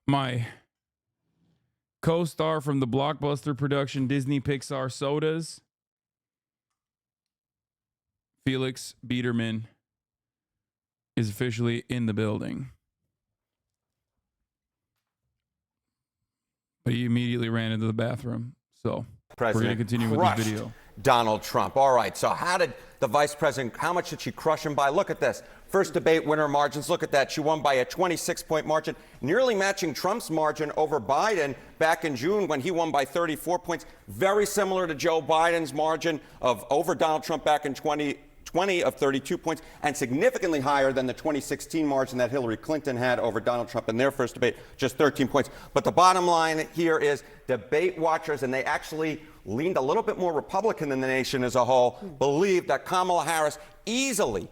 My co-star from the blockbuster production Disney Pixar Sodas, Felix Biederman, is officially in the building. But he immediately ran into the bathroom. So we're going to continue with this video. Donald Trump. All right, so how did the vice president, how much did she crush him by? Look at this. First debate winner margins. Look at that. She won by a 26-point margin, nearly matching Trump's margin over Biden back in June when he won by 34 points. Very similar to Joe Biden's margin of over Donald Trump back in 2020 of 32 points, and significantly higher than the 2016 margin that Hillary Clinton had over Donald Trump in their first debate, just 13 points. But the bottom line here is debate watchers, and they actually leaned a little bit more Republican than the nation as a whole, believe that Kamala Harris easily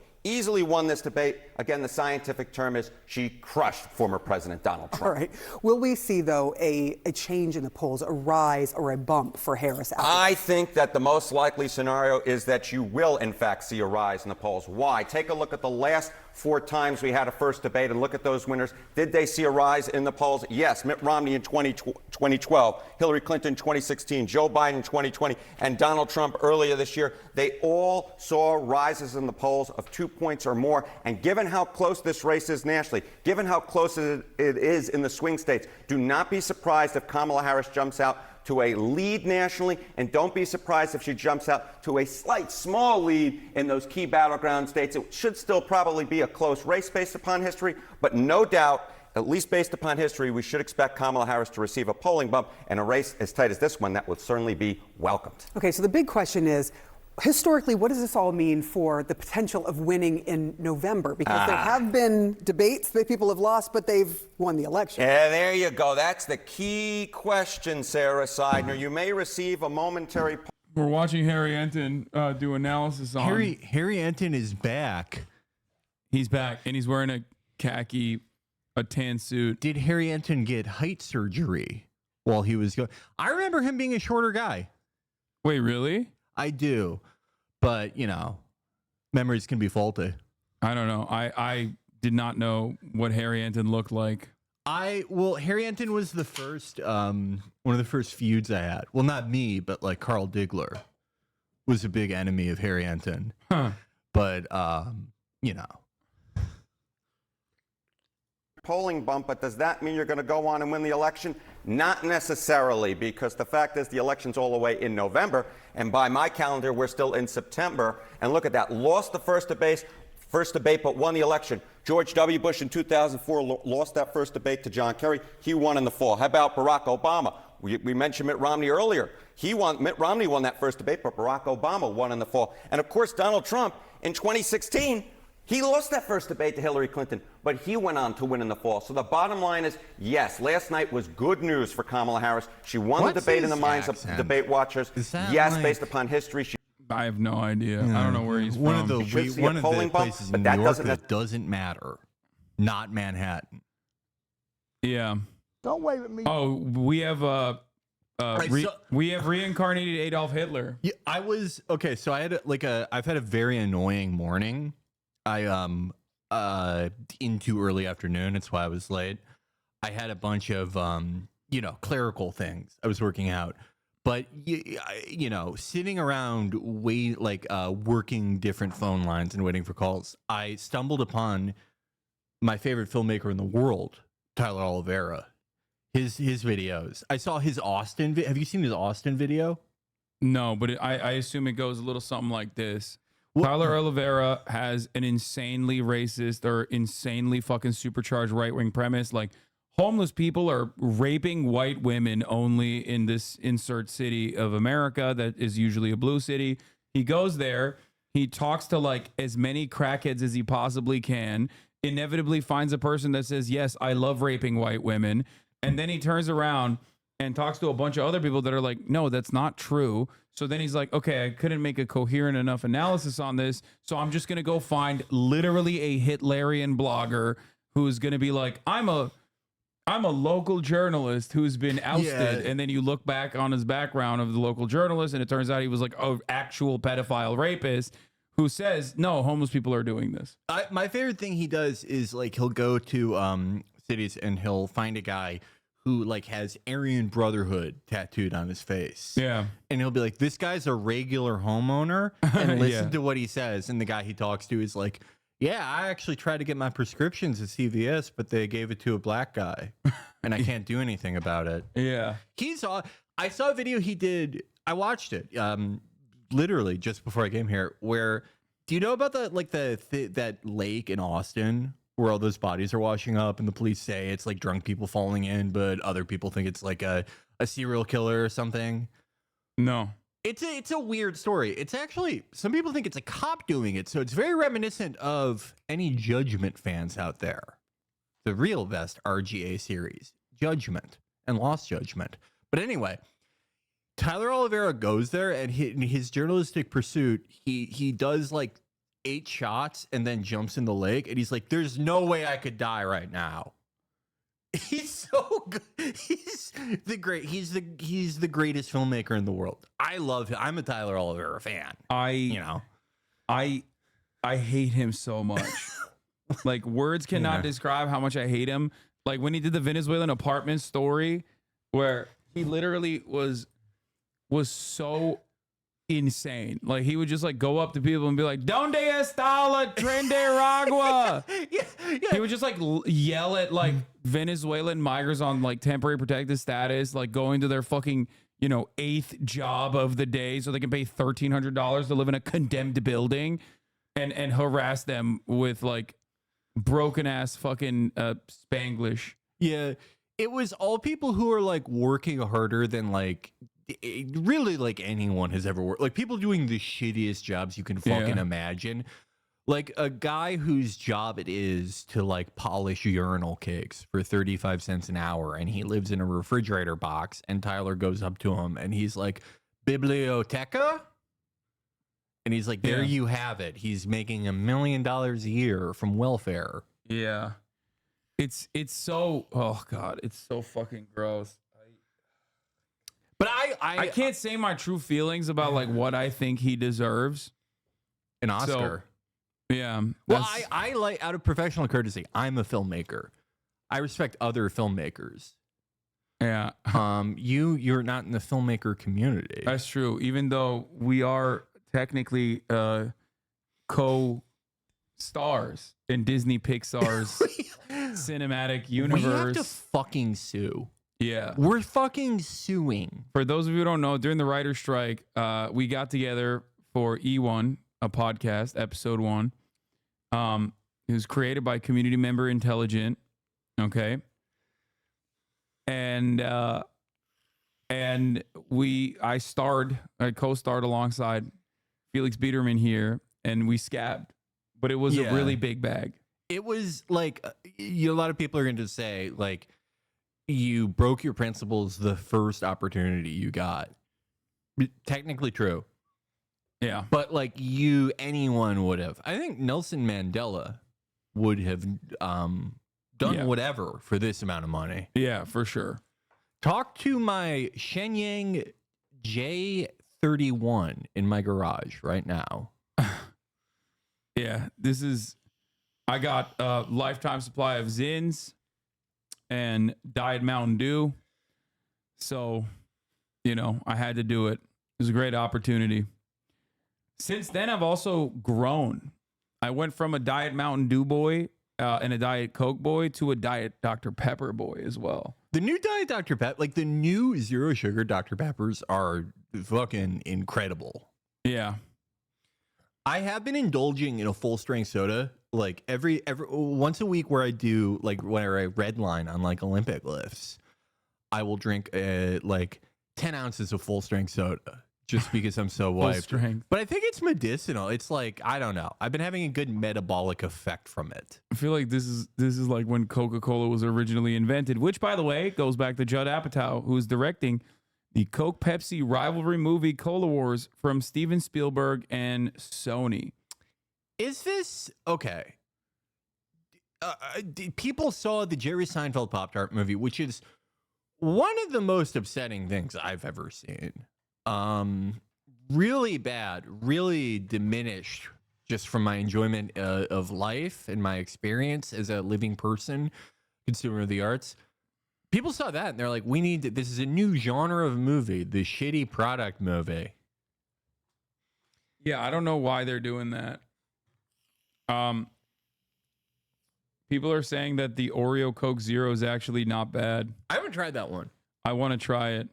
won this debate. Again, the scientific term is she crushed former President Donald Trump. All right. Will we see, though, a change in the polls, a rise or a bump for Harris? I think that the most likely scenario is that you will, in fact, see a rise in the polls. Why? Take a look at the last 4 times we had a first debate and look at those winners. Did they see a rise in the polls? Yes. Mitt Romney in 2012, Hillary Clinton 2016, Joe Biden 2020, and Donald Trump earlier this year. They all saw rises in the polls of 2 points or more. And given how close this race is nationally, given how close it is in the swing states, do not be surprised if Kamala Harris jumps out to a lead nationally, and don't be surprised if she jumps out to a slight, small lead in those key battleground states. It should still probably be a close race based upon history, but no doubt, at least based upon history, we should expect Kamala Harris to receive a polling bump, and a race as tight as this one that will certainly be welcomed. Okay, so the big question is, historically, what does this all mean for the potential of winning in November? Because there have been debates that people have lost, but they've won the election. Yeah, there you go. That's the key question, Sarah Seidner. You may receive a momentary... We're watching Harry Enton do analysis on... Harry Enton is back. He's back, and he's wearing a tan suit. Did Harry Enton get height surgery while he was going? I remember him being a shorter guy. Wait, really? I do, but, you know, memories can be faulty. I don't know. I did not know what Harry Enton looked like. Well, Harry Enton was the first, one of the first feuds I had. Well, not me, but like Carl Diggler was a big enemy of Harry Enton. Huh. But, you know. Polling bump, but does that mean you're going to go on and win the election? Not necessarily, because the fact is the election's all the way in November, and by my calendar, we're still in September. And look at that. Lost the first debate, but won the election. George W. Bush in 2004 lost that first debate to John Kerry. He won in the fall. How about Barack Obama? We mentioned Mitt Romney earlier. Mitt Romney won that first debate, but Barack Obama won in the fall. And of course, Donald Trump in 2016, he lost that first debate to Hillary Clinton, but he went on to win in the fall. So the bottom line is, yes, last night was good news for Kamala Harris. She won the debate in the minds of debate watchers. Yes, like... based upon history. I have no idea. I don't know where he's one from. Of the places in New York that doesn't matter. Not Manhattan. Yeah. Don't wave at me. Oh, we have we have reincarnated Adolf Hitler. Yeah, I was okay. So I had I've had a very annoying morning. Into early afternoon. That's why I was late. I had a bunch of, clerical things. I was working out, but sitting around working different phone lines and waiting for calls, I stumbled upon my favorite filmmaker in the world, Tyler Oliveira. His videos. I saw his Austin. Have you seen his Austin video? No, but I assume it goes a little something like this. Tyler Oliveira has an insanely racist or insanely fucking supercharged right-wing premise. Like, homeless people are raping white women only in this insert city of America that is usually a blue city. He goes there. He talks to like as many crackheads as he possibly can, inevitably finds a person that says, yes, I love raping white women. And then he turns around and talks to a bunch of other people that are like, no, that's not true. So then he's like, okay, I couldn't make a coherent enough analysis on this, so I'm just going to go find literally a Hitlerian blogger who's going to be like, I'm I'm a local journalist who's been ousted. Yeah. And then you look back on his background of the local journalist, and it turns out he was like an actual pedophile rapist who says, no, homeless people are doing this. My favorite thing he does is like he'll go to cities and he'll find a guy who like has Aryan Brotherhood tattooed on his face. Yeah. And he'll be like, this guy's a regular homeowner, and listen Yeah. to what he says. And the guy he talks to is like, yeah, I actually tried to get my prescriptions at CVS, but they gave it to a black guy and I can't do anything about it. Yeah. I saw a video he did. I watched it literally just before I came here, where, do you know about that lake in Austin where all those bodies are washing up and the police say it's like drunk people falling in, but other people think it's like a serial killer or something? No. It's a weird story. It's actually, some people think it's a cop doing it, so it's very reminiscent of any Judgment fans out there. The real best RGA series, Judgment and Lost Judgment. But anyway, Tyler Oliveira goes there, and in his journalistic pursuit, he does like 8 shots and then jumps in the lake, and he's like, there's no way I could die right now. He's so good. He's the greatest filmmaker in the world. I love him. I'm a Tyler Oliveira fan. I hate him so much. Like, words cannot describe how much I hate him. Like when he did the Venezuelan apartment story, where he literally was so insane. Like he would just like go up to people and be like, "Donde está la tren de agua?" Yeah. He would just like yell at like Venezuelan migrants on like temporary protected status, like going to their fucking, 8th job of the day so they can pay $1,300 to live in a condemned building, and harass them with like broken ass fucking Spanglish. Yeah. It was all people who are like working harder than like really like anyone has ever worked. Like people doing the shittiest jobs you can fucking imagine. Like a guy whose job it is to like polish urinal cakes for 35 cents an hour, and he lives in a refrigerator box, and Tyler goes up to him and he's like, "Biblioteca?" And he's like, there you have it. He's making $1 million a year from welfare. Yeah. It's so, oh God, it's so fucking gross. But I can't say my true feelings about like what I think he deserves. An Oscar. So, yeah. Well, I like, out of professional courtesy, I'm a filmmaker. I respect other filmmakers. Yeah. You're not in the filmmaker community. That's true. Even though we are technically co-stars in Disney Pixar's cinematic universe. We have to fucking sue. Yeah. We're fucking suing. For those of you who don't know, during the writer's strike, we got together for E1, a podcast, episode 1. It was created by community member Intelligent. Okay. And I co-starred alongside Felix Biederman here, and we scabbed, but it was a really big bag. It was like, a lot of people are going to say like, you broke your principles the first opportunity you got. Technically true. Yeah. But like anyone would have. I think Nelson Mandela would have done whatever for this amount of money. Yeah, for sure. Talk to my Shenyang J31 in my garage right now. Yeah, I got a lifetime supply of Zins and Diet Mountain Dew. So, I had to do it. It was a great opportunity. Since then, I've also grown. I went from a Diet Mountain Dew boy and a Diet Coke boy to a Diet Dr. Pepper boy as well. The new Diet Dr. Pepper, like the new zero sugar Dr. Peppers are fucking incredible. Yeah. I have been indulging in a full strength soda like every once a week, where I do like where I redline on like Olympic lifts. I will drink like 10 ounces of full strength soda just because I'm so wiped. Strength. But I think it's medicinal. It's like, I don't know. I've been having a good metabolic effect from it. I feel like this is like when Coca-Cola was originally invented, which, by the way, goes back to Judd Apatow, who is directing the Coke-Pepsi rivalry movie Cola Wars from Steven Spielberg and Sony. Is this okay? people saw the Jerry Seinfeld Pop-Tart movie, which is one of the most upsetting things I've ever seen. Really bad, really diminished just from my enjoyment of life and my experience as a living person, consumer of the arts. People saw that and they're like, we need to, this is a new genre of movie, the shitty product movie. Yeah, I don't know why they're doing that. People are saying that the Oreo Coke Zero is actually not bad. I haven't tried that one. I want to try it.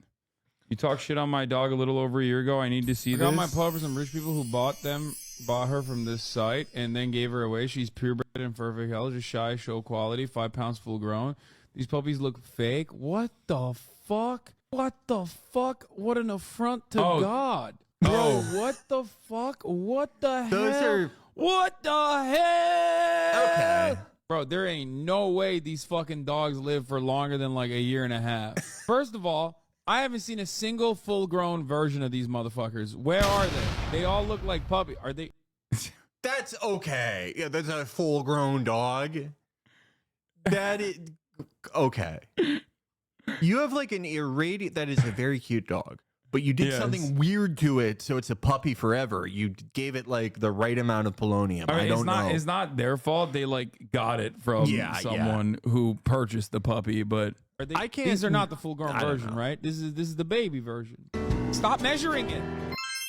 You talked shit on my dog a little over a year ago. I need to see this. I got my pup for some rich people who bought her from this site and then gave her away. She's purebred and perfect health, just shy, show quality, 5 pounds full grown. These puppies look fake. What the fuck? What the fuck? What an affront to God. Bro, what the fuck? What the hell? What the hell? Okay. Bro, there ain't no way these fucking dogs live for longer than like a year and a half. First of all, I haven't seen a single full-grown version of these motherfuckers. Where are they? They all look like puppy. Are they? That's okay. Yeah, that's a full-grown dog. That is okay. You have like an irradiant. That is a very cute dog. But you did something weird to it, so it's a puppy forever. You gave it like the right amount of polonium. I don't know. It's not their fault. They like got it from someone who purchased the puppy, but these are not the full-grown version, right? This is the baby version. Stop measuring it.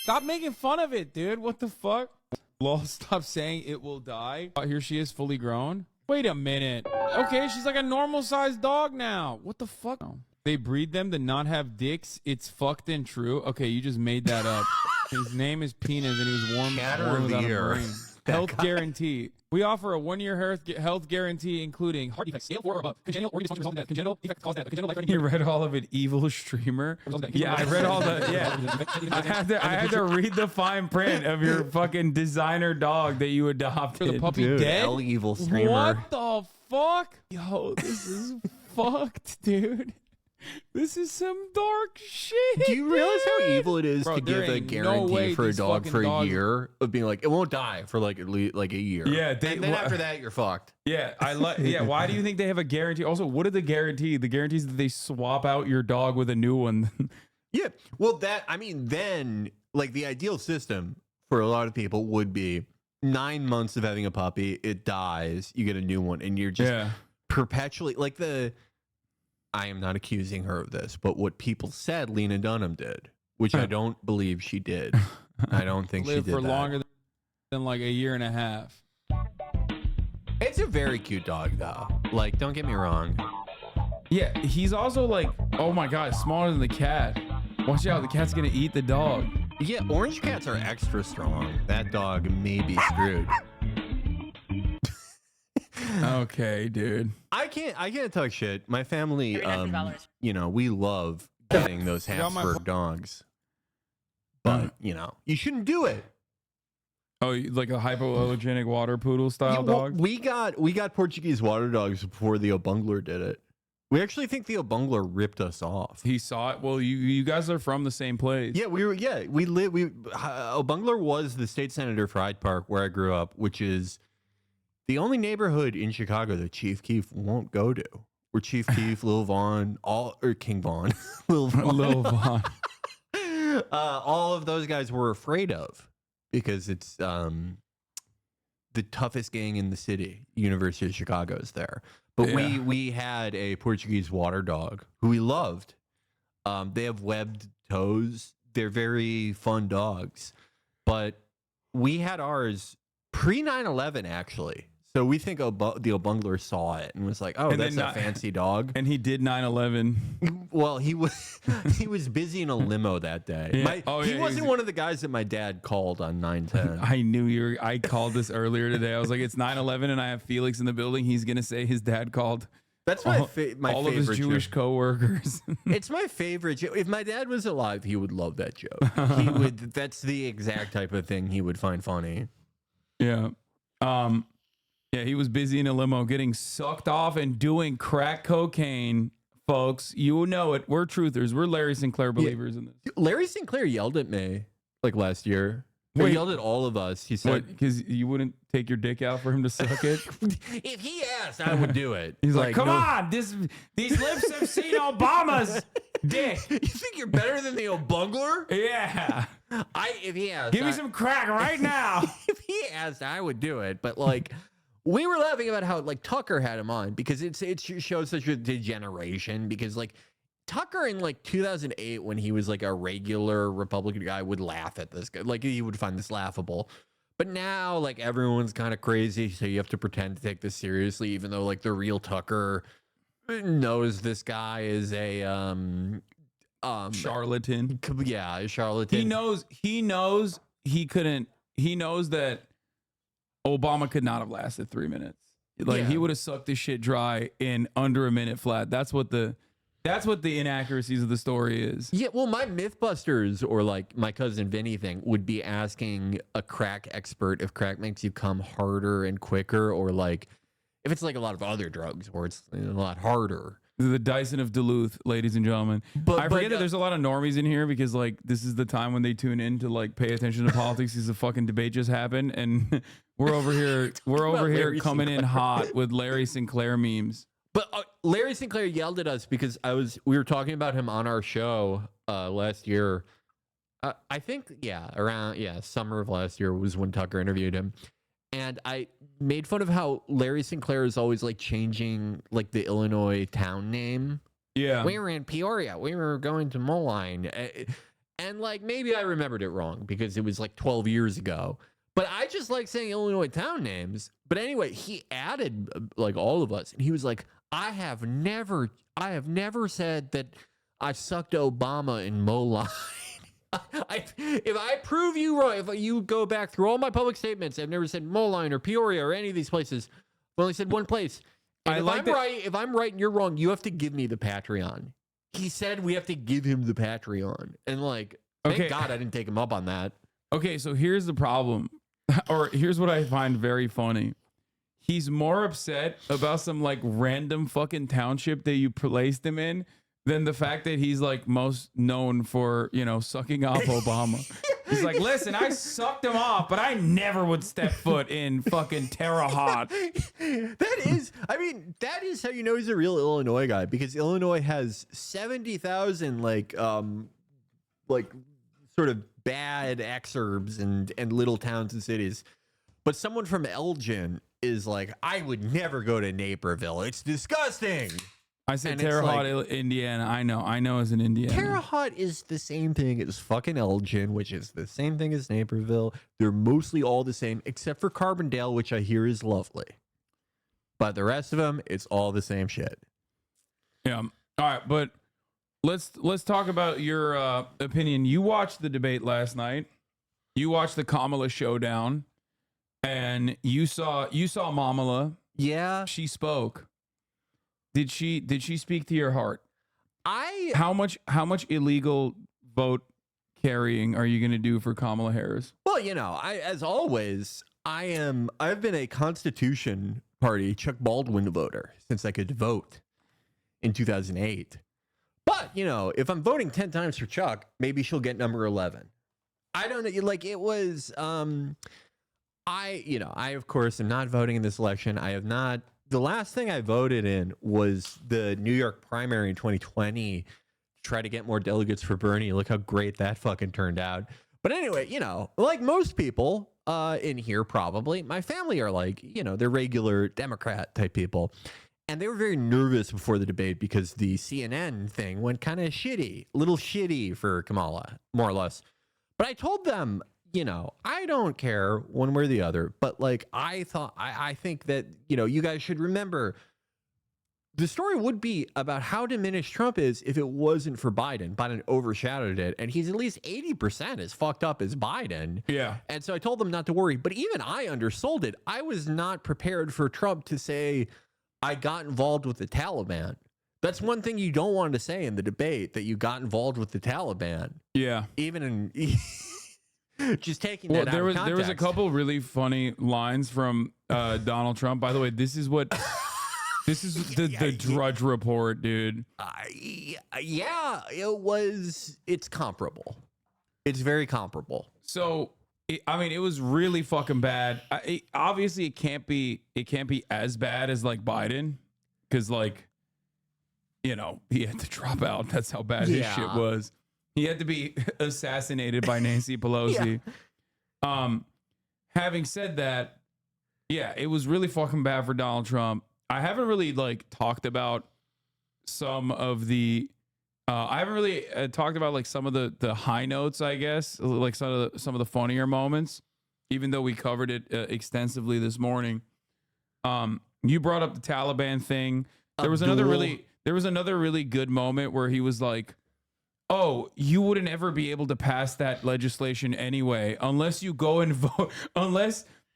Stop making fun of it, dude. What the fuck? Lol, stop saying it will die. Oh, here she is, fully grown. Wait a minute. Okay, she's like a normal-sized dog now. What the fuck? They breed them to not have dicks. It's fucked and true. Okay, you just made that up. His name is Penis, and he was born without a brain. Health guarantee. We offer a 1-year health guarantee, including heart defects, scale 4 or above, congenital organ dysfunction resulting in congenital defects caused death, congenital life-threatening. You read all of it, evil streamer. Yeah, I read all the. Yeah, I had to read the fine print of your fucking designer dog that you adopted. The puppy dead. Evil streamer. What the fuck? Yo, this is fucked, dude. This is some dark shit. Do you realize how evil it is to give a guarantee for a dog for a year of being like, it won't die for like at least like a year? Yeah, and then after that, you're fucked. Yeah, why do you think they have a guarantee? Also, what are the guarantee? The guarantee is that they swap out your dog with a new one. Yeah, well, then like the ideal system for a lot of people would be 9 months of having a puppy, it dies, you get a new one, and you're just perpetually like I am not accusing her of this, but what people said Lena Dunham did, which I don't believe she did. I don't think she did for longer than like a year and a half. It's a very cute dog, though. Like, don't get me wrong. Yeah, he's also like, oh my god, smaller than the cat. Watch out, the cat's gonna eat the dog. Yeah, orange cats are extra strong. That dog may be screwed. Okay, dude. I can't talk shit. My family, you know, we love getting those Habsburg dogs, but you know, you shouldn't do it. Oh, like a hypoallergenic water poodle style dog? We got Portuguese water dogs before the Obungler did it. We actually think the Obungler ripped us off. He saw it. Well, you guys are from the same place. Yeah, Obungler was the state senator for Hyde Park, where I grew up, which is the only neighborhood in Chicago that Chief Keef won't go to. Where Chief Keef, Lil Vaughn, King Vaughn, Lil Vaughn, all of those guys were afraid of, because it's the toughest gang in the city. University of Chicago is there. But we had a Portuguese water dog who we loved. They have webbed toes. They're very fun dogs. But we had ours pre 9/11 actually. So we think the Obungler saw it and was like, "Oh, that's a fancy dog." And he did 9/11. Well, he was busy in a limo that day. Yeah. He wasn't one of the guys that my dad called on 9/10. I knew you were. I called this earlier today. I was like, "It's 9/11, and I have Felix in the building. He's gonna say his dad called." That's my favorite. All of his Jewish coworkers. It's my favorite joke. If my dad was alive, he would love that joke. He would. That's the exact type of thing he would find funny. Yeah. Yeah, he was busy in a limo getting sucked off and doing crack cocaine, folks. You know it. We're truthers. We're Larry Sinclair believers in this. Larry Sinclair yelled at me like last year. He yelled at all of us. He said, because you wouldn't take your dick out for him to suck it? if he asked, I would do it. He's like, come no. on, these lips have seen Obama's dick. You think you're better than the O'Bungler? Yeah. If he asked, Give me some crack right now. if he asked, I would do it. But like, we were laughing about how like Tucker had him on because it shows such a degeneration. Because like Tucker in like 2008, when he was like a regular Republican guy, would laugh at this guy. Like he would find this laughable. But now like everyone's kind of crazy, so you have to pretend to take this seriously, even though like the real Tucker knows this guy is a charlatan. Yeah, a charlatan. He knows that Obama could not have lasted 3 minutes. Like he would have sucked this shit dry in under a minute flat. That's what the inaccuracies of the story is. Yeah, well, my Mythbusters or like my cousin Vinny thing would be asking a crack expert if crack makes you come harder and quicker, or like if it's like a lot of other drugs where it's a lot harder. The Dyson of Duluth, ladies and gentlemen. I forget that there's a lot of normies in here because like this is the time when they tune in to like pay attention to politics because the fucking debate just happened, and we're over here coming in hot with Larry Sinclair memes. But Larry Sinclair yelled at us because we were talking about him on our show last year. I think around summer of last year was when Tucker interviewed him. And I made fun of how Larry Sinclair is always like changing like the Illinois town name. Yeah. We were in Peoria. We were going to Moline. And like maybe I remembered it wrong because it was like 12 years ago. But I just like saying Illinois town names. But anyway, he added like all of us. And he was like, I have never said that I sucked Obama in Moline. If I prove you wrong, if you go back through all my public statements, I've never said Moline or Peoria or any of these places. I've only said one place. And if I'm right and you're wrong, you have to give me the Patreon. He said we have to give him the Patreon. And like, thank God I didn't take him up on that. Okay, so here's the problem. Or here's what I find very funny. He's more upset about some like random fucking township that you placed him in than the fact that he's like most known for, sucking off Obama. He's like, listen, I sucked him off, but I never would step foot in fucking Terre Haute. That is how you know he's a real Illinois guy, because Illinois has 70,000 like sort of bad exurbs and little towns and cities. But someone from Elgin is like, I would never go to Naperville. It's disgusting. I said Terre Haute, Indiana. I know as an Indiana. Terre Haute is the same thing as fucking Elgin, which is the same thing as Naperville. They're mostly all the same, except for Carbondale, which I hear is lovely. But the rest of them, it's all the same shit. Yeah. All right, but let's talk about your opinion. You watched the debate last night. You watched the Kamala showdown, and you saw Mamala. Yeah, she spoke. Did she speak to your heart? How much illegal vote carrying are you going to do for Kamala Harris? Well, as always, I've been a Constitution Party Chuck Baldwin voter since I could vote in 2008. But, if I'm voting 10 times for Chuck, maybe she'll get number 11. I don't know. Like it was, I of course am not voting in this election. I have not. The last thing I voted in was the New York primary in 2020 to try to get more delegates for Bernie. Look how great that fucking turned out. But anyway, like most people in here, probably, my family are like, they're regular Democrat type people. And they were very nervous before the debate because the CNN thing went kind of little shitty for Kamala, more or less. But I told them, I don't care one way or the other, but like I think that, you guys should remember the story would be about how diminished Trump is if it wasn't for Biden. Biden overshadowed it, and he's at least 80% as fucked up as Biden. Yeah. And so I told them not to worry, but even I undersold it. I was not prepared for Trump to say, I got involved with the Taliban. That's one thing you don't want to say in the debate, that you got involved with the Taliban. Yeah. Even in... Just taking that out of context. There was a couple really funny lines from Donald Trump. By the way, this is the Drudge Report, dude. Yeah, it's comparable. It's very comparable. So I mean, it was really fucking bad. Obviously, it can't be as bad as like Biden, because like, you know, he had to drop out. That's how bad his shit was. He had to be assassinated by Nancy Pelosi. Having said that, yeah, it was really fucking bad for Donald Trump. I haven't really like talked about some of the. I haven't really talked about like some of the high notes, I guess, like some of the funnier moments, even though we covered it extensively this morning. You brought up the Taliban thing. There was another really good moment where he was like, "Oh, you wouldn't ever be able to pass that legislation anyway unless you go and vote,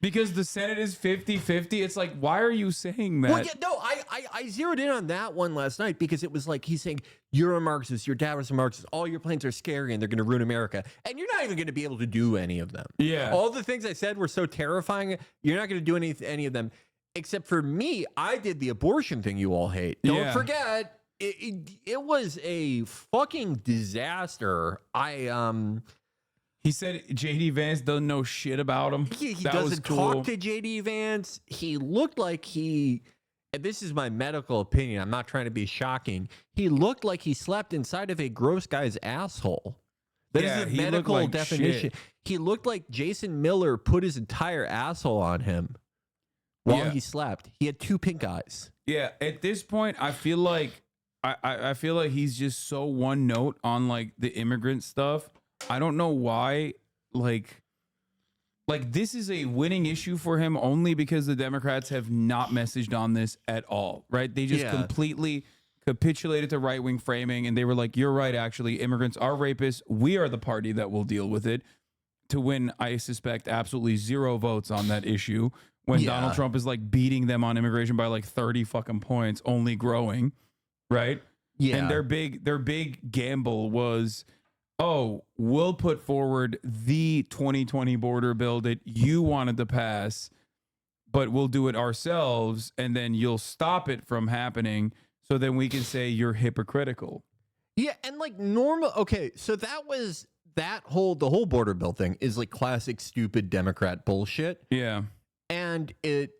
because the Senate is 50-50. It's like, why are you saying that? Well, yeah, no, I zeroed in on that one last night because it was like he's saying, you're a Marxist, your dad was a Marxist, all your plans are scary and they're going to ruin America. And you're not even going to be able to do any of them. Yeah. All the things I said were so terrifying. You're not going to do any of them. Except for me, I did the abortion thing you all hate. Don't forget, it was a fucking disaster. He said JD Vance doesn't know shit about him. He That doesn't was cool. talk to JD Vance. He looked like and this is my medical opinion, I'm not trying to be shocking. He looked like he slept inside of a gross guy's asshole. That is the medical like definition. shit. He looked like Jason Miller put his entire asshole on him while he slept. He had 2 pink eyes. Yeah, at this point, I feel like I feel like he's just so one note on like the immigrant stuff. I don't know why, like this is a winning issue for him only because the Democrats have not messaged on this at all, right? They just completely capitulated to right-wing framing, and they were like, you're right, actually, immigrants are rapists. We are the party that will deal with it, to win, I suspect, absolutely 0 votes on that issue when Donald Trump is like beating them on immigration by like 30 fucking points, only growing, right? Yeah. And their big gamble was, oh, we'll put forward the 2020 border bill that you wanted to pass, but we'll do it ourselves, and then you'll stop it from happening, so then we can say you're hypocritical. Yeah, and like normal. Okay, so that was the whole border bill thing is like classic stupid Democrat bullshit. Yeah. And it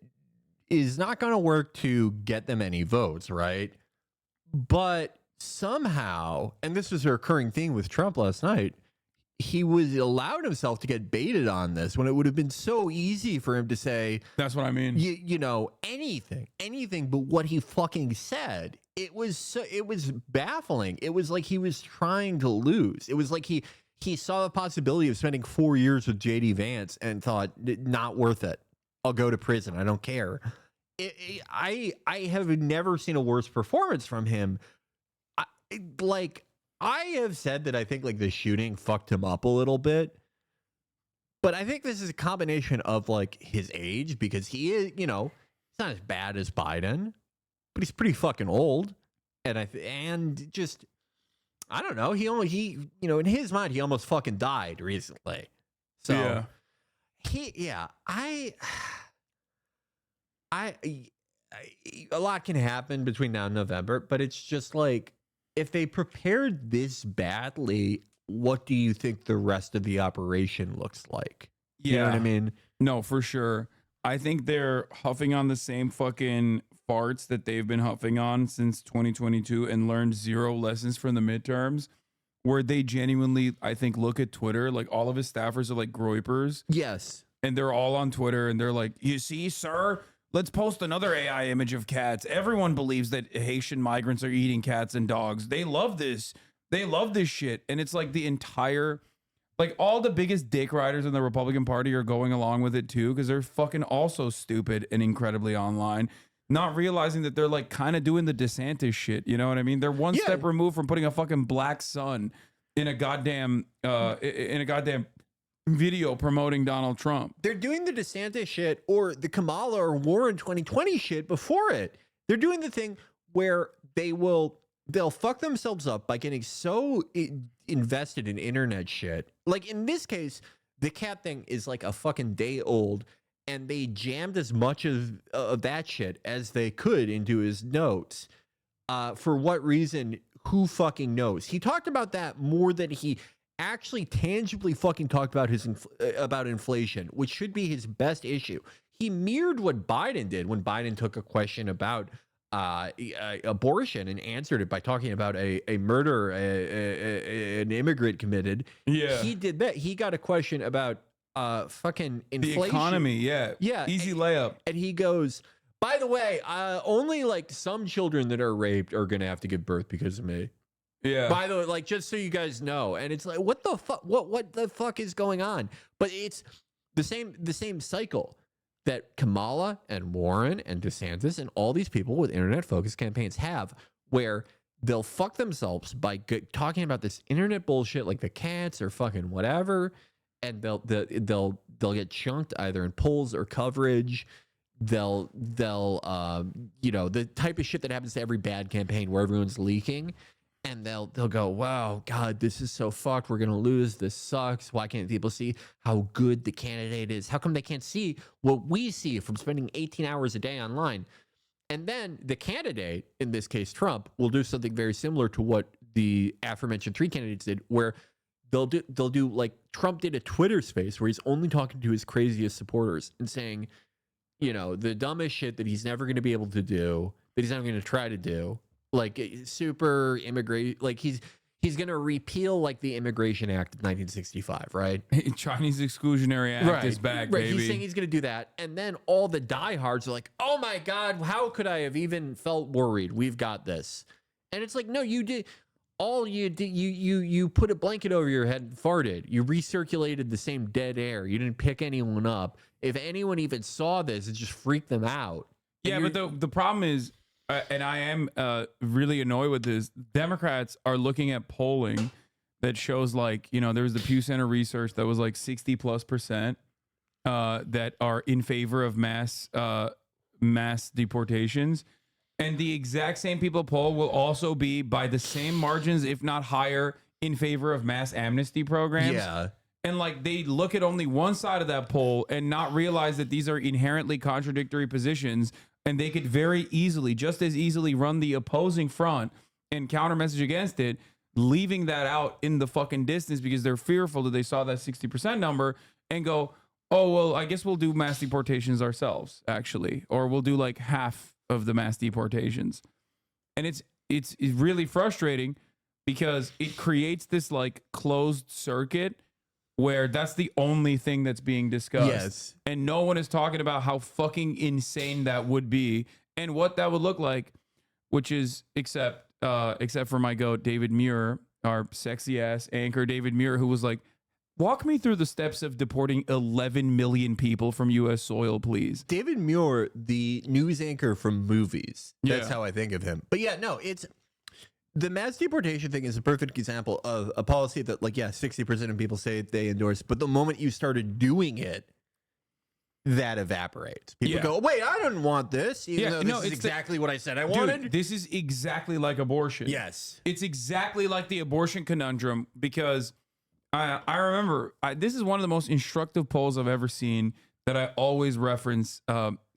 is not going to work to get them any votes, right? But somehow, and this was a recurring theme with Trump last night, he allowed himself to get baited on this when it would have been so easy for him to say, that's what I mean. You know, anything but what he fucking said. It was baffling. It was like he was trying to lose. It was like he saw the possibility of spending 4 years with JD Vance and thought, not worth it. I'll go to prison. I don't care. I have never seen a worse performance from him. I have said that I think like the shooting fucked him up a little bit, but I think this is a combination of like his age, because he is, you know, he's not as bad as Biden, but he's pretty fucking old, and just I don't know. He you know, in his mind he almost fucking died recently, so a lot can happen between now and November, but it's just like, if they prepared this badly, what do you think the rest of the operation looks like? Yeah. You know what I mean? No, for sure. I think they're huffing on the same fucking farts that they've been huffing on since 2022 and learned 0 lessons from the midterms, where they genuinely, I think, look at Twitter, like all of his staffers are like groypers. Yes. And they're all on Twitter and they're like, you see, sir, let's post another AI image of cats. Everyone believes that Haitian migrants are eating cats and dogs. They love this. They love this shit. And it's like the entire, like all the biggest dick riders in the Republican Party are going along with it too, because they're fucking also stupid and incredibly online, not realizing that they're like kind of doing the DeSantis shit. You know what I mean? They're one step removed from putting a fucking black sun in a goddamn video promoting Donald Trump. They're doing the DeSantis shit or the Kamala or Warren 2020 shit before it. They're doing the thing where they'll fuck themselves up by getting so invested in internet shit. Like in this case, the cat thing is like a fucking day old, and they jammed as much of that shit as they could into his notes. For what reason? Who fucking knows? He talked about that more than he actually tangibly fucking talked about about inflation, which should be his best issue. He mirrored what Biden did when Biden took a question about abortion and answered it by talking about a murder an immigrant committed. Yeah. He did that. He got a question about fucking inflation. The economy, yeah. Yeah. Easy layup. And he goes, by the way, only like some children that are raped are going to have to give birth because of me. Yeah. By the way, like, just so you guys know. And it's like, what the fuck? What the fuck is going on? But it's the same cycle that Kamala and Warren and DeSantis and all these people with internet focused campaigns have, where they'll fuck themselves by talking about this internet bullshit like the cats or fucking whatever, and they'll get chunked either in polls or coverage. They'll you know, the type of shit that happens to every bad campaign where everyone's leaking. And they'll go, wow, God, this is so fucked. We're going to lose. This sucks. Why can't people see how good the candidate is? How come they can't see what we see from spending 18 hours a day online? And then the candidate, in this case, Trump, will do something very similar to what the aforementioned three candidates did, where they'll do like Trump did a Twitter space where he's only talking to his craziest supporters and saying, you know, the dumbest shit that he's never going to be able to do, that he's not going to try to do. Like super immigrant, like he's gonna repeal like the Immigration Act of 1965, right? Chinese Exclusionary Act is back, baby. He's saying he's gonna do that, and then all the diehards are like, "Oh my God, how could I have even felt worried? We've got this." And it's like, no, you did. All you did, you put a blanket over your head and farted. You recirculated the same dead air. You didn't pick anyone up. If anyone even saw this, it just freaked them out. Yeah, but the problem is, and I am really annoyed with this, Democrats are looking at polling that shows, like, you know, there was the Pew Center research that was like 60+% that are in favor of mass deportations. And the exact same people poll will also be by the same margins, if not higher, in favor of mass amnesty programs. Yeah. And like they look at only one side of that poll and not realize that these are inherently contradictory positions. And they could very easily, just as easily, run the opposing front and counter message against it, leaving that out in the fucking distance because they're fearful that they saw that 60% number and go, oh, well, I guess we'll do mass deportations ourselves, actually. Or we'll do like half of the mass deportations. And it's really frustrating because it creates this like closed circuit where that's the only thing that's being discussed. Yes. And no one is talking about how fucking insane that would be and what that would look like, which is except for my goat, David Muir, our sexy ass anchor, David Muir, who was like, walk me through the steps of deporting 11 million people from U.S. soil, please. David Muir, the news anchor from movies. That's Yeah. how I think of him. But yeah, no, it's the mass deportation thing is a perfect example of a policy that, like, yeah, 60% of people say they endorse, but the moment you started doing it, that evaporates. People Yeah. go, wait, I didn't want this, even Yeah, though no, this is it's exactly what I said I Dude, wanted. this is exactly like abortion. Yes. It's exactly like the abortion conundrum because I remember this is one of the most instructive polls I've ever seen that I always reference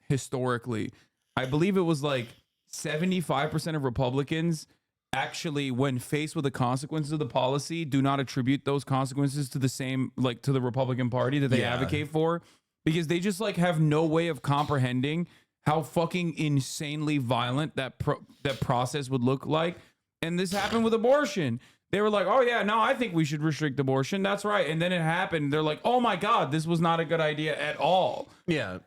historically. I believe it was like 75% of Republicans actually, when faced with the consequences of the policy, do not attribute those consequences to the same, like to the Republican Party that they Yeah. advocate for, because they just like have no way of comprehending how fucking insanely violent that process would look like. And this happened with abortion. They were like, oh yeah, no, I think we should restrict abortion. That's right. And then it happened. They're like, oh my God, this was not a good idea at all. Yeah.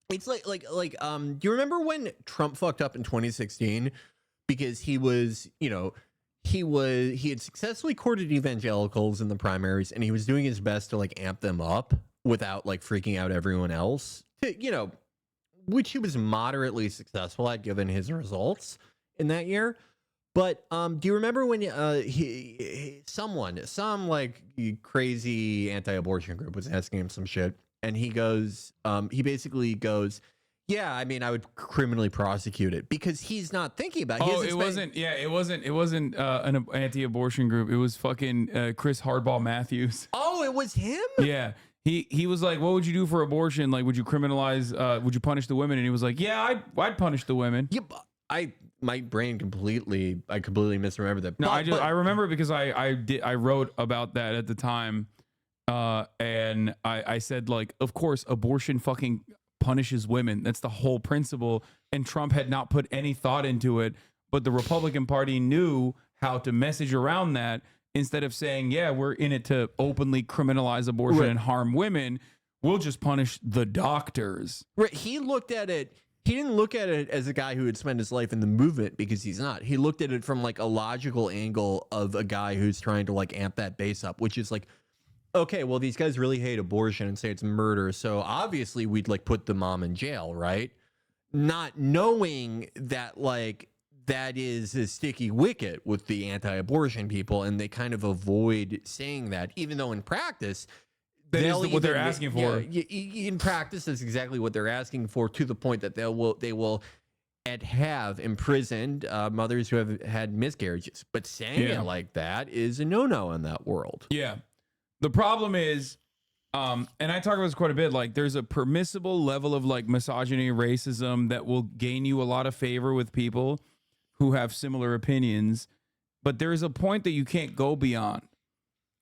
It's like, do you remember when Trump fucked up in 2016? Because he was, you know, he had successfully courted evangelicals in the primaries, and he was doing his best to like amp them up without like freaking out everyone else, you know, which he was moderately successful at given his results in that year. But do you remember when some like crazy anti-abortion group was asking him some shit, and he goes, he basically goes, yeah, I mean, I would criminally prosecute it, because he's not thinking about it. Oh, it wasn't an anti-abortion group. It was fucking Chris Hardball Matthews. Oh, it was him? Yeah. He was like, what would you do for abortion? Like, would you criminalize, would you punish the women? And he was like, yeah, I'd punish the women. Yep. my brain completely misremembered that. No, But- I remember because I wrote about that at the time, and I said, like, of course abortion fucking punishes women. That's the whole principle, and Trump had not put any thought into it, but the Republican Party knew how to message around that. Instead of saying, yeah, we're in it to openly criminalize abortion and harm women, we'll just punish the doctors. Right. He looked at it. He didn't look at it as a guy who had spent his life in the movement, because he's not. He looked at it from like a logical angle of a guy who's trying to like amp that base up, which is like, okay, well, these guys really hate abortion and say it's murder, so obviously we'd like put the mom in jail, right? Not knowing that like that is a sticky wicket with the anti-abortion people, and they kind of avoid saying that, even though in practice, That is what they're asking for. Yeah, in practice, that's exactly what they're asking for, to the point that they will have imprisoned mothers who have had miscarriages. But saying it like that is a no-no in that world. Yeah. The problem is, and I talk about this quite a bit, like there's a permissible level of like misogyny, racism that will gain you a lot of favor with people who have similar opinions, but there's a point that you can't go beyond.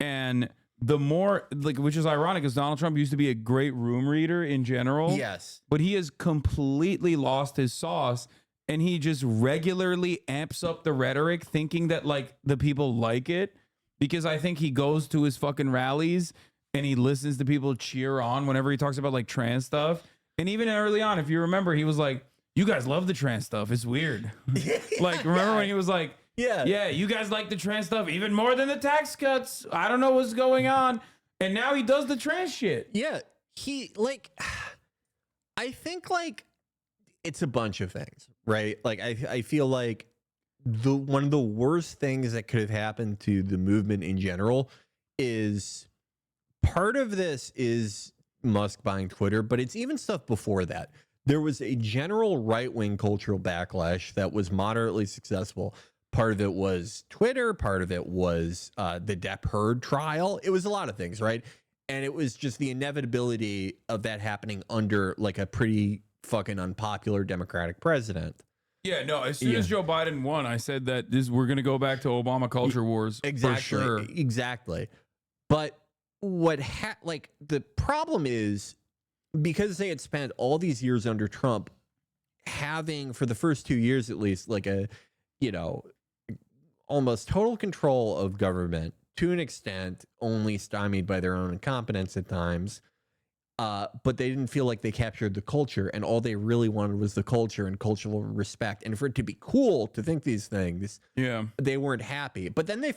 And the more, like, which is ironic, because Donald Trump used to be a great room reader in general. Yes. But he has completely lost his sauce, and he just regularly amps up the rhetoric, thinking that like the people like it, because I think he goes to his fucking rallies and he listens to people cheer on whenever he talks about like trans stuff. And even early on, if you remember, he was like, you guys love the trans stuff. It's weird. Like, remember when he was like, yeah, you guys like the trans stuff even more than the tax cuts. I don't know what's going on. And now he does the trans shit. Yeah. He like, I think like it's a bunch of things, right? Like I feel like one of the worst things that could have happened to the movement in general is part of this is Musk buying Twitter, but it's even stuff before that. There was a general right-wing cultural backlash that was moderately successful. Part of it was Twitter. Part of it was the Depp Heard trial. It was a lot of things, right? And it was just the inevitability of that happening under like a pretty fucking unpopular Democratic president. Yeah, no, as soon as Joe Biden won, I said that we're going to go back to Obama culture wars. Exactly. For sure. Exactly. But like the problem is, because they had spent all these years under Trump having, for the first 2 years at least, like a, almost total control of government, to an extent, only stymied by their own incompetence at times. But they didn't feel like they captured the culture, and all they really wanted was the culture and cultural respect. And for it to be cool to think these things, they weren't happy. But then they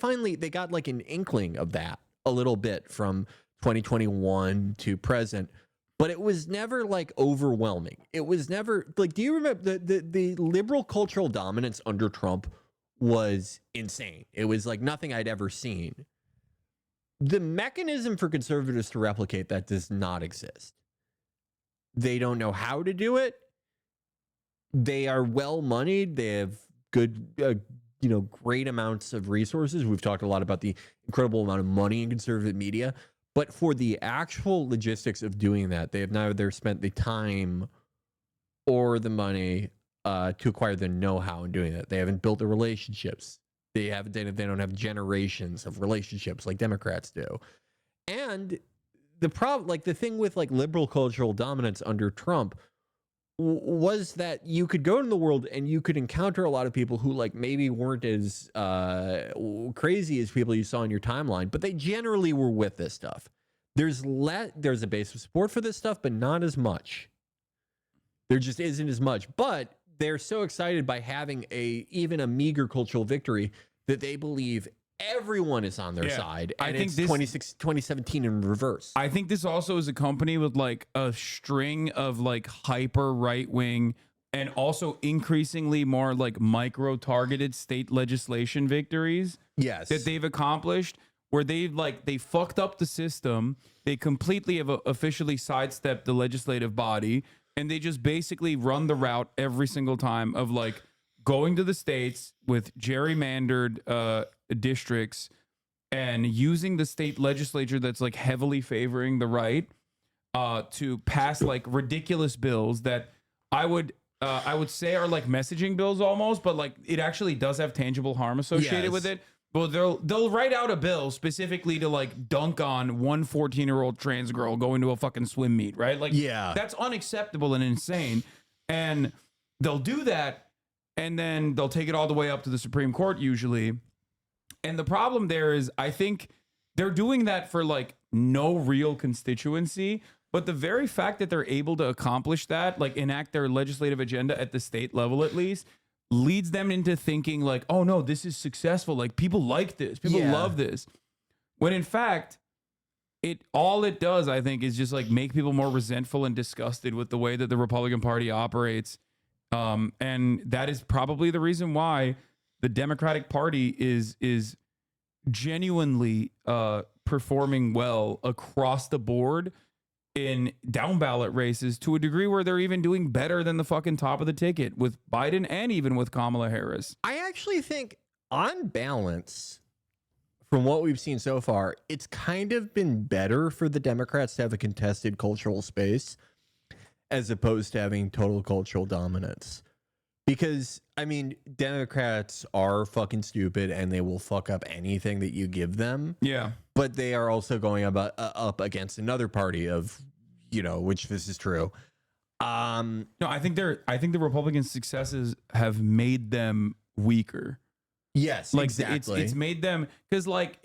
got like an inkling of that a little bit from 2021 to present. But it was never like overwhelming. It was never like, do you remember the liberal cultural dominance under Trump was insane. It was like nothing I'd ever seen. The mechanism for conservatives to replicate that does not exist. They don't know how to do it. They are well moneyed. They have good, great amounts of resources. We've talked a lot about the incredible amount of money in conservative media. But for the actual logistics of doing that, they have neither spent the time or the money to acquire the know-how in doing that. They haven't built the relationships. They don't have generations of relationships like Democrats do. And the problem, like the thing with like liberal cultural dominance under Trump was that you could go in the world and you could encounter a lot of people who like maybe weren't as crazy as people you saw in your timeline, but they generally were with this stuff. There's a base of support for this stuff, but not as much. There just isn't as much, but they're so excited by having even a meager cultural victory that they believe everyone is on their side. And I think it's 2017 in reverse. I think this also is a company with like a string of like hyper right wing and also increasingly more like micro targeted state legislation victories. Yes. That they've accomplished, where they fucked up the system. They completely have officially sidestepped the legislative body. And they just basically run the route every single time of like going to the states with gerrymandered districts and using the state legislature that's like heavily favoring the right to pass like ridiculous bills that I would I would say are like messaging bills almost, but like it actually does have tangible harm associated with it. Well, they'll write out a bill specifically to like dunk on one 14-year-old trans girl going to a fucking swim meet, right? Like, that's unacceptable and insane. And they'll do that, and then they'll take it all the way up to the Supreme Court usually. And the problem there is, I think they're doing that for like no real constituency, but the very fact that they're able to accomplish that, like enact their legislative agenda at the state level at least, leads them into thinking like, oh no, this is successful. Like people like this. People love this. When in fact, all it does, I think, is just like make people more resentful and disgusted with the way that the Republican Party operates. And that is probably the reason why the Democratic Party is genuinely performing well across the board in down ballot races to a degree where they're even doing better than the fucking top of the ticket with Biden and even with Kamala Harris. I actually think on balance, from what we've seen so far, it's kind of been better for the Democrats to have a contested cultural space as opposed to having total cultural dominance. Because, I mean, Democrats are fucking stupid and they will fuck up anything that you give them. Yeah. But they are also going up against another party of, you know, which this is true. No, I think the Republican successes have made them weaker. Yes, like exactly. It's made them, because like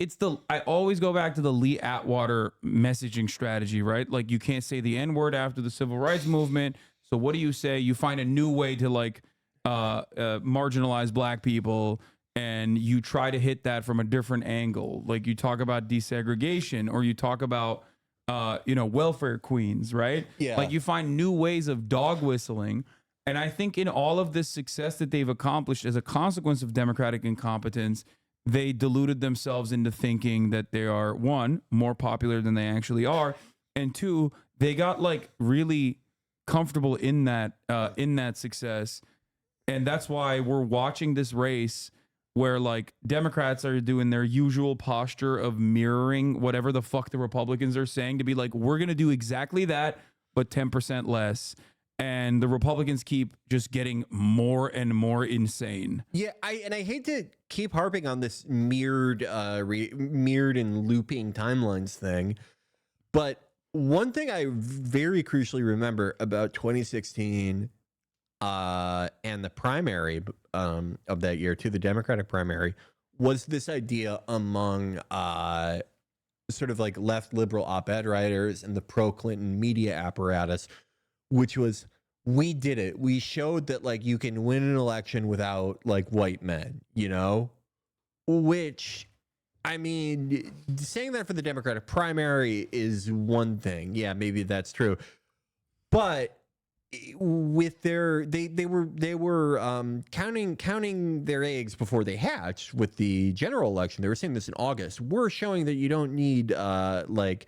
I always go back to the Lee Atwater messaging strategy, right? Like you can't say the N-word after the civil rights movement. So what do you say? You find a new way to like marginalize black people, and you try to hit that from a different angle. Like you talk about desegregation, or you talk about welfare queens, right? Yeah. Like you find new ways of dog whistling. And I think in all of this success that they've accomplished as a consequence of Democratic incompetence, they deluded themselves into thinking that they are, one, more popular than they actually are, and two, they got like really comfortable in that success. And that's why we're watching this race where like Democrats are doing their usual posture of mirroring whatever the fuck the Republicans are saying, to be like, we're going to do exactly that, but 10% less. And the Republicans keep just getting more and more insane. Yeah, I hate to keep harping on this mirrored and looping timelines thing, but one thing I very crucially remember about 2016 and the primary of that year, to the Democratic primary, was this idea among sort of like left liberal op-ed writers and the pro-Clinton media apparatus, which was, we did it. We showed that like you can win an election without like white men, you know? Which, I mean, saying that for the Democratic primary is one thing. Yeah, maybe that's true. But with their they were counting their eggs before they hatched with the general election. They were saying this in August. We're showing that you don't need like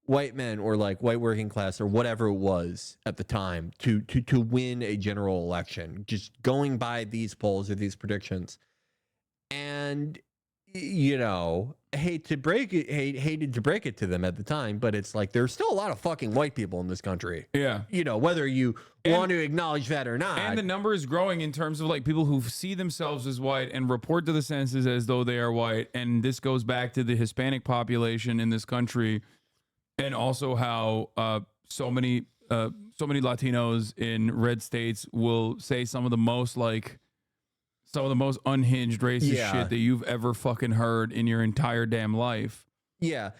white men or like white working class or whatever it was at the time to win a general election, just going by these polls or these predictions. And you know, hated to break it to them at the time, but it's like there's still a lot of fucking white people in this country. Yeah. You know, whether you want to acknowledge that or not. And the number is growing in terms of like people who see themselves as white and report to the census as though they are white. And this goes back to the Hispanic population in this country, and also how so many Latinos in red states will say some of the most unhinged racist shit that you've ever fucking heard in your entire damn life. Yeah.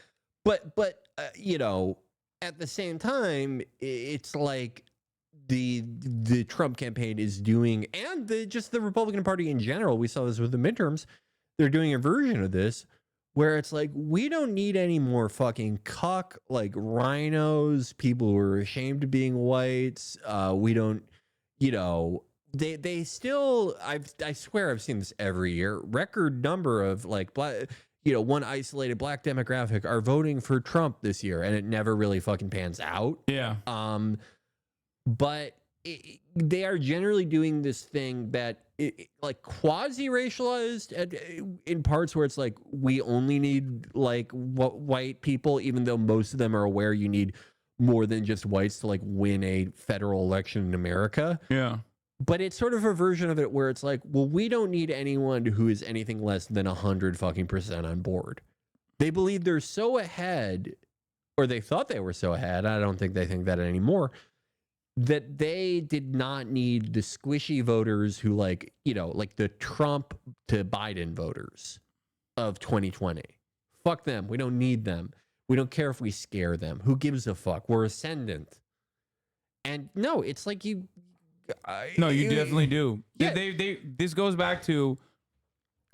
But you know, at the same time, it's like the Trump campaign is doing, and just the Republican Party in general, we saw this with the midterms, they're doing a version of this where it's like, we don't need any more fucking cuck, like rhinos, people who are ashamed of being whites. We don't, you know, they still, I swear I've seen this every year, record number of like black, you know, one isolated black demographic are voting for Trump this year, and it never really fucking pans out. Yeah. But they are generally doing this thing that like quasi-racialized in parts where it's like, we only need like white people, even though most of them are aware you need more than just whites to like win a federal election in America. Yeah. But it's sort of a version of it where it's like, well, we don't need anyone who is anything less than 100% on board. They believe they're so ahead, or they thought they were so ahead. I don't think they think that anymore. That they did not need the squishy voters who like the Trump to Biden voters of 2020. Fuck them. We don't need them. We don't care if we scare them. Who gives a fuck? We're ascendant. And no, it's like you definitely do. Yeah. This goes back to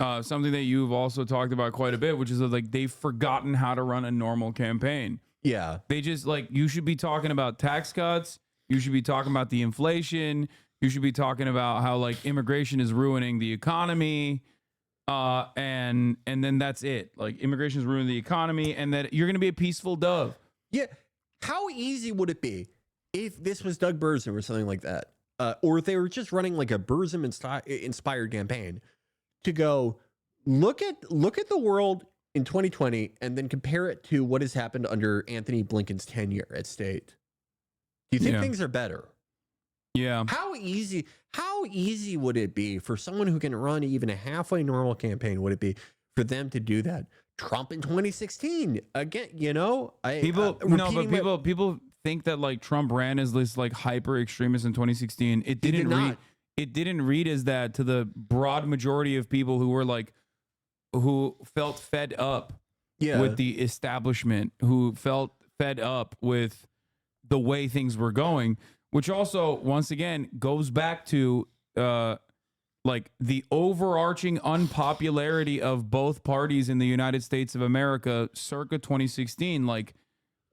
something that you've also talked about quite a bit, which is like they've forgotten how to run a normal campaign. Yeah. They just like, you should be talking about tax cuts. You should be talking about the inflation. You should be talking about how like immigration is ruining the economy. And then that's it. Like immigration is ruining the economy, and that you're going to be a peaceful dove. Yeah. How easy would it be if this was Doug Burzum or something like that? Or if they were just running like a Burzum inspired campaign to go look at the world in 2020 and then compare it to what has happened under Anthony Blinken's tenure at state. Do you think things are better? Yeah. How easy would it be for someone who can run even a halfway normal campaign? Would it be for them to do that? Trump in 2016 again, people think that like Trump ran as this like hyper extremist in 2016. It didn't read as that to the broad majority of people who felt fed up with the establishment, who felt fed up with the way things were going, which also once again goes back to like the overarching unpopularity of both parties in the United States of America circa 2016. Like,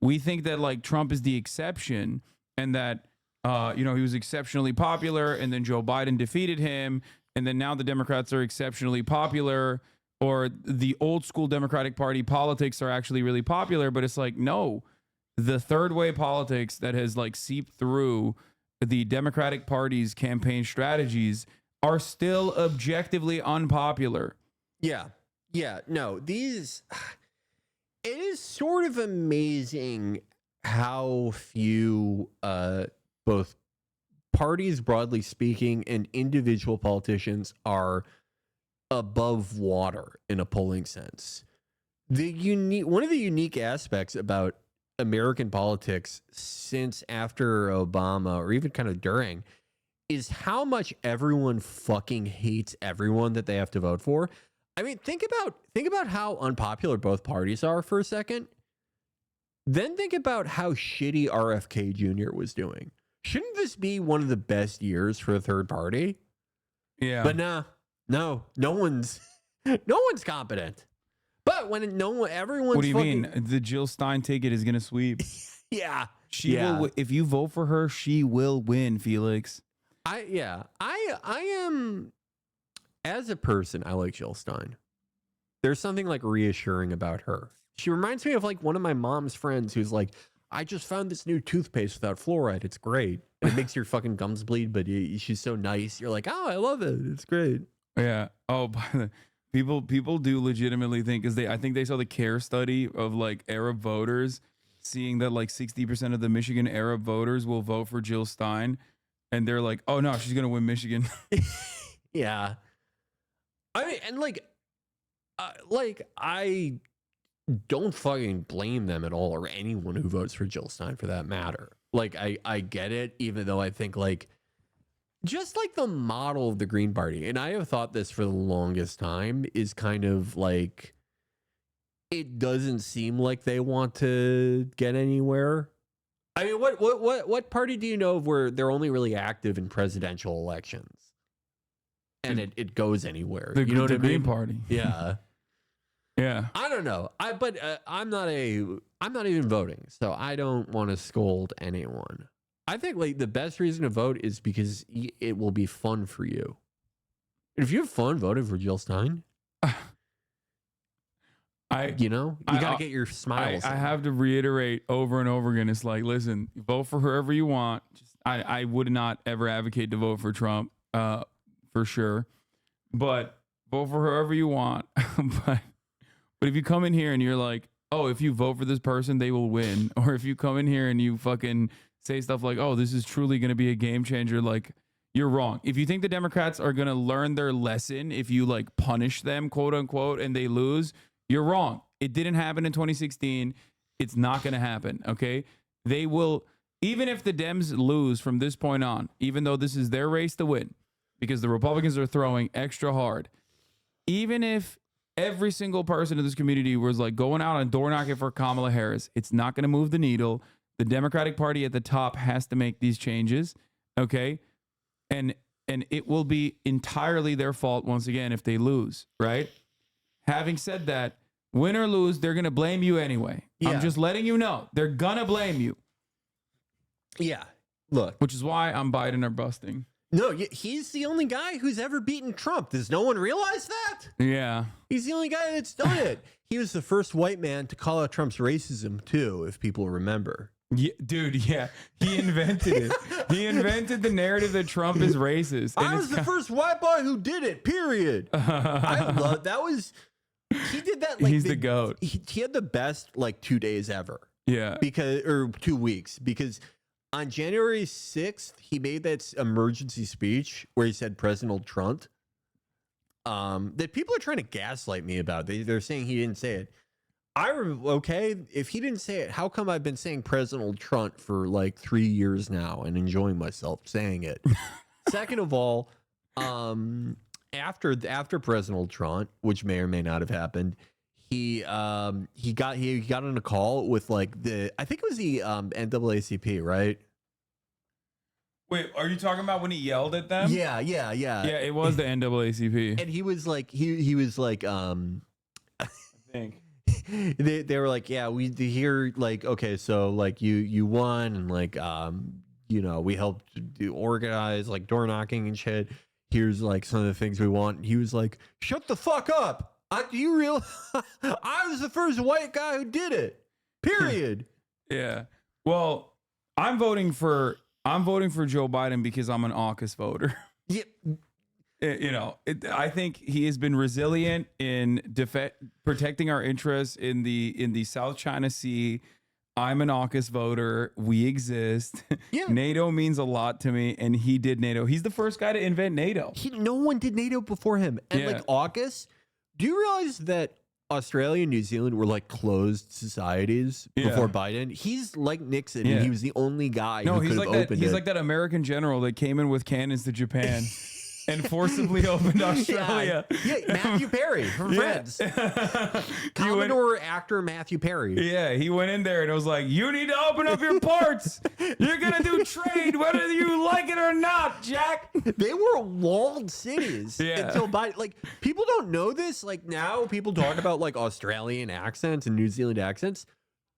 we think that like Trump is the exception, and that he was exceptionally popular, and then Joe Biden defeated him, and then now the Democrats are exceptionally popular, or the old school Democratic Party politics are actually really popular. But it's like, no, the third way politics that has like seeped through the Democratic Party's campaign strategies are still objectively unpopular. Yeah. No, it is sort of amazing how few both parties, broadly speaking, and individual politicians are above water in a polling sense. One of the unique aspects about American politics since after Obama, or even kind of during, is how much everyone fucking hates everyone that they have to vote for. I mean, think about how unpopular both parties are for a second. Then think about how shitty RFK Jr. was doing. Shouldn't this be one of the best years for a third party? Yeah. But no one's competent. But when everyone's what do you fucking, mean? The Jill Stein ticket is gonna sweep. Yeah. She will. If you vote for her, she will win, Felix. I am, as a person, I like Jill Stein. There's something like reassuring about her. She reminds me of like one of my mom's friends who's like, I just found this new toothpaste without fluoride. It's great. And it makes your fucking gums bleed, but she's so nice. You're like, oh, I love it. It's great. Yeah. Oh, people do legitimately think, because I think they saw the CARE study of like Arab voters, seeing that like 60% of the Michigan Arab voters will vote for Jill Stein. And they're like, oh no, she's going to win Michigan. Yeah. I mean, and I don't fucking blame them at all, or anyone who votes for Jill Stein for that matter. Like, I get it, even though I think like, just like the model of the Green Party, and I have thought this for the longest time, is kind of like, it doesn't seem like they want to get anywhere. I mean, what party do you know of where they're only really active in presidential elections, and it goes anywhere? The Green Green Party. Yeah. Yeah. I don't know. But I'm not even voting, so I don't want to scold anyone. I think like the best reason to vote is because it will be fun for you. And if you have fun voting for Jill Stein, you gotta get your smiles. I have to reiterate over and over again. It's like, listen, vote for whoever you want. I would not ever advocate to vote for Trump, for sure. But vote for whoever you want. but if you come in here and you're like, oh, if you vote for this person, they will win. Or if you come in here and you fucking say stuff like, oh, this is truly going to be a game changer, like, you're wrong. If you think the Democrats are going to learn their lesson if you like punish them, quote unquote, and they lose, you're wrong. It didn't happen in 2016. It's not going to happen. Okay. They will, even if the Dems lose from this point on, even though this is their race to win, because the Republicans are throwing extra hard, even if every single person in this community was like going out and door knocking for Kamala Harris, it's not going to move the needle. The Democratic Party at the top has to make these changes. Okay. And it will be entirely their fault once again if they lose, right? Having said that, win or lose, they're going to blame you anyway. Yeah. I'm just letting you know. They're going to blame you. Yeah. Look. Which is why I'm Biden or busting. No, he's the only guy who's ever beaten Trump. Does no one realize that? Yeah. He's the only guy that's done it. He was the first white man to call out Trump's racism, too, if people remember. Yeah, dude, yeah. He invented it. He invented the narrative that Trump is racist. I was the first white boy who did it, period. I love that. He did that like he's the GOAT. He had the best like 2 days ever. Yeah. Or 2 weeks, because on January 6th, he made that emergency speech where he said President Trump. That people are trying to gaslight me about. They're saying he didn't say it. Okay, if he didn't say it, how come I've been saying President Trump for like 3 years now and enjoying myself saying it? Second of all, after President Trump, which may or may not have happened, he got on a call with like I think it was the NAACP, right? Wait, are you talking about when he yelled at them? Yeah. Yeah, it was the NAACP. And he was like, he was like, I think. They were like, yeah, we hear like, okay, so like you won, and like we helped organize like door knocking and shit. Here's like some of the things we want. And he was like, shut the fuck up. Do you realize I was the first white guy who did it? Period. Yeah. Well, I'm voting for Joe Biden because I'm an AUKUS voter. Yeah. I think he has been resilient in protecting our interests in the South China Sea. I'm an AUKUS voter. We exist. Yeah. NATO means a lot to me, and he did NATO. He's the first guy to invent NATO. No one did NATO before him. And Yeah. like AUKUS, do you realize that Australia and New Zealand were like closed societies before Biden? He's like Nixon, and he was the only guy who could have opened it. He's like that American general that came in with cannons to Japan and forcibly opened Australia. Yeah, Matthew Perry from Friends. Commodore actor Matthew Perry. Yeah, he went in there and it was like, you need to open up your ports. You're going to do trade whether you like it or not, Jack. They were walled cities until Biden. Like, people don't know this. Like, now people talk about like Australian accents and New Zealand accents.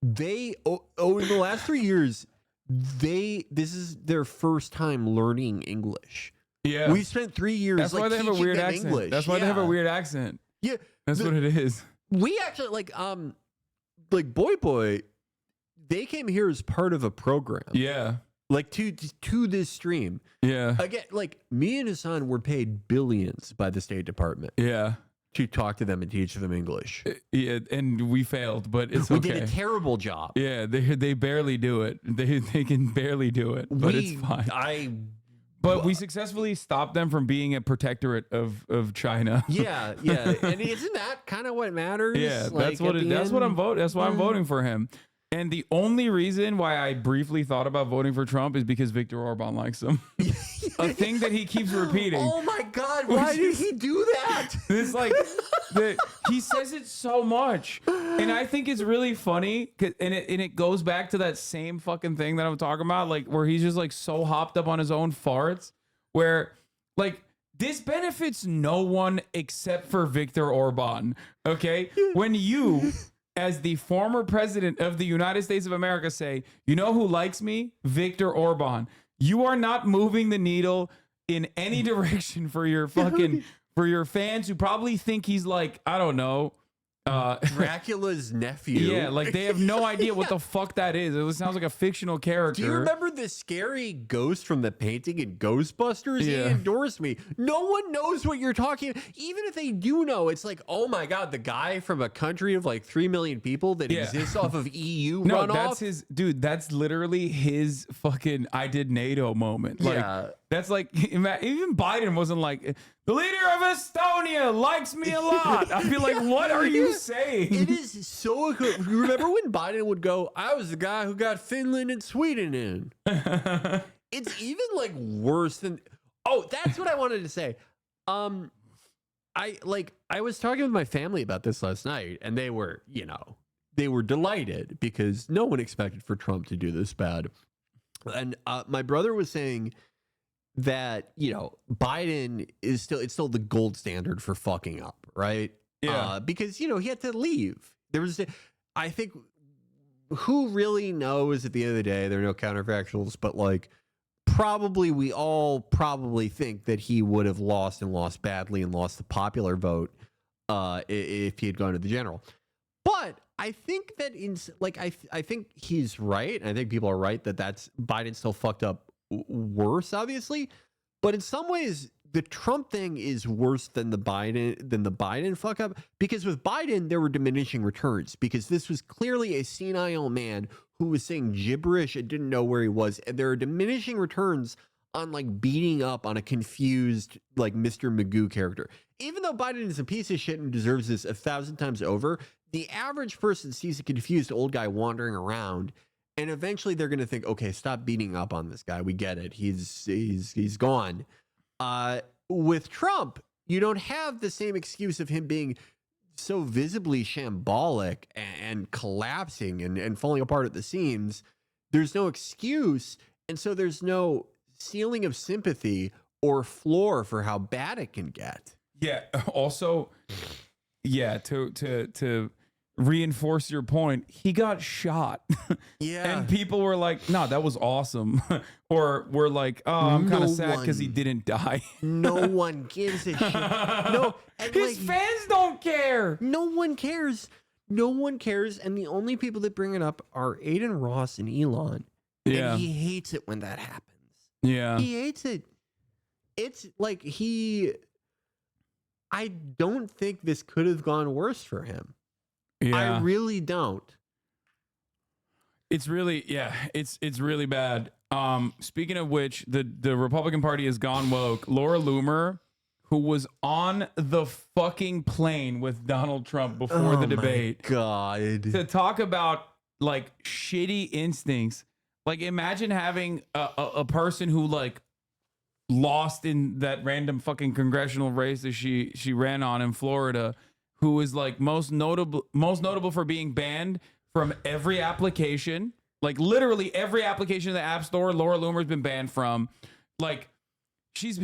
They, in the last 3 years, this is their first time learning English. Yeah. We spent 3 years That's why they have a weird accent. English. That's why they have a weird accent. Yeah. That's what it is. We actually like Boy, they came here as part of a program. Yeah. Like to this stream. Yeah. Again, like me and Hasan were paid billions by the State Department. Yeah. To talk to them and teach them English. Yeah, and we failed, but it's we okay. did a terrible job. Yeah, they barely do it. They can barely do it, but it's fine. But we successfully stopped them from being a protectorate of China. Yeah. And isn't that kind of what matters? Yeah, like, that's what I'm voting. That's why I'm voting for him. And the only reason why I briefly thought about voting for Trump is because Viktor Orban likes him. A thing that he keeps repeating. Oh my God! Why did he do that? It's like he says it so much, and I think it's really funny. And it goes back to that same fucking thing that I'm talking about, like where he's just like so hopped up on his own farts, where like this benefits no one except for Viktor Orban. Okay, when you, as the former president of the United States of America, say, you know who likes me? Viktor Orban. You are not moving the needle in any direction for your fucking for your fans who probably think he's like, I don't know, Dracula's nephew. Yeah, like they have no idea what the fuck that is. It sounds like a fictional character. Do you remember the scary ghost from the painting in Ghostbusters? Yeah. He endorsed me. No one knows what you're talking about. Even if they do know, it's like, oh my God, the guy from a country of like 3 million people that exists off of EU No, runoff. that's his dude. That's literally his fucking I did NATO moment. Like, That's like, even Biden wasn't like, the leader of Estonia likes me a lot. I'd be like, what are you saying? It is so good. You remember when Biden would go, I was the guy who got Finland and Sweden in. It's even like worse than, that's what I wanted to say. I was talking with my family about this last night, and they were delighted because no one expected for Trump to do this bad. And my brother was saying that, Biden is still the gold standard for fucking up, right? Yeah. Because, he had to leave. I think who really knows at the end of the day, there are no counterfactuals, but like, we all probably think that he would have lost badly and lost the popular vote if he had gone to the general. But I think that I think he's right. And I think people are right that Biden still fucked up worse, obviously. But in some ways, the Trump thing is worse than the Biden fuck up, because with Biden there were diminishing returns, because this was clearly a senile man who was saying gibberish and didn't know where he was, and there are diminishing returns on like beating up on a confused like Mr. Magoo character. Even though Biden is a piece of shit and deserves this 1,000 times over, the average person sees a confused old guy wandering around, and eventually they're going to think, okay, stop beating up on this guy. We get it. He's gone. With Trump, you don't have the same excuse of him being so visibly shambolic and collapsing and falling apart at the seams. There's no excuse. And so there's no ceiling of sympathy or floor for how bad it can get. Yeah. Also, yeah, to reinforce your point, he got shot. Yeah. And people were like, no, that was awesome. Or we're like, oh, I'm kind of sad because he didn't die. No one gives a shit. No, and his fans don't care. No one cares. No one cares. And the only people that bring it up are Aiden Ross and Elon. Yeah. And he hates it when that happens. Yeah. He hates it. It's like I don't think this could have gone worse for him. Yeah. I really don't. It's really, it's really bad. Speaking of which, the Republican Party has gone woke. Laura Loomer, who was on the fucking plane with Donald Trump before the debate, God, to talk about like shitty instincts. Like, imagine having a person who like lost in that random fucking congressional race that she ran on in Florida, who is like most notable for being banned from every application, like literally every application in the App Store. Laura Loomer's been banned from. Like, she's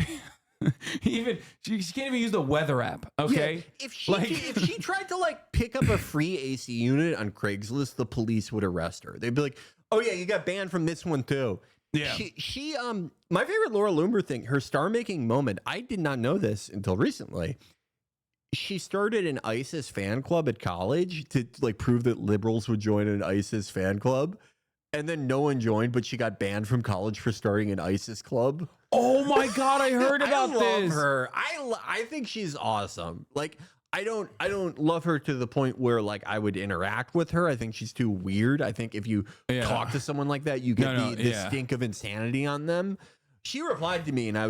she can't even use the weather app. Okay, yeah, if she tried to like pick up a free AC unit on Craigslist, the police would arrest her. They'd be like, "Oh yeah, you got banned from this one too." Yeah. She my favorite Laura Loomer thing, her star making moment. I did not know this until recently. She started an ISIS fan club at college to like prove that liberals would join an ISIS fan club. And then no one joined, but she got banned from college for starting an ISIS club. Oh my God, I heard about I love this. her. I think she's awesome. Like, I don't love her to the point where like I would interact with her. I think she's too weird. I think if you talk to someone like that, you get the stink of insanity on them. She replied to me, and I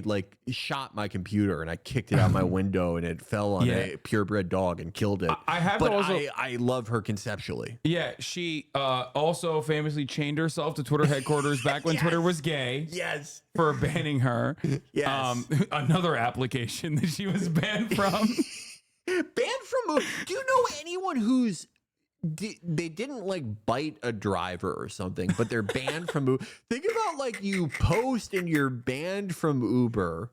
like shot my computer and I kicked it out my window, and it fell on a purebred dog and killed it. I love her conceptually. Yeah, she also famously chained herself to Twitter headquarters back when Twitter was gay. Yes, for banning her. Yes, another application that she was banned from. Banned from? Do you know anyone who's? They didn't like bite a driver or something, but they're banned from Uber. Think about like you post and you're banned from Uber.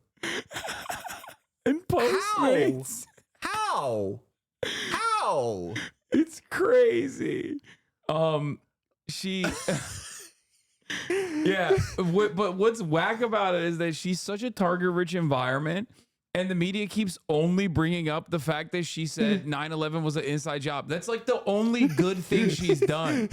And Postmates. How? It's crazy. She. Yeah, but what's whack about it is that she's such a target-rich environment. And the media keeps only bringing up the fact that she said 9/11 was an inside job. That's like the only good thing she's done.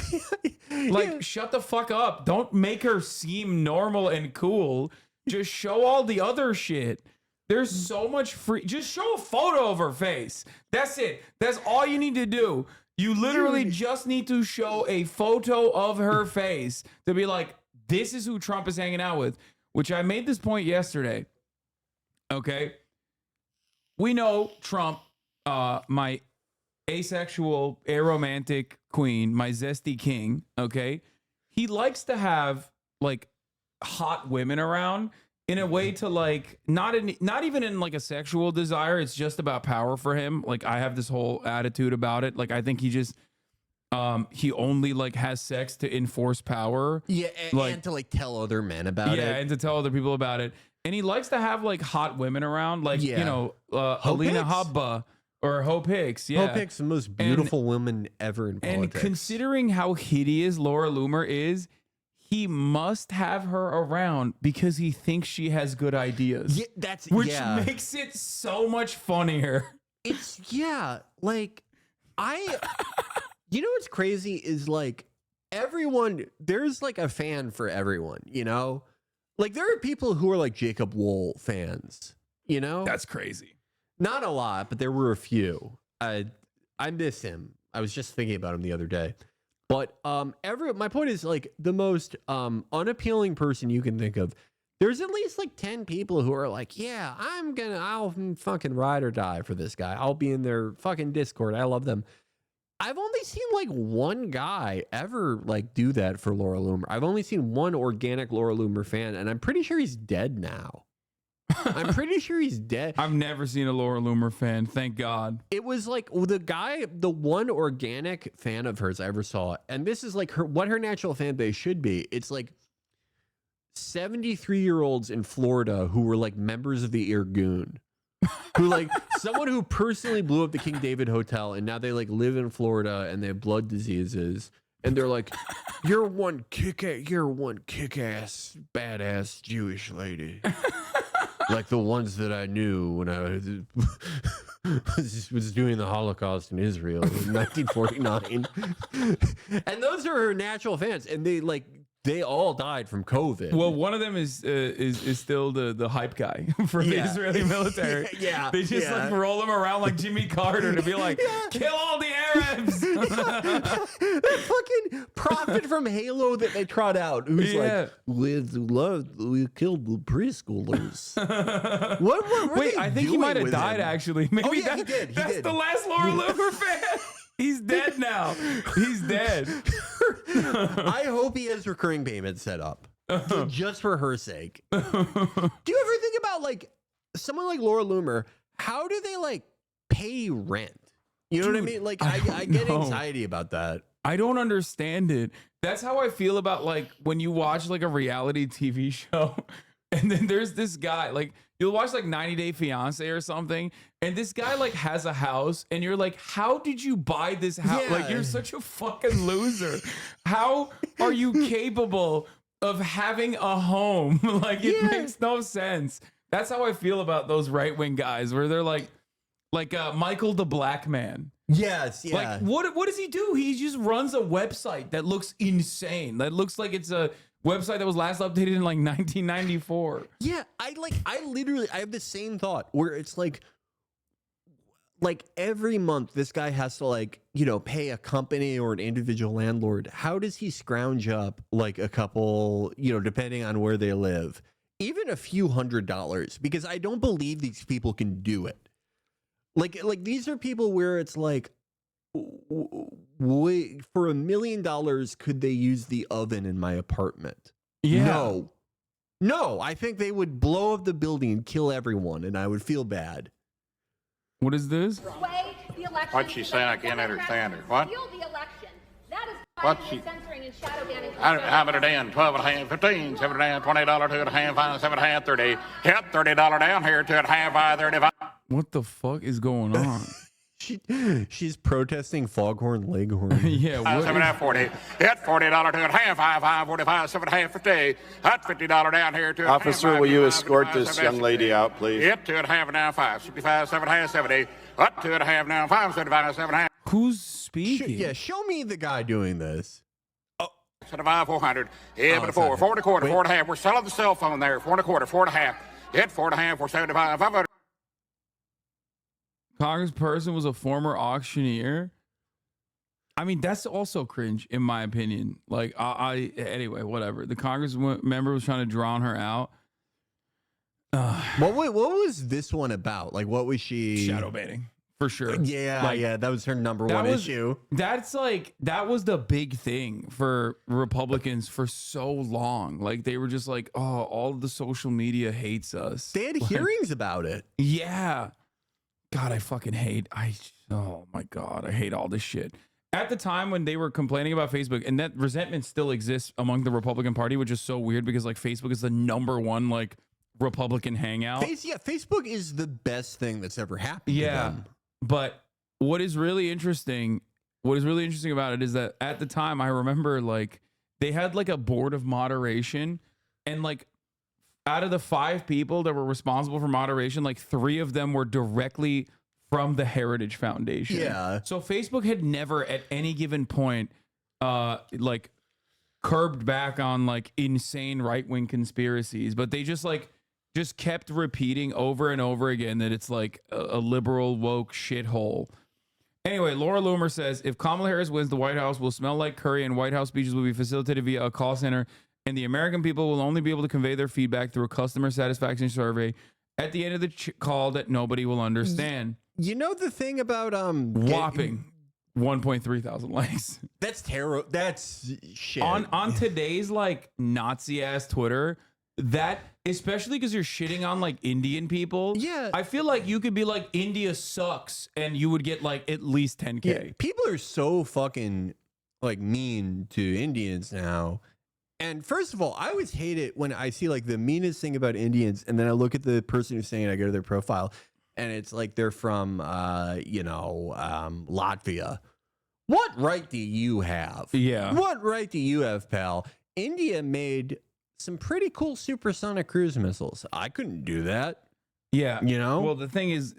Like, shut the fuck up. Don't make her seem normal and cool. Just show all the other shit. There's so much free. Just show a photo of her face. That's it. That's all you need to do. You literally just need to show a photo of her face to be like, this is who Trump is hanging out with. which I made this point yesterday. Okay. We know Trump, my asexual, aromantic queen, my zesty king. Okay. He likes to have like hot women around in a way to like, not even in like a sexual desire. It's just about power for him. Like I have this whole attitude about it. Like I think he just, he only like has sex to enforce power. Yeah, and to like tell other men about it. Yeah, and to tell other people about it. And he likes to have like hot women around, like you know, Alina Habba or Hope Hicks. Yeah, Hope Hicks, the most beautiful woman ever in politics. And considering how hideous Laura Loomer is, he must have her around because he thinks she has good ideas. Yeah, which makes it so much funnier. It's like you know what's crazy is like everyone, there's like a fan for everyone, you know? Like there are people who are like Jacob Wohl fans, you know? That's crazy. Not a lot, but there were a few. I miss him. I was just thinking about him the other day. But my point is like the most unappealing person you can think of. There's at least like 10 people who are like, yeah, I'll fucking ride or die for this guy. I'll be in their fucking Discord. I love them. I've only seen like one guy ever like do that for Laura Loomer. I've only seen one organic Laura Loomer fan, and I'm pretty sure he's dead now. I'm pretty sure he's dead. I've never seen a Laura Loomer fan. Thank God. It was like the one organic fan of hers I ever saw, and this is like what her natural fan base should be. It's like 73-year-olds in Florida who were like members of the Irgun. Who like someone who personally blew up the King David Hotel, and now they like live in Florida and they have blood diseases, and they're like, you're one kick-ass badass Jewish lady, like the ones that I knew when I was doing the Holocaust in Israel in 1949, and those are her natural fans, and they all died from COVID. Well, one of them is still the hype guy for the Israeli military. Yeah, they just like roll him around like Jimmy Carter to be like, kill all the Arabs. That fucking prophet from Halo that they trot out, who's like, with love, we killed the preschoolers. what Wait, I think he might have died actually. Maybe he did. That's the last Laura Loomer fan. He's dead now. He's dead. I hope he has recurring payments set up just for her sake. Do you ever think about like someone like Laura Loomer? How do they like pay rent? You know what I mean? Like I get anxiety about that. I don't understand it. That's how I feel about like when you watch like a reality TV show and then there's this guy, like you'll watch like 90 Day Fiance or something, and this guy like has a house and you're like, how did you buy this house? Yeah. Like you're such a fucking loser. How are you capable of having a home? Like it makes no sense. That's how I feel about those right-wing guys where they're like Michael the Black Man. Yes, yeah. Like what does he do? He just runs a website that looks insane. That looks like it's a website that was last updated in like 1994. Yeah, I have the same thought where it's like every month this guy has to like, you know, pay a company or an individual landlord. How does he scrounge up like a couple, you know, depending on where they live, even a few $100s? Because I don't believe these people can do it. Like these are people where it's like, for $1 million, could they use the oven in my apartment? Yeah. No, I think they would blow up the building and kill everyone, and I would feel bad. What is this? What's she saying? I can't understand her. What? The election. That is What's she? censoring and shadow banning. How about it in? 12 and a half, 15, 7 and a half, $20, 2 and a half, 5, 7 and a half, 30. Yep, $30 down here, 2 and a half, 5, 35. What the fuck is going on? She's protesting Foghorn Leghorn. Yeah, what 7 and a half, 40. Hit $40, 2 and a half, 5, 45, 7 and a half, 50. Hot $50 down here, 2 and a half. Officer, will you escort this young lady out, please? Hit 2 and a half and now 5, 65, 7 and a half, 70. Hot 2 and a half now 5, 75, 7 and a half. Who's speaking? Show me the guy doing this. 75, 400. Yeah, but 4 and a quarter, 4 and a half. We're selling the cell phone there. 4 and a quarter, 4 and a half. Hit 4 and a half, 475, 500. Congressperson was a former auctioneer. I mean, that's also cringe, in my opinion. Like, anyway, whatever. The Congress member was trying to drown her out. What was this one about? Like, what was she? Shadow banning. For sure. Yeah, that was her number one issue. That was the big thing for Republicans for so long. Like they were just like, oh, all of the social media hates us. They had hearings about it. Yeah. God, I fucking hate. Oh my God, I hate all this shit. At the time when they were complaining about Facebook, and that resentment still exists among the Republican Party, which is so weird because like Facebook is the number one like Republican hangout. Facebook is the best thing that's ever happened. Yeah. To them. But what is really interesting about it is that at the time I remember like they had like a board of moderation, and like out of the 5 people that were responsible for moderation, like 3 of them were directly from the Heritage Foundation. Yeah. So Facebook had never at any given point like curbed back on like insane right-wing conspiracies, but they just kept repeating over and over again that it's like a liberal woke shithole. Anyway, Laura Loomer says, if Kamala Harris wins, the White House will smell like curry and White House speeches will be facilitated via a call center, and the American people will only be able to convey their feedback through a customer satisfaction survey at the end of the call that nobody will understand. You know the thing about whopping 1.3 thousand likes. That's terrible. That's shit. On today's like Nazi ass Twitter, that especially because you're shitting on like Indian people. Yeah. I feel like you could be like India sucks and you would get like at least 10K. Yeah, people are so fucking like mean to Indians now. And first of all, I always hate it when I see like the meanest thing about Indians, and then I look at the person who's saying it, I go to their profile, and it's like they're from Latvia. What right do you have? Yeah. What right do you have, pal? India made some pretty cool supersonic cruise missiles. I couldn't do that. Yeah. You know? Well, the thing is,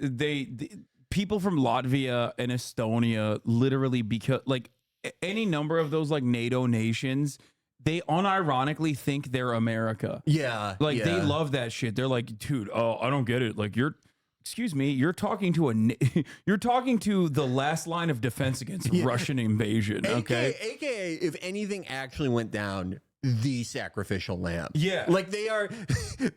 people from Latvia and Estonia literally, because like any number of those like NATO nations, they unironically think they're America. Yeah. Like they love that shit. They're like, dude, oh, I don't get it. Like excuse me, you're talking to you're talking to the last line of defense against Russian invasion. Okay. AKA, if anything actually went down, the sacrificial lamb. Yeah. Like they are,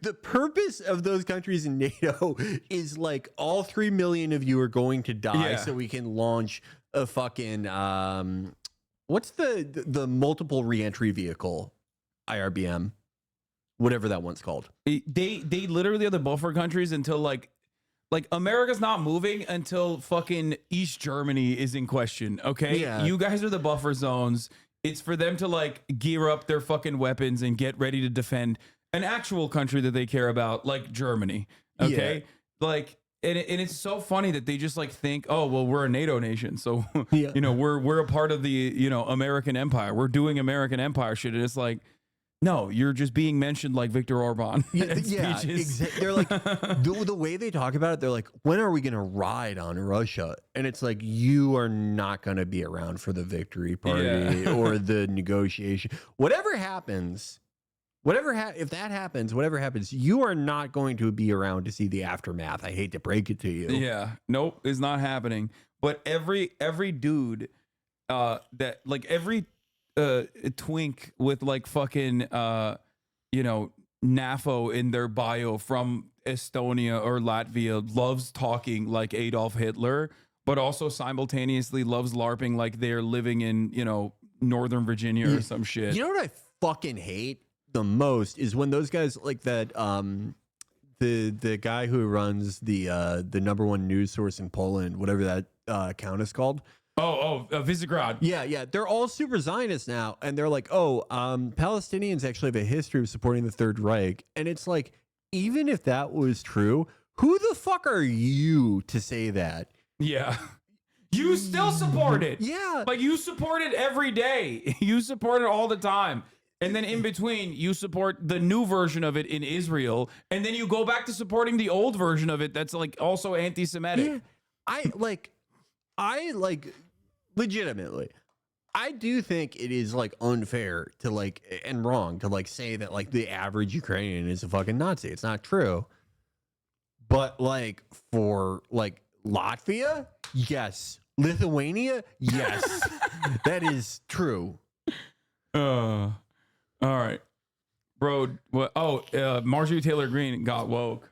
the purpose of those countries in NATO is like all 3 million of you are going to die so we can launch a fucking, what's the multiple reentry vehicle? IRBM, whatever that one's called. They literally are the buffer countries until like America's not moving until fucking East Germany is in question. Okay. Yeah. You guys are the buffer zones. It's for them to like gear up their fucking weapons and get ready to defend an actual country that they care about, like Germany. Okay. Yeah. Like, and it's so funny that they just like think, oh, well, we're a NATO nation. So, you know, we're a part of the, you know, American empire. We're doing American empire shit. And it's like, no, you're just being mentioned like Viktor Orban. Yeah, exactly. They're like, the way they talk about it, they're like, when are we going to ride on Russia? And it's like, you are not going to be around for the victory party or the negotiation. Whatever happens, if that happens, whatever happens, you are not going to be around to see the aftermath. I hate to break it to you. Yeah, nope, it's not happening. But every dude that like every twink with like fucking you know, NAFO in their bio from Estonia or Latvia loves talking like Adolf Hitler, but also simultaneously loves LARPing like they're living in, you know, Northern Virginia or some shit. You know what I fucking hate the most is when those guys like that the guy who runs the #1 news source in Poland, whatever that account is called. Visegrad. Yeah. They're all super Zionists now. And they're like, Palestinians actually have a history of supporting the Third Reich. And it's like, even if that was true, who the fuck are you to say that? Yeah. You still support it. Yeah. Like you support it every day. You support it all the time. And then in between, you support the new version of it in Israel. And then you go back to supporting the old version of it that's like also anti-Semitic. Yeah. I legitimately, I do think it is like unfair to like and wrong to like say that like the average Ukrainian is a fucking Nazi. It's not true. But like for like Latvia, yes. Lithuania, yes. That is true. All right. Bro, what? Oh, Marjorie Taylor Greene got woke.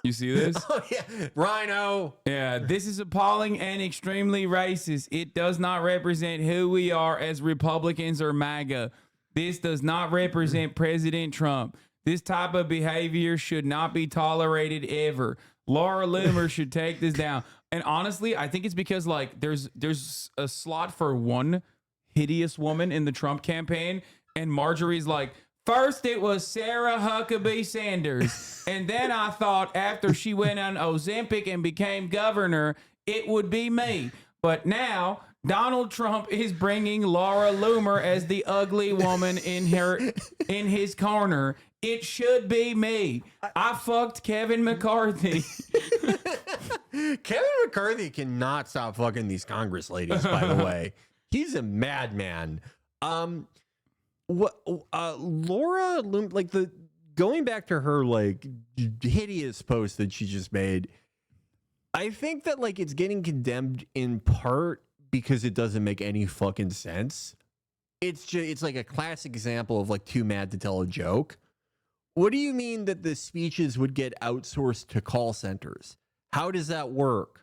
You see this? Oh, yeah. Rhino. Yeah, this is appalling and extremely racist. It does not represent who we are as Republicans or MAGA. This does not represent President Trump. This type of behavior should not be tolerated ever. Laura Loomer should take this down. And honestly, I think it's because like there's a slot for one hideous woman in the Trump campaign, and Marjorie's like, first it was Sarah Huckabee Sanders, and then I thought after she went on Ozempic and became governor, it would be me. But now Donald Trump is bringing Laura Loomer as the ugly woman in his corner. It should be me. I fucked Kevin McCarthy. Kevin McCarthy cannot stop fucking these Congress ladies, by the way. He's a madman. Laura Loom, like going back to her like hideous post that she just made, I think that like it's getting condemned in part because it doesn't make any fucking sense. It's like a classic example of like too mad to tell a joke. What do you mean that the speeches would get outsourced to call centers? How does that work?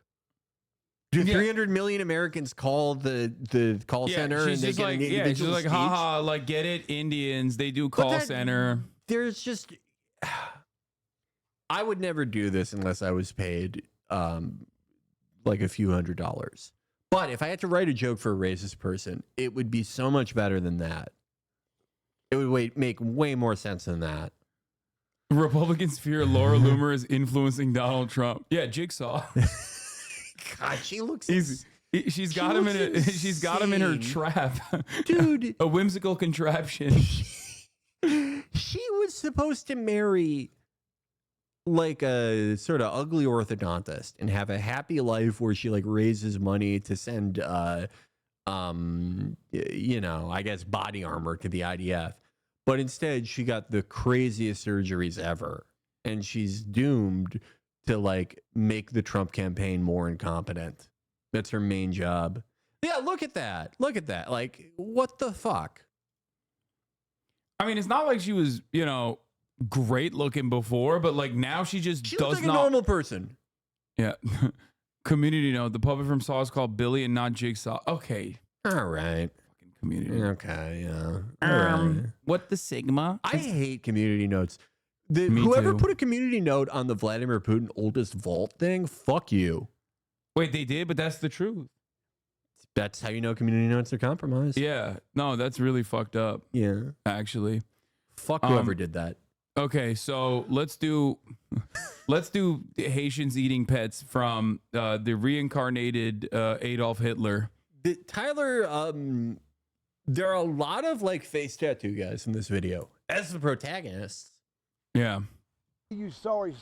Do 300 million Americans call the call center and they get an individual she's like, speech? haha, like get it, Indians, they do call center. There's just, I would never do this unless I was paid like a few $100s. But if I had to write a joke for a racist person, it would be so much better than that. It would make way more sense than that. Republicans fear Laura Loomer is influencing Donald Trump. Yeah, Jigsaw. God, she looks. She's got him in her trap, dude. A whimsical contraption. She was supposed to marry like a sort of ugly orthodontist and have a happy life where she like raises money to send, you know, I guess body armor to the IDF. But instead, she got the craziest surgeries ever, and she's doomed to like make the Trump campaign more incompetent. That's her main job. Yeah, look at that. Look at that. Like, what the fuck? I mean, it's not like she was, you know, great looking before, but like now she just She does looks like not. a normal person. Yeah. Community note: the puppet from Saw is called Billy and not Jigsaw. Okay. All right. Fucking Community. Okay. Yeah. All right. What the Sigma? I hate community notes. Me Whoever too. put a community note on the Vladimir Putin oldest vault thing, fuck you. Wait, they did, but that's the truth. That's how you know community notes are compromised. Yeah. No, that's really fucked up. Yeah. Actually. Fuck whoever did that. Okay, so let's do Haitians eating pets from the reincarnated Adolf Hitler. Tyler, there are a lot of like face tattoo guys in this video as the protagonists. Yeah. You sorry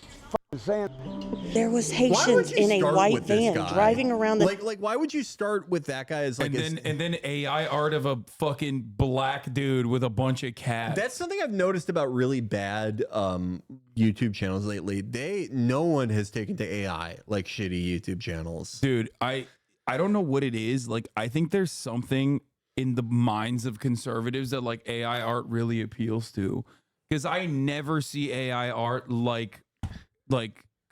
saying There was Haitians in a white van driving around the like why would you start with that guy as like and then AI art of a fucking black dude with a bunch of cats. That's something I've noticed about really bad YouTube channels lately. No one has taken to AI like shitty YouTube channels. Dude, I don't know what it is. Like I think there's something in the minds of conservatives that like AI art really appeals to. Because I never see AI art like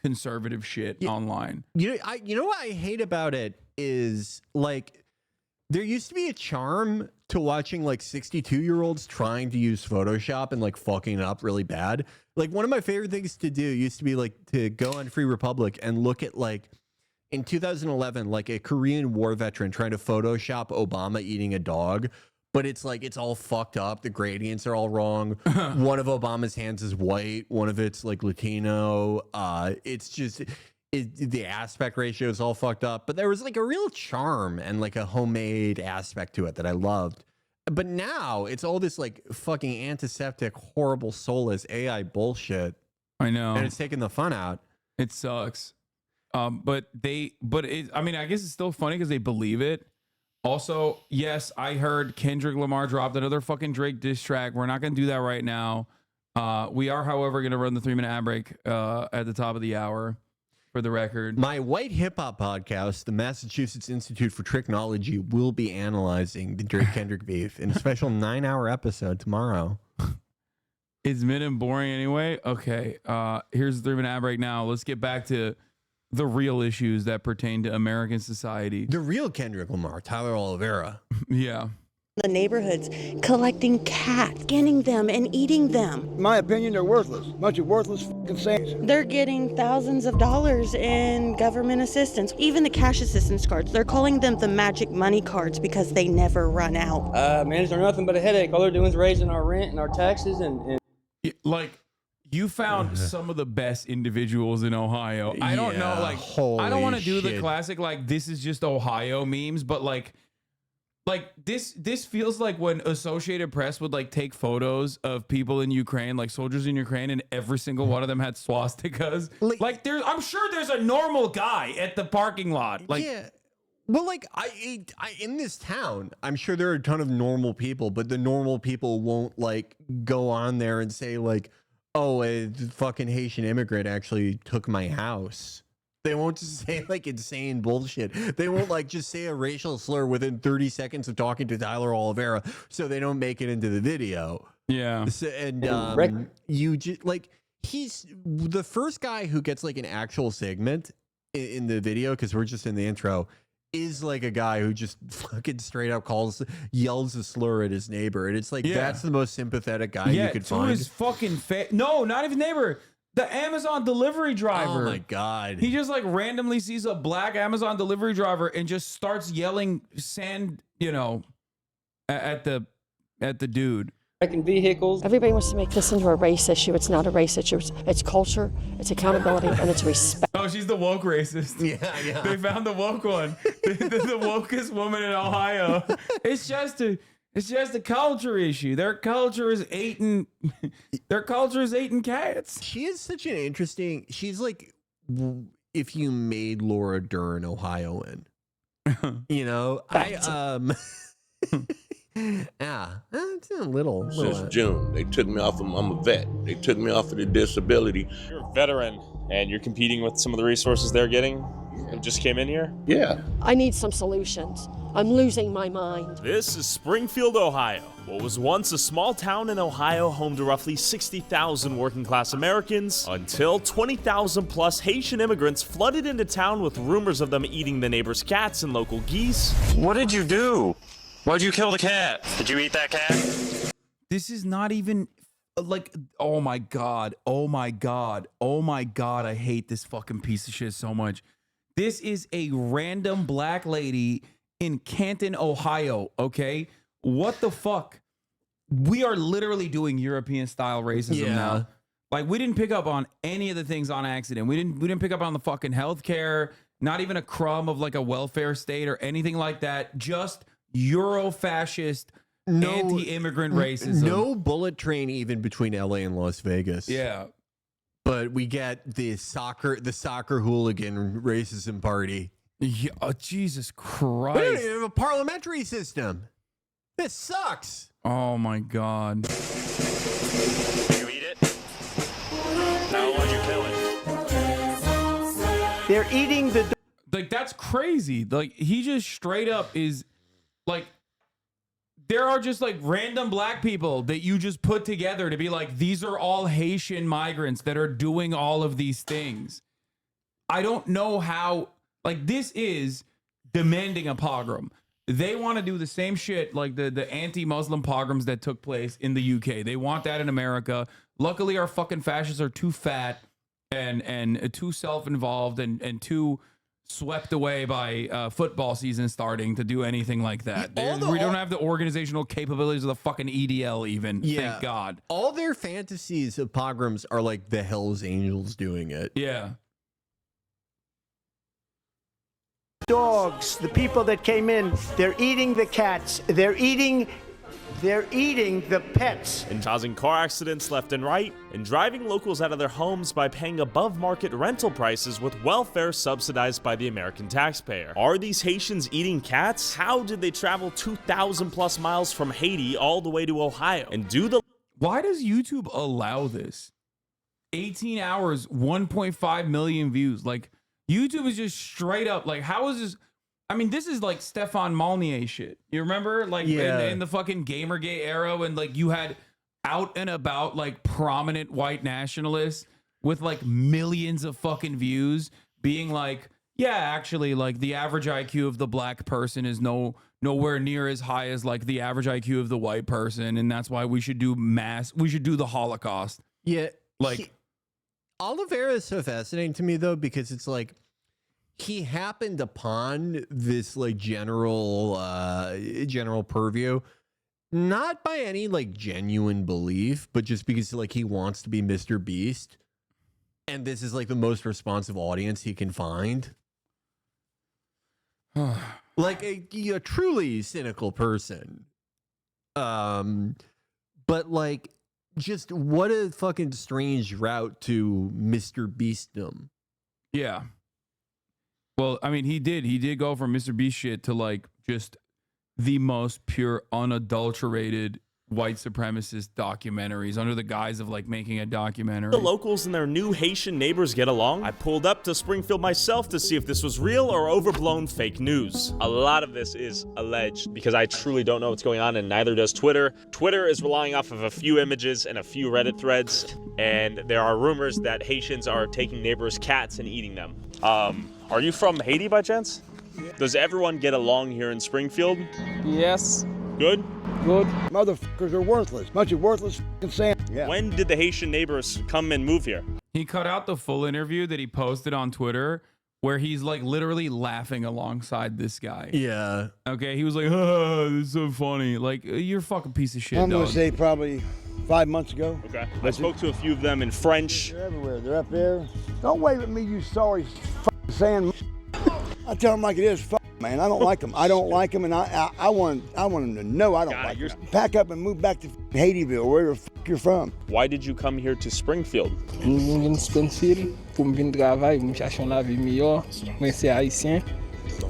conservative shit online. You know what I hate about it is like there used to be a charm to watching like 62-year-olds trying to use Photoshop and like fucking it up really bad. Like one of my favorite things to do used to be like to go on Free Republic and look at like in 2011 like a Korean war veteran trying to Photoshop Obama eating a dog. But it's like, it's all fucked up. The gradients are all wrong. One of Obama's hands is white. One of it's like Latino. It's just, the aspect ratio is all fucked up. But there was like a real charm and like a homemade aspect to it that I loved. But now it's all this like fucking antiseptic, horrible, soulless AI bullshit. I know. And it's taking the fun out. It sucks. I mean, I guess it's still funny because they believe it. Also, yes, I heard Kendrick Lamar dropped another fucking Drake diss track. We're not going to do that right now. We are, however, going to run the 3-minute ad break at the top of the hour for the record. My white hip hop podcast, the Massachusetts Institute for Technology, will be analyzing the Drake Kendrick beef in a special 9-hour episode tomorrow. It's been and boring anyway. Okay. Here's the 3-minute ad break now. Let's get back to the real issues that pertain to American society. The real Kendrick Lamar, Tyler Oliveira. Yeah. The neighborhoods collecting cats, skinning them and eating them. In my opinion, they're worthless. Bunch of worthless fucking saints. They're getting thousands of dollars in government assistance, even the cash assistance cards. They're calling them the magic money cards because they never run out. Man, they're nothing but a headache. All they're doing is raising our rent and our taxes and like, you found some of the best individuals in Ohio. I don't know, like, I don't want to do the classic, like, this is just Ohio memes, but like this feels like when Associated Press would like take photos of people in Ukraine, like soldiers in Ukraine, and every single one of them had swastikas. Like I'm sure there's a normal guy at the parking lot. Like, yeah. Well, like I in this town, I'm sure there are a ton of normal people, but the normal people won't like go on there and say like, oh, a fucking Haitian immigrant actually took my house. They won't just say like insane bullshit. They won't like just say a racial slur within 30 seconds of talking to Tyler Oliveira so they don't make it into the video. Yeah. So, and you just like, he's the first guy who gets like an actual segment in the video, because we're just in the intro, is like a guy who just fucking straight up yells a slur at his neighbor. And it's like, that's the most sympathetic guy you could find. His fucking no, not even neighbor. The Amazon delivery driver. Oh my God. He just like randomly sees a black Amazon delivery driver and just starts yelling at the dude. wrecking vehicles. Everybody wants to make this into a race issue. It's not a race issue. It's culture, it's accountability, and it's respect. Oh, she's the woke racist. Yeah. They found the woke one. the wokest woman in Ohio. It's just a culture issue. Their culture is eating cats. She is such an interesting. She's like, if you made Laura Dern Ohioan, you know. Yeah, it's a little. Since June, they took me off. I'm a vet. They took me off of the disability. You're a veteran, and you're competing with some of the resources they're getting. Who just came in here. Yeah. I need some solutions. I'm losing my mind. This is Springfield, Ohio. What was once a small town in Ohio, home to roughly 60,000 working-class Americans, until 20,000 plus Haitian immigrants flooded into town with rumors of them eating the neighbors' cats and local geese. What did you do? Why'd you kill the cat? Did you eat that cat? This is not even like, oh my God, I hate this fucking piece of shit so much. This is a random black lady in Canton, Ohio, okay? What the fuck? We are literally doing European style racism now. Like, we didn't pick up on any of the things on accident. We didn't pick up on the fucking healthcare, not even a crumb of like a welfare state or anything like that. Just Euro-fascist, anti-immigrant racism. No bullet train even between LA and Las Vegas. Yeah. But we get the soccer hooligan racism party. Yeah, oh, Jesus Christ. We don't even have a parliamentary system. This sucks. Oh my God. Did you eat it? How would you kill it? They're eating the... Like, that's crazy. Like, he just straight up is like, there are just like random black people that you just put together to be like, these are all Haitian migrants that are doing all of these things. I don't know how, like, this is demanding a pogrom. They want to do the same shit like the anti-Muslim pogroms that took place in the UK. They want that in America. Luckily, our fucking fascists are too fat and too self-involved and too swept away by football season starting to do anything like that. We don't have the organizational capabilities of the fucking EDL even. Yeah. Thank God. All their fantasies of pogroms are like the Hells Angels doing it. Yeah. Dogs, the people that came in, they're eating the cats. They're eating the pets. And causing car accidents left and right, and driving locals out of their homes by paying above-market rental prices with welfare subsidized by the American taxpayer. Are these Haitians eating cats? How did they travel 2,000 plus miles from Haiti all the way to Ohio? And why does YouTube allow this? 18 hours, 1.5 million views. Like, YouTube is just straight up, like, how is this? I mean, this is like Stefan Molyneux shit. You remember? Like, in the fucking Gamergate era when, like, you had out and about like prominent white nationalists with like millions of fucking views being like, yeah, actually, like the average IQ of the black person is nowhere near as high as like the average IQ of the white person, and that's why we should do the Holocaust. Yeah, like Oliveira is so fascinating to me though, because it's like he happened upon this like general purview, not by any like genuine belief, but just because like he wants to be Mr. Beast, and this is like the most responsive audience he can find. Like a truly cynical person. But like, just what a fucking strange route to Mr. Beastdom. Yeah. Well, I mean, he did go from Mr. Beast shit to like just the most pure, unadulterated white supremacist documentaries under the guise of like making a documentary. The locals and their new Haitian neighbors get along. I pulled up to Springfield myself to see if this was real or overblown fake news. A lot of this is alleged because I truly don't know what's going on, and neither does Twitter. Twitter is relying off of a few images and a few Reddit threads, and there are rumors that Haitians are taking neighbors' cats and eating them. Are you from Haiti by chance? Yeah. Does everyone get along here in Springfield? Yes. Good? Good. Motherfuckers are worthless. Bunch of worthless sand. Yeah. When did the Haitian neighbors come and move here? He cut out the full interview that he posted on Twitter where he's like literally laughing alongside this guy. Yeah. Okay. He was like, oh, this is so funny. Like, you're a fucking piece of shit, I'm going dog. to say probably 5 months ago. Okay. I spoke to a few of them in French. They're everywhere. They're up there. Don't wave at me, you sorry sand. I tell them like it is. Man, I don't like them. I don't like them, and I want them to know I don't like them. Pack up and move back to Haitieville, wherever the fuck you're from. Why did you come here to Springfield? Springfield pour me venir travailler, me chercher une vie meilleure. Moi c'est haïtien.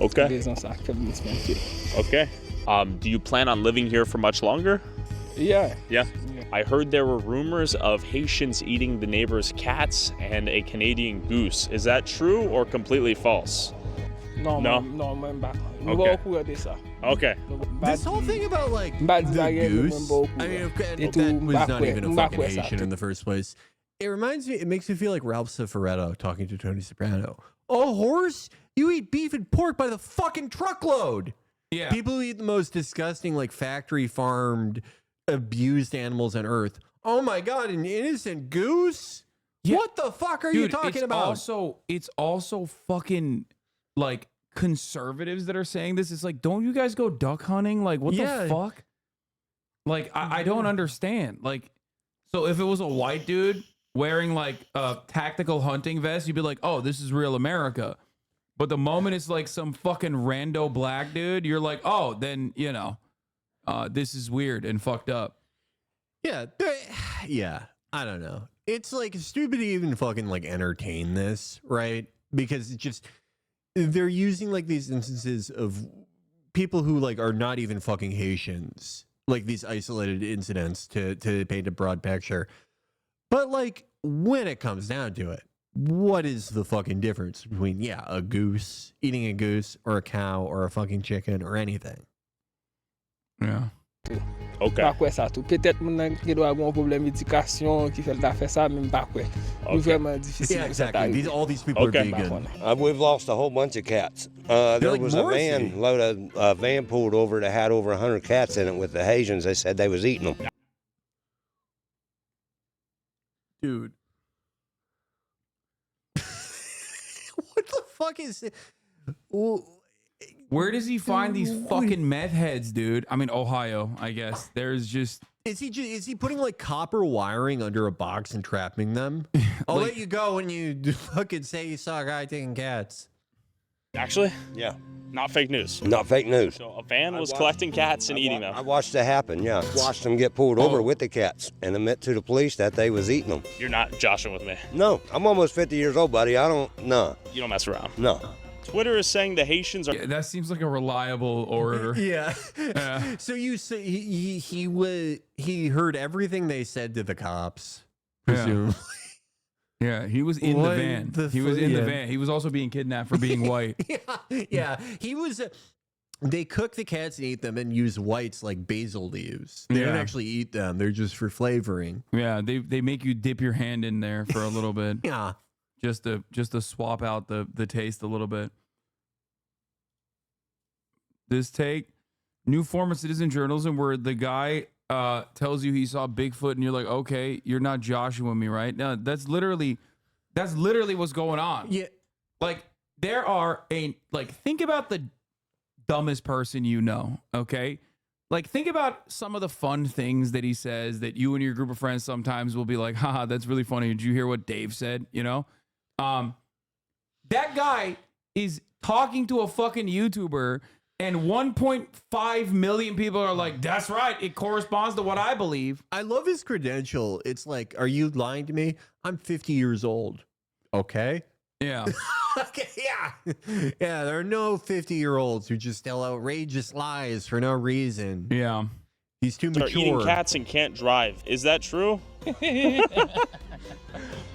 Okay. Raison ça que me Springfield. Okay. Do you plan on living here for much longer? Yeah. Yeah. I heard there were rumors of Haitians eating the neighbors' cats and a Canadian goose. Is that true or completely false? No. Okay. Okay. This whole thing about like the goose, I mean, that was not even a fucking Haitian in the first place. It reminds me, it makes me feel like Ralph Cifaretto talking to Tony Soprano. A horse? You eat beef and pork by the fucking truckload. Yeah. People who eat the most disgusting, like factory farmed, abused animals on earth. Oh my God, an innocent goose? Yeah. What the fuck are you talking about? It's also fucking like conservatives that are saying this. It's like, don't you guys go duck hunting? Like, what the fuck? Like, I don't understand. Like, so if it was a white dude wearing like a tactical hunting vest, you'd be like, oh, this is real America. But the moment it's like some fucking rando black dude, you're like, oh, then, you know, this is weird and fucked up. Yeah. Yeah. I don't know. It's like stupid to even fucking like entertain this, right? Because it's just, they're using like these instances of people who like are not even fucking Haitians, like these isolated incidents to paint a broad picture. But like when it comes down to it, what is the fucking difference between a goose, eating a goose, or a cow, or a fucking chicken, or anything? Yeah. Okay. Pas quoi ça tout. Peut-être mon qui doit avoir un problème d'éducation qui fait le faire ça même pas quoi. C'est vraiment difficile. Yeah, exactly. All these people are vegan. We've lost a whole bunch of cats. There like was Morrissey. a van pulled over that had over 100 cats in it with the Haitians. They said they was eating them. Dude. What the fuck is it? Where does he find these fucking meth heads, dude? I mean, Ohio, I guess. There's just... Is he putting like copper wiring under a box and trapping them? I'll let you go when you fucking say you saw a guy taking cats. Actually? Yeah. Not fake news. Not fake news. So a van was collecting cats and eating them. I watched it happen, yeah. Watched them get pulled over with the cats and admit to the police that they was eating them. You're not joshing with me. No, I'm almost 50 years old, buddy. No. You don't mess around. No. Twitter is saying the Haitians are... Yeah, that seems like a reliable orator. Yeah. So you say he heard everything they said to the cops, presumably. Yeah, he was in the van. He was in the van. He was also being kidnapped for being white. Yeah. He was They cook the cats and eat them and use whites like basil leaves. They don't actually eat them. They're just for flavoring. Yeah, they make you dip your hand in there for a little bit. Yeah. Just to swap out the taste a little bit. This take, new form of citizen journalism where the guy tells you he saw Bigfoot and you're like, okay, you're not Joshua me, right? Now that's literally what's going on. Yeah. Like think about the dumbest person you know, okay? Like think about some of the fun things that he says that you and your group of friends sometimes will be like, haha, that's really funny. Did you hear what Dave said? You know? That guy is talking to a fucking YouTuber and 1.5 million people are like, that's right. It corresponds to what I believe. I love his credential. It's like, are you lying to me? I'm 50 years old. Okay. Yeah. Okay. Yeah. Yeah. There are no 50-year-olds who just tell outrageous lies for no reason. Yeah. He's too Start mature. eating cats and can't drive. Is that true?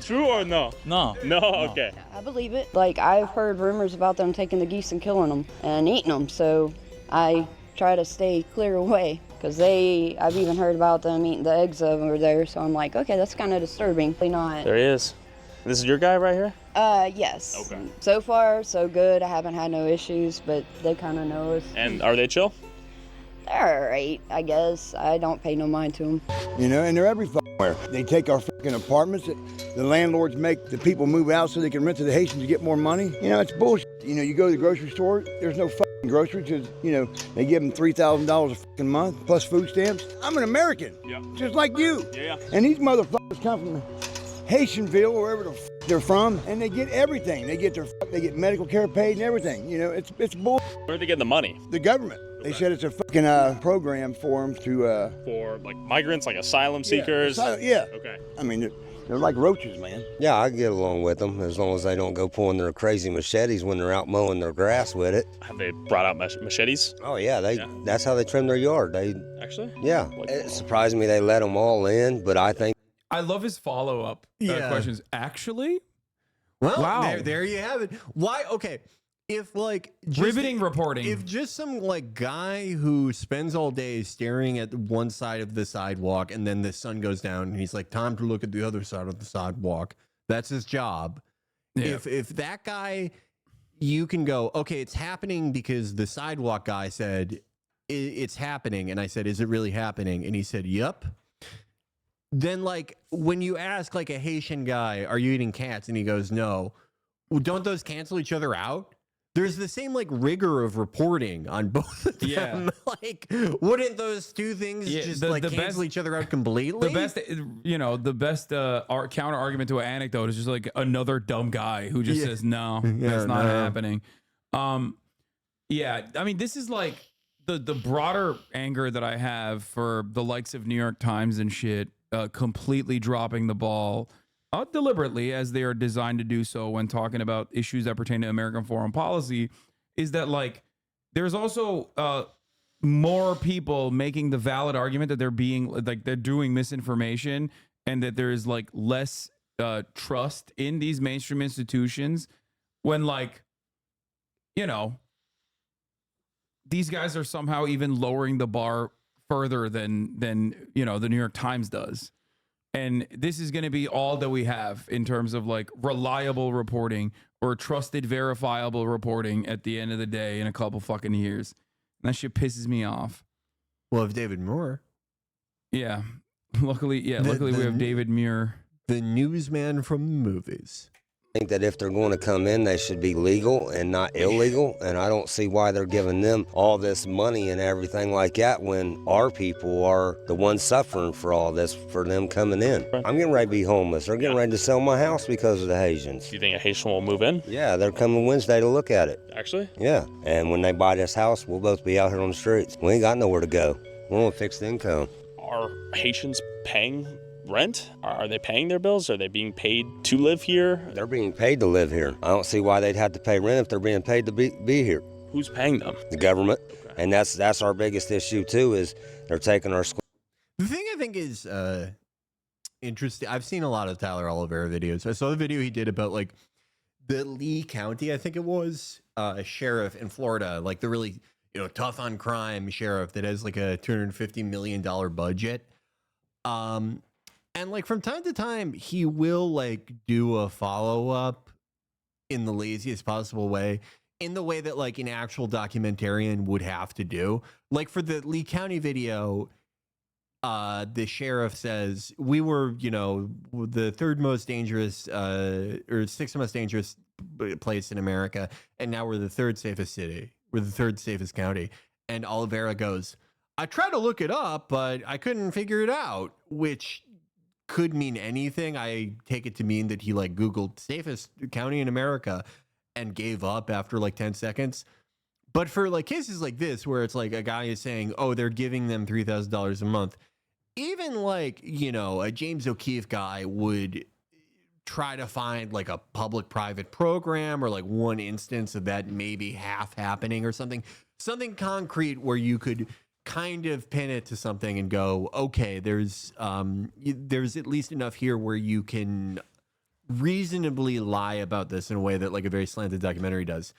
True or no? No. No? Okay. I believe it. Like, I've heard rumors about them taking the geese and killing them and eating them, so I try to stay clear away because I've even heard about them eating the eggs over there, so I'm like, okay, that's kind of disturbing. Not. There he is. This is your guy right here? Yes. Okay. So far, so good. I haven't had no issues, but they kind of know us. And are they chill? They're all right, I guess. I don't pay no mind to them. You know, and they're everywhere. They take our fucking apartments. The landlords make the people move out so they can rent to the Haitians to get more money. You know, it's bullshit. You know, you go to the grocery store, there's no fucking groceries because, you know, they give them $3,000 a fucking month plus food stamps. I'm an American, just like you. Yeah. And these motherfuckers come from Haitianville, wherever the fuck they're from, and they get everything. They get medical care paid and everything. You know, it's bullshit. Where are they getting the money? The government. They said it's a fucking program for them to... For, like, migrants, like asylum seekers? Yeah. Okay. I mean, they're like roaches, man. Yeah, I get along with them as long as they don't go pulling their crazy machetes when they're out mowing their grass with it. Have they brought out machetes? Oh, yeah. That's how they trim their yard. Actually? Yeah. It surprised me they let them all in, but I think... I love his follow-up questions. Actually? Well, wow. there you have it. Why? Okay. If like riveting reporting, if just some like guy who spends all day staring at one side of the sidewalk and then the sun goes down and he's like, time to look at the other side of the sidewalk. That's his job. Yeah. If that guy, you can go, okay, it's happening because the sidewalk guy said it's happening. And I said, is it really happening? And he said, yep. Then like when you ask like a Haitian guy, are you eating cats? And he goes, no. Well, don't those cancel each other out? There's the same like rigor of reporting on both of them. Yeah. Like, wouldn't those two things just cancel each other out completely? The best counter argument to an anecdote is just like another dumb guy who just says, no, that's not happening. Yeah. I mean, this is like the broader anger that I have for the likes of New York Times and shit, completely dropping the ball. Deliberately, as they are designed to do so when talking about issues that pertain to American foreign policy, is that like there's also more people making the valid argument that they're doing misinformation and that there is like less trust in these mainstream institutions when like, you know, these guys are somehow even lowering the bar further than you know the New York Times does. And this is going to be all that we have in terms of like reliable reporting or trusted, verifiable reporting at the end of the day in a couple fucking years. And that shit pisses me off. Well, if David Moore. Yeah. Luckily we have David Muir. The newsman from the movies. I think that if they're going to come in, they should be legal and not illegal. And I don't see why they're giving them all this money and everything like that when our people are the ones suffering for all this, for them coming in. I'm getting ready to be homeless. They're getting ready to sell my house because of the Haitians. Do you think a Haitian will move in? Yeah, they're coming Wednesday to look at it. Actually? Yeah. And when they buy this house, we'll both be out here on the streets. We ain't got nowhere to go. We're on fixed income. Are Haitians paying rent? Are they paying their bills? Are they being paid to live here? They're being paid to live here. I don't see why they'd have to pay rent if they're being paid to be here. Who's paying them? The government. Okay. And that's our biggest issue too, is they're taking our school. The thing I think is interesting, I've seen a lot of Tyler Oliveira videos. I saw the video he did about like the Lee County, I think it was, a sheriff in Florida, like the really tough on crime sheriff that has like a $250 million budget. And like from time to time, he will like do a follow up in the laziest possible way, in the way that like an actual documentarian would have to do. Like for the Lee County video, the sheriff says we were, the third most dangerous or sixth most dangerous place in America, and now we're the third safest city. We're the third safest county. And Oliveira goes, I tried to look it up, but I couldn't figure it out, which could mean anything. I take it to mean that he like Googled safest county in America and gave up after like 10 seconds. But for like cases like this, where it's like a guy is saying, oh, they're giving them $3,000 a month, even like, a James O'Keefe guy would try to find like a public-private program or like one instance of that maybe half happening or something concrete where you could kind of pin it to something and go, okay, there's at least enough here where you can reasonably lie about this in a way that like a very slanted documentary does.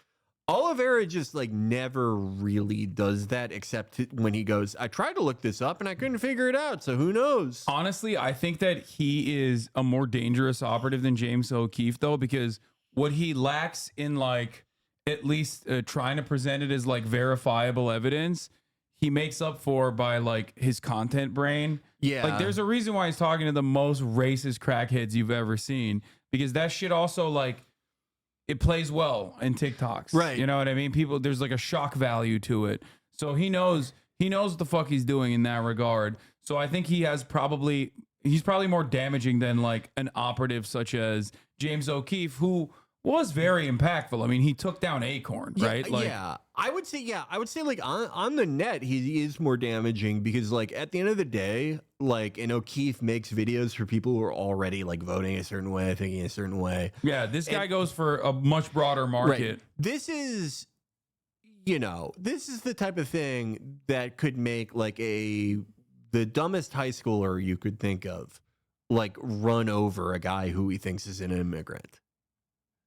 Oliveira just like never really does that, except when he goes, I tried to look this up and I couldn't figure it out, so who knows? Honestly, I think that he is a more dangerous operative than James O'Keefe, though, because what he lacks in like at least trying to present it as like verifiable evidence, he makes up for by like his content brain. Yeah. Like there's a reason why he's talking to the most racist crackheads you've ever seen, because that shit also like it plays well in TikToks. Right. You know what I mean? People, there's like a shock value to it. So he knows what the fuck he's doing in that regard. So I think he's probably more damaging than like an operative such as James O'Keefe, who was very impactful. I mean, he took down Acorn, right? Like, yeah. I would say like on the net, he is more damaging because like at the end of the day, like an O'Keefe makes videos for people who are already like voting a certain way, thinking a certain way. Yeah, this guy goes for a much broader market. Right. This is the type of thing that could make like the dumbest high schooler you could think of, like run over a guy who he thinks is an immigrant.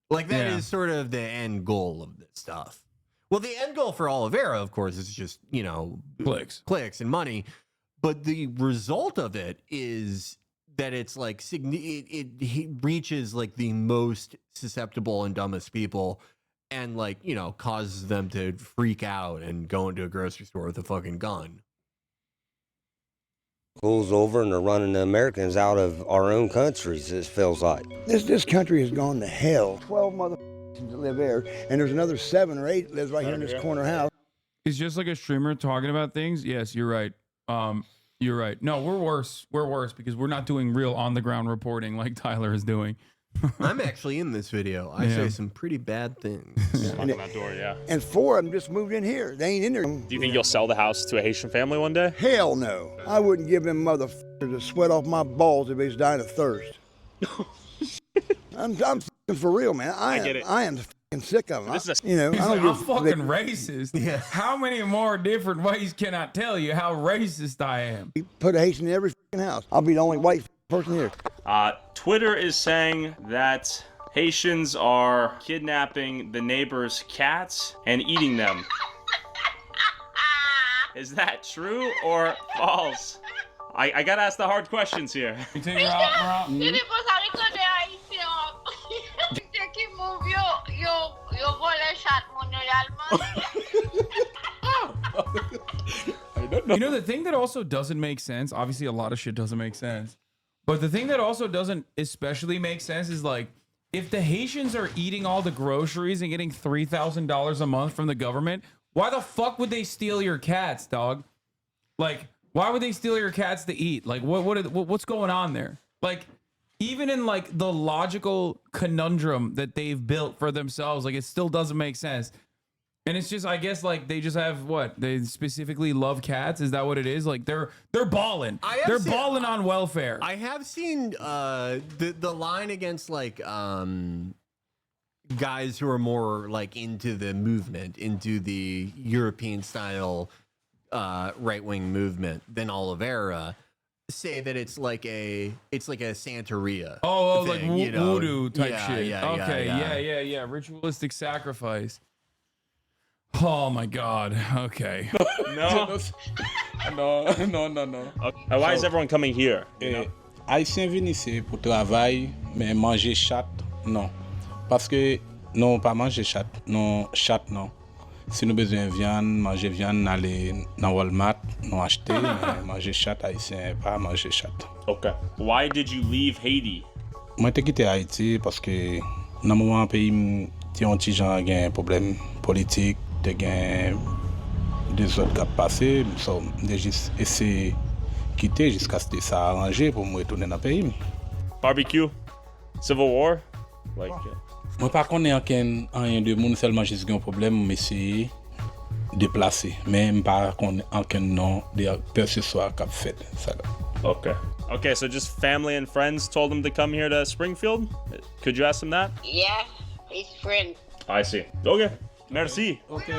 Like that is sort of the end goal of this stuff. Well, the end goal for Oliveira, of course, is just, clicks and money. But the result of it is that it's like he reaches like the most susceptible and dumbest people and like, causes them to freak out and go into a grocery store with a fucking gun. School's over and they're running the Americans out of our own countries, it feels like. This country has gone to hell. 12 motherfuckers live there, and there's another 7 or 8 lives right here in this corner house. It's just like a streamer talking about things. Yes, you're right. You're right. No, we're worse. We're worse because we're not doing real on-the-ground reporting like Tyler is doing. I'm actually in this video. I say some pretty bad things. Knock on that door, yeah. And 4 of them just moved in here. They ain't in there. Do you think you'll sell the house to a Haitian family one day? Hell no. I wouldn't give them motherfuckers the sweat off my balls if they was dying of thirst. I'm for real, man. I get it. I am fucking sick of them. He's I don't like, give I'm fucking racist. Yeah. How many more different ways can I tell you how racist I am? Put a Haitian in every fucking house. I'll be the only white person here. Twitter is saying that Haitians are kidnapping the neighbors' cats and eating them. Is that true or false? I gotta ask the hard questions here. You take her out, You know, the thing that also doesn't make sense, obviously a lot of shit doesn't make sense, but the thing that also doesn't especially make sense is like, if the Haitians are eating all the groceries and getting $3,000 a month from the government, why the fuck would they steal your cats, dog? Like, why would they steal your cats to eat? Like, what's going on there? Like, even in like the logical conundrum that they've built for themselves, like it still doesn't make sense. And it's just, I guess, like they just have what? They specifically love cats. Is that what it is? Like they're balling. They're balling on welfare. I have seen the line against like guys who are more like into the movement, into the European style right-wing movement than Oliveira, say that it's like a Santeria. Oh, thing, like voodoo type yeah, shit. Yeah, okay, yeah. Ritualistic sacrifice. Oh my God. Okay. No. Non. Okay. Why is everyone coming here? You know? Haïtien viennent ici pour travail, mais manger chat, non. Parce que, non, pas manger chat, non, non. Si nous besoin de viande, manger viande, aller dans Walmart, non acheter, mais manger chat haïtien, pas manger chat. Okay. Why did you leave Haiti? Moi, j'ai quitté Haïti parce que, dans le moment où pays, un petit gens qui un problème politique, des des autres qui ont passé, j'ai juste essayé de quitter jusqu'à ce que ça arrangé pour me retourner dans le pays. Barbecue? Civil war? Like. Moi, par contre, il y a rien de monde seulement juste un problème, mais c'est déplacé. Même pas qu'on aucun nom de personne soit qui a fait ça. Okay. Okay, so just family and friends told him to come here to Springfield? Could you ask him that? Yeah, he's friend. I see. Okay. Merci. Okay.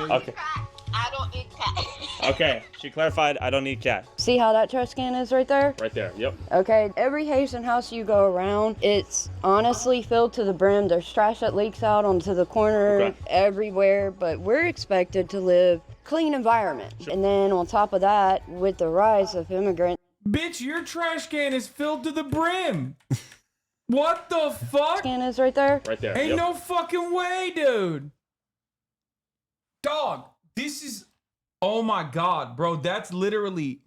I don't eat cat. Okay. She clarified, I don't need cat. See how that trash can is right there? Right there. Yep. Okay, every Haitian house you go around, it's honestly filled to the brim. There's trash that leaks out onto the corner, everywhere, but we're expected to live clean environment. Sure. And then on top of that, with the rise of immigrants. Bitch, your trash can is filled to the brim. What the fuck? Can is right there? Right there. Ain't no fucking way, dude. Dog, this is, oh my God, bro. That's literally,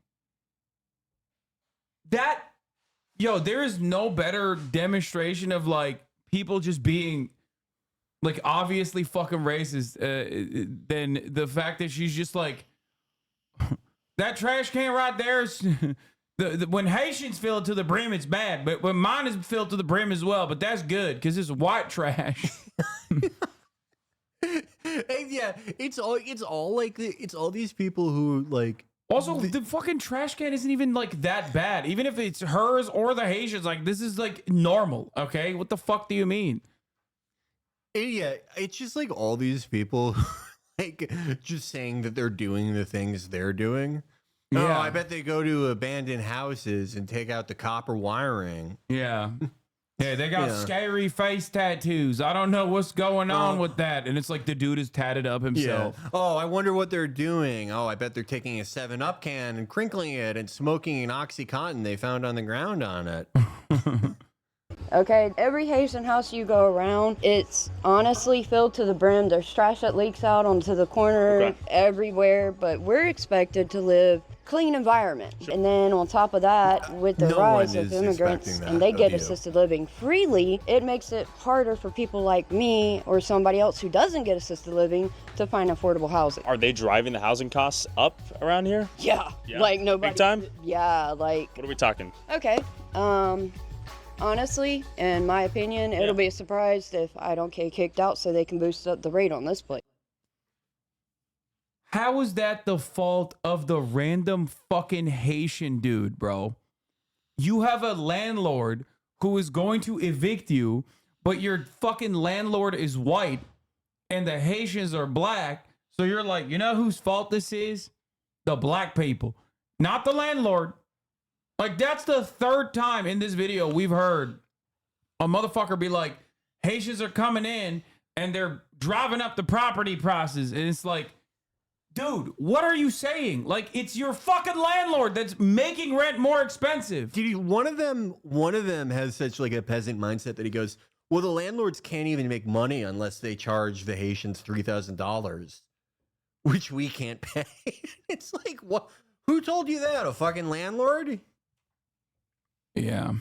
there is no better demonstration of like people just being like obviously fucking racist than the fact that she's just like, that trash can right there is, when Haitians fill it to the brim, it's bad. But when mine is filled to the brim as well, but that's good because it's white trash. Yeah, it's all these people who like. Also, the fucking trash can isn't even like that bad. Even if it's hers or the Haitians, like this is like normal. Okay, what the fuck do you mean? Yeah, it's just like all these people, like just saying that they're doing the things they're doing. Yeah. Oh, I bet they go to abandoned houses and take out the copper wiring. Yeah. Yeah, they got scary face tattoos. I don't know what's going on with that. And it's like the dude is tatted up himself. Yeah. Oh, I wonder what they're doing. Oh, I bet they're taking a 7-Up can and crinkling it and smoking an Oxycontin they found on the ground on it. Okay, every Haitian house you go around, it's honestly filled to the brim. There's trash that leaks out onto the corner, everywhere, but we're expected to live clean environment. Sure. And then on top of that, with the rise of immigrants and they get assisted living freely, it makes it harder for people like me or somebody else who doesn't get assisted living to find affordable housing. Are they driving the housing costs up around here? Yeah. Like nobody. Big time? Yeah, like. What are we talking? Okay. Honestly, in my opinion, it'll be a surprise if I don't get kicked out so they can boost up the rate on this place. How is that the fault of the random fucking Haitian dude, bro? You have a landlord who is going to evict you, but your fucking landlord is white and the Haitians are black. So you're like, you know whose fault this is? The black people, not the landlord. Like, that's the third time in this video we've heard a motherfucker be like, Haitians are coming in and they're driving up the property prices. And it's like, dude, what are you saying? Like, it's your fucking landlord that's making rent more expensive. Dude, one of them has such like a peasant mindset that he goes, well, the landlords can't even make money unless they charge the Haitians $3,000, which we can't pay. It's like, what? Who told you that? A fucking landlord? Yeah.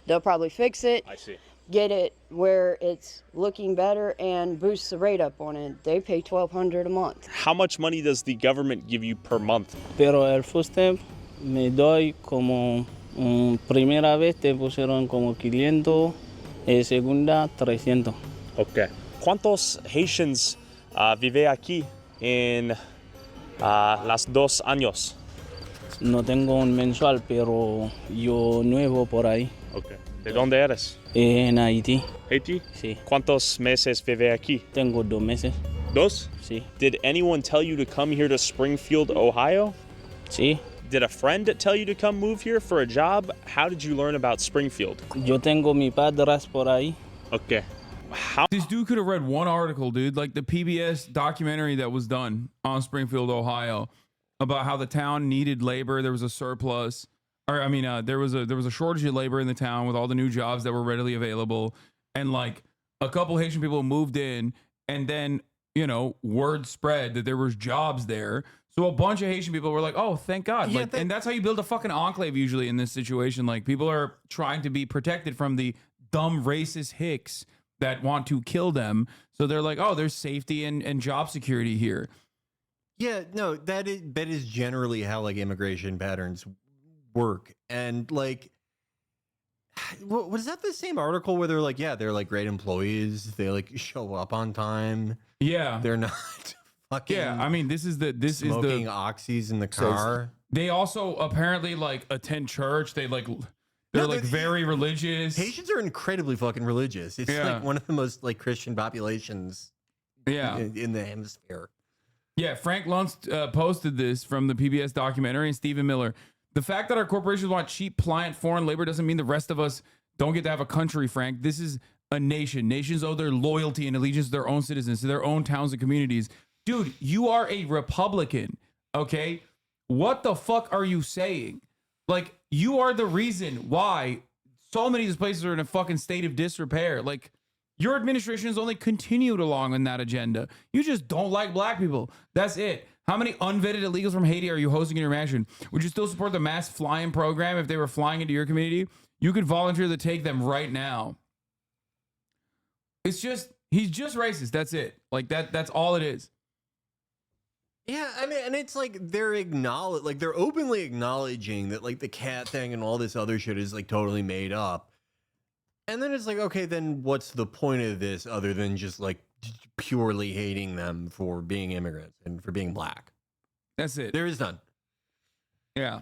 They'll probably fix it. I see. Get it where it's looking better and boost the rate up on it. They pay $1,200 a month. How much money does the government give you per month? Pero el first time me doy como primera vez te pusieron como 500, segunda 300. Okay. ¿Cuántos Haitians vive aquí en las 2 años? No tengo un mensual, pero yo nuevo por ahí. Okay. ¿De dónde eres? En Haití. ¿Haití? Sí. ¿Cuántos meses vive aquí? Tengo 2 meses. ¿2? Sí. Did anyone tell you to come here to Springfield, Ohio? Sí. Did a friend tell you to come move here for a job? How did you learn about Springfield? Yo tengo mi padres por ahí. Okay. This dude could have read one article, dude, like the PBS documentary that was done on Springfield, Ohio, about how the town needed labor. There was a surplus, or I mean, there was a shortage of labor in the town with all the new jobs that were readily available, and like a couple Haitian people moved in, and then word spread that there was jobs there. So a bunch of Haitian people were like, "Oh, thank God!" Yeah, and that's how you build a fucking enclave usually in this situation. Like people are trying to be protected from the dumb racist hicks that want to kill them. So they're like, "Oh, there's safety and job security here." Yeah, no, that is generally how like immigration patterns work. And like, was that the same article where they're like, yeah, they're like great employees, they like show up on time. Yeah, they're not fucking. Yeah, I mean, this is the smoking oxys in the car. They also apparently like attend church. They're like very religious. Haitians are incredibly fucking religious. It's like one of the most like Christian populations. In the hemisphere. Yeah, Frank Luntz posted this from the PBS documentary, and Stephen Miller. The fact that our corporations want cheap, pliant foreign labor doesn't mean the rest of us don't get to have a country, Frank. This is a nation. Nations owe their loyalty and allegiance to their own citizens, to their own towns and communities. Dude, you are a Republican, okay? What the fuck are you saying? Like, you are the reason why so many of these places are in a fucking state of disrepair. Like, your administration has only continued along on that agenda. You just don't like black people. That's it. How many unvetted illegals from Haiti are you hosting in your mansion? Would you still support the mass flying program if they were flying into your community? You could volunteer to take them right now. It's just, he's just racist. That's it. Like that's all it is. Yeah, I mean, and it's like they're openly acknowledging that like the cat thing and all this other shit is like totally made up. And then it's like, okay, then what's the point of this other than just like purely hating them for being immigrants and for being black? That's it. There is none. Yeah.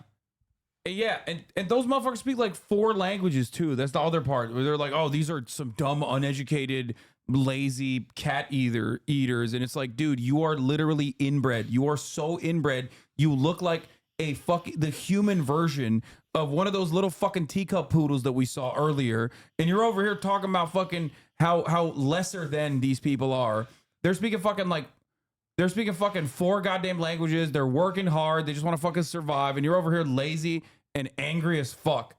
Yeah, and those motherfuckers speak like 4 languages too. That's the other part where they're like, oh, these are some dumb, uneducated, lazy cat eaters. And it's like, dude, you are literally inbred. You are so inbred. You look like the human version of one of those little fucking teacup poodles that we saw earlier. And you're over here talking about fucking how lesser than these people are. They're speaking fucking 4 goddamn languages. They're working hard. They just want to fucking survive. And you're over here lazy and angry as fuck.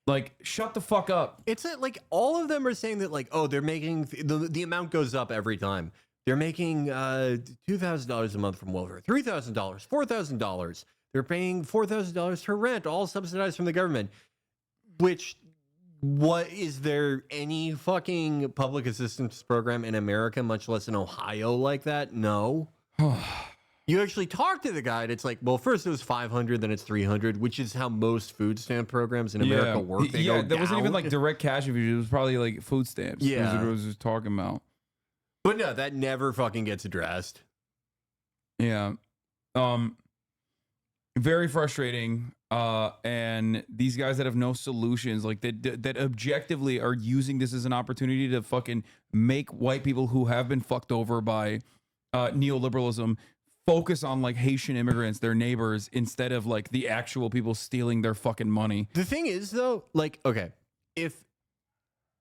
Like, shut the fuck up. It's like all of them are saying that like, oh, they're making the amount goes up every time. They're making $2,000 a month from welfare, $3,000, $4,000. They're paying $4,000 for rent, all subsidized from the government. Which, what is there any fucking public assistance program in America, much less in Ohio, like that? No. You actually talk to the guy, and it's like, well, first it was 500, then it's 300, which is how most food stamp programs in America work. They go there wasn't down. even like direct cash infusion. It was probably like food stamps. Yeah, what I was just talking about. But no, that never fucking gets addressed. Yeah, very frustrating. And these guys that have no solutions, like that objectively are using this as an opportunity to fucking make white people who have been fucked over by neoliberalism focus on like Haitian immigrants, their neighbors, instead of like the actual people stealing their fucking money. The thing is though, like, okay, if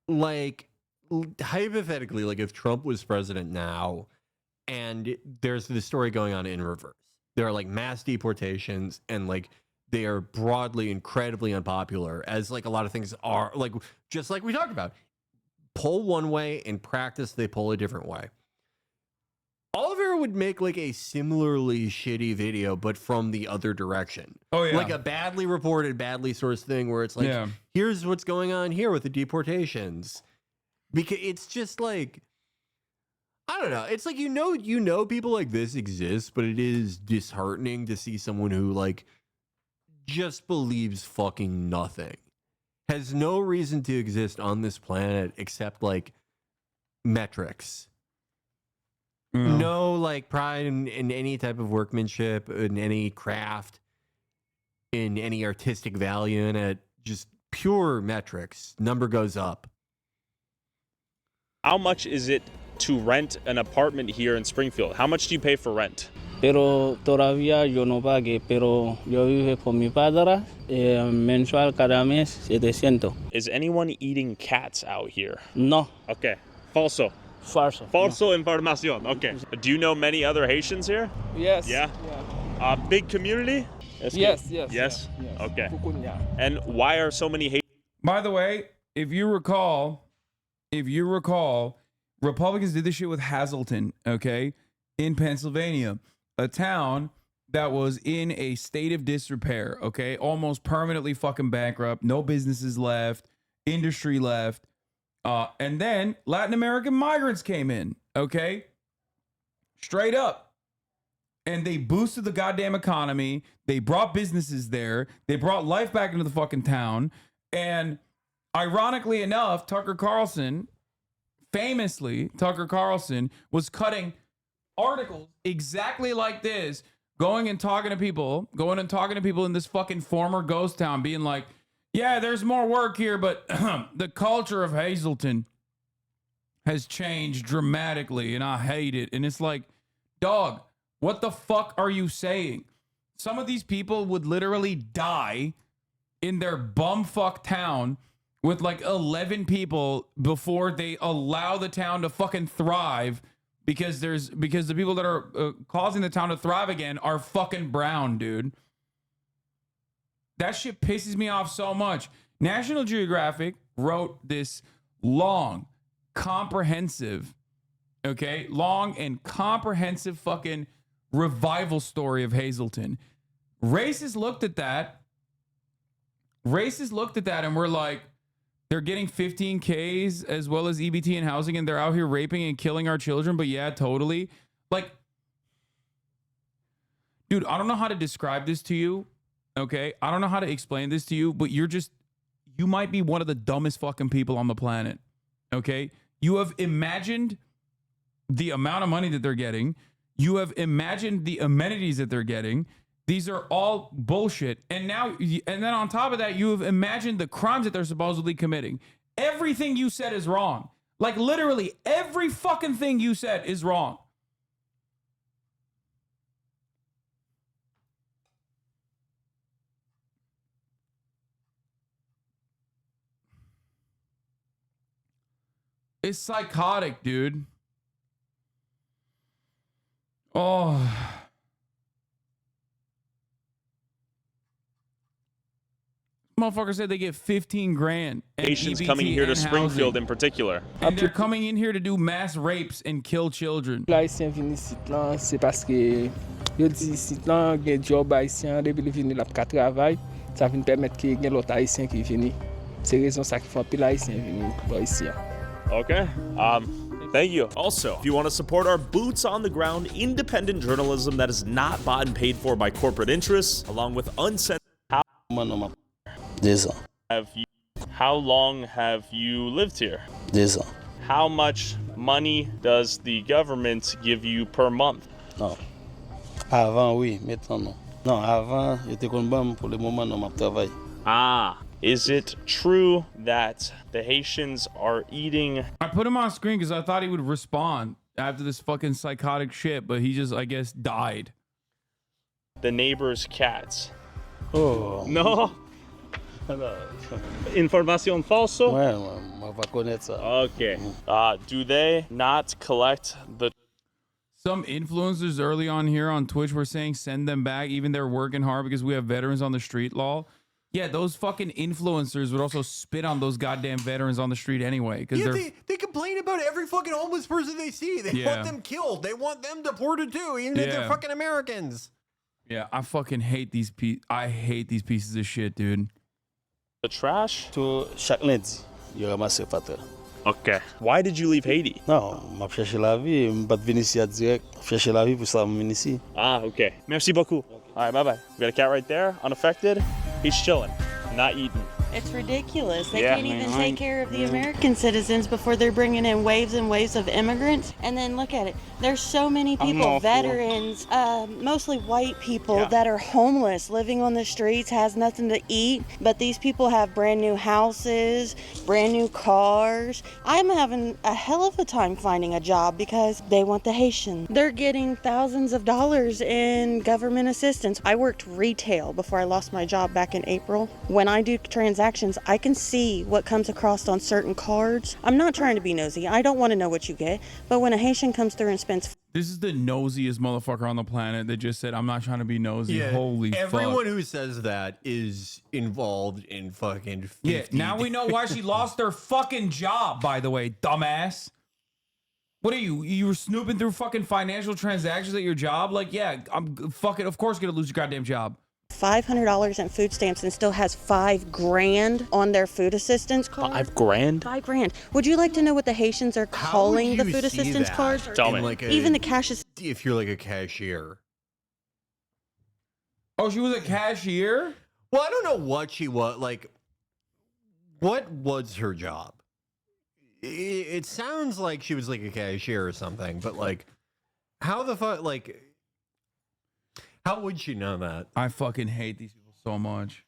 like hypothetically, like if Trump was president now and there's this story going on in reverse, there are like mass deportations and like they are broadly incredibly unpopular, as like a lot of things are, like just like we talked about, poll one way in practice they poll a different way. Oliveira would make like a similarly shitty video, but from the other direction. Oh yeah, like a badly reported, badly sourced thing where it's like, here's what's going on here with the deportations, because it's just like, I don't know. It's like you know people like this exist, but it is disheartening to see someone who like just believes fucking nothing, has no reason to exist on this planet except like metrics. No like pride in any type of workmanship, in any craft, in any artistic value in it. Just pure metrics. Number goes up. How much is it to rent an apartment here in Springfield? How much do you pay for rent? Pero todavía yo no pagué, pero yo vivo con mi padre, mensual cada mes 700. Is anyone eating cats out here? No. Okay. Falso. Falso. Falso información. Okay. Do you know many other Haitians here? Yes. Yeah. Big community? Yes. Yes? Okay. And why are so many Haitians? By the way, if you recall, Republicans did this shit with Hazleton, okay, in Pennsylvania, a town that was in a state of disrepair, okay, almost permanently fucking bankrupt, no businesses left, industry left, and then Latin American migrants came in, okay, straight up. And they boosted the goddamn economy. They brought businesses there. They brought life back into the fucking town. And ironically enough, Tucker Carlson was cutting articles exactly like this, going and talking to people in this fucking former ghost town, being like, yeah, there's more work here, but the culture of Hazleton has changed dramatically, and I hate it. And it's like, dog, what the fuck are you saying? Some of these people would literally die in their bumfuck town with like 11 people before they allow the town to fucking thrive because the people that are causing the town to thrive again are fucking brown, dude. That shit pisses me off so much. National Geographic wrote this long and comprehensive fucking revival story of Hazleton. Racists looked at that and were like, they're getting 15Ks as well as EBT and housing, and they're out here raping and killing our children. But yeah, totally. Like, dude, I don't know how to describe this to you. Okay. I don't know how to explain this to you, but you might be one of the dumbest fucking people on the planet. Okay. You have imagined the amount of money that they're getting. You have imagined the amenities that they're getting. These are all bullshit. And then on top of that, you have imagined the crimes that they're supposedly committing. Everything you said is wrong. Like literally every fucking thing you said is wrong. It's psychotic, dude. Oh. Motherfucker said they get 15 grand. Haitians coming here to Springfield in particular. And they're coming in here to do mass rapes and kill children. Haïtien vini sit lan, c'est parce que yo di sit lan gen job haïtien depuis vini la ka travail, ça vient permettre que gen l'autre haïtien qui vini. C'est raison ça qui fait pile haïtien vini pour ici. Okay. Thank you. Also, if you want to support our boots on the ground, independent journalism that is not bought and paid for by corporate interests, along with uncensored. How long have you lived here? How much money does the government give you per month? Non. Avant, oui. Maintenant, non. Non, avant, j'étais con bon pour le moment, non, je travaille. Ah. Is it true that the Haitians are eating? I put him on screen because I thought he would respond after this fucking psychotic shit, but he just, I guess, died. The neighbor's cats. Oh. No. Información falso? Ouais, on va connaître ça. Okay. Do they not collect the... Some influencers early on here on Twitch were saying send them back, even they're working hard because we have veterans on the street law. Yeah, those fucking influencers would also spit on those goddamn veterans on the street anyway. Because they complain about every fucking homeless person they see. They want them killed. They want them deported too, even if they're fucking Americans. Yeah, I fucking hate these I hate these pieces of shit, dude. The trash? To chaque lundi, il ramasse le fatal. Okay. Why did you leave Haiti? Non, je cherche la vie. Je ne pas venir ici direct. Je cherche la vie pour ça, je viens ici. Ah, okay. Merci beaucoup. All right, bye-bye. We got a cat right there, unaffected. He's chilling, not eating. It's ridiculous. They can't even take care of the American citizens before they're bringing in waves and waves of immigrants. And then look at it. There's so many people, veterans, mostly white people that are homeless, living on the streets, has nothing to eat. But these people have brand new houses, brand new cars. I'm having a hell of a time finding a job because they want the Haitian. They're getting thousands of dollars in government assistance. I worked retail before I lost my job back in April. When I do transactions transactions, I can see what comes across on certain cards. I'm not trying to be nosy. I don't want to know what you get. But when a Haitian comes through and spends... This is the nosiest motherfucker on the planet that just said, I'm not trying to be nosy. Yeah, Holy fuck. everyone who says that is involved in fucking 50 Yeah, now we know why she lost her fucking job, by the way, dumbass. What are you? You were snooping through fucking financial transactions at your job? Like, yeah, I'm fucking, of course, gonna lose your goddamn job. $500 in food stamps and still has $5 grand on their food assistance card. $5 grand? $5 grand. Would you like to know what the Haitians are calling the food assistance card? Tell me. Like Even the cash is... If you're like a cashier. Oh, she was a cashier? Well, I don't know what she was. Like, what was her job? It sounds like she was like a cashier or something, but like, how the fuck, like, how would she know that? I fucking hate these people so much.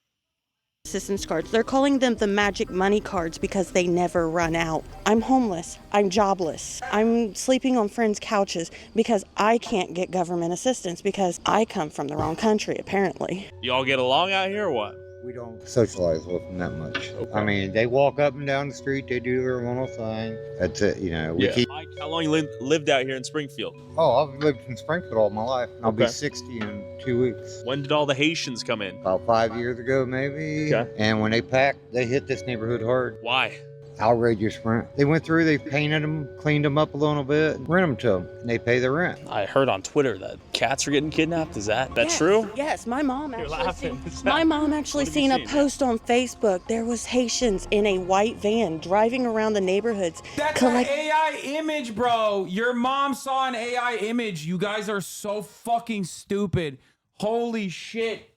Assistance cards. They're calling them the magic money cards because they never run out. I'm homeless. I'm jobless. I'm sleeping on friends' couches because I can't get government assistance because I come from the wrong country, apparently. You all get along out here or what? We don't socialize with them that much. I mean, they walk up and down the street, they do their little thing. That's it, you know. We keep... Mike, how long you lived out here in Springfield? Oh, I've lived in Springfield all my life. I'll be 60 in 2 weeks. When did all the Haitians come in? About 5 years ago, maybe. Okay. And when they packed, they hit this neighborhood hard. Why? Outrageous rent. They went through, they painted them, cleaned them up a little bit, and rent them to them, and they pay the rent. I heard on Twitter that cats are getting kidnapped. Is that Yes, true? Yes, my mom You're actually laughing. seen a post on Facebook. There was Haitians in a white van driving around the neighborhoods. That's an AI image, bro. Your mom saw an AI image. You guys are so fucking stupid. Holy shit.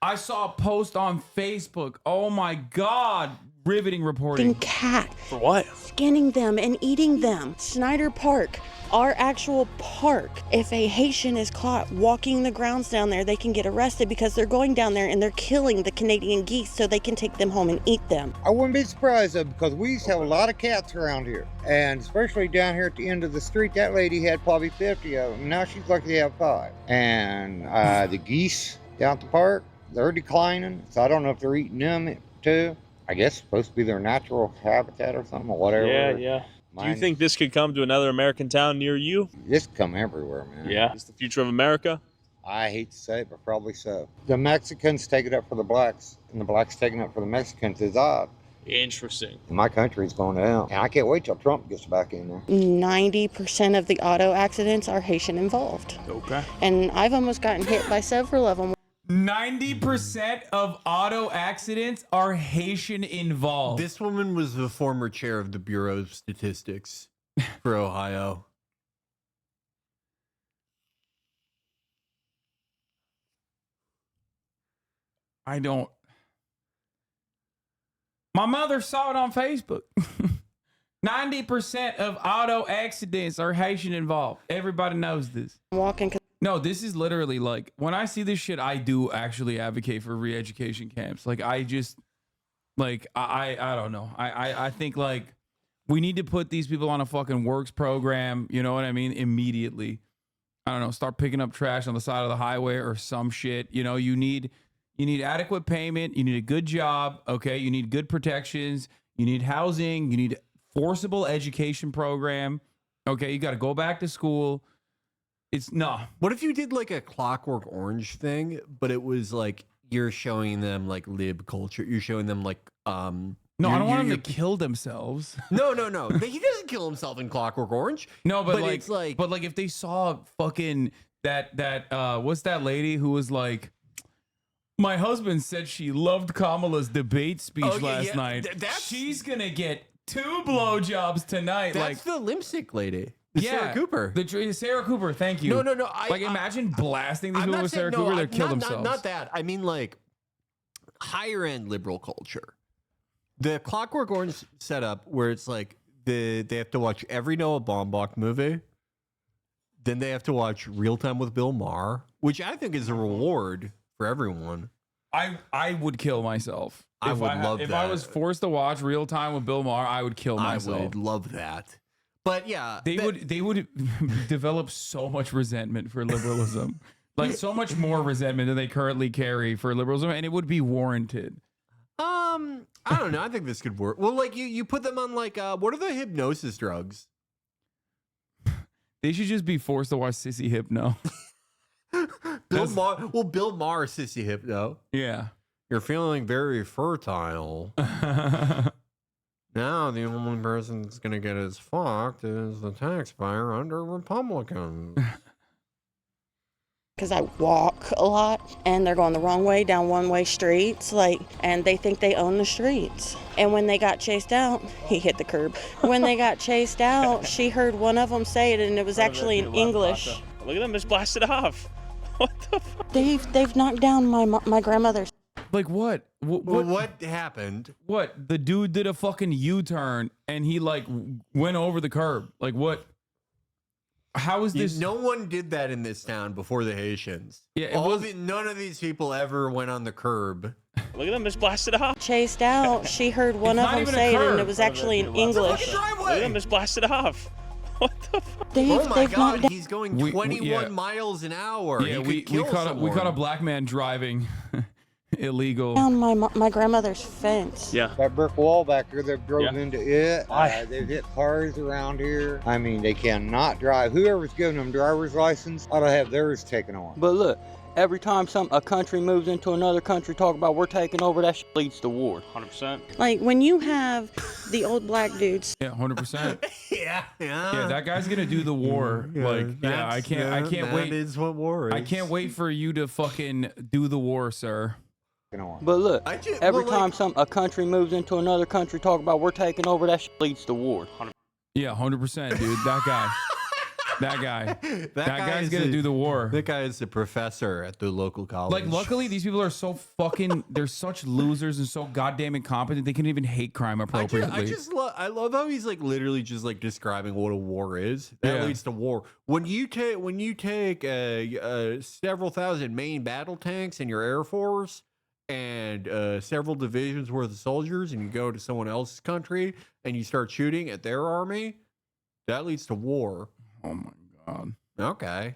I saw a post on Facebook. Oh my God. Riveting reporting. Cat. For what? Skinning them and eating them. Snyder Park, our actual park. If a Haitian is caught walking the grounds down there, they can get arrested because they're going down there and they're killing the Canadian geese so they can take them home and eat them. I wouldn't be surprised though, because we used to have a lot of cats around here. And especially down here at the end of the street, that lady had probably 50 of them. Now she's lucky to have 5. And the geese down at the park, they're declining. So I don't know if they're eating them too. I guess it's supposed to be their natural habitat or something or whatever. Yeah. Do you think this could come to another American town near you? This could come everywhere, man. Yeah. Is the future of America? I hate to say it, but probably so. The Mexicans take it up for the blacks, and the blacks taking it up for the Mexicans is odd. Interesting. My country's going down, and I can't wait till Trump gets back in there. 90% of the auto accidents are Haitian involved. Okay. And I've almost gotten hit by several of them. 90% of auto accidents are Haitian involved. This woman was the former chair of the Bureau of Statistics for Ohio. I don't. My mother saw it on Facebook. 90% of auto accidents are Haitian involved. Everybody knows this. Walking. No, this is literally like, when I see this shit, I do actually advocate for re-education camps. Like, I just, like, I don't know. I think, like, we need to put these people on a fucking works program, you know what I mean, immediately. I don't know, start picking up trash on the side of the highway or some shit. You know, you need adequate payment. You need a good job, okay? You need good protections. You need housing. You need forcible education program, okay? You got to go back to school. It's no. What if you did like a Clockwork Orange thing, but it was like you're showing them like lib culture. You're showing them like No, I don't want them to kill themselves. No. He doesn't kill himself in Clockwork Orange. No, but like, it's like, but like if they saw fucking that what's that lady who was like, my husband said she loved Kamala's debate speech last night. She's gonna get 2 blowjobs tonight. That's like the lipstick lady. Yeah, Sarah Cooper. Sarah Cooper, thank you. No. Imagine blasting these people with Sarah Cooper, they'd kill themselves. Not that. I mean, like, higher end liberal culture. The Clockwork Orange setup where it's like they have to watch every Noah Baumbach movie. Then they have to watch Real Time with Bill Maher, which I think is a reward for everyone. I would kill myself. I would love that. If I was forced to watch Real Time with Bill Maher, I would kill myself. I would love that. But yeah, they would develop so much resentment for liberalism, like so much more resentment than they currently carry for liberalism, and it would be warranted. I don't know. I think this could work. Well, like you put them on like what are the hypnosis drugs? They should just be forced to watch Sissy Hypno. Bill Maher, Sissy Hypno. Yeah. You're feeling very fertile. Now the only person that's gonna get as fucked is the taxpayer under Republicans. Because I walk a lot, and they're going the wrong way down one-way streets, and they think they own the streets. And when they got chased out, he hit the curb. When they got chased out, she heard one of them say it, and it was actually in English. Look at them just blasted off. What the fuck? They've knocked down my grandmother's. Like what? What happened? What? The dude did a fucking U-turn and he like went over the curb. Like what? How is this? No one did that in this town before the Haitians. Yeah, none of these people ever went on the curb. Look at them just blasted off. Chased out, she heard one of them say it, and it was actually in English. Look at them just blasted off. What the fuck? Oh my God, he's going 21 miles an hour. Yeah, we caught a black man driving illegal. Down my grandmother's fence. Yeah. That brick wall back there, they've drove into it. They've hit cars around here. I mean, they cannot drive. Whoever's giving them driver's license ought to have theirs taken on. But look, every time a country moves into another country, talk about we're taking over, that shit leads to war. 100%. Like when you have the old black dudes. Yeah, 100%. Yeah. Yeah, that guy's gonna do the war. I can't wait. That is what war is. I can't wait for you to fucking do the war, sir. But look, every time a country moves into another country, talk about we're taking over, that shit leads to war. Yeah, 100%, dude. That guy. That guy's gonna do the war. That guy is a professor at the local college. Like, luckily, these people are so fucking. They're such losers and so goddamn incompetent. They can't even hate crime appropriately. I love how he's like literally just like describing what a war is. That leads to war. When you take several thousand main battle tanks in your Air Force and several divisions worth of soldiers, and you go to someone else's country and you start shooting at their army, that leads to war. Oh my God. Okay.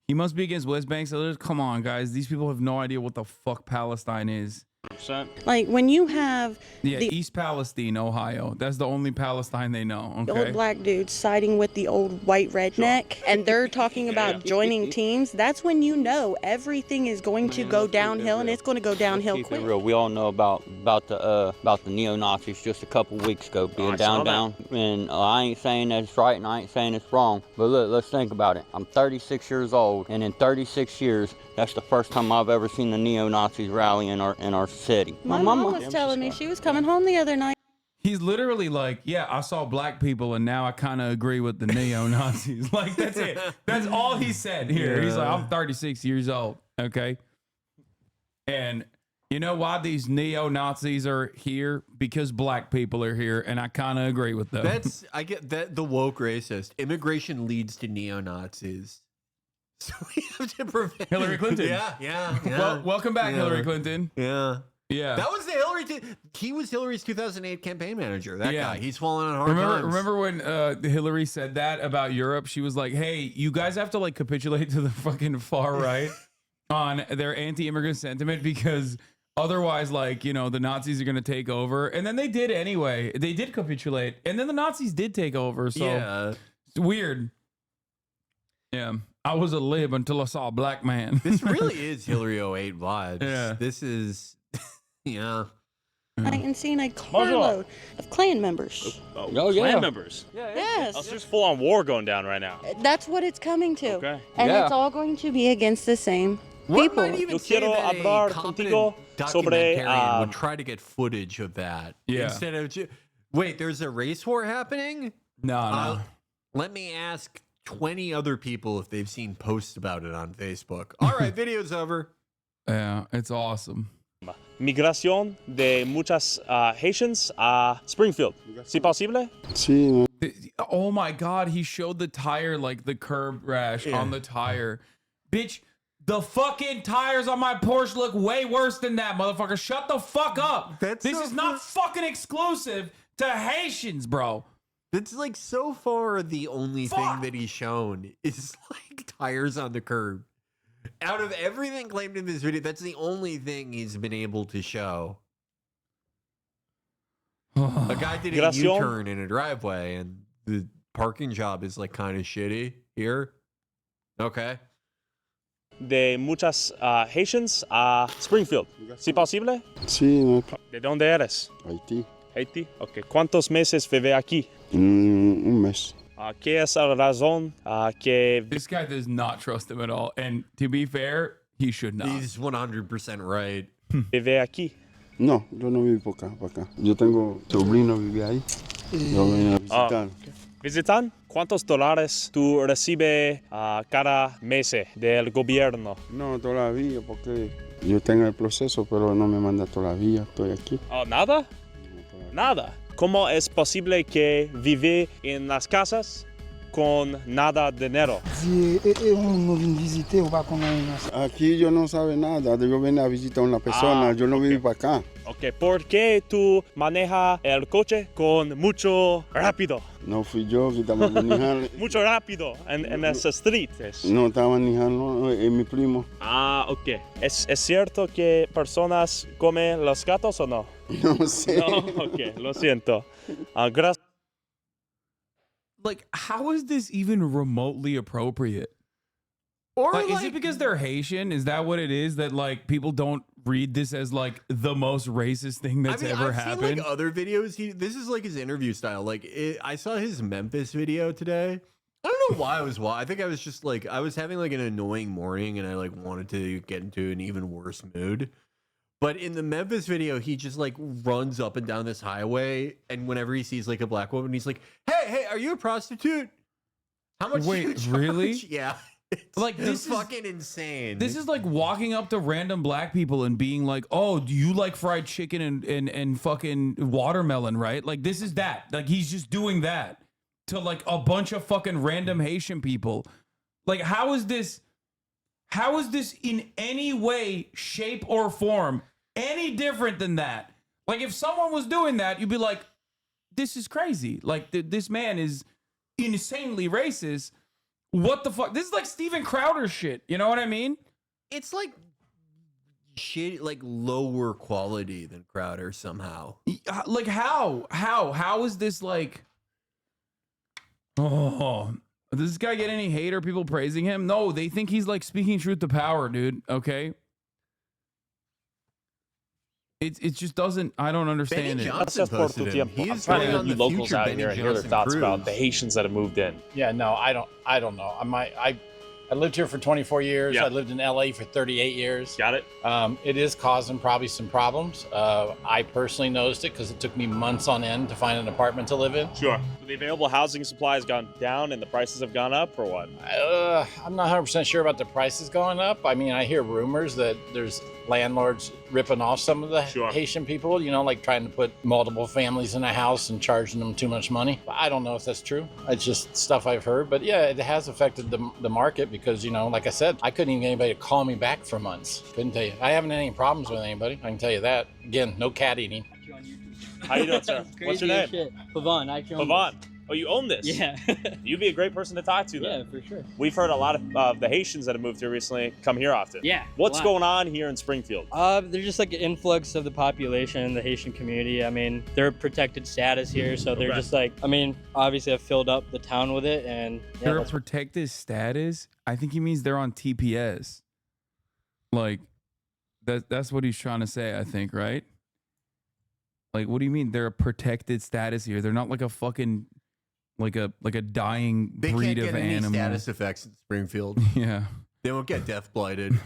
He must be against West Bank settlers. Come on, guys. These people have no idea what the fuck Palestine is. 100%. Like when you have East Palestine, Ohio. That's the only Palestine they know. Okay. the old black dudes siding with the old white redneck, and they're talking about joining teams. That's when you know everything is going to go downhill, and it's going to go downhill quick. We all know about the neo-Nazis just a couple weeks ago being down. And I ain't saying that it's right, and I ain't saying it's wrong. But look, let's think about it. I'm 36 years old, and in 36 years, that's the first time I've ever seen the neo-Nazis rally in our city. My mom was telling me she was coming home the other night. He's literally like, yeah, I saw black people, and now I kind of agree with the neo-Nazis. Like, that's it. That's all he said here. Yeah. He's like, I'm 36 years old, okay? And you know why these neo-Nazis are here? Because black people are here, and I kind of agree with them. I get that, the woke racist. Immigration leads to neo-Nazis. So we have to prevent Hillary Clinton. Yeah. Well, welcome back, Hillary Clinton. Yeah. That was the Hillary. He was Hillary's 2008 campaign manager. That guy. He's fallen on hard times. Remember when Hillary said that about Europe? She was like, "Hey, you guys have to like capitulate to the fucking far right on their anti-immigrant sentiment because otherwise, like, you know, the Nazis are going to take over." And then they did anyway. They did capitulate, and then the Nazis did take over. So it's weird. Yeah. I was a lib until I saw a black man. This really is Hillary 08 vibes. Yeah. This is, I ain't seen a carload of Klan members. Klan members? Yes. It's just full on war going down right now. That's what it's coming to. Okay. And it's all going to be against the same people. Yo quiero hablar contigo sobre would try to get footage of that. Yeah. Instead of wait, there's a race war happening? No. Let me ask 20 other people if they've seen posts about it on Facebook. All right, video's over. Yeah, it's awesome. Migración de muchas Haitians a Springfield. ¿Sí posible? Sí. Oh my God, he showed the tire, like the curb rash on the tire. Bitch, the fucking tires on my Porsche look way worse than that, motherfucker. Shut the fuck up. This is not fucking exclusive to Haitians, bro. That's like so far the only thing that he's shown is like tires on the curb. Out of everything claimed in this video, that's the only thing he's been able to show. A guy did a Gracias. U-turn in a driveway, and the parking job is like kind of shitty here. Okay. De muchas Haitians a Springfield. ¿Sí posible? Sí, no, ¿De dónde eres? Haití. Haití. Ok. ¿Cuántos meses vive aquí? Un mes. ¿Qué es la razón que This guy does not trust him at all. And to be fair, he should not. He's 100% right. vive aquí? No, yo no vivo por acá. Yo tengo sobrino vive ahí. Yo vengo a visitar. ¿Visitan? ¿Cuántos dólares tú recibes cada mes del gobierno? No, todavía, porque yo tengo el proceso, pero no me manda todavía. Estoy aquí. ¿Nada? Nada. ¿Cómo es posible que vive en las casas con nada de dinero? Aquí yo no sabe nada. Yo vengo a visitar a una persona. Yo no vivo para acá. Ok, ¿por qué tú manejas el coche con mucho rápido? No fui yo que estaba manejando. Mucho rápido en esa street. No, estaba manejando, es mi primo. Ok. ¿Es cierto que personas comen los gatos o no? No sé. No, ok, lo siento. Gracias. Like, how is this even remotely appropriate? Or like, is it because they're Haitian? Is that what it is? That like people don't read this as like the most racist thing that's ever happened? Seen, like, other videos. This is like his interview style. Like I saw his Memphis video today. I don't know why I was I think I was just like I was having like an annoying morning, and I like wanted to get into an even worse mood. But in the Memphis video, he just like runs up and down this highway, and whenever he sees like a black woman, he's like, "Hey, are you a prostitute? How much?" Wait, do you charge?" really? Yeah. Like, this is fucking insane. This is like walking up to random black people and being like, "Oh, do you like fried chicken and fucking watermelon, right?" Like, this is that. Like, he's just doing that to like a bunch of fucking random Haitian people. Like, how is this in any way, shape, or form any different than that? Like, if someone was doing that, you'd be like, "This is crazy. Like, this man is insanely racist." What the fuck? This is like Steven Crowder shit. You know what I mean? It's like shit, like lower quality than Crowder somehow. Like how is this like? Oh, does this guy get any hate or people praising him? No, they think he's like speaking truth to power, dude. Okay. It just doesn't. I don't understand it. I'm trying to get locals out here and hear their thoughts about the Haitians that have moved in. Yeah, no, I don't know. I lived here for 24 years. Yeah. I lived in LA for 38 years. Got it. It is causing probably some problems. I personally noticed it because it took me months on end to find an apartment to live in. Sure. The available housing supply has gone down and the prices have gone up, or what? I'm not 100% sure about the prices going up. I mean, I hear rumors that there's landlords ripping off some of the Haitian people, you know, like trying to put multiple families in a house and charging them too much money. But I don't know if that's true. It's just stuff I've heard. But yeah, it has affected the market because, you know, like I said, I couldn't even get anybody to call me back for months. Couldn't tell you. I haven't had any problems with anybody. I can tell you that. Again, no cat eating. How you doing, sir? What's your name? Pavon. Pavon. Oh, you own this? Yeah. You'd be a great person to talk to, then. Yeah, for sure. We've heard a lot of the Haitians that have moved here recently come here often. Yeah. What's going on here in Springfield? There's just like an influx of the population, the Haitian community. I mean, they're protected status here, so they're just like, I mean, obviously I've filled up the town with it, and yeah, They're a protected status. I think he means they're on TPS. Like, that's what he's trying to say, I think, right? Like, what do you mean they're a protected status here? They're not like a fucking like a dying breed of animal. They can't get any status effects in Springfield. Yeah. They won't get death blighted.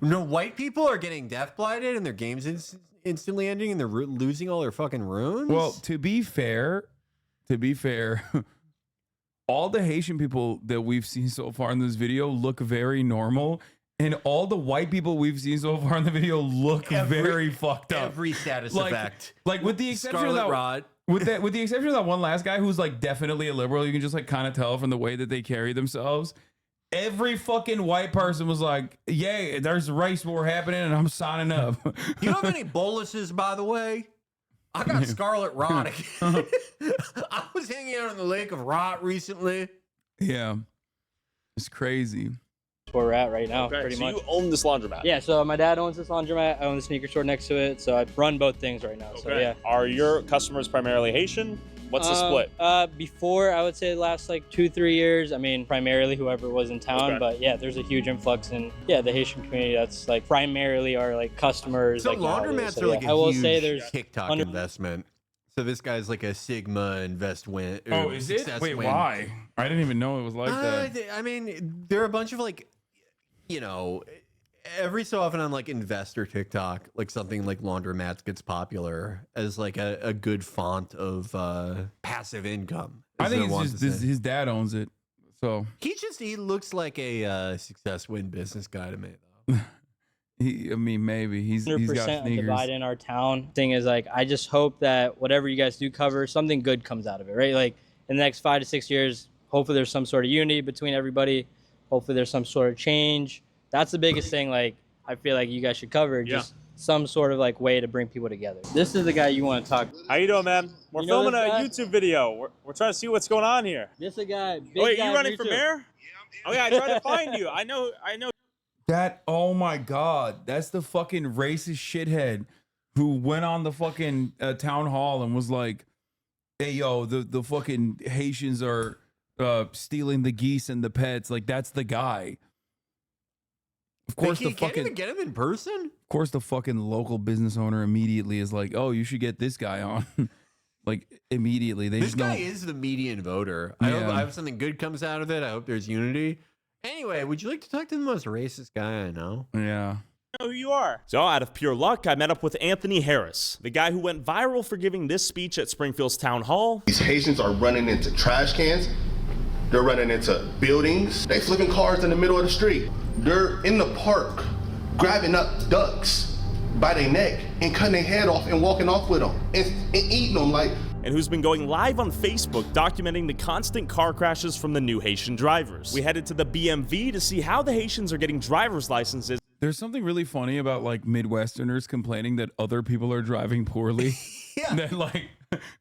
No, white people are getting death blighted and their game's instantly ending and they're losing all their fucking runes? Well, to be fair, all the Haitian people that we've seen so far in this video look very normal. And all the white people we've seen so far in the video look very fucked up. Every status effect. Like with the exception Scarlet of that, Rot. with the exception of that one last guy who's like definitely a liberal, you can just like kind of tell from the way that they carry themselves. Every fucking white person was like, "Yay, there's a race war happening, and I'm signing up." You have any boluses, by the way? I got Scarlet Rot. I was hanging out in the Lake of Rot recently. Yeah, it's crazy. where we're at right now, Okay, pretty so much. you own this laundromat? Yeah, so my dad owns this laundromat. I own the sneaker store next to it, so I run both things right now. Okay. So yeah. Are your customers primarily Haitian? What's the split? Before, I would say the last like 2-3 years, I mean, primarily whoever was in town, Okay. but yeah, there's a huge influx in, the Haitian community. That's like primarily our like customers. So like, laundromats nowadays. So, are like yeah, a I will huge say there's TikTok investment. So this guy's like a Sigma invest win. Oh, is it? Wait, why? I didn't even know it was like that. I mean, there are a bunch of like, you know, every so often on like investor TikTok, like something like laundromats gets popular as like a good font of passive income. I think it's just his dad owns it. So he looks like a success win business guy to me though. I mean, maybe he's got 100% sneakers. divide in our town. Thing is, like, I just hope that whatever you guys do cover, something good comes out of it, right? Like in the next 5 to 6 years, hopefully there's some sort of unity between everybody. Hopefully there's some sort of change. That's the biggest thing. Like, I feel like you guys should cover just some sort of like way to bring people together. This is the guy you want to talk to. How you doing, man? We're You know filming a this guy? YouTube video. We're trying to see what's going on here. This is a guy. Big Wait, guy you running for YouTube. mayor? Oh yeah, I tried to find you. I know. That, oh my God, that's the fucking racist shithead who went on the fucking town hall and was like, hey, yo, the fucking Haitians are stealing the geese and the pets. Like, that's the guy. Of course, You can't even get him in person. Of course, the fucking local business owner immediately is like, oh, you should get this guy on. Like, immediately. This guy is the median voter. I hope something good comes out of it. I hope there's unity. Anyway, would you like to talk to the most racist guy I know? Yeah. I know who you are. So out of pure luck, I met up with Anthony Harris, the guy who went viral for giving this speech at Springfield's town hall. These Haitians are running into trash cans. They're running into buildings. They flipping cars in the middle of the street. They're in the park grabbing up ducks by their neck and cutting their head off and walking off with them and eating them like. And who's been going live on Facebook documenting the constant car crashes from the new Haitian drivers. We headed to the BMV to see how the Haitians are getting driver's licenses. There's something really funny about like Midwesterners complaining that other people are driving poorly. Yeah. That like,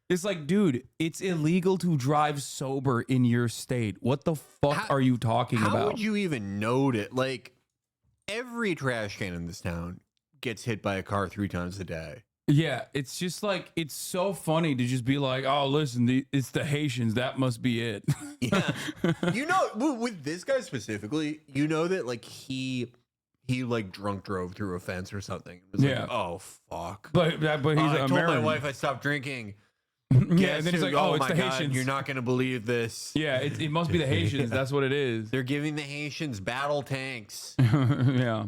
it's like, dude, it's illegal to drive sober in your state. What the fuck are you talking about? How would you even note it? Like, every trash can in this town gets hit by a car 3 times a day. Yeah, it's just like, it's so funny to just be like, oh, listen, it's the Haitians. That must be it. Yeah. You know, with this guy specifically, you know that like he like drunk drove through a fence or something. It was Yeah. like, oh, fuck. But he's I an told my American. wife I stopped drinking. Yeah, Guess and then he's who? like, oh, it's my the God, Haitians. You're not going to believe this. Yeah, it must be the Haitians. Yeah. That's what it is. They're giving the Haitians battle tanks. Yeah.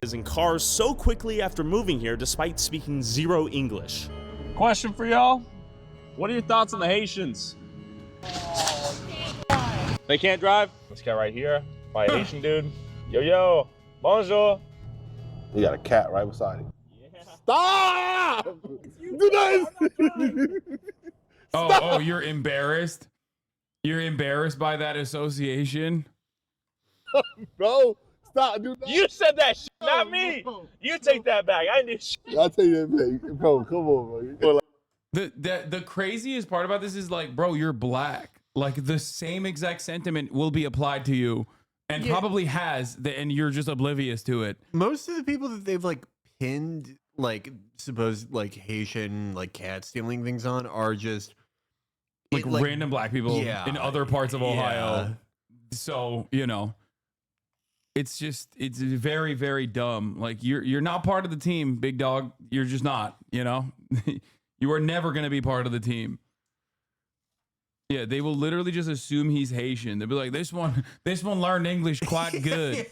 Is in cars so quickly after moving here despite speaking 0 English. Question for y'all. What are your thoughts on the Haitians? They can't drive? This guy right here, my Haitian dude. Yo, bonjour. You got a cat right beside him. Stop! Do that! Oh, you're embarrassed? You're embarrassed by that association? Bro, stop, dude. You said that shit, not me. You take that back. I did shit. I'll tell you that, bro. Come on, bro. The craziest part about this is like, bro, you're black. Like the same exact sentiment will be applied to you and probably has, and you're just oblivious to it. Most of the people that they've like pinned like supposed like Haitian like cat stealing things on are just Like random black people in other parts of Ohio. Yeah. So, you know, it's very, very dumb. Like you're not part of the team, big dog. You're just not, you know, you are never going to be part of the team. Yeah. They will literally just assume he's Haitian. They'll be like, this one learned English quite good.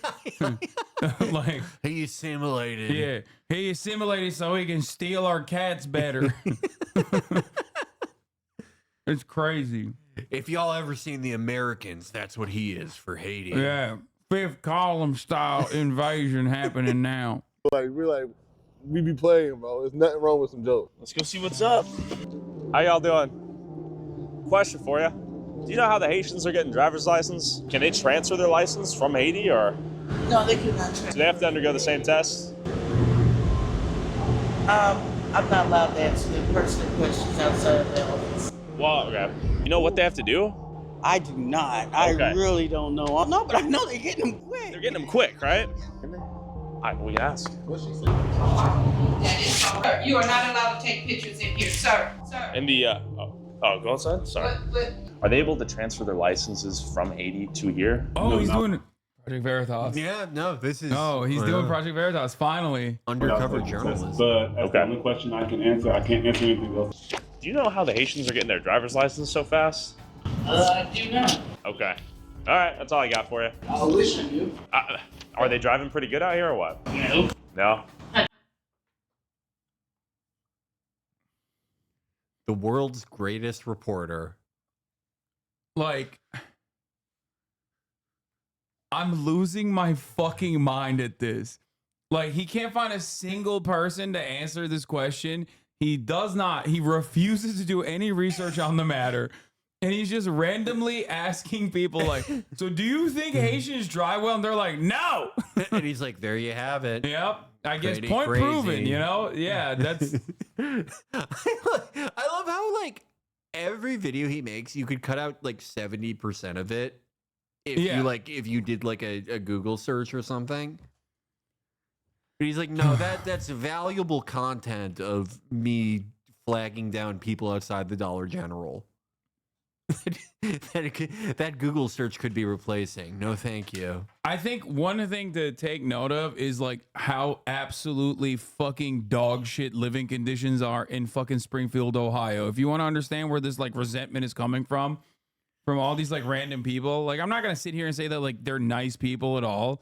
Like he assimilated. Yeah. He assimilated so he can steal our cats better. It's crazy. If y'all ever seen The Americans, that's what he is for Haiti. Yeah. Fifth column style invasion happening now. We be playing, bro. There's nothing wrong with some jokes. Let's go see what's up. How y'all doing? Question for you. Do you know how the Haitians are getting driver's license? Can they transfer their license from Haiti or? No, they cannot transfer. Do they have to undergo the same test? I'm not allowed to answer the personal questions outside of the office. Well, okay. You know what they have to do? I do not. Okay. I really don't know. No, but I know they're getting them quick. They're getting them quick, right? We can ask. Sir, you are not allowed to take pictures in here, sir. Sir. In the go outside. Sorry. Are they able to transfer their licenses from Haiti to here? Oh, he's doing Project Veritas. Yeah, no, this is. No, he's doing Project Veritas finally. Undercover journalist. That's the only question I can answer. I can't answer anything else. Do you know how the Haitians are getting their driver's license so fast? I do not. Okay. All right, that's all I got for you. I wish I knew. Are they driving pretty good out here or what? No. No? The world's greatest reporter. Like, I'm losing my fucking mind at this. Like, he can't find a single person to answer this question. He does not. He refuses to do any research on the matter. And he's just randomly asking people, like, so do you think Haitians drive well? And they're like, no. And he's like, there you have it. Yep. I guess Pretty point crazy. proven, you know? Yeah, that's. I love how, like, every video he makes, you could cut out like 70% of it if you did like a Google search or something. But he's like, no, that's valuable content of me flagging down people outside the Dollar General. that Google search could be replacing. No, thank you. I think one thing to take note of is like how absolutely fucking dog shit living conditions are in fucking Springfield, Ohio. If you want to understand where this like resentment is coming from all these like random people, like I'm not gonna sit here and say that like they're nice people at all,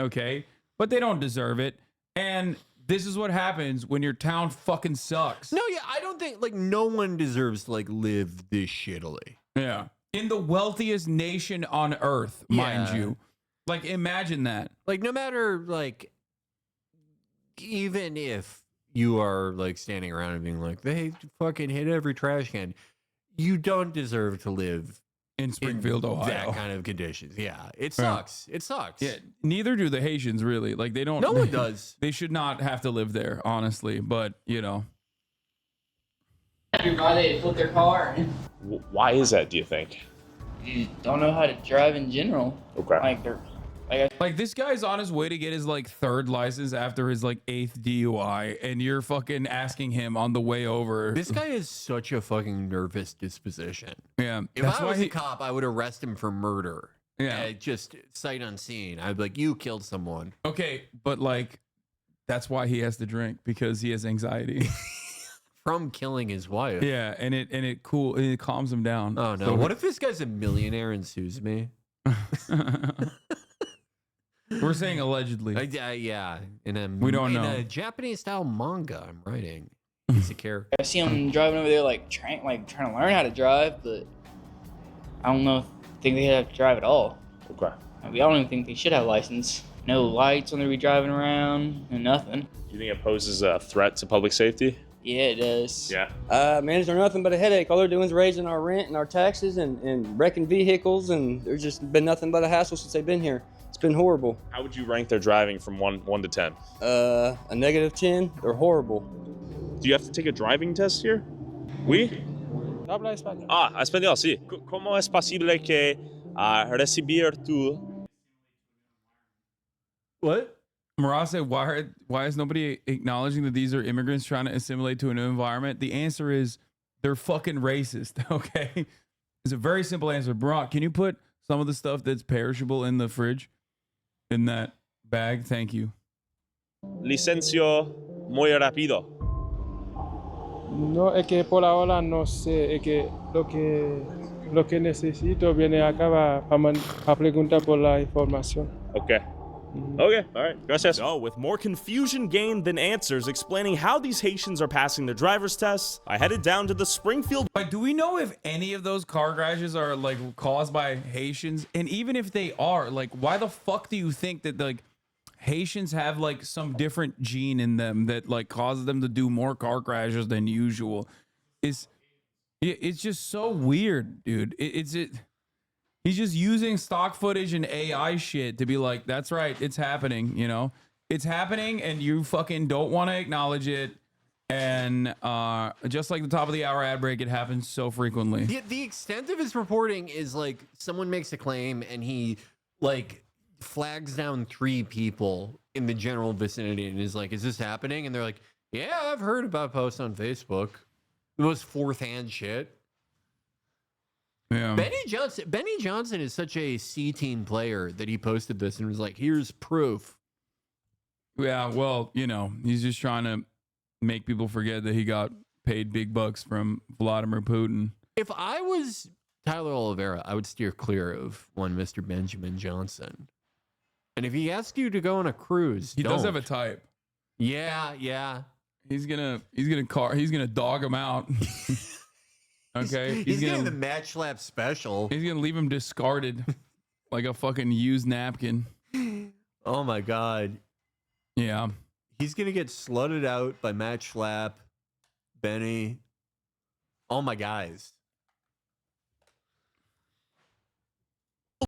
okay? But they don't deserve it. And this is what happens when your town fucking sucks. No, yeah, I don't think like no one deserves to like live this shittily. Yeah. In the wealthiest nation on earth, mind you. Like, imagine that. Like, no matter, like, even if you are, like, standing around and being like, they fucking hit every trash can, you don't deserve to live in Springfield, Ohio. That kind of conditions. Yeah, it sucks. It sucks. Yeah, neither do the Haitians, really. Like, they don't. No one does. They should not have to live there, honestly. But, you know. Why they put their car in. Why is that, do you think? You don't know how to drive in general. Okay. Like they're like this guy's on his way to get his like third license after his like 8th DUI, and you're fucking asking him on the way over. This guy is such a fucking nervous disposition. Yeah. If I was a cop, I would arrest him for murder. Yeah. Just sight unseen. I'd be like, you killed someone. Okay, but like that's why he has to drink, because he has anxiety. From killing his wife. Yeah, and it calms him down. Oh no. So what if this guy's a millionaire and sues me? We're saying allegedly. Yeah. We don't know. In a Japanese style manga I'm writing. He's a character. I see him driving over there like trying to learn how to drive, but I don't think they have to drive at all. Okay. I don't even think they should have a license. No lights when they be driving around and nothing. Do you think it poses a threat to public safety? Yeah, it does. Yeah. Man, they're nothing but a headache. All they're doing is raising our rent and our taxes and wrecking vehicles, and there's just been nothing but a hassle since they've been here. It's been horrible. How would you rank their driving from 1 to 10? A -10. They're horrible. Do you have to take a driving test here? Oui? Habla español. Español, sí. ¿Cómo es posible que recibir tu... What? Marat said, why is nobody acknowledging that these are immigrants trying to assimilate to a new environment? The answer is they're fucking racist, okay? It's a very simple answer. Marat, can you put some of the stuff that's perishable in the fridge? In that bag? Thank you. Licencio muy rápido. No, es que por ahora no sé, es que lo que necesito viene acá para preguntar por la información. Okay. Okay, all right. Gracias. So, with more confusion gained than answers explaining how these Haitians are passing their driver's tests, I headed down to the Springfield. Like, do we know if any of those car crashes are like caused by Haitians? And even if they are, like, why the fuck do you think that like Haitians have like some different gene in them that like causes them to do more car crashes than usual? It's just so weird, dude. He's just using stock footage and AI shit to be like, that's right, it's happening, you know? It's happening and you fucking don't want to acknowledge it. And just like the top of the hour ad break, it happens so frequently. The extent of his reporting is like someone makes a claim and he like flags down 3 people in the general vicinity and is like, is this happening? And they're like, yeah, I've heard about posts on Facebook. The most fourth-hand shit. Yeah. Benny Johnson is such a C-team player that he posted this and was like, here's proof. Yeah, well, you know, he's just trying to make people forget that he got paid big bucks from Vladimir Putin. If I was Tyler Oliveira, I would steer clear of one Mr. Benjamin Johnson. And if he asks you to go on a cruise, He does have a type. Yeah. He's gonna dog him out. Okay, He's getting the match lap special. He's gonna leave him discarded like a fucking used napkin. Oh my god. Yeah. He's going to get slutted out by Match Flap, Benny, all my guys.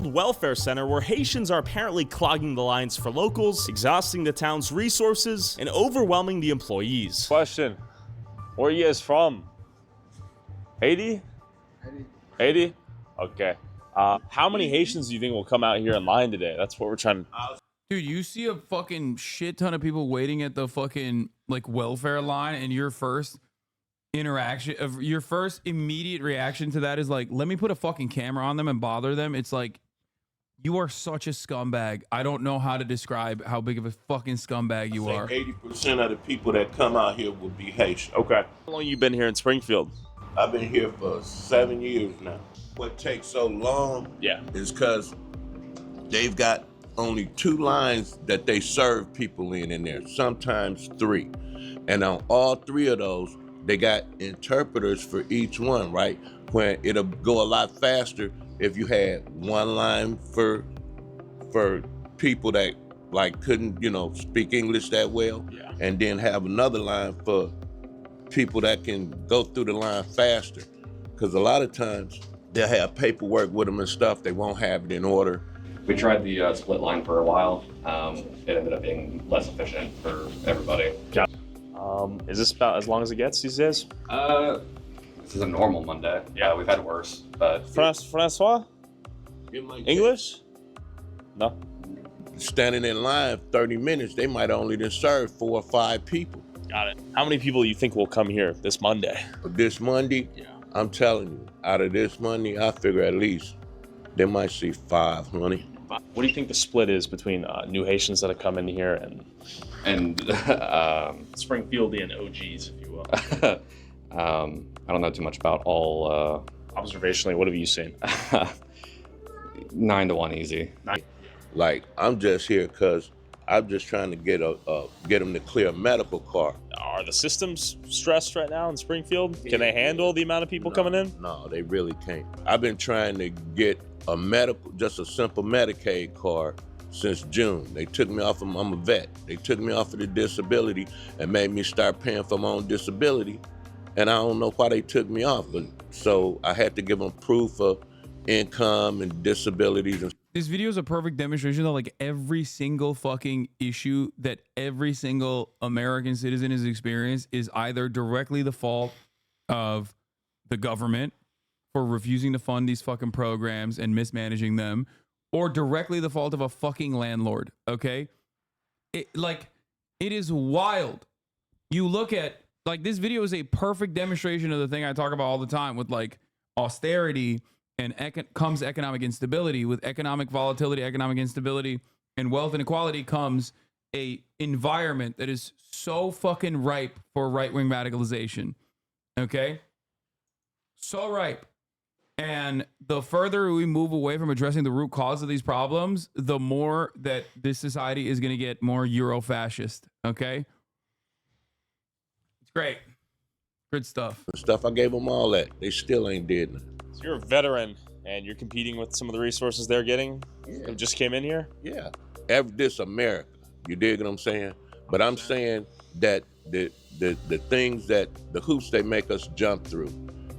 Welfare center where Haitians are apparently clogging the lines for locals, exhausting the town's resources, and overwhelming the employees. Question. Where are you guys from? Haiti? Haiti? Okay. How many Haitians do you think will come out here in line today? That's what we're trying to... Dude, you see a fucking shit ton of people waiting at the fucking like welfare line, and your first immediate reaction to that is like, let me put a fucking camera on them and bother them. It's like, you are such a scumbag. I don't know how to describe how big of a fucking scumbag you are. 80% of the people that come out here will be Haitian. Okay. How long you been here in Springfield? I've been here for 7 years now. What takes so long is because they've got only 2 lines that they serve people in there, sometimes 3. And on all 3 of those, they got interpreters for each one, right? When it'll go a lot faster if you had 1 line for people that like couldn't, speak English that well, and then have another line for people that can go through the line faster. Because a lot of times they'll have paperwork with them and stuff, they won't have it in order. We tried the split line for a while. It ended up being less efficient for everybody. Yeah. Is this about as long as it gets these days? This is a normal Monday. Yeah, we've had worse, but... Francois? English? No. Standing in line 30 minutes, they might only just serve 4 or 5 people. Got it. How many people do you think will come here this Monday? This Monday? Yeah. I'm telling you, out of this Monday, I figure at least they might see 500. What do you think the split is between new Haitians that have come in here and Springfieldian OGs, if you will? I don't know too much about all... Observationally, what have you seen? 9 to 1 easy. Like, I'm just here because I'm just trying to get them to clear a medical card. Are the systems stressed right now in Springfield? Can they handle the amount of people coming in? No, they really can't. I've been trying to get just a simple Medicaid card since June. They took me off I'm a vet. They took me off of the disability and made me start paying for my own disability. And I don't know why they took me off, but so I had to give them proof of income and disabilities. This video is a perfect demonstration of like every single fucking issue that every single American citizen has experienced is either directly the fault of the government for refusing to fund these fucking programs and mismanaging them, or directly the fault of a fucking landlord. Okay. It is wild. You look at like this video is a perfect demonstration of the thing I talk about all the time with like austerity and comes economic instability. With economic volatility, economic instability, and wealth inequality comes a environment that is so fucking ripe for right-wing radicalization. Okay? So ripe. And the further we move away from addressing the root cause of these problems, the more that this society is going to get more Euro-fascist. Okay? It's great. Good stuff. I gave them all that. They still ain't did nothing. So you're a veteran and you're competing with some of the resources they're getting? Yeah. Who just came in here? Yeah. This America. You dig what I'm saying? But I'm saying that the things that the hoops they make us jump through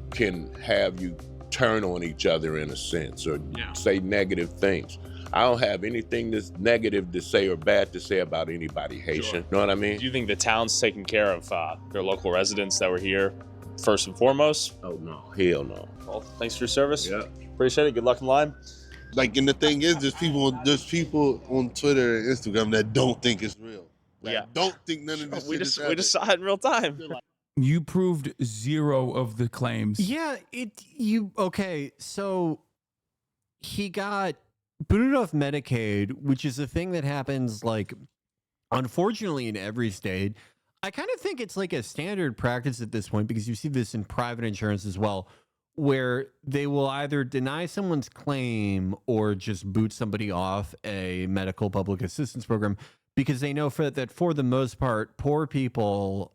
can have you turn on each other in a sense or say negative things. I don't have anything that's negative to say or bad to say about anybody Haitian. Know what I mean? Do you think the town's taking care of their local residents that were here first and foremost? Oh no, hell no. Well, thanks for your service. Yeah. Appreciate it. Good luck in line. Like, and the thing is, there's people on Twitter and Instagram that don't think it's real. Like, don't think none of this We shit is just saw it in real time. You proved 0 of the claims. Yeah, okay, so he got booted off Medicaid, which is a thing that happens, like, unfortunately in every state. I kind of think it's like a standard practice at this point, because you see this in private insurance as well, where they will either deny someone's claim or just boot somebody off a medical public assistance program, because they know that for the most part, poor people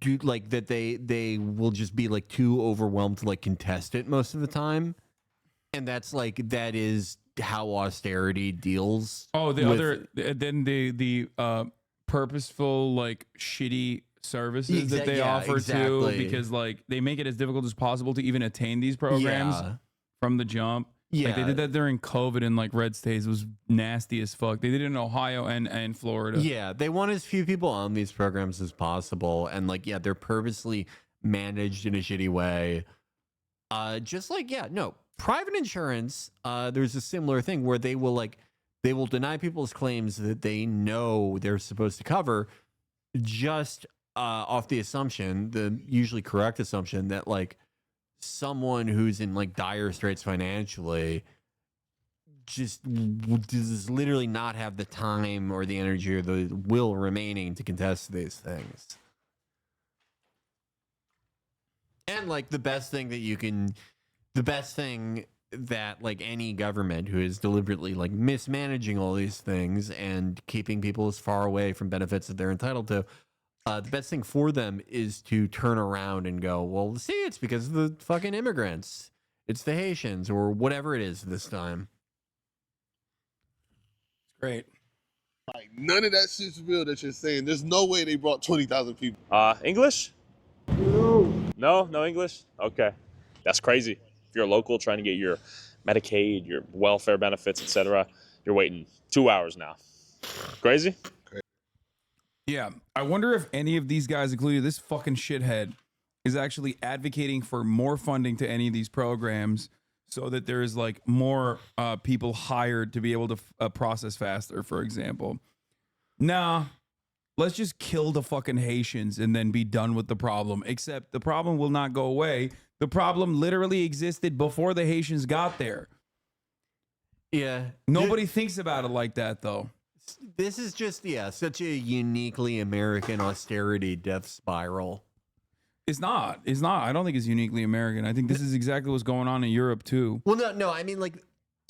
do like that they will just be like too overwhelmed to like contest it most of the time. And that is how austerity deals. Oh, the purposeful, like, shitty services that they offer too, because like they make it as difficult as possible to even attain these programs from the jump. Like they did that during COVID in like red states. It was nasty as fuck. They did it in Ohio and Florida. Yeah, they want as few people on these programs as possible, and like they're purposely managed in a shitty way. Just like private insurance. There's a similar thing where they will deny people's claims that they know they're supposed to cover, just off the assumption, the usually correct assumption, that like someone who's in like dire straits financially just does literally not have the time or the energy or the will remaining to contest these things. And like the best thing that like any government who is deliberately like mismanaging all these things and keeping people as far away from benefits that they're entitled to, the best thing for them is to turn around and go, well, see, it's because of the fucking immigrants. It's the Haitians or whatever it is this time. Great. Like, none of that shit's real that you're saying. There's no way they brought 20,000 people. English? No English? Okay. That's crazy. If you're a local trying to get your Medicaid, your welfare benefits, etc., you're waiting 2 hours now. Crazy? Yeah. I wonder if any of these guys, including this fucking shithead, is actually advocating for more funding to any of these programs so that there is like more people hired to be able to process faster, for example. Nah, let's just kill the fucking Haitians and then be done with the problem. Except the problem will not go away. The problem literally existed before the Haitians got there. Yeah. Nobody thinks about it like that, though. This is just, such a uniquely American austerity death spiral. It's not. I don't think it's uniquely American. I think this is exactly what's going on in Europe, too. Well, no. I mean, like,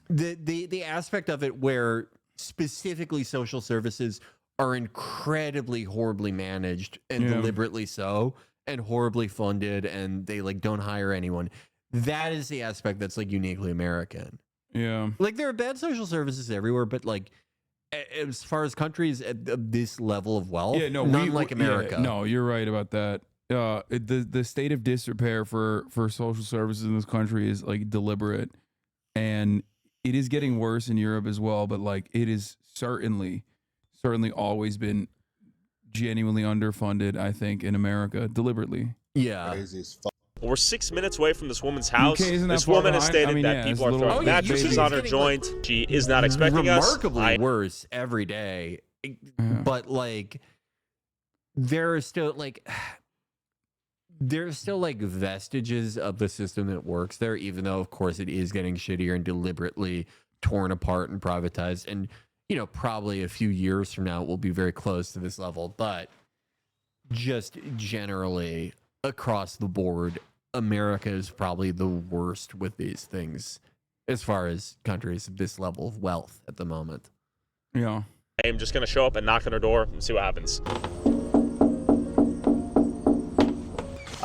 the aspect of it where specifically social services are incredibly horribly managed and deliberately so, and horribly funded, and they like don't hire anyone. That is the aspect that's like uniquely American. Yeah. Like there are bad social services everywhere, but like as far as countries at this level of wealth, none like America. No, you're right about that. The state of disrepair for social services in this country is like deliberate, and it is getting worse in Europe as well. But like it is certainly always been genuinely underfunded, I think, in America, deliberately. Yeah. Crazy as fuck. We're 6 minutes away from this woman's house. isn't that This far woman has behind? stated that people are throwing mattresses on her joint. She is not expecting us. Remarkably worse every day. But like there are still like vestiges of the system that works there, even though of course it is getting shittier and deliberately torn apart and privatized. And probably a few years from now it will be very close to this level, but just generally across the board, America is probably the worst with these things as far as countries of this level of wealth at the moment. Yeah. I'm just going to show up and knock on her door and see what happens.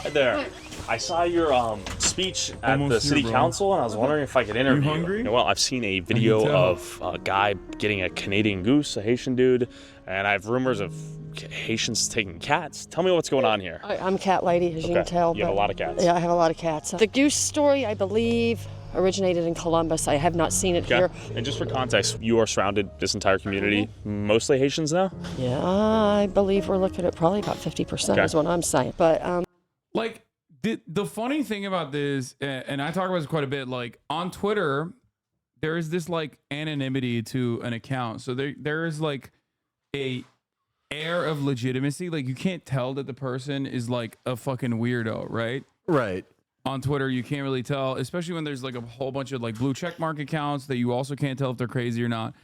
Hi there. I saw your speech at the city council, and I was wondering if I could interview you. Hungry? Well, I've seen a video of a guy getting a Canadian goose, a Haitian dude, and I have rumors of Haitians taking cats. Tell me what's going on here. I'm cat lady, as you can tell. You have a lot of cats. Yeah, I have a lot of cats. The goose story, I believe, originated in Columbus. I have not seen it here. And just for context, you are surrounded, this entire community, mostly Haitians now? Yeah, I believe we're looking at probably about 50% is what I'm saying. But like the funny thing about this, and I talk about this quite a bit, like on Twitter, there is this like anonymity to an account. So there is like a air of legitimacy. Like you can't tell that the person is like a fucking weirdo, right? Right. On Twitter, you can't really tell, especially when there's like a whole bunch of like blue check mark accounts that you also can't tell if they're crazy or not.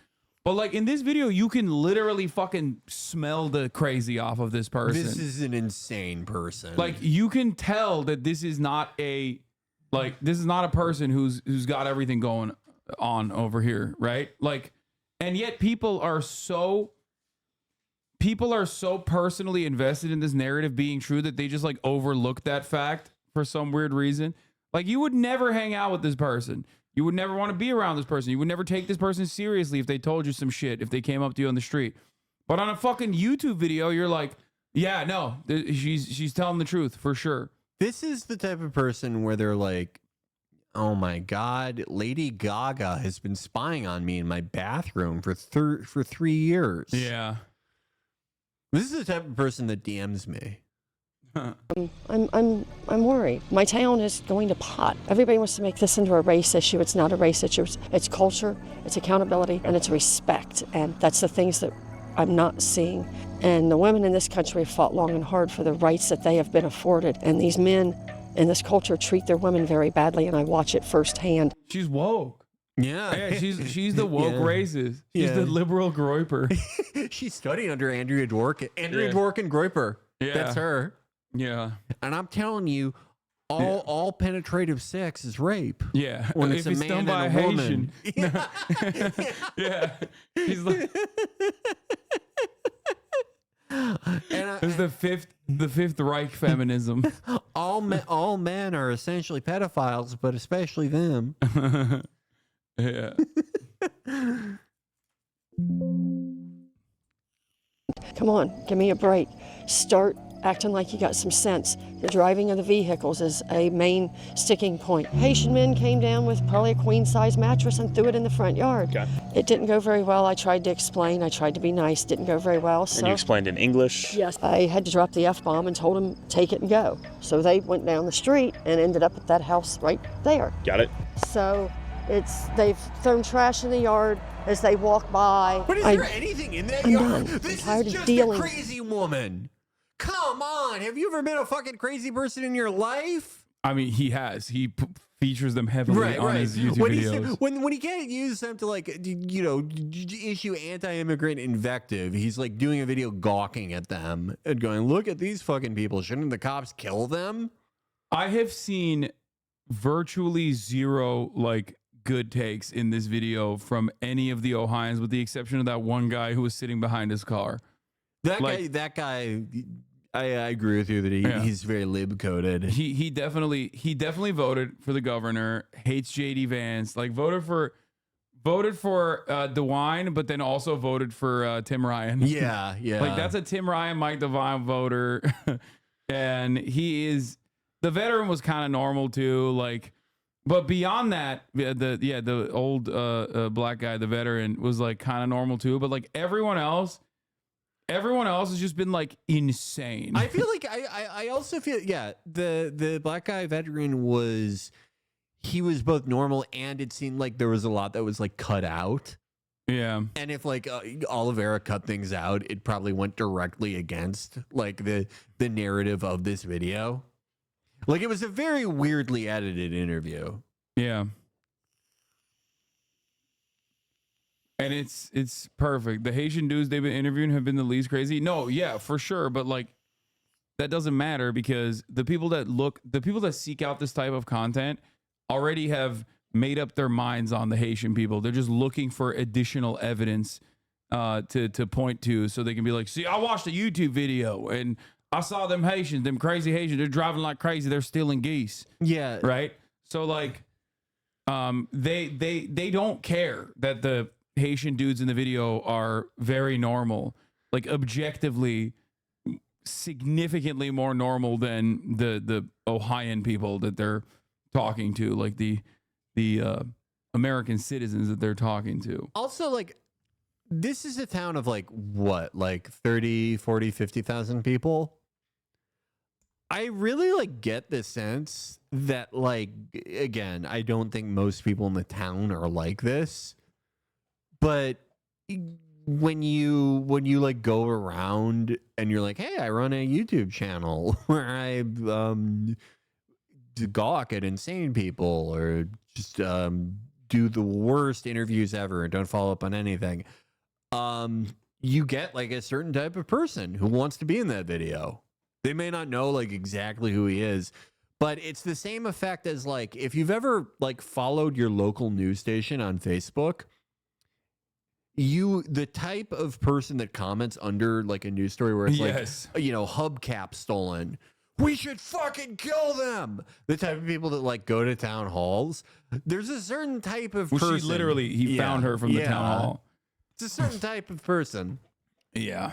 But like in this video, you can literally fucking smell the crazy off of this person. This is an insane person. Like you can tell that this is not a person who's got everything going on over here, right? Like, and yet people are so personally invested in this narrative being true that they just like overlook that fact for some weird reason. Like you would never hang out with this person. You would never want to be around this person. You would never take this person seriously if they told you some shit, if they came up to you on the street. But on a fucking YouTube video, you're like, yeah, no, she's telling the truth for sure. This is the type of person where they're like, oh my God, Lady Gaga has been spying on me in my bathroom for 3 years. Yeah. This is the type of person that DMs me. I'm worried. My town is going to pot. Everybody wants to make this into a race issue. It's not a race issue. It's culture, it's accountability, and it's respect. And that's the things that I'm not seeing. And the women in this country have fought long and hard for the rights that they have been afforded. And these men in this culture treat their women very badly, and I watch it firsthand. She's woke. Yeah. She's the woke racist. She's the liberal Groyper. She's studying under Andrea Dworkin. Dworkin Groyper. Yeah. That's her. Yeah. And I'm telling you, all penetrative sex is rape. Yeah. When if it's a man and a woman. Yeah. He's like it's the fifth Reich feminism. all men are essentially pedophiles, but especially them. Yeah. Come on, give me a break. Start acting like you got some sense. The driving of the vehicles is a main sticking point. Haitian men came down with probably a queen-size mattress and threw it in the front yard. Okay. It didn't go very well. I tried to explain. I tried to be nice. Didn't go very well. So And you explained in English? Yes. I had to drop the F-bomb and told them, take it and go. So they went down the street and ended up at that house right there. Got it. So they've thrown trash in the yard as they walk by. But is there anything in that yard? This I'm tired is of just dealing. a crazy woman. Come on. Have you ever been a fucking crazy person in your life? I mean, he has. He features them heavily on his YouTube videos. When he can't use them to like, issue anti-immigrant invective, he's like doing a video gawking at them and going, look at these fucking people. Shouldn't the cops kill them? I have seen virtually zero like good takes in this video from any of the Ohioans, with the exception of that one guy who was sitting behind his car. That guy, I agree with you that he's very lib coded. He definitely voted for the governor, hates JD Vance, like voted for DeWine, but then also voted for Tim Ryan. Yeah. Like that's a Tim Ryan, Mike DeWine voter. And the veteran was kind of normal too. Like, but beyond that, the old black guy, the veteran, was like kind of normal too. But like everyone else has just been like insane. I feel like I also feel the black guy veteran was both normal, and it seemed like there was a lot that was like cut out. Yeah. And if like Oliveira cut things out, it probably went directly against like the narrative of this video. Like it was a very weirdly edited interview. Yeah. And it's perfect. The Haitian dudes they've been interviewing have been the least crazy. No, yeah, for sure. But like that doesn't matter, because the people that seek out this type of content already have made up their minds on the Haitian people. They're just looking for additional evidence to point to, so they can be like, see, I watched a YouTube video and I saw them Haitians, them crazy Haitians. They're driving like crazy. They're stealing geese. Yeah. Right. So like, they don't care that the Haitian dudes in the video are very normal, like objectively significantly more normal than the Ohioan people that they're talking to, like the American citizens that they're talking to. Also, like, this is a town of like what, like 30, 40, 50,000 people. I really like get the sense that, like, again, I don't think most people in the town are like this, but when you like go around and you're like, hey, I run a YouTube channel where I gawk at insane people or just do the worst interviews ever and don't follow up on anything. You get like a certain type of person who wants to be in that video. They may not know like exactly who he is, but it's the same effect as like if you've ever like followed your local news station on Facebook, the type of person that comments under like a news story where it's like, you know, hubcap stolen, we should fucking kill them. The type of people that like go to town halls. There's a certain type of person. She literally, he found her from the town hall. It's a certain type of person. Yeah.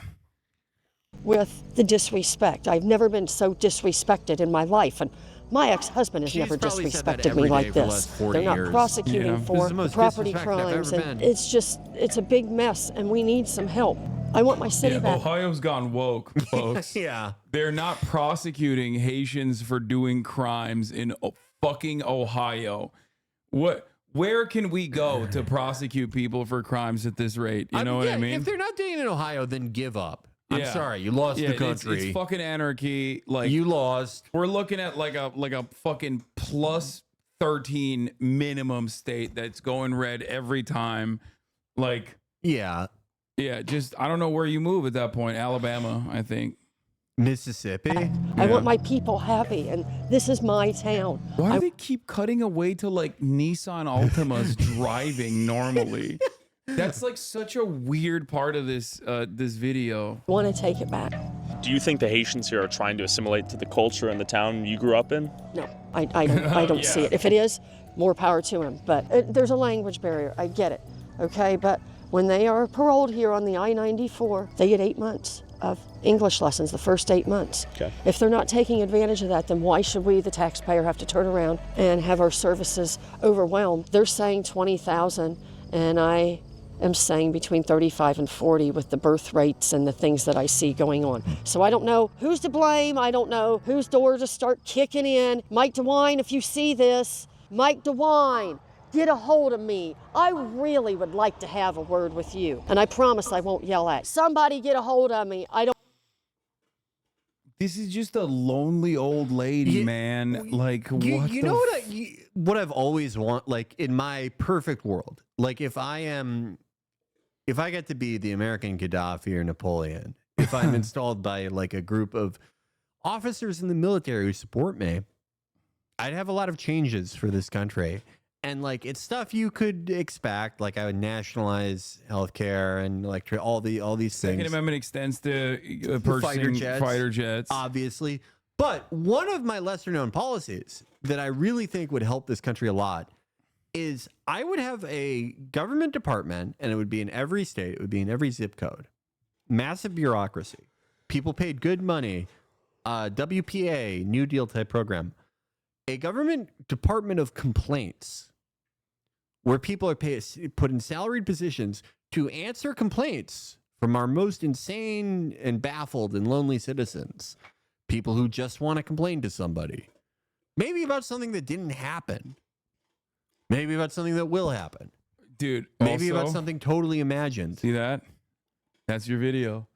With the disrespect. I've never been so disrespected in my life. And my ex-husband has never disrespected me like this. They're not prosecuting for the property crimes. And it's a big mess. And we need some help. I want my city back. Ohio's gone woke, folks. Yeah. They're not prosecuting Haitians for doing crimes in fucking Ohio. Where can we go to prosecute people for crimes at this rate? You know what I mean? If they're not doing it in Ohio, then give up. I'm sorry, you lost the country. It's fucking anarchy. Like, you lost. We're looking at like a fucking plus 13 minimum state that's going red every time. Like, yeah, just I don't know where you move at that point. Alabama, I think. Mississippi. I want my people happy, and this is my town. Why do they keep cutting away to like Nissan Altimas driving normally? That's like such a weird part of this this video. I want to take it back. Do you think the Haitians here are trying to assimilate to the culture in the town you grew up in? No, I don't see it. If it is, more power to him. But there's a language barrier. I get it. Okay, but when they are paroled here on the I-94, they get 8 months of English lessons the first 8 months. Okay. If they're not taking advantage of that, then why should we, the taxpayer, have to turn around and have our services overwhelmed? They're saying 20,000, and I am saying between 35 and 40 with the birth rates and the things that I see going on. So I don't know who's to blame. I don't know whose door to start kicking in. Mike DeWine, if you see this, Mike DeWine, get a hold of me. I really would like to have a word with you. And I promise I won't yell at. Somebody get a hold of me. I don't. This is just a lonely old lady, man. Like, you know what I've always want, like in my perfect world, like if I get to be the American Gaddafi or Napoleon, if I'm installed by like a group of officers in the military who support me, I'd have a lot of changes for this country. And like, it's stuff you could expect. Like I would nationalize healthcare and like all these things. Second Amendment extends to purchasing fighter jets, obviously. But one of my lesser known policies that I really think would help this country a lot is I would have a government department, and it would be in every state. It would be in every zip code. Massive bureaucracy. People paid good money. WPA, New Deal type program. A government department of complaints where people are put in salaried positions to answer complaints from our most insane and baffled and lonely citizens. People who just want to complain to somebody. Maybe about something that didn't happen. Maybe about something that will happen. Dude, maybe also, about something totally imagined. See that? That's your video.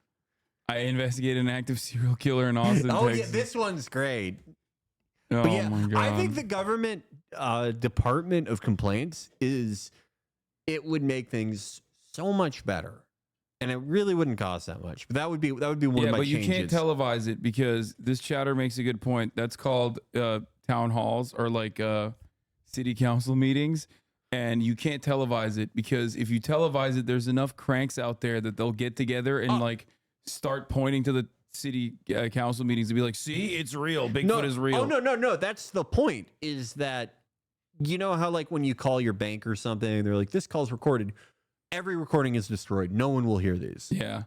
I investigated an active serial killer in Austin, Texas. Yeah, this one's great. Oh yeah, my God. I think the government department of complaints it would make things so much better. And it really wouldn't cost that much. But that would be one of my changes. Yeah, but you can't televise it because this chatter makes a good point. That's called town halls or like city council meetings. And you can't televise it because if you televise it, there's enough cranks out there that they'll get together and like start pointing to the city council meetings to be like, see, it's real. Bigfoot is real. Oh, no. That's the point, is that, you know how like when you call your bank or something, they're like, this call's recorded. Every recording is destroyed. No one will hear these. Yeah.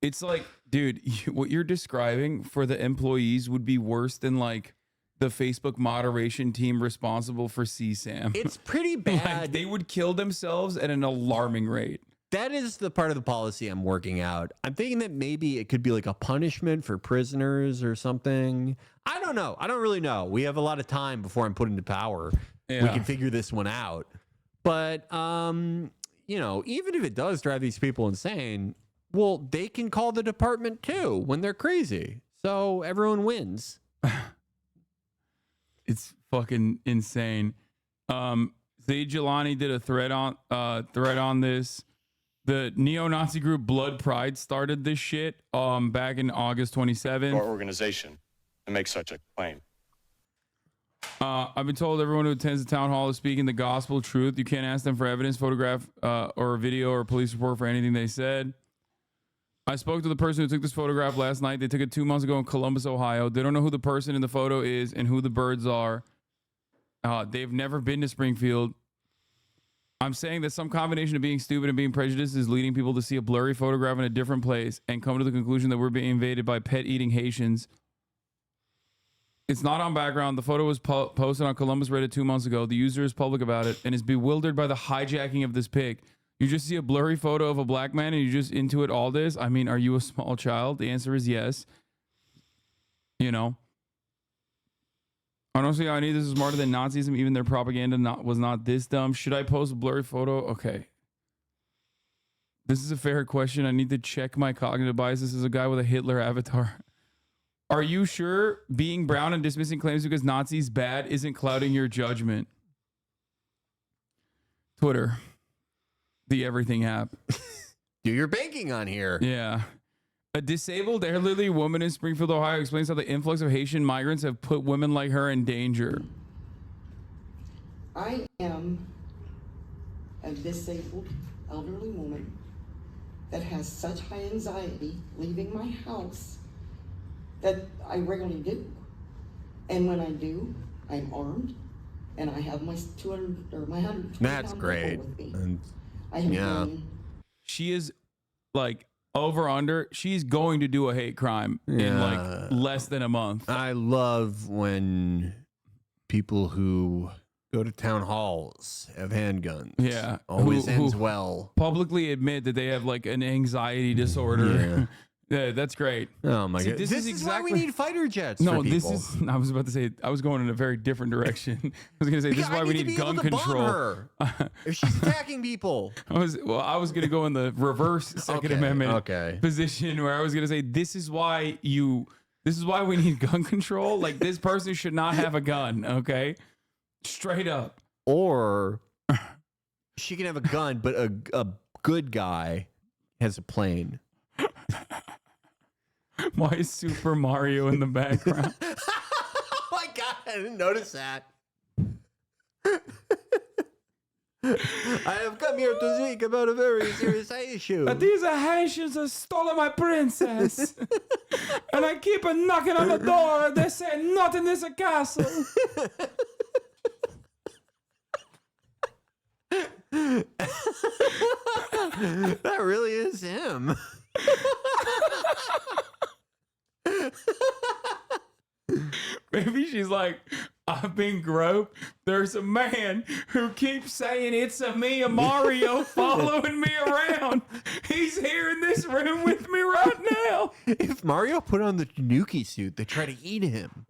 It's like, dude, what you're describing for the employees would be worse than like the Facebook moderation team responsible for CSAM. It's pretty bad. Like, they would kill themselves at an alarming rate. That is the part of the policy I'm working out. I'm thinking that maybe it could be like a punishment for prisoners or something. I don't know. I don't really know. We have a lot of time before I'm put into power. We can figure this one out. But, you know, even if it does drive these people insane, well, they can call the department too when they're crazy. So everyone wins. It's fucking insane. Zaid Jilani did a thread on this. The neo-Nazi group Blood Pride started this shit back in August 27th. Our organization to make such a claim. I've been told everyone who attends the town hall is speaking the gospel truth. You can't ask them for evidence, photograph, or video or police report for anything they said. I spoke to the person who took this photograph last night. They took it 2 months ago in Columbus, Ohio. They don't know who the person in the photo is and who the birds are. They've never been to Springfield. I'm saying that some combination of being stupid and being prejudiced is leading people to see a blurry photograph in a different place and come to the conclusion that we're being invaded by pet-eating Haitians. It's not on background. The photo was posted on Columbus Reddit 2 months ago. The user is public about it and is bewildered by the hijacking of this pic. You just see a blurry photo of a black man and you just into it all this? I mean, are you a small child? The answer is yes. You know. Honestly, I knew this is smarter than Nazism. Even their propaganda was not this dumb. Should I post a blurry photo? Okay. This is a fair question. I need to check my cognitive bias. This is a guy with a Hitler avatar. Are you sure being brown and dismissing claims because Nazis bad isn't clouding your judgment? Twitter. The everything app. Do your banking on here. Yeah. A disabled elderly woman in Springfield, Ohio explains how the influx of Haitian migrants have put women like her in danger. I am a disabled elderly woman that has such high anxiety leaving my house that I rarely do. And when I do, I'm armed and I have my 200 or my 100. That's great. And, yeah. She is like over under. She's going to do a hate crime in like less than a month. I love when people who go to town halls have handguns. Yeah. Always Who ends well. Publicly admit that they have like an anxiety disorder. Yeah, that's great. Oh my See, god! This is exactly why we need fighter jets. No, for this people. is. I was about to say. I was going in a very different direction. I was going to say this is why we need gun control. Her. If she's attacking people, I was going to go in the reverse Second Amendment position where I was going to say this is why we need gun control. Like this person should not have a gun. Okay, straight up. Or she can have a gun, but a good guy has a plane. Why is Super Mario in the background? Oh my god, I didn't notice that. I have come here to speak about a very serious issue. These Haitians have stolen my princess. And I keep knocking on the door. They say not in this castle. That really is him. Maybe she's like, I've been groped. There's a man who keeps saying it's a me, a Mario, following me around. He's here in this room with me right now. If Mario put on the Tanuki suit, they try to eat him.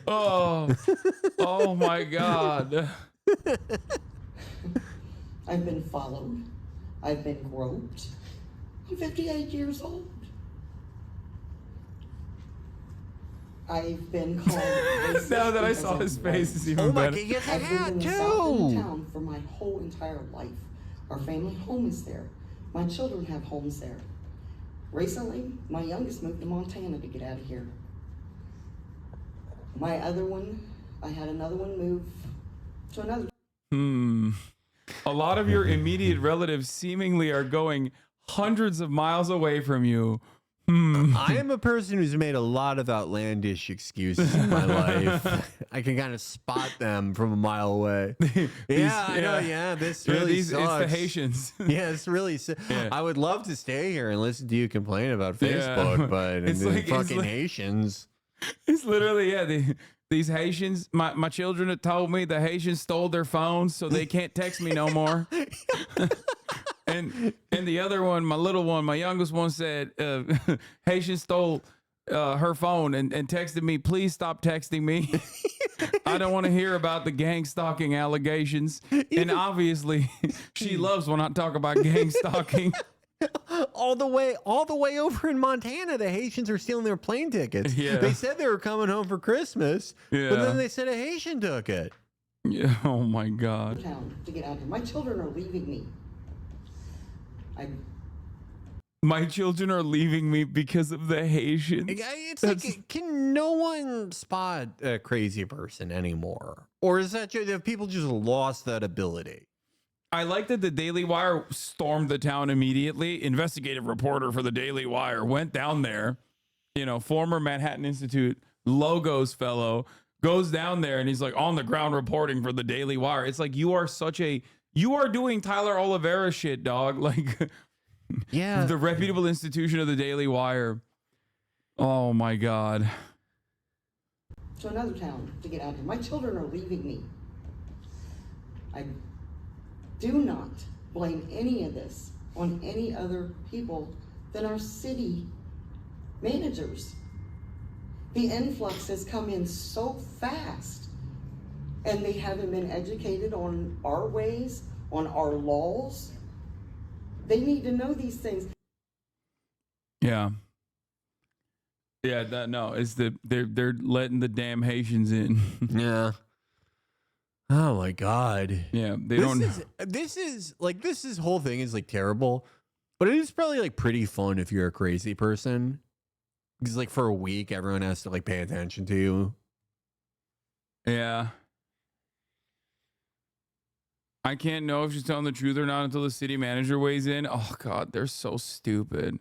Oh my God. I've been followed. I've been groped. I'm 58 years old. I've been called racist. Now that I saw his face, it's even better. I've been in the south end of town for my whole entire life. Our family home is there. My children have homes there. Recently, my youngest moved to Montana to get out of here. My other one, I had another one move to another. A lot of your immediate relatives seemingly are going hundreds of miles away from you. I am a person who's made a lot of outlandish excuses in my life. I can kind of spot them from a mile away. I know. Yeah, this really sucks. It's the Haitians. Yeah, it's really. I would love to stay here and listen to you complain about Facebook, but it's the like, fucking Haitians. It's literally, yeah, these Haitians, my children have told me the Haitians stole their phones, so they can't text me no more. and the other one, my little one, my youngest one said, Haitian stole her phone and texted me, please stop texting me. I don't want to hear about the gang stalking allegations. And obviously, she loves when I talk about gang stalking. all the way over in Montana, the Haitians are stealing their plane tickets. Yeah. They said they were coming home for Christmas, Yeah. but then they said a Haitian took it. Yeah. Oh my God. Town to get out here. My children are leaving me. My children are leaving me because of the Haitians. It's like, can no one spot a crazy person anymore? Or is that just, have people just lost that ability? I like that the Daily Wire stormed the town immediately. Investigative reporter for the Daily Wire went down there, former Manhattan Institute Logos fellow, goes down there and he's like on the ground reporting for the Daily Wire. It's like, you are doing Tyler Oliveira shit, dog. Like, yeah, the reputable institution of the Daily Wire. Oh my God. To another town to get out here. My children are leaving me. I do not blame any of this on any other people than our city managers. The influx has come in so fast, and they haven't been educated on our ways, on our laws. They need to know these things. Yeah. Yeah, they're letting the damn Haitians in. Yeah. Oh my God. Yeah, this whole thing is like terrible, but it is probably like pretty fun if you're a crazy person. Because like for a week, everyone has to like pay attention to you. Yeah. I can't know if she's telling the truth or not until the city manager weighs in. Oh God, they're so stupid.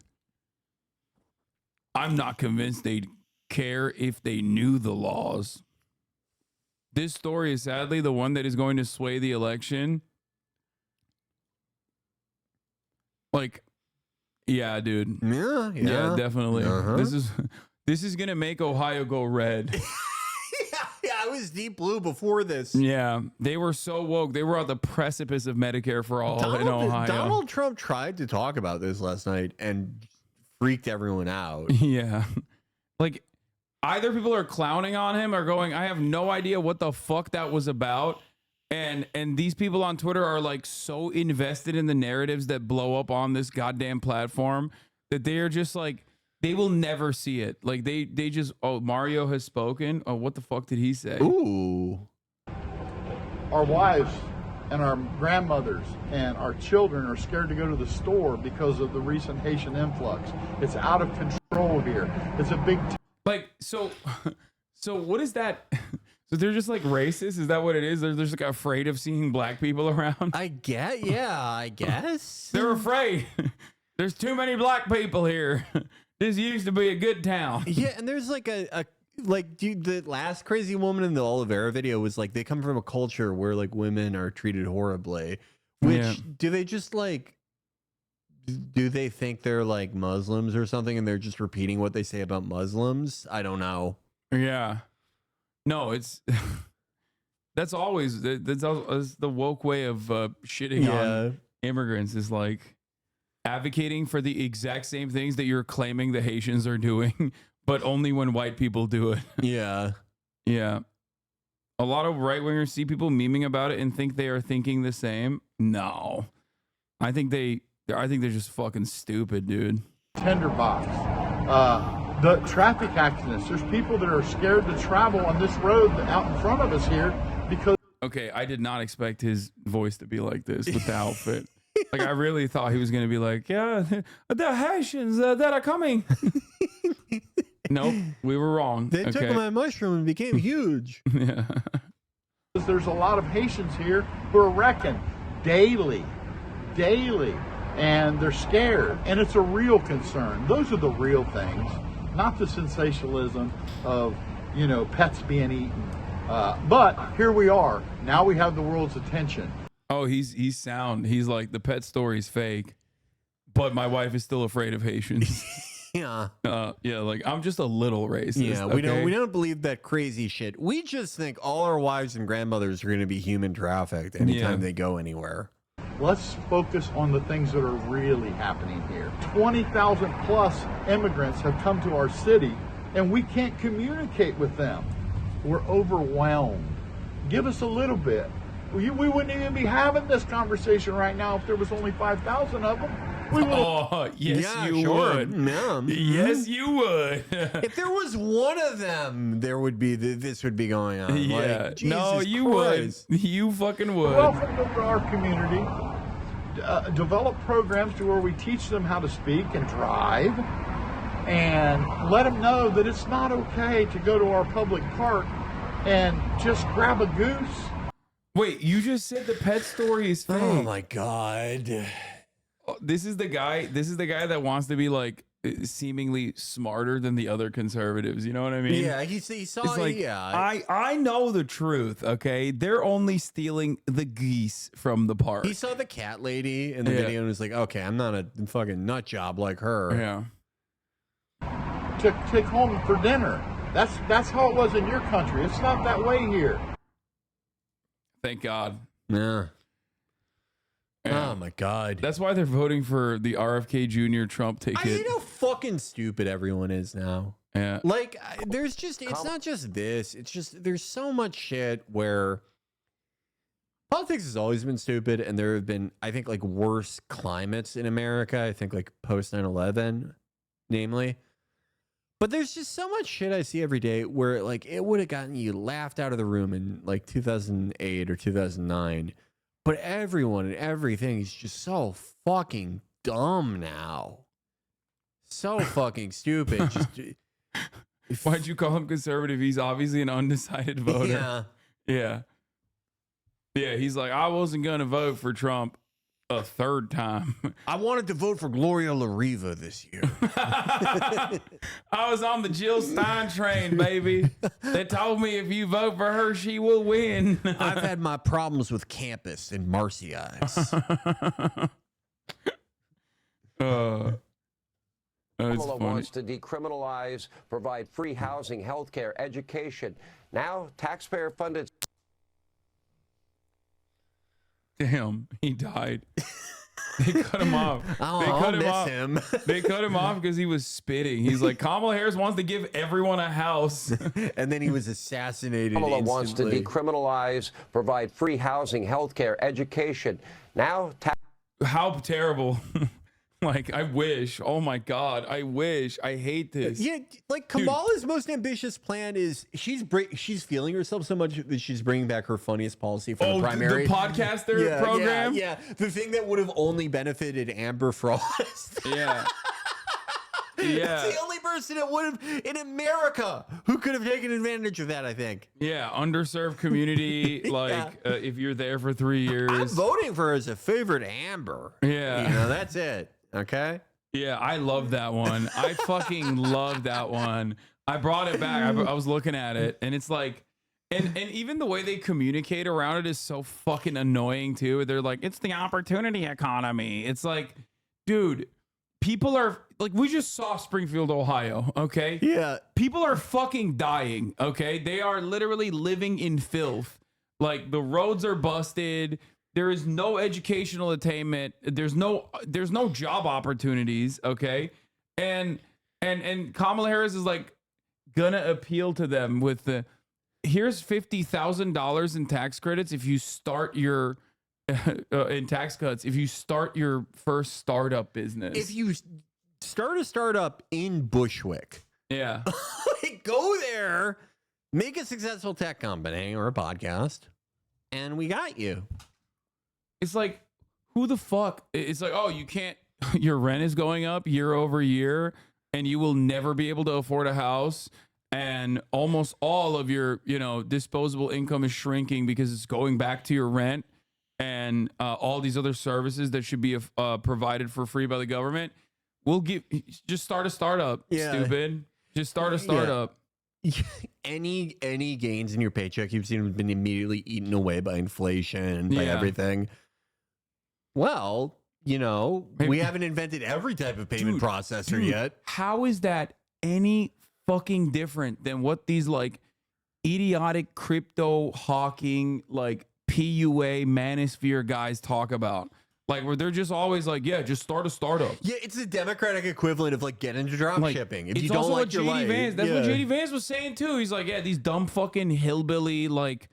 I'm not convinced they'd care if they knew the laws. This story is sadly the one that is going to sway the election. Like, yeah, dude. Yeah, definitely. Uh-huh. This is gonna make Ohio go red. Yeah, I was deep blue before this. Yeah, they were so woke. They were at the precipice of Medicare for all in Ohio. Donald Trump tried to talk about this last night and freaked everyone out. Yeah, like either people are clowning on him or going, I have no idea what the fuck that was about. And these people on Twitter are like so invested in the narratives that blow up on this goddamn platform that they are just like, they will never see it. Like they just, oh, Mario has spoken. Oh, what the fuck did he say? Ooh. Our wives and our grandmothers and our children are scared to go to the store because of the recent Haitian influx. It's out of control here. It's a big... Like, so what is that? So they're just like racist? Is that what it is? They're just like afraid of seeing black people around? I guess. They're afraid. There's too many black people here. This used to be a good town. Yeah, and there's like dude, the last crazy woman in the Oliveira video was like, they come from a culture where like women are treated horribly. Which, do they just like, do they think they're like Muslims or something and they're just repeating what they say about Muslims? I don't know. Yeah. No, it's that's always that's the woke way of shitting on immigrants is like advocating for the exact same things that you're claiming the Haitians are doing, but only when white people do it. Yeah. Yeah. A lot of right wingers see people memeing about it and think they are thinking the same. No. I think they're just fucking stupid, dude. Tinderbox. The traffic accidents. There's people that are scared to travel on this road out in front of us here because... Okay, I did not expect his voice to be like this with the outfit. Like, I really thought he was going to be like, yeah, the Haitians that are coming. Nope, we were wrong. They took my mushroom and became huge. Yeah. There's a lot of Haitians here who are wrecking daily. And they're scared. And it's a real concern. Those are the real things. Not the sensationalism of, pets being eaten. But here we are. Now we have the world's attention. Oh, he's sound. He's like, the pet story's fake, but my wife is still afraid of Haitians. Yeah. Yeah, like I'm just a little racist. Yeah, we don't believe that crazy shit. We just think all our wives and grandmothers are going to be human trafficked anytime they go anywhere. Let's focus on the things that are really happening here. 20,000 plus immigrants have come to our city, and we can't communicate with them. We're overwhelmed. Give us a little bit. We wouldn't even be having this conversation right now if there was only 5,000 of them. We would. Oh, yes, you would. Yeah. Yes, you would. If there was one of them, there would be this would be going on. Yeah. Like, No, Jesus you Christ. would. You fucking would. Welcome to our community. Develop programs to where we teach them how to speak and drive, and let them know that it's not okay to go to our public park and just grab a goose. Wait, you just said the pet story is fake. Oh my God. This is the guy that wants to be like seemingly smarter than the other conservatives. You know what I mean? Yeah, he saw. It's like, I know the truth. Okay, they're only stealing the geese from the park. He saw the cat lady in the video and was like, "Okay, I'm not a fucking nut job like her." Yeah. To take home for dinner. That's how it was in your country. It's not that way here. Thank God. Yeah. Yeah. Oh my God. That's why they're voting for the RFK Jr. Trump ticket. I hate how fucking stupid everyone is now. Yeah. Like, there's just, it's not just this. It's just, there's so much shit where politics has always been stupid. And there have been, I think, like worse climates in America. I think like post 9/11, namely. But there's just so much shit I see every day where like it would have gotten you laughed out of the room in like 2008 or 2009. But everyone and everything is just so fucking dumb now. So fucking stupid. Just, why'd you call him conservative? He's obviously an undecided voter. Yeah. Yeah. Yeah, he's like, I wasn't going to vote for Trump a third time. I wanted to vote for Gloria LaRiva this year. I was on the Jill Stein train, baby. They told me if you vote for her, she will win. I've had my problems with campus and Marcy eyes. Kamala wants to decriminalize, provide free housing, health care, education. Now, taxpayer-funded. Damn, he died. They cut him off. They cut him off because he was spitting. He's like, Kamala Harris wants to give everyone a house. And then he was assassinated. Kamala wants to decriminalize, provide free housing, health care, education. Now, how terrible. Like, I wish. Oh my God, I wish. I hate this. Yeah, like Kamala's most ambitious plan is she's feeling herself so much that she's bringing back her funniest policy from the primary. The podcaster program? Yeah, the thing that would have only benefited Amber Frost. Yeah. Yeah. It's the only person that would have in America who could have taken advantage of that, I think. Yeah, underserved community. Like, if you're there for 3 years. I'm voting for her as a favorite Amber. Yeah. You know, that's it. Okay. Yeah, I love that one. I fucking love that one. I brought it back. I was looking at it, and it's like, and even the way they communicate around it is so fucking annoying too. They're like, it's the opportunity economy. It's like, dude, people are like, we just saw Springfield, Ohio. Okay. Yeah. People are fucking dying. Okay. They are literally living in filth. Like, the roads are busted. There is no educational attainment. There's no job opportunities. Okay. And Kamala Harris is like gonna appeal to them with the, here's $50,000 in tax credits if you start your in tax cuts if you start your first startup business. If you start a startup in Bushwick, yeah, like, go there, make a successful tech company or a podcast, and we got you. It's like, who the fuck? It's like, oh, you can't, your rent is going up year over year and you will never be able to afford a house. And almost all of your, disposable income is shrinking because it's going back to your rent and all these other services that should be provided for free by the government. Just start a startup, stupid. Just start a startup. Yeah. Any gains in your paycheck you've seen have been immediately eaten away by inflation, by everything. Well, you know, we haven't invented every type of payment processor yet. How is that any fucking different than what these like idiotic crypto hawking, like PUA manosphere guys talk about? Like, where they're just always like, yeah, just start a startup. Yeah, it's the Democratic equivalent of like get into drop shipping. If It's you don't also like what your JD life, Vance. That's what yeah. JD Vance was saying too. He's like, yeah, these dumb fucking hillbilly like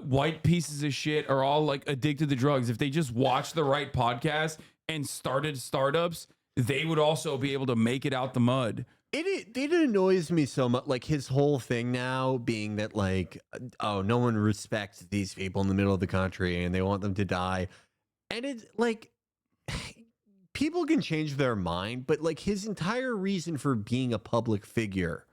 white pieces of shit are all like addicted to drugs. If they just watched the right podcast and started startups, they would also be able to make it out the mud. It annoys me so much. Like his whole thing now being that like, oh, no one respects these people in the middle of the country and they want them to die. And it's like, people can change their mind, but like his entire reason for being a public figure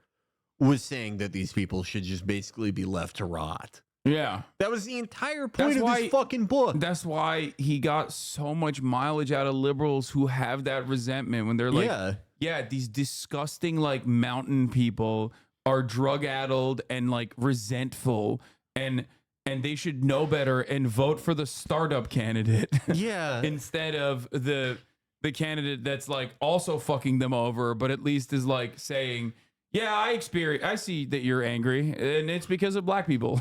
was saying that these people should just basically be left to rot. Yeah. That was the entire point of his fucking book. That's why he got so much mileage out of liberals who have that resentment when they're like, yeah, these disgusting like mountain people are drug-addled and like resentful and they should know better and vote for the startup candidate. Yeah. Instead of the candidate that's like also fucking them over, but at least is like saying, yeah, I see that you're angry and it's because of black people.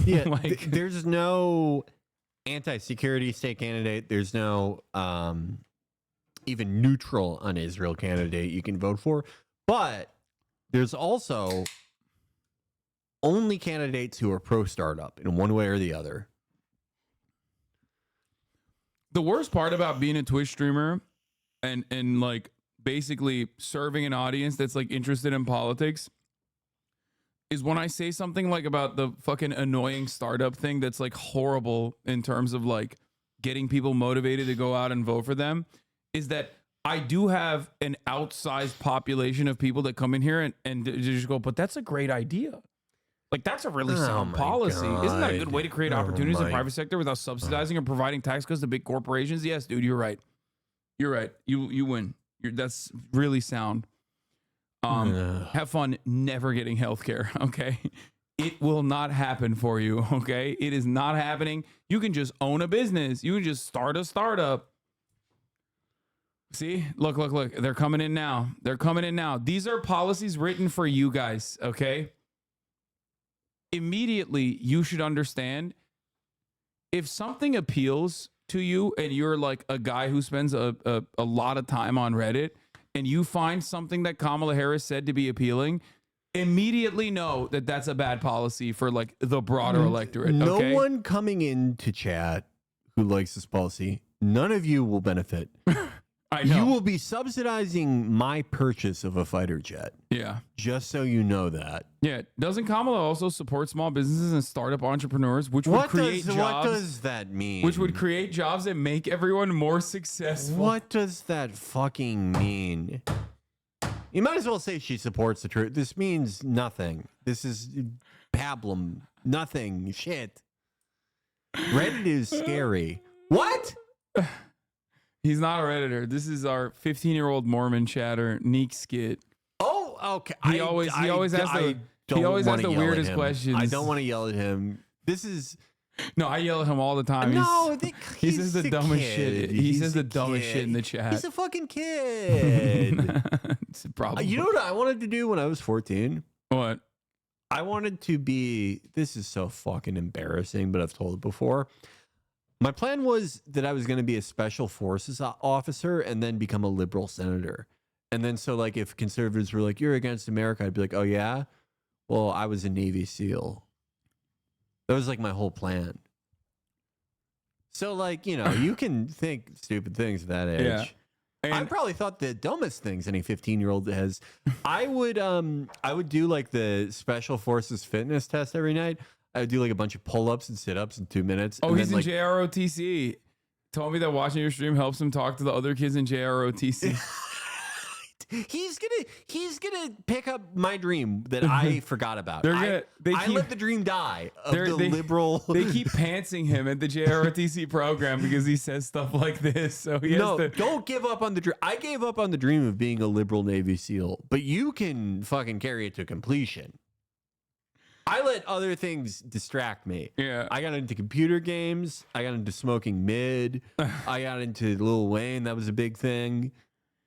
Yeah. Like, there's no anti-security state candidate. There's no even neutral on Israel candidate you can vote for. But there's also only candidates who are pro-startup in one way or the other. the worst part about being a Twitch streamer and like basically serving an audience that's like interested in politics is when I say something like about the fucking annoying startup thing that's like horrible in terms of like getting people motivated to go out and vote for them, is that I do have an outsized population of people that come in here and just go, but that's a great idea. Like, that's a really sound policy. Isn't that a good way to create opportunities in the private sector without subsidizing or providing tax cuts to big corporations? Yes, dude, you're right. You're right. You win. That's really sound. Have fun never getting healthcare, okay? It will not happen for you, okay? It is not happening. You can just own a business. You can just start a startup. See? Look. They're coming in now. They're coming in now. These are policies written for you guys, okay? Immediately, you should understand if something appeals to you and you're like a guy who spends a lot of time on Reddit and you find something that Kamala Harris said to be appealing, immediately know that that's a bad policy for like the broader electorate. Okay? No one coming into chat who likes this policy, none of you will benefit. I know. You will be subsidizing my purchase of a fighter jet. Yeah. Just so you know that. Yeah. Doesn't Kamala also support small businesses and startup entrepreneurs, which would create jobs? What does that mean? Which would create jobs that make everyone more successful. What does that fucking mean? You might as well say she supports the truth. This means nothing. This is pablum. Nothing. Shit. Reddit is scary. What? He's not a Redditor. This is our 15-year-old Mormon chatter, Neek Skit. Oh, okay. He always has the weirdest questions. I don't want to yell at him. This is... No, I yell at him all the time. No, he says the dumbest shit. He says the dumbest shit in the chat. He's a fucking kid. It's a problem. You know what I wanted to do when I was 14? What? I wanted to be... This is so fucking embarrassing, but I've told it before. My plan was that I was going to be a special forces officer and then become a liberal senator. And then so like if conservatives were like, you're against America, I'd be like, oh yeah? Well, I was a Navy SEAL. That was like my whole plan. So like, you know, you can think stupid things at that age. Yeah. And I probably thought the dumbest things any 15-year-old has. I would do like the special forces fitness test every night. I would do like a bunch of pull-ups and sit-ups in 2 minutes. Oh, and he's then, in JROTC. Told me that watching your stream helps him talk to the other kids in JROTC. He's gonna pick up my dream that I forgot about. I let the dream die of the liberal. They keep pantsing him at the JROTC program because he says stuff like this. So he has to... don't give up on the dream. I gave up on the dream of being a liberal Navy SEAL, but you can fucking carry it to completion. I let other things distract me. Yeah. I got into computer games. I got into smoking mid. I got into Lil Wayne. That was a big thing.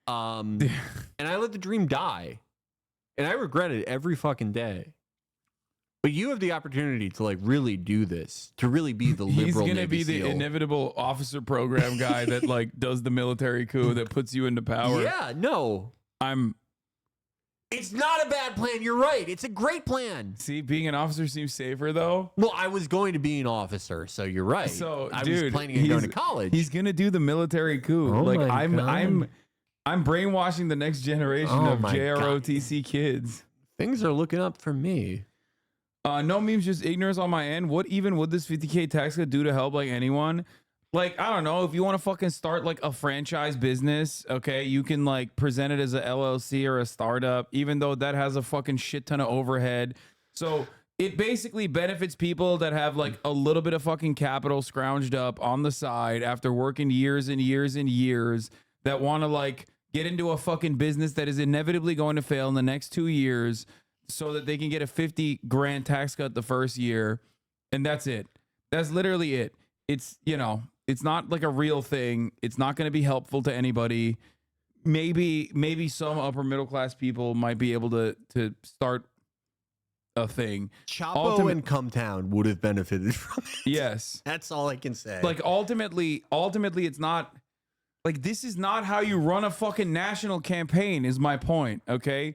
And I let the dream die. And I regret it every fucking day. But you have the opportunity to like really do this, to really be the liberal. He's gonna Navy be the SEAL. inevitable officer program guy that like does the military coup that puts you into power. Yeah, no. It's not a bad plan. You're right. It's a great plan. See, being an officer seems safer though. Well, I was going to be an officer, so you're right. So, I dude, was planning on going to college. He's gonna do the military coup. Oh like my God. I'm brainwashing the next generation Oh of my JROTC kids. Things are looking up for me. No memes, just ignorance on my end. What even would this 50K tax cut do to help like anyone? Like, I don't know. If you want to fucking start like a franchise business, okay, you can like present it as a LLC or a startup, even though that has a fucking shit ton of overhead. So it basically benefits people that have like a little bit of fucking capital scrounged up on the side after working years and years and years that want to like get into a fucking business that is inevitably going to fail in the next 2 years so that they can get a 50 grand tax cut the first year. And that's it. That's literally it. It's, you know, it's not like a real thing. It's not going to be helpful to anybody. Maybe some upper middle class people might be able to start a thing. Chapo and Cumtown would have benefited from it. Yes. That's all I can say. Like ultimately it's not like, this is not how you run a fucking national campaign is my point. Okay.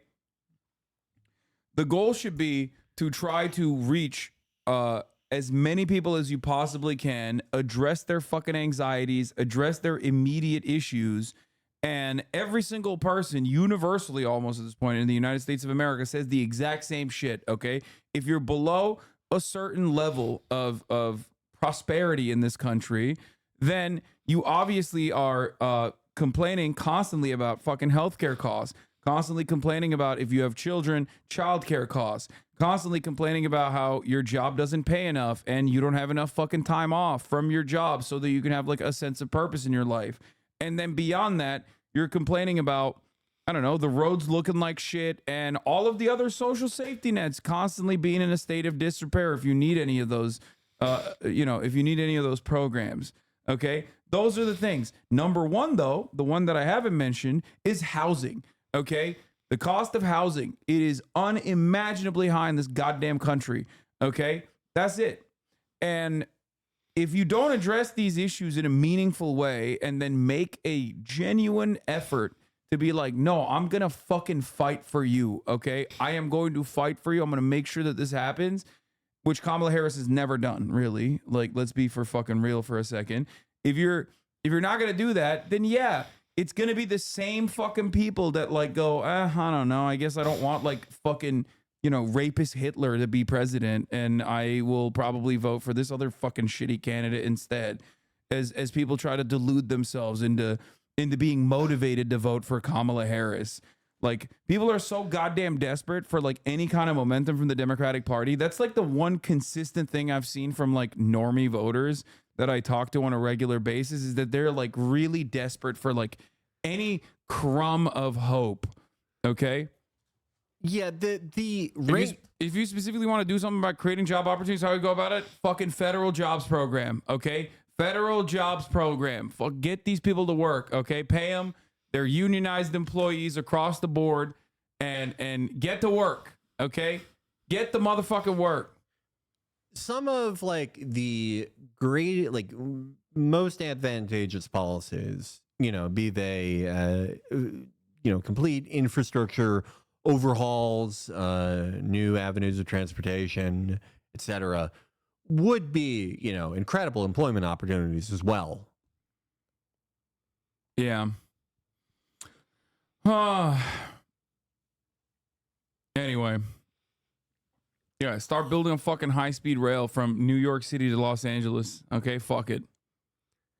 The goal should be to try to reach as many people as you possibly can, address their fucking anxieties, address their immediate issues. And every single person, universally almost at this point in the United States of America, says the exact same shit, okay? If you're below a certain level of prosperity in this country, then you obviously are complaining constantly about fucking healthcare costs, constantly complaining about, if you have children, childcare costs, constantly complaining about how your job doesn't pay enough and you don't have enough fucking time off from your job so that you can have like a sense of purpose in your life. And then beyond that, you're complaining about, I don't know, the roads looking like shit and all of the other social safety nets constantly being in a state of disrepair if you need any of those, if you need any of those programs. Okay, those are the things. Number one, though, the one that I haven't mentioned is housing. Okay, the cost of housing, it is unimaginably high in this goddamn country. Okay, that's it. And if you don't address these issues in a meaningful way and then make a genuine effort to be like, no, I'm going to fucking fight for you. Okay, I am going to fight for you. I'm going to make sure that this happens, which Kamala Harris has never done, really. Like, let's be for fucking real for a second. If you're not going to do that, then yeah, it's going to be the same fucking people that like go, I don't know. I guess I don't want like fucking, rapist Hitler to be president. And I will probably vote for this other fucking shitty candidate instead, as people try to delude themselves into being motivated to vote for Kamala Harris. Like, people are so goddamn desperate for like any kind of momentum from the Democratic Party. That's like the one consistent thing I've seen from like normie voters that I talk to on a regular basis, is that they're like really desperate for like any crumb of hope. Okay. Yeah. If you specifically want to do something about creating job opportunities, how we go about it? Fucking federal jobs program. Okay. Federal jobs program. Get these people to work. Okay. Pay them. They're unionized employees across the board, and get to work. Okay. Get the motherfucking work. Some of like the great, like most advantageous policies, be they, complete infrastructure overhauls, new avenues of transportation, etc., would be, incredible employment opportunities as well. Yeah. Anyway. Yeah, start building a fucking high-speed rail from New York City to Los Angeles. Okay, fuck it.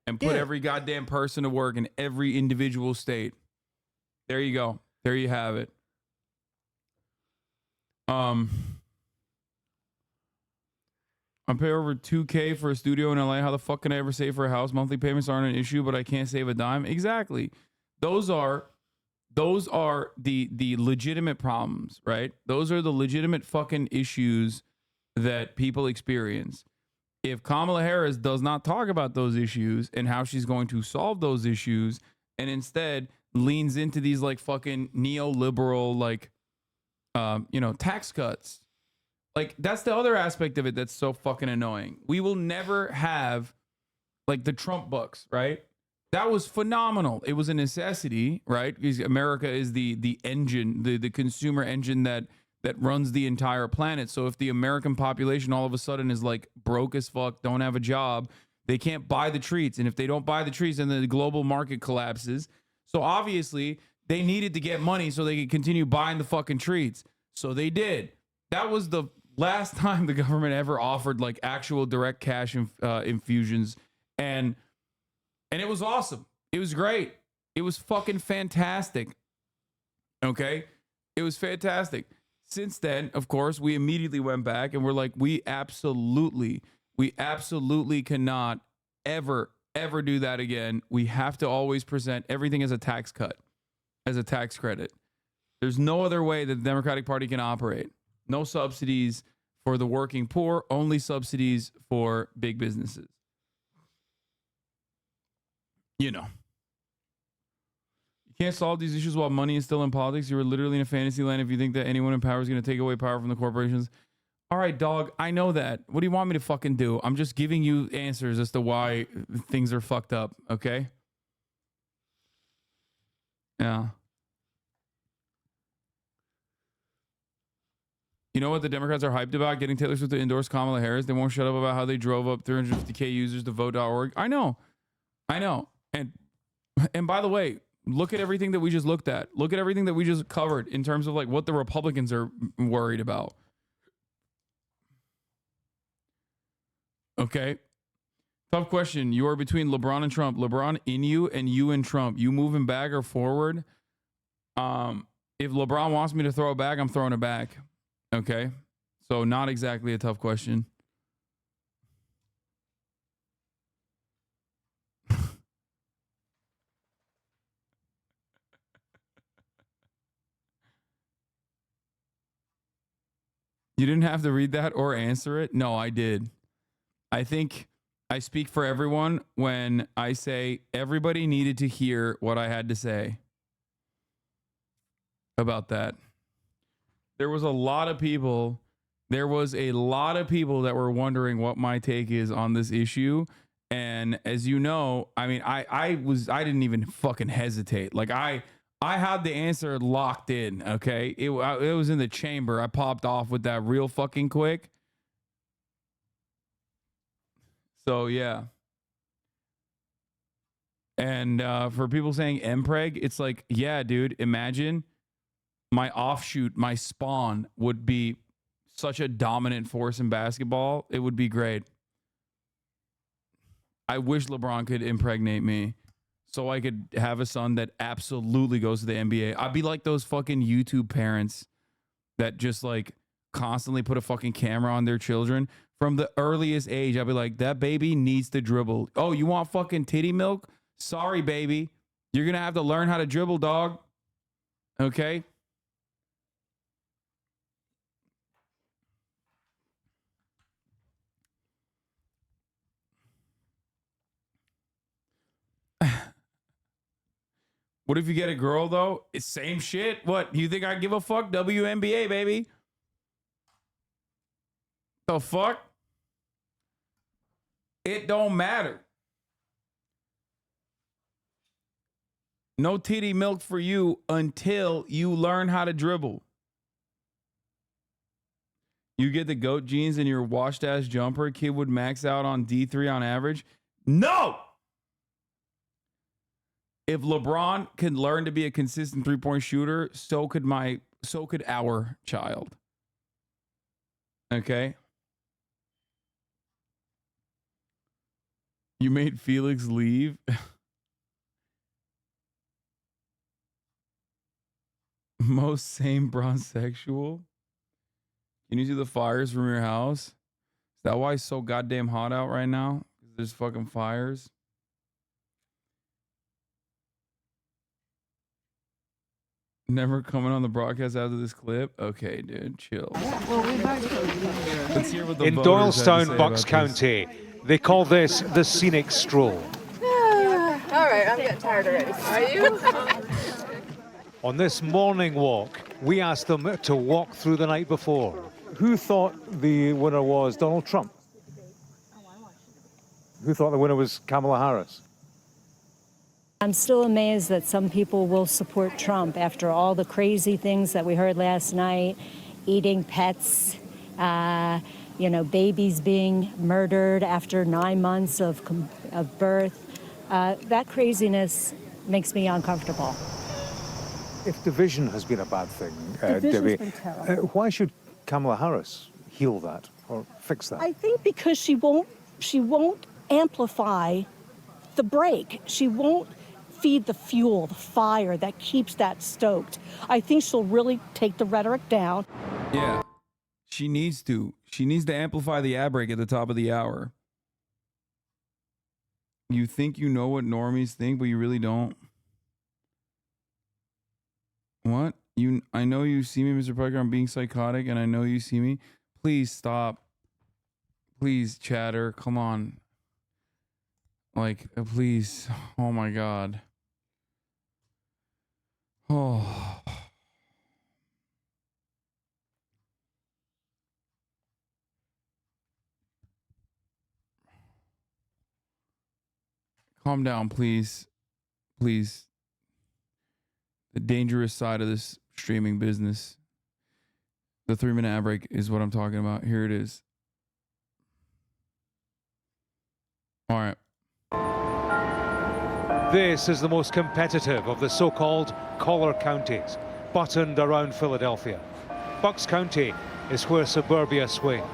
And put every goddamn person to work in every individual state. There you go. There you have it. I pay over $2,000 for a studio in LA. How the fuck can I ever save for a house? Monthly payments aren't an issue, but I can't save a dime. Exactly. Those are the legitimate problems, right? Those are the legitimate fucking issues that people experience. If Kamala Harris does not talk about those issues and how she's going to solve those issues, and instead leans into these like fucking neoliberal, like, tax cuts, like that's the other aspect of it that's so fucking annoying. We will never have like the Trump bucks, right? That was phenomenal. It was a necessity, right? Because America is the engine, the consumer engine that runs the entire planet. So if the American population all of a sudden is like broke as fuck, don't have a job, they can't buy the treats. And if they don't buy the treats, then the global market collapses. So obviously they needed to get money so they could continue buying the fucking treats. So they did. That was the last time the government ever offered like actual direct cash infusions. And it was awesome. It was great. It was fucking fantastic. Okay? It was fantastic. Since then, of course, we immediately went back and we're like, we absolutely cannot ever do that again. We have to always present everything as a tax cut, as a tax credit. There's no other way that the Democratic Party can operate. No subsidies for the working poor, only subsidies for big businesses. You know. You can't solve these issues while money is still in politics. You are literally in a fantasy land if you think that anyone in power is going to take away power from the corporations. All right, dog, I know that. What do you want me to fucking do? I'm just giving you answers as to why things are fucked up, okay? Yeah. You know what the Democrats are hyped about? Getting Taylor Swift to endorse Kamala Harris. They won't shut up about how they drove up 350K users to vote.org. I know. And by the way, look at everything that we just looked at. Look at everything that we just covered in terms of like what the Republicans are worried about. Okay. Tough question. You are between LeBron and Trump. LeBron in you and you and Trump. You moving back or forward? If LeBron wants me to throw it back, I'm throwing it back. Okay. So not exactly a tough question. You didn't have to read that or answer it. No, I did. I think I speak for everyone when I say everybody needed to hear what I had to say about that. There was a lot of people that were wondering what my take is on this issue. And as you know, I mean, I didn't even fucking hesitate. Like I had the answer locked in. Okay. It was in the chamber. I popped off with that real fucking quick. So yeah. And for people saying MPreg, it's like, yeah, dude, imagine my offshoot, my spawn would be such a dominant force in basketball. It would be great. I wish LeBron could impregnate me so I could have a son that absolutely goes to the NBA. I'd be like those fucking YouTube parents that just like constantly put a fucking camera on their children from the earliest age. I'd be like, that baby needs to dribble. Oh, you want fucking titty milk? Sorry, baby. You're going to have to learn how to dribble, dog. Okay? What if you get a girl, though? It's same shit. What? You think I give a fuck? WNBA, baby. The fuck? It don't matter. No titty milk for you until you learn how to dribble. You get the GOAT jeans and your washed ass jumper, kid would max out on D3 on average. No! If LeBron can learn to be a consistent three-point shooter, so could our child. Okay? You made Felix leave? Most same bronzexual? Can you see the fires from your house? Is that why it's so goddamn hot out right now? Because there's fucking fires. Never coming on the broadcast after this clip? Okay, dude, chill. Let's hear what the In voters had to say Doylestown, Bucks about this. County, they call this the scenic stroll. All right, I'm getting tired already. Are you? On this morning walk, we asked them to walk through the night before. Who thought the winner was Donald Trump? Who thought the winner was Kamala Harris? I'm still amazed that some people will support Trump after all the crazy things that we heard last night, eating pets, babies being murdered after 9 months of birth. That craziness makes me uncomfortable. If division has been a bad thing, Division's Debbie, been terrible. why should Kamala Harris heal that or fix that? I think because she won't amplify the break. She won't feed the fuel, the fire that keeps that stoked. I think she'll really take the rhetoric down. Yeah, she needs to. She needs to amplify the ad break at the top of the hour. You think you know what normies think, but you really don't. What? I know you see me, Mr. Piker. I'm being psychotic, and I know you see me. Please stop. Please, chatter. Come on. Like, please. Oh my God. Oh. Calm down, please. Please. The dangerous side of this streaming business. The 3-minute ad break is what I'm talking about. Here it is. All right. This is the most competitive of the so-called collar counties, buttoned around Philadelphia. Bucks County is where suburbia swings.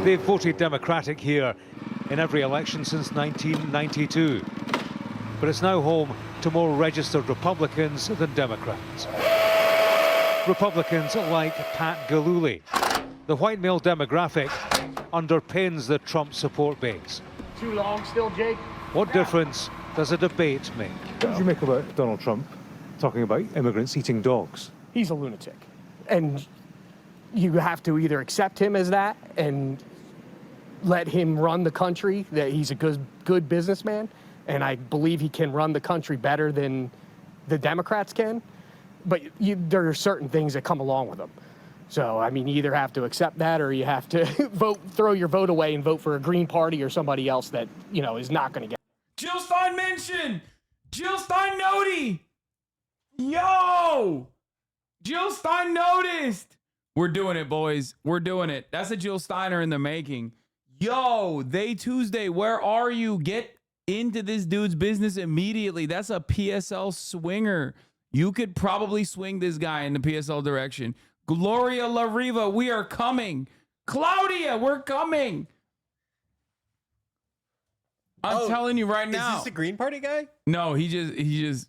They've voted Democratic here in every election since 1992. But it's now home to more registered Republicans than Democrats. Republicans like Pat Galooly. The white male demographic underpins the Trump support base. Too long still, Jake? What difference does a debate make? What did you make about Donald Trump talking about immigrants eating dogs? He's a lunatic. And you have to either accept him as that and let him run the country, that he's a good businessman, and I believe he can run the country better than the Democrats can. But there are certain things that come along with him. So, I mean, you either have to accept that or you have to throw your vote away and vote for a Green Party or somebody else that, is not going to get. Jill Stein mentioned. Jill Stein noted. Yo. Jill Stein noticed. We're doing it, boys. We're doing it. That's a Jill Steiner in the making. Yo, They Tuesday, where are you? Get into this dude's business immediately. That's a PSL swinger. You could probably swing this guy in the PSL direction. Gloria La Riva, we are coming. Claudia, we're coming. I'm telling you right now. Is this the Green Party guy? No, he just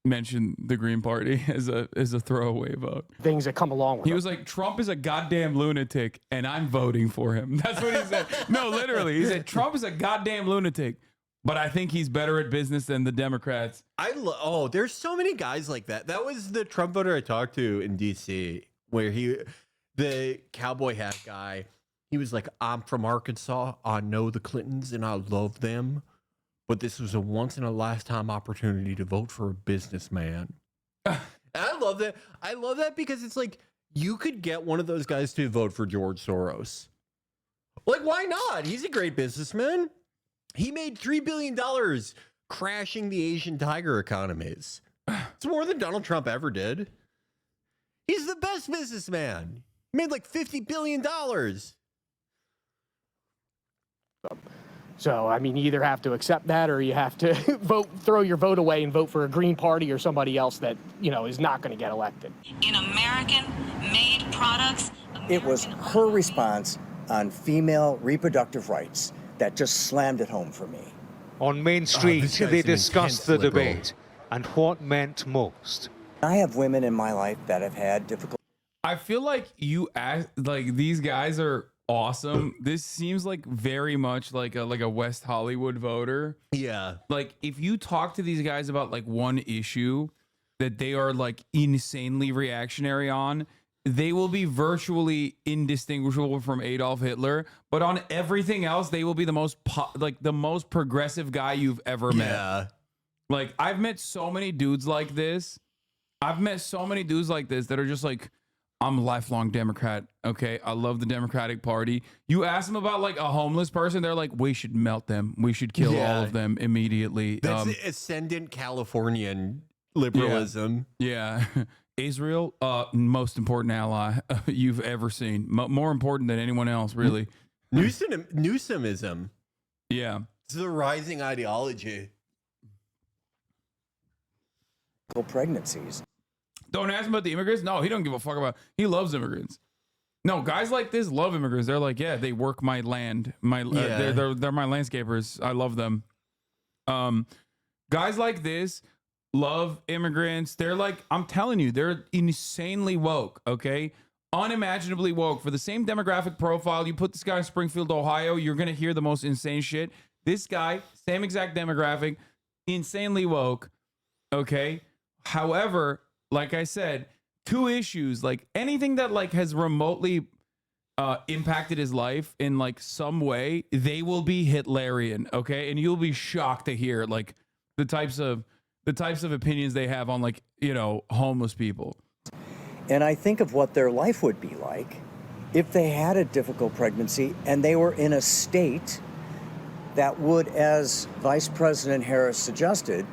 mentioned the Green Party as a throwaway vote. Things that come along with He was like, Trump is a goddamn lunatic, and I'm voting for him. That's what he said. No, literally. He said, Trump is a goddamn lunatic, but I think he's better at business than the Democrats. There's so many guys like that. That was the Trump voter I talked to in DC, where the cowboy hat guy, he was like, I'm from Arkansas. I know the Clintons and I love them, but this was a once in a lifetime opportunity to vote for a businessman. And I love that. I love that because it's like, you could get one of those guys to vote for George Soros. Like, why not? He's a great businessman. He made $3 billion crashing the Asian tiger economies. It's more than Donald Trump ever did. He's the best businessman. He made like $50 billion. So, I mean, you either have to accept that or you have to throw your vote away and vote for a Green Party or somebody else that, is not going to get elected. In American-made products. It was her response on female reproductive rights that just slammed it home for me. On Main Street, they discussed the debate and what meant most. I have women in my life that have had difficult. I feel like you ask, like these guys are awesome. This seems like very much like a West Hollywood voter. Yeah. Like if you talk to these guys about like one issue that they are like insanely reactionary on, they will be virtually indistinguishable from Adolf Hitler, but on everything else, they will be the most the most progressive guy you've ever met. Yeah. Like I've met so many dudes like this. I've met so many dudes like this that are just like, I'm a lifelong Democrat. Okay, I love the Democratic Party. You ask them about like a homeless person, they're like, we should melt them. We should kill all of them immediately. That's ascendant Californian liberalism. Yeah. Israel, most important ally you've ever seen. More important than anyone else, really. Newsomism. Yeah. It's the rising ideology. Pregnancies. Don't ask him about the immigrants. No, he don't give a fuck about. He loves immigrants. No, guys like this love immigrants. They're like, yeah, they work my land. They're my landscapers. I love them. Guys like this love immigrants. They're like, I'm telling you, they're insanely woke. Okay, unimaginably woke. For the same demographic profile, you put this guy in Springfield, Ohio, you're gonna hear the most insane shit. This guy, same exact demographic, insanely woke. Okay, however, like I said, two issues, like anything that like has remotely impacted his life in like some way, they will be Hitlerian. Okay, and you'll be shocked to hear like the types of opinions they have on like, you know, homeless people. And I think of what their life would be like if they had a difficult pregnancy and they were in a state that would, as Vice President Harris suggested,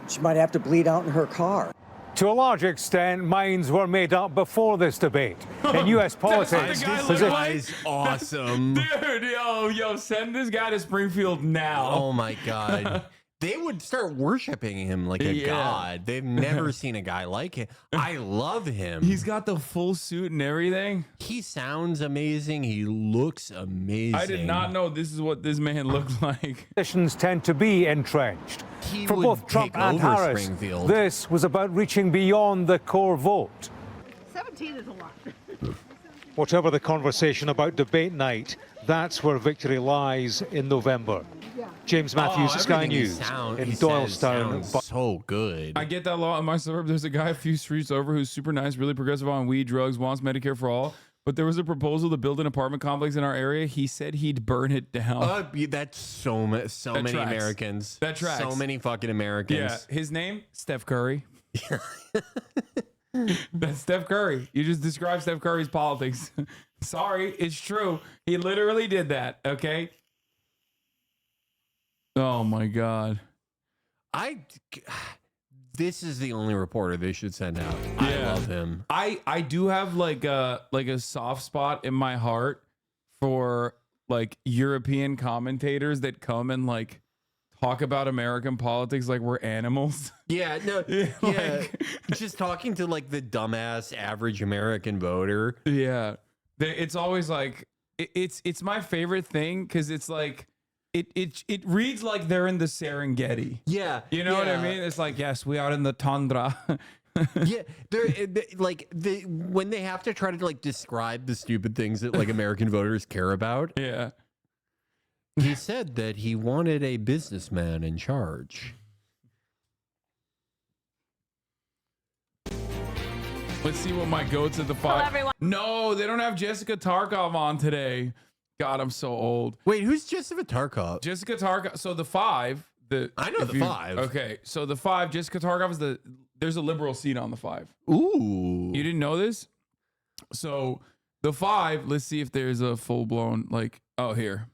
she might have to bleed out in her car. To a large extent, minds were made up before this debate. In U.S. politics, This guy is awesome. Dude, yo, send this guy to Springfield now. Oh my God. They would start worshiping him like a god. They've never seen a guy like him. I love him. He's got the full suit and everything. He sounds amazing. He looks amazing. I did not know this is what this man looked like. Positions tend to be entrenched. For would both Trump take and over Harris, Springfield. this was about reaching beyond the core vote. 17 is a lot. Whatever the conversation about debate night, that's where victory lies in November. James Matthews, Sky News, in Doylestown. So good. I get that law in my suburb. There's a guy a few streets over who's super nice, really progressive on weed, drugs, wants Medicare for all. But there was a proposal to build an apartment complex in our area. He said he'd burn it down. That's so many tracks. Americans. That tracks. So many fucking Americans. Yeah. His name, Steph Curry. That's Steph Curry. You just described Steph Curry's politics. Sorry, it's true. He literally did that. Okay. Oh my God. This is the only reporter they should send out. I love him. I do have like a soft spot in my heart for like European commentators that come and like talk about American politics like we're animals. Yeah, no, like, just talking to like the dumbass average American voter. Yeah, it's always like it's my favorite thing because it's like it reads like they're in the Serengeti. Yeah, you know what I mean. It's like, yes, we are in the tundra. Yeah, when they have to try to like describe the stupid things that like American voters care about. Yeah. He said that he wanted a businessman in charge. Let's see what my goats at the five. Hello, everyone. No, they don't have Jessica Tarkov on today. God, I'm so old. Wait, who's Jessica Tarkov? Jessica Tarkov. So the five. I know the five. Okay, so the five. Jessica Tarkov is there's a liberal seat on the five. Ooh. You didn't know this? So the five. Let's see if there's a full blown like. Oh, here.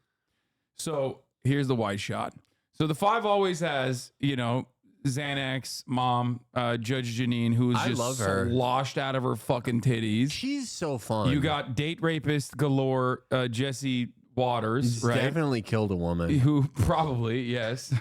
So here's the wide shot. So the five always has, you know, Xanax mom, Judge Janine, who is just sloshed out of her fucking titties. She's so fun. You got date rapist galore, Jesse Waters. He's right? definitely killed a woman. Who probably, yes.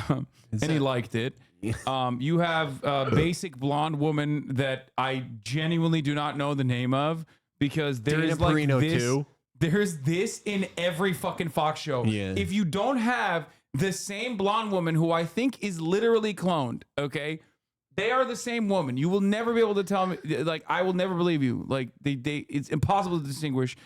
And he liked it. You have a basic blonde woman that I genuinely do not know the name of because there is like this. Too. There's this in every fucking Fox show. Yeah. If you don't have the same blonde woman who I think is literally cloned, okay? They are the same woman. You will never be able to tell me, like, I will never believe you. Like, it's impossible to distinguish.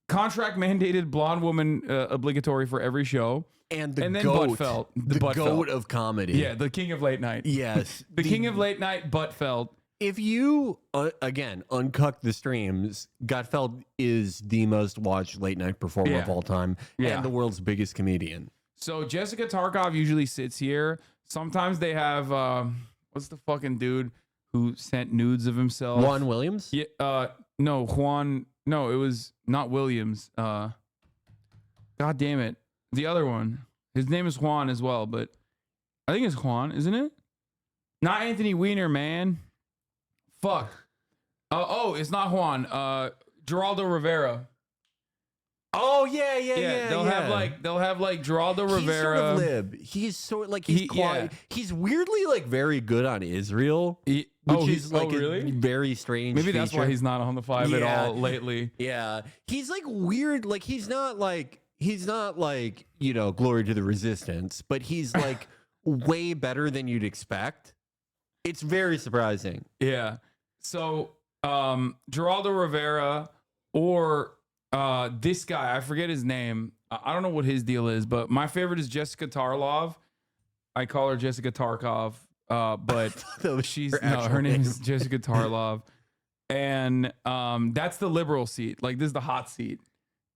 Contract mandated blonde woman obligatory for every show. And then Buttfelt. the Buttfelt. goat of comedy. Yeah, the king of late night. Yes. the king of late night, Buttfelt. If you, again, uncuck the streams, Gutfeld is the most watched late night performer of all time and the world's biggest comedian. So Jessica Tarkov usually sits here. Sometimes they have, what's the fucking dude who sent nudes of himself? Juan Williams? Yeah. No, Juan. No, it was not Williams. God damn it. The other one. His name is Juan as well, but I think it's Juan, isn't it? Not Anthony Weiner, man. Fuck. Oh, it's not Juan. Geraldo Rivera. Oh yeah. They'll have like Geraldo Rivera. He's sort of lib. He's sort like he's quiet. He's weirdly like very good on Israel. Which is like really? a very strange. Maybe that's why feature. he's not on the 5 at all lately. Yeah, he's like weird. Like he's not like glory to the resistance, but he's like way better than you'd expect. It's very surprising. Yeah. So Geraldo Rivera or this guy, I forget his name. I don't know what his deal is, but my favorite is Jessica Tarlov. I call her Jessica Tarkov, but her name is Jessica Tarlov, and that's the liberal seat. Like this is the hot seat,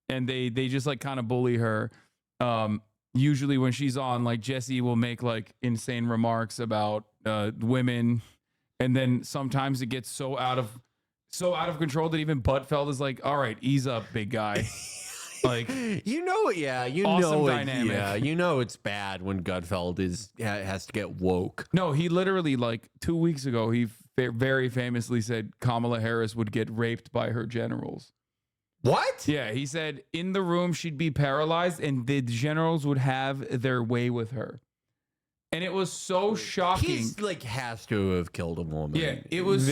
and they just like kind of bully her. Usually when she's on, like Jesse will make like insane remarks about women, and then sometimes it gets so out of control that even Buttfeld is like, all right, ease up, big guy. Like, awesome dynamic. Yeah, you know it's bad when Gutfeld has to get woke. No, he literally like 2 weeks ago, he very famously said Kamala Harris would get raped by her generals. What? Yeah, he said in the room she'd be paralyzed and the generals would have their way with her. And it was so shocking. He's like has to have killed a woman. Yeah, it was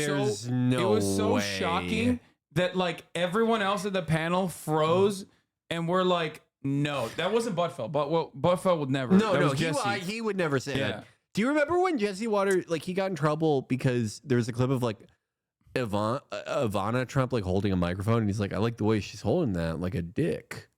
so shocking that like everyone else at the panel froze and we're like, no, that wasn't Buttfeld. Buttfeld would never. No, Jesse. he would never say that. Do you remember when Jesse Water he got in trouble because there was a clip of like Ivana Trump like holding a microphone and he's like, I like the way she's holding that like a dick.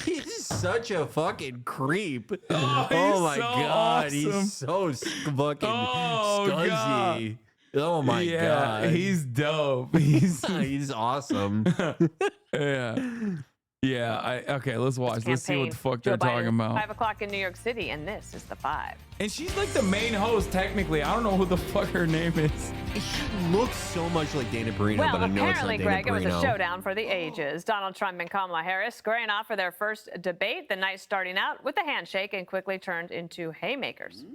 He's such a fucking creep. Oh my god, awesome. he's so fucking scuzzy. God. Oh my god, he's dope. He's awesome. Okay, let's watch. Let's see what the fuck they're talking about. 5 o'clock in New York City, and this is the 5. And she's like the main host, technically. I don't know who the fuck her name is. She looks so much like Dana Perino, Well, but I know it's not apparently, Dana Greg, Perino. it was a showdown for the ages. Donald Trump and Kamala Harris squaring off for their first debate. The night starting out with a handshake and quickly turned into haymakers.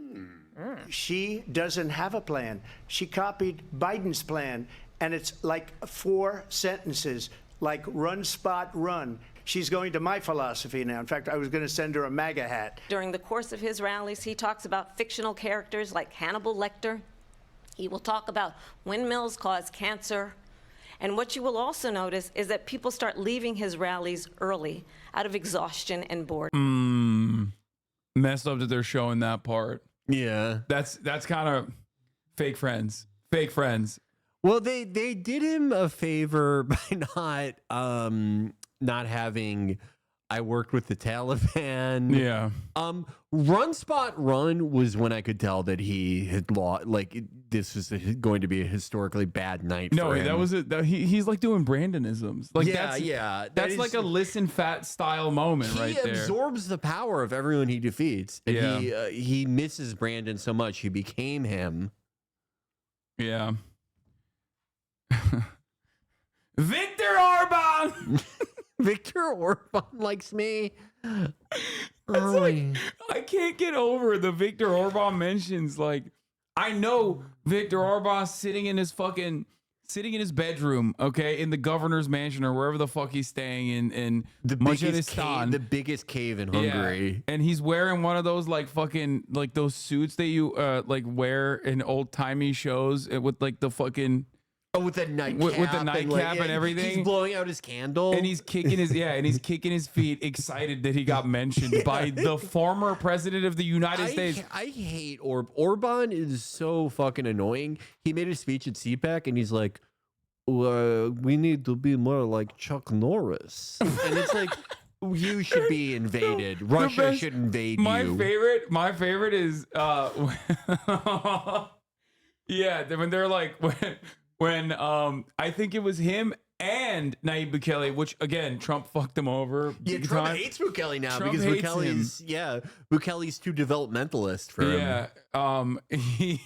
She doesn't have a plan. She copied Biden's plan, and it's like 4 sentences, like run, spot, run. She's going to my philosophy now. In fact, I was going to send her a MAGA hat. During the course of his rallies, he talks about fictional characters like Hannibal Lecter. He will talk about windmills cause cancer. And what you will also notice is that people start leaving his rallies early out of exhaustion and boredom. Messed up that they're showing that part. Yeah. That's kind of fake friends. Fake friends. Well, they did him a favor by not having I worked with the Taliban. Yeah. Run Spot Run was when I could tell that he had lost. Like this was going to be a historically bad night. No, for him. that was it. He's like doing Brandonisms. Like yeah. That's like a listen fat style moment right there. He absorbs the power of everyone he defeats. And he misses Brandon so much he became him. Yeah. Viktor Orban. Viktor Orban likes me. I can't get over the Viktor Orban mentions. Like, I know Viktor Orban sitting in his bedroom, okay, in the governor's mansion or wherever the fuck he's staying in Majaristan, the biggest cave in Hungary. And he's wearing one of those like fucking like those suits that you like wear in old timey shows with like the fucking. With the nightcap, with the nightcap and everything. He's blowing out his candle, and he's kicking his feet, excited that he got mentioned by the former president of the United States. I hate Orban is so fucking annoying. He made a speech at CPAC, and he's like, we need to be more like Chuck Norris. And it's like, you should be invaded. Russia should invade my you. My favorite is yeah, when they're like when I think it was him and Nayib Bukele, which again Trump fucked him over. Yeah, big Trump time. hates Bukele now Trump because hates Bukele's Bukele's too developmentalist for him. Yeah,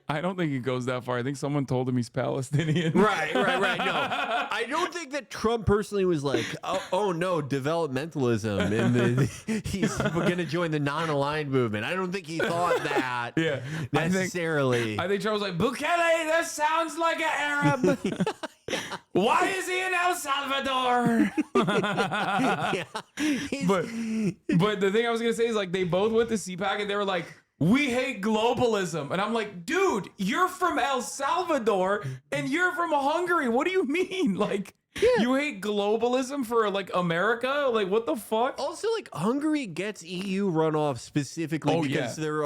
I don't think it goes that far. I think someone told him he's Palestinian. Right. No, I don't think that Trump personally was like, oh no, developmentalism, and he's going to join the non-aligned movement. I don't think he thought that. Yeah, necessarily. I think Trump was like, Bukele, that sounds like an Arab. Why is he in El Salvador? But the thing I was gonna say is like they both went to CPAC and they were like, we hate globalism. And I'm like, dude, you're from El Salvador and you're from Hungary. What do you mean? Like, you hate globalism for like America? Like, what the fuck? Also, like Hungary gets EU runoff specifically because they're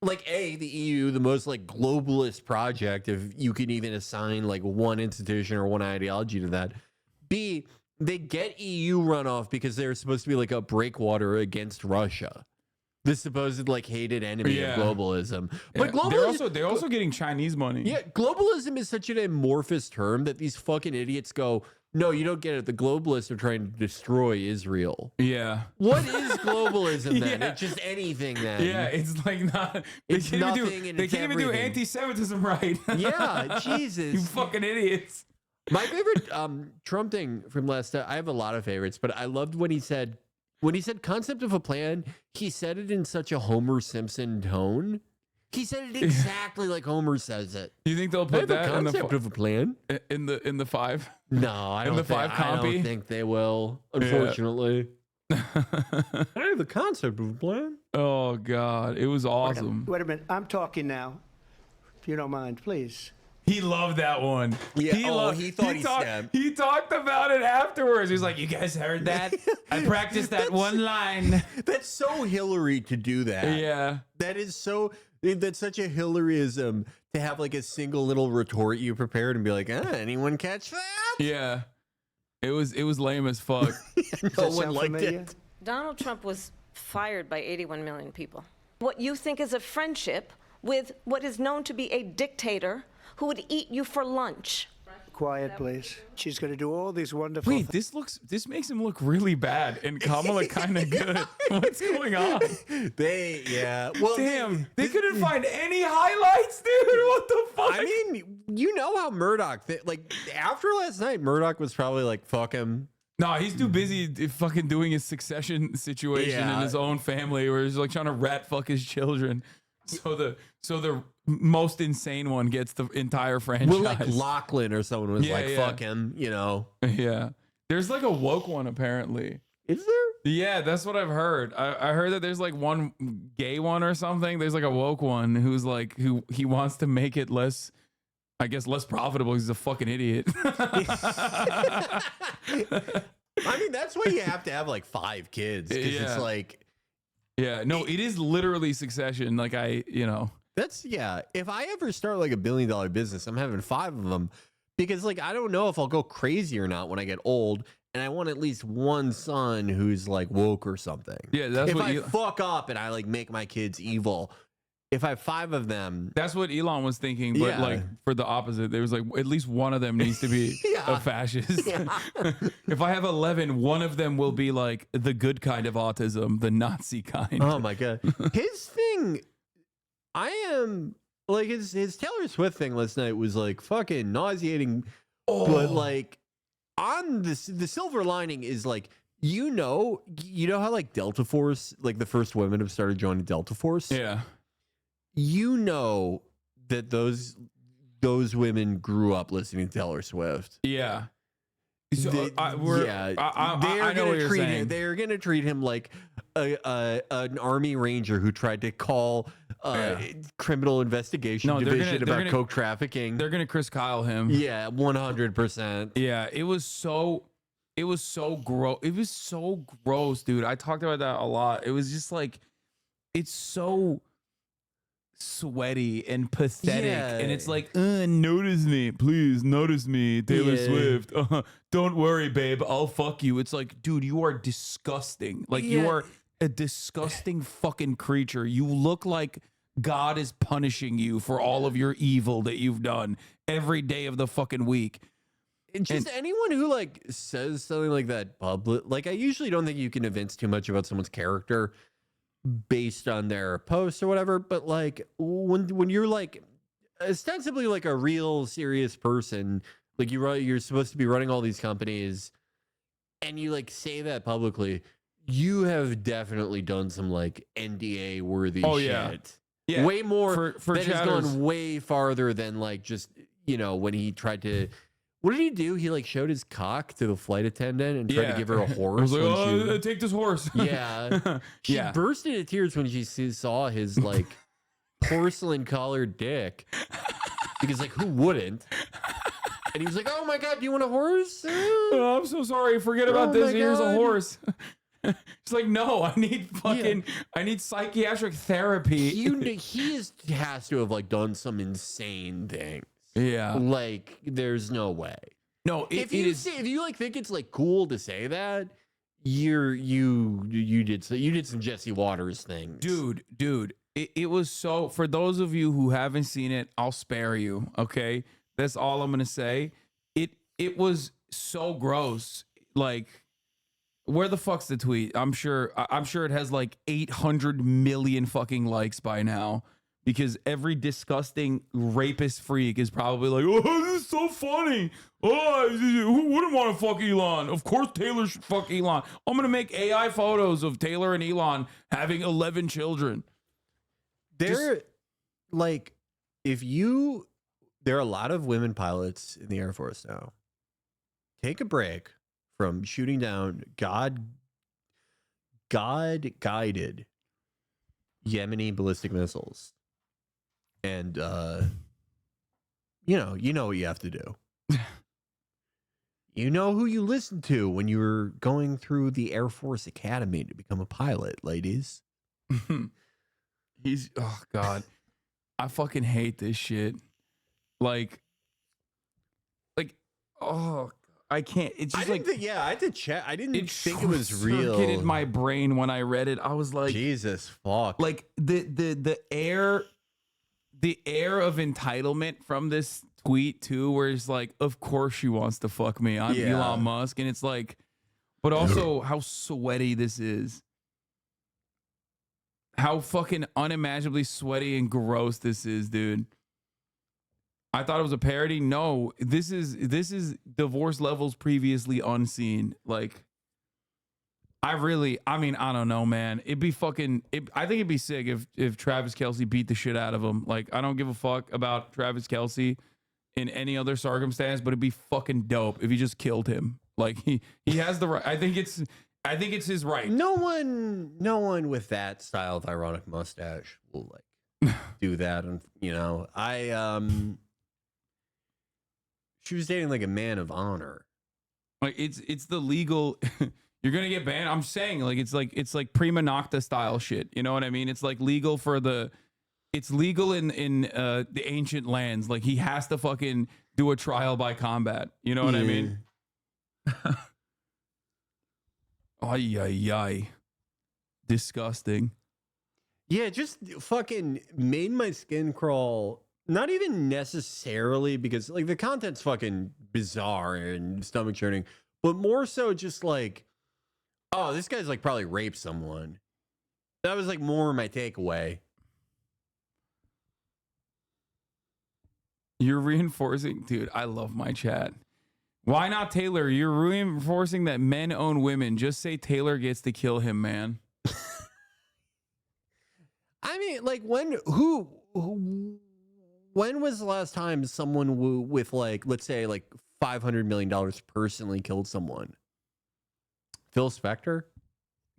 like the EU, the most like globalist project, if you can even assign like one institution or one ideology to that. B, they get EU runoff because they're supposed to be like a breakwater against Russia. The supposed like hated enemy of globalism. But globalism, they're also getting Chinese money. Yeah, globalism is such an amorphous term that these fucking idiots go, no, you don't get it. The globalists are trying to destroy Israel. Yeah. What is globalism then? It's just anything then. Yeah, it's like not. It's they nothing can't and they it's can't even do everything. anti-Semitism right. Yeah, Jesus. You fucking idiots. My favorite Trump thing from last time, I have a lot of favorites, but I loved when he said concept of a plan, he said it in such a Homer Simpson tone. He said it exactly like Homer says it. You think they'll put that in in the concept of a plan? In the five? No, I don't I don't think they will, unfortunately. I have the concept of a plan. Oh God, it was awesome. Wait a minute. I'm talking now. If you don't mind, please. He loved that one. Yeah, he thought he talked about it afterwards. He was like, "You guys heard that? I practiced that one line." That's so Hillary to do that. Yeah, that is so. That's such a Hillaryism to have like a single little retort you prepared and be like, anyone catch that? Yeah, it was lame as fuck. No one liked it. Donald Trump was fired by 81 million people. What you think is a friendship with what is known to be a dictator who would eat you for lunch. Quiet, please. She's going to do all these wonderful. Wait, this makes him look really bad, and Kamala kind of good. What's going on? Well, damn, they couldn't find any highlights, dude. What the fuck? I mean, you know how Murdoch, like after last night, Murdoch was probably like, "Fuck him." No, he's too busy fucking doing his succession situation in his own family, where he's like trying to rat fuck his children. So the most insane one gets the entire franchise. Well, like Lachlan or someone was fuck him, you know. Yeah. There's like a woke one apparently. Is there? Yeah, that's what I've heard. I heard that there's like one gay one or something. There's like a woke one who's like who he wants to make it less, I guess, less profitable. He's a fucking idiot. I mean, that's why you have to have like 5 kids, because it's like. Yeah, no, it is literally Succession. Like That's if I ever start like $1 billion business, I'm having 5 of them, because like I don't know if I'll go crazy or not when I get old, and I want at least one son who's like woke or something. Yeah, that's if what I fuck up and I like make my kids evil. If I have 5 of them, that's what Elon was thinking, but like for the opposite, there was like at least one of them needs to be a fascist. If I have 11, one of them will be like the good kind of autism, the Nazi kind. Oh my God. His thing, I am like his Taylor Swift thing last night was like fucking nauseating. But like on the silver lining is like, you know how like Delta Force, like the first women have started joining Delta Force. Yeah. You know that those women grew up listening to Taylor Swift. Yeah. So I know what you're saying. They're gonna treat him like an army ranger who tried to call criminal investigation division about coke trafficking. They're gonna Chris Kyle him. Yeah, 100%. Yeah, it was so gross. It was so gross, dude. I talked about that a lot. It was just like, it's so. sweaty and pathetic, and it's like, notice me, please, notice me, Taylor Swift. Don't worry, babe, I'll fuck you. It's like, dude, you are disgusting. Like, you are a disgusting fucking creature. You look like God is punishing you for all of your evil that you've done every day of the fucking week. Just anyone who like says something like that public, like I usually don't think you can evince too much about someone's character based on their posts or whatever, but like when you're like ostensibly like a real serious person, like you're supposed to be running all these companies, and you like say that publicly, you have definitely done some like NDA worthy shit. Yeah. Way more for that has gone way farther than like just, you know, when he tried to. What did he do? He like showed his cock to the flight attendant and tried to give her a horse. I was like, take this horse. Yeah. She burst into tears when she saw his like porcelain colored dick. Because like, who wouldn't? And he was like, oh my God, do you want a horse? Oh, I'm so sorry. Forget about this. Here's a horse. It's like, no, I need I need psychiatric therapy. He has to have like done some insane thing. Yeah, like there's no way. No, if you like think it's like cool to say that, you did some Jesse Waters things, dude. It was so. For those of you who haven't seen it, I'll spare you. Okay, that's all I'm gonna say. It was so gross. Like, where the fuck's the tweet? I'm sure it has like 800 million fucking likes by now. Because every disgusting rapist freak is probably like, oh, this is so funny. Oh, who wouldn't want to fuck Elon? Of course Taylor should fuck Elon. I'm going to make AI photos of Taylor and Elon having 11 children. There are a lot of women pilots in the Air Force now. Take a break from shooting down God-guided Yemeni ballistic missiles. And, you know what you have to do. You know who you listen to when you were going through the Air Force Academy to become a pilot, ladies. Oh, God. I fucking hate this shit. Like, oh, I can't. It's just I had to check. I didn't think it was real. It in my brain when I read it. I was like, Jesus fuck. Like the air of entitlement from this tweet too, where it's like, of course she wants to fuck me. I'm Elon Musk. And it's like, but also how sweaty this is. How fucking unimaginably sweaty and gross this is, dude. I thought it was a parody. No, this is divorce levels previously unseen. Like, I don't know, man. It'd be fucking. I think it'd be sick if Travis Kelce beat the shit out of him. Like, I don't give a fuck about Travis Kelce in any other circumstance, but it'd be fucking dope if he just killed him. Like, he has the right. I think it's his right. No one with that style of ironic mustache will like do that. And you know, she was dating like a man of honor. Like, it's the legal. You're gonna get banned. I'm saying, like, it's like prima nocta style shit. You know what I mean? It's like legal it's legal in the ancient lands. Like, he has to fucking do a trial by combat. You know what I mean? Ay. Disgusting. Yeah, just fucking made my skin crawl. Not even necessarily because like the content's fucking bizarre and stomach churning, but more so just like, oh, this guy's like probably raped someone. That was like more my takeaway. You're reinforcing, dude. I love my chat. Why not Taylor? You're reinforcing that men own women. Just say Taylor gets to kill him, man. I mean, like when was the last time someone with like, let's say like $500 million personally killed someone? Phil Spector?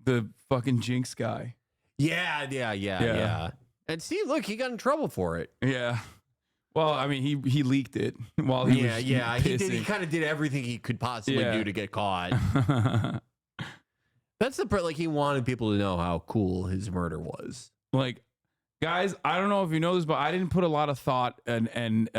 The fucking Jinx guy. Yeah. And see, look, he got in trouble for it. Yeah. Well, I mean, he leaked it while he was pissing. He kind of did everything he could possibly do to get caught. That's the part, like, he wanted people to know how cool his murder was. Like, Guys, I don't know if you know this, but I didn't put a lot of thought and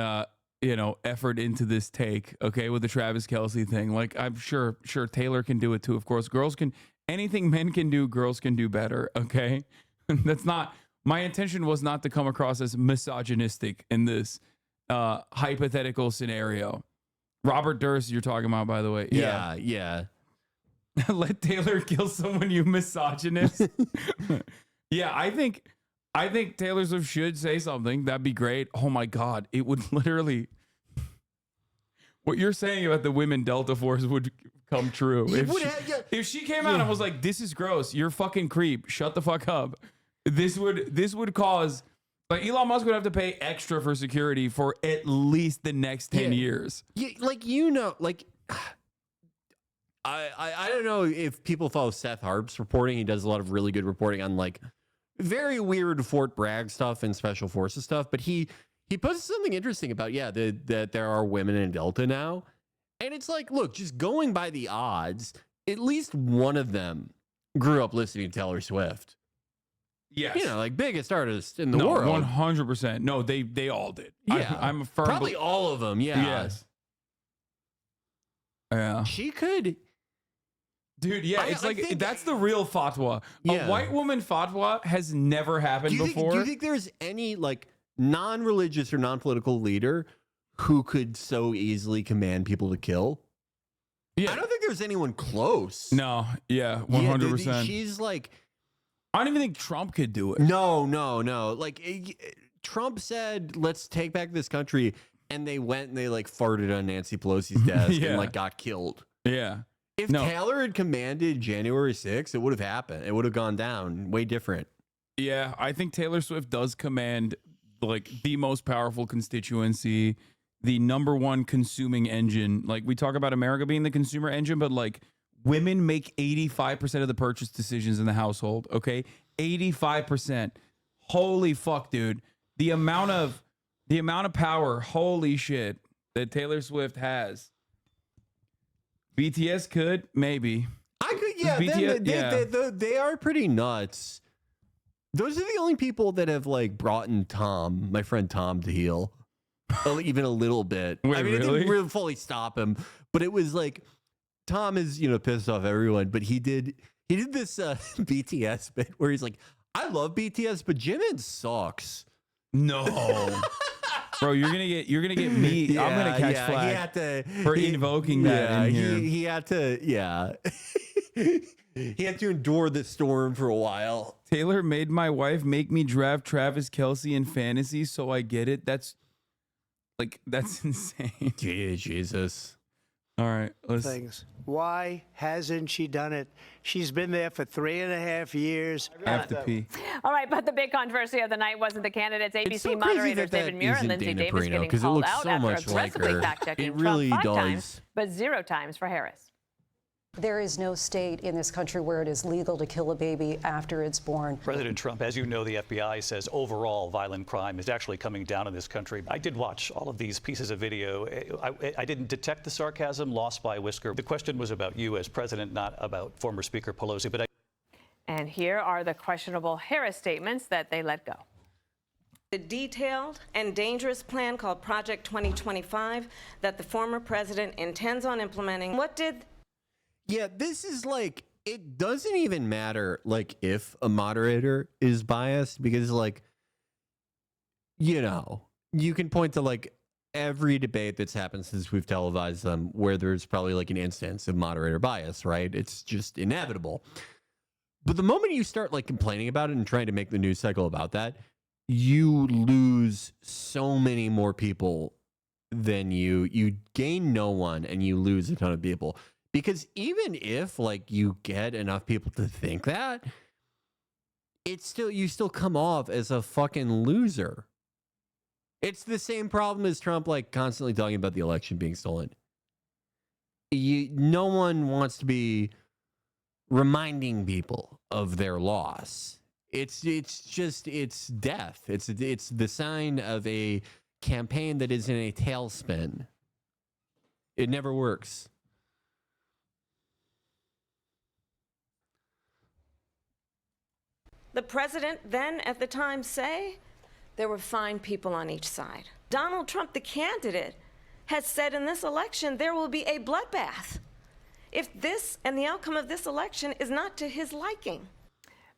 effort into this take, okay, with the Travis Kelce thing. Like, I'm sure Taylor can do it too, of course. Girls can, anything men can do, girls can do better, okay? That's not, my intention was not to come across as misogynistic in this hypothetical scenario. Robert Durst, you're talking about, by the way. Yeah. Let Taylor kill someone, you misogynist. Yeah, I think Taylor Swift should say something. That'd be great. Oh my God. It would literally, what you're saying about the women Delta Force would come true. If she came out and was like, this is gross, you're a fucking creep, shut the fuck up. This would cause, like, Elon Musk would have to pay extra for security for at least the next 10 years. Yeah, I don't know if people follow Seth Harp's reporting. He does a lot of really good reporting on like very weird Fort Bragg stuff and special forces stuff. But he posted something interesting about, that there are women in Delta now. And it's like, look, just going by the odds, at least one of them grew up listening to Taylor Swift. Yes. Like biggest artist in the world. 100%. No, they all did. Yeah. I'm a firm Probably all of them. Yeah. Yes. Yeah. She could. Dude, yeah, I think that's the real fatwa. Yeah. A white woman fatwa has never happened before. Do you think there's any like non-religious or non-political leader who could so easily command people to kill? Yeah. I don't think there's anyone close. No, yeah, 100%. She's like, I don't even think Trump could do it. No. Like Trump said, let's take back this country. And they went and they like farted on Nancy Pelosi's desk and like got killed. Yeah. If Taylor had commanded January 6th, it would have happened. It would have gone down way different. Yeah, I think Taylor Swift does command like the most powerful constituency, the number one consuming engine. Like, we talk about America being the consumer engine, but like women make 85% of the purchase decisions in the household. Okay, 85%. Holy fuck, dude! The amount of power, holy shit, that Taylor Swift has. BTS could, maybe. I could, yeah. BTS, they are pretty nuts. Those are the only people that have like brought in my friend Tom, to heel, even a little bit. Wait, I mean, really? it didn't really fully stop him, but it was like Tom is pissed off everyone, but he did this BTS bit where he's like, I love BTS, but Jimin sucks. No. Bro, you're gonna get me. Yeah, I'm gonna catch flag for invoking that in here. He had to, he had to endure the storm for a while. Taylor made my wife make me draft Travis Kelce in fantasy, so I get it. That's insane. Jesus. All right, things. Why hasn't she done it? She's been there for 3.5 years. I have to pee. All right, but the big controversy of the night wasn't the candidates. ABC so moderators David Muir and Lindsay Davis getting called out after aggressively fact-checking Trump 5 times, but 0 times for Harris. There is no state in this country where it is legal to kill a baby after it's born. President Trump, as you know, the FBI says overall violent crime is actually coming down in this country. I did watch all of these pieces of video. I didn't detect the sarcasm, lost by a whisker. The question was about you as president, not about former Speaker Pelosi. But And here are the questionable Harris statements that they let go. The detailed and dangerous plan called Project 2025 that the former president intends on implementing. Yeah, this is like, it doesn't even matter, like, if a moderator is biased, because, like, you can point to, like, every debate that's happened since we've televised them where there's probably, like, an instance of moderator bias, right? It's just inevitable. But the moment you start, like, complaining about it and trying to make the news cycle about that, you lose so many more people than you gain no one, and you lose a ton of people. Because even if like you get enough people to think that, you still come off as a fucking loser. It's the same problem as Trump like constantly talking about the election being stolen. No one wants to be reminding people of their loss. It's death. It's the sign of a campaign that is in a tailspin. It never works. The president then, at the time, say there were fine people on each side. Donald Trump, the candidate, has said in this election there will be a bloodbath if this and the outcome of this election is not to his liking.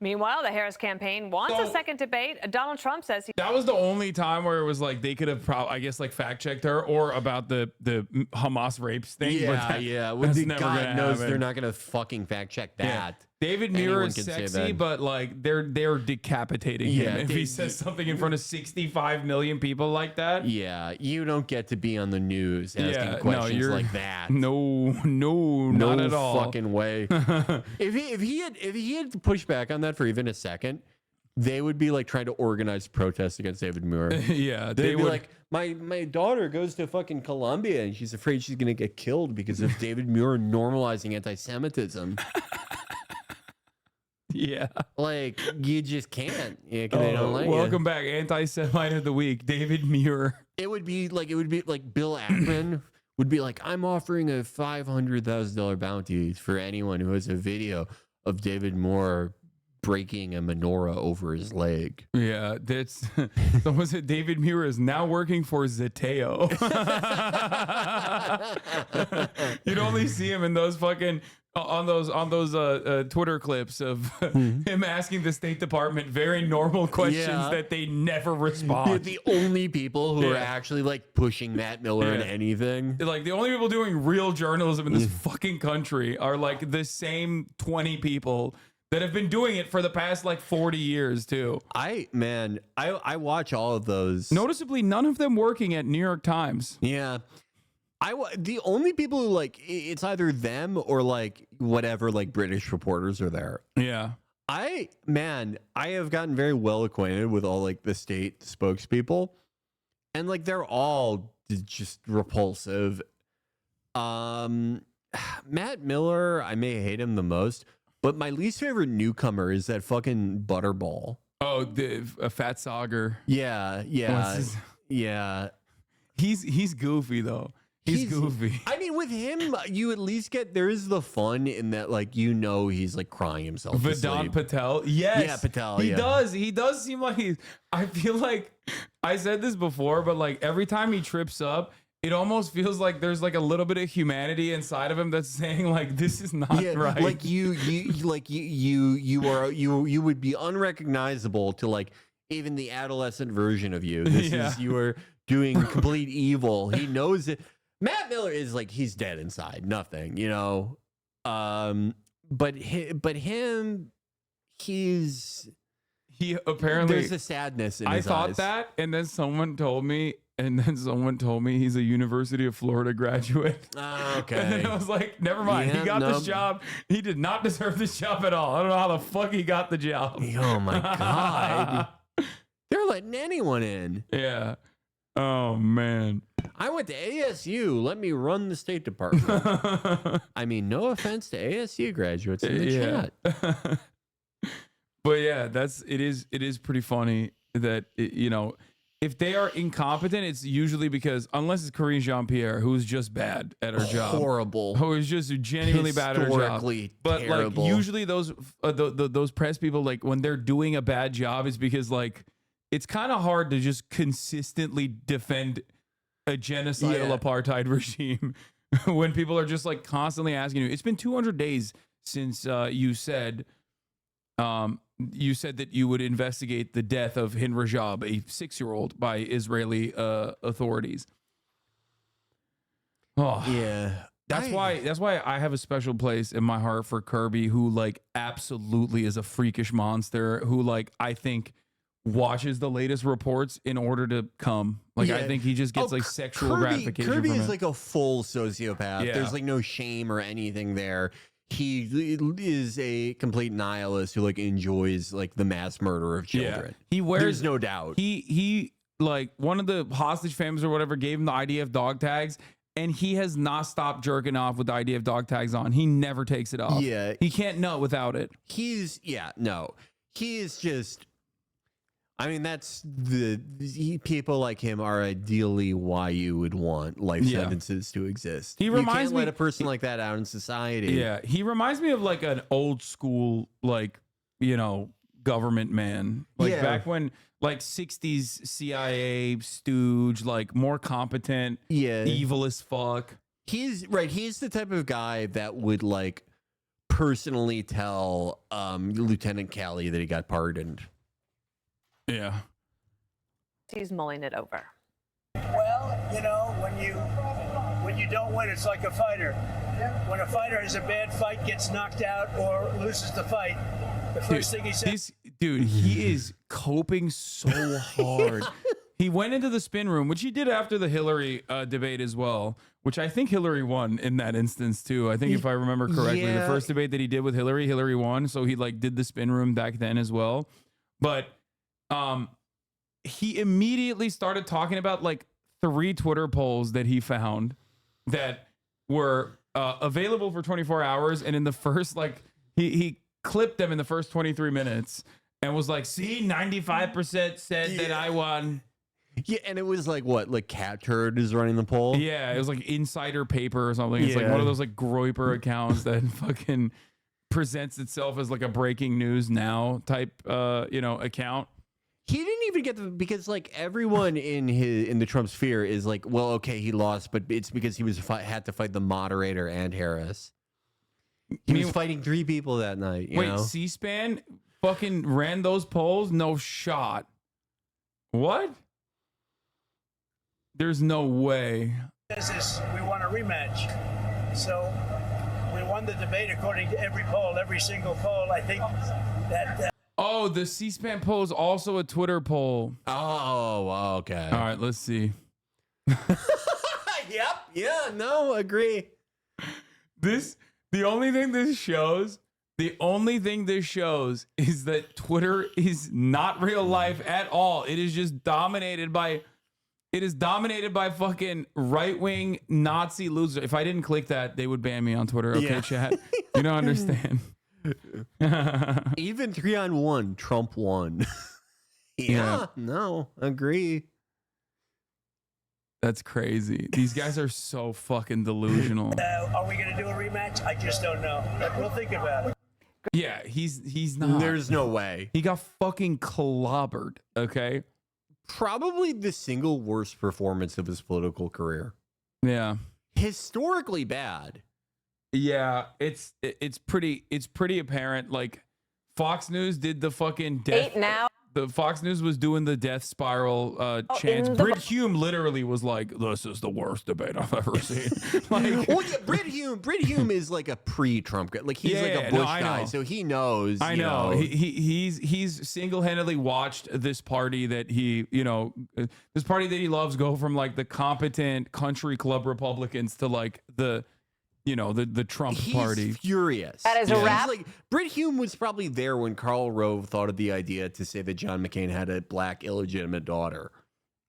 Meanwhile, the Harris campaign wants a second debate. Donald Trump says that was the only time where it was like they could have I guess like fact checked her or about the Hamas rapes thing. Yeah. Well, God knows they're not gonna fucking fact check that. Yeah. David Muir is sexy, but like they're decapitating him if he says something in front of 65 million people like that. Yeah, you don't get to be on the news asking questions like that. No, not at all. Fucking way. if he had pushed back on that for even a second, they would be like trying to organize protests against David Muir. Yeah, they'd be like, my daughter goes to fucking Colombia and she's afraid she's gonna get killed because of David Muir normalizing anti-Semitism. Yeah, like you just can't. Yeah, they don't like welcome back, anti-Semite of the week, David Muir. It would be like Bill Ackman would be like, I'm offering a $500,000 bounty for anyone who has a video of David Muir breaking a menorah over his leg. Yeah, that's someone said David Muir is now working for Zeteo. You'd only see him in those fucking on those Twitter clips of him asking the State Department very normal questions that they never respond. They're the only people who are actually like pushing Matt Miller in anything. Like the only people doing real journalism in this fucking country are like the same 20 people that have been doing it for the past like 40 years too. I watch all of those. Noticeably, none of them working at New York Times. Yeah. The only people who like it's either them or like whatever like British reporters are there. Yeah. I have gotten very well acquainted with all like the state spokespeople, and like they're all just repulsive. Matt Miller, I may hate him the most, but my least favorite newcomer is that fucking Butterball. Oh, the Fat Sauger. Yeah. He's goofy though. He's goofy. I mean, with him, you at least get there is the fun in that, like he's like crying himself. Vedant Patel, yes, yeah, Patel. He does. He does seem like he's. I feel like I said this before, but like every time he trips up, it almost feels like there's like a little bit of humanity inside of him that's saying like this is not right. Like you would be unrecognizable to like even the adolescent version of you. This is you are doing complete evil. He knows it. Matt Miller is like he's dead inside, nothing, you know. But him, he apparently there's a sadness in his eyes. I thought that, and then someone told me he's a University of Florida graduate. Okay. And then I was like, never mind. Yeah, he got this job. He did not deserve this job at all. I don't know how the fuck he got the job. Oh my God. They're letting anyone in. Yeah. Oh man. I went to ASU. Let me run the State Department. I mean, no offense to ASU graduates in the chat. But yeah, it is pretty funny that if they are incompetent, it's usually because unless it's Karine Jean-Pierre, who's just bad at her job, horrible, who is just genuinely bad at her job. But terrible. Like usually those press people, like when they're doing a bad job, it's because like it's kind of hard to just consistently defend a genocidal apartheid regime when people are just like constantly asking you. It's been 200 days since you said that you would investigate the death of Hind Rajab, a 6-year-old, by Israeli authorities. Oh yeah. That's why I have a special place in my heart for Kirby, who like absolutely is a freakish monster, who like I think watches the latest reports in order to come. Like I think he just gets like sexual gratification. Kirby from is it. like a full sociopath. Yeah. There's like no shame or anything there. He is a complete nihilist who like enjoys like the mass murder of children. He wears, there's no doubt. He like one of the hostage families or whatever gave him the IDF dog tags, and he has not stopped jerking off with the IDF dog tags on. He never takes it off. Yeah. He can't nut without it. He is just, I mean, that's people like him are ideally why you would want life sentences to exist. He reminds you can't me, let a person like that out in society. Yeah, he reminds me of like an old school, like government man. Like Yeah. back when like 60s CIA stooge, like more competent, evil as fuck. He's right. He's the type of guy that would like personally tell Lieutenant Calley that he got pardoned. Yeah. He's mulling it over. Well, you know, when you don't win, it's like a fighter. When a fighter has a bad fight, gets knocked out, or loses the fight, the first thing he says. Dude, he is coping so hard. He went into the spin room, which he did after the Hillary debate as well, which I think Hillary won in that instance too. I think if I remember correctly, the first debate that he did with Hillary won. So he like did the spin room back then as well. But he immediately started talking about like 3 Twitter polls that he found that were available for 24 hours. And in the first, like he clipped them in the first 23 minutes and was like, see, 95% said that I won. Yeah, and it was like what, like Cat Turd is running the poll? Yeah, it was like Insider Paper or something. It's like one of those like Groyper accounts that fucking presents itself as like a breaking news now type account. He didn't even get the, because like everyone in the Trump sphere is like, well, okay, he lost, but it's because he had to fight the moderator and Harris. He was fighting 3 people that night. You know? C-SPAN fucking ran those polls? No shot. What? There's no way. We want a rematch. So we won the debate according to every poll, every single poll. I think that. Oh, the C-SPAN poll is also a Twitter poll. Oh, okay. All right, let's see. Yep. Yeah. No. Agree. The only thing this shows is that Twitter is not real life at all. It is just dominated by fucking right-wing Nazi losers. If I didn't click that, they would ban me on Twitter. Okay, chat. You don't understand. Even 3-on-1, Trump won. Yeah. No, agree. That's crazy. These guys are so fucking delusional. Are we going to do a rematch? I just don't know. But we'll think about it. Yeah, he's not. There's no way. He got fucking clobbered, okay? Probably the single worst performance of his political career. Yeah. Historically bad. Yeah, it's pretty apparent. Like Fox News did the fucking death. The Fox News was doing the death spiral chants. Brit Hume literally was like, "This is the worst debate I've ever seen." Like, well, yeah, Brit Hume is like a pre-Trump guy. Like he's like a Bush guy, so he knows. I know. He's single-handedly watched this party that he loves go from like the competent country club Republicans to like the Trump party. Furious. That is a wrap. Like Brit Hume was probably there when Karl Rove thought of the idea to say that John McCain had a black illegitimate daughter,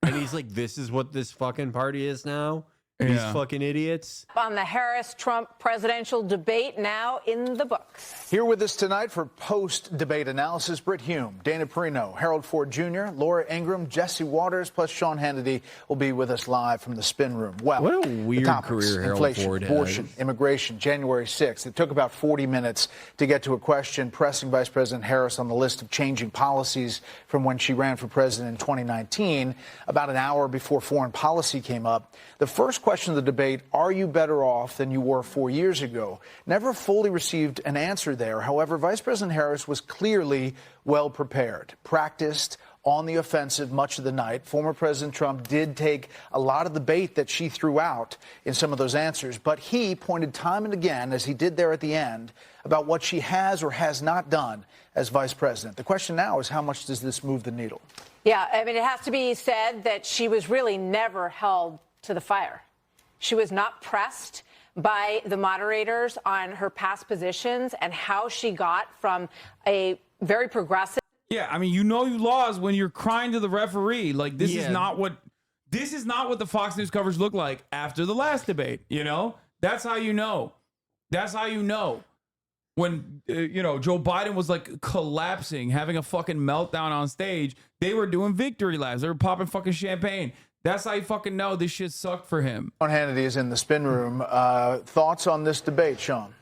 and he's like, "This is what this fucking party is now." These fucking idiots. On the Harris-Trump presidential debate, now in the books. Here with us tonight for post-debate analysis, Brit Hume, Dana Perino, Harold Ford Jr., Laura Ingraham, Jesse Waters, plus Sean Hannity will be with us live from the spin room. Well, what a weird career Harold inflation, Ford had. abortion, immigration, January 6th. It took about 40 minutes to get to a question pressing Vice President Harris on the list of changing policies from when she ran for president in 2019. About an hour before foreign policy came up, the first question of the debate, are you better off than you were 4 years ago? Never fully received an answer there. However, Vice President Harris was clearly well prepared, practiced, on the offensive much of the night. Former President Trump did take a lot of the bait that she threw out in some of those answers, but he pointed time and again, as he did there at the end, about what she has or has not done as vice president. The question now is, how much does this move the needle? Yeah, I mean, it has to be said that she was really never held to the fire. She was not pressed by the moderators on her past positions and how she got from a very progressive. Yeah, I mean, you lost when you're crying to the referee. Like, this is not what the Fox News coverage looked like after the last debate. That's how you know. That's how you know. When Joe Biden was like collapsing, having a fucking meltdown on stage, they were doing victory laps. They were popping fucking champagne. That's how you fucking know this shit sucked for him. Sean Hannity is in the spin room. Thoughts on this debate, Sean?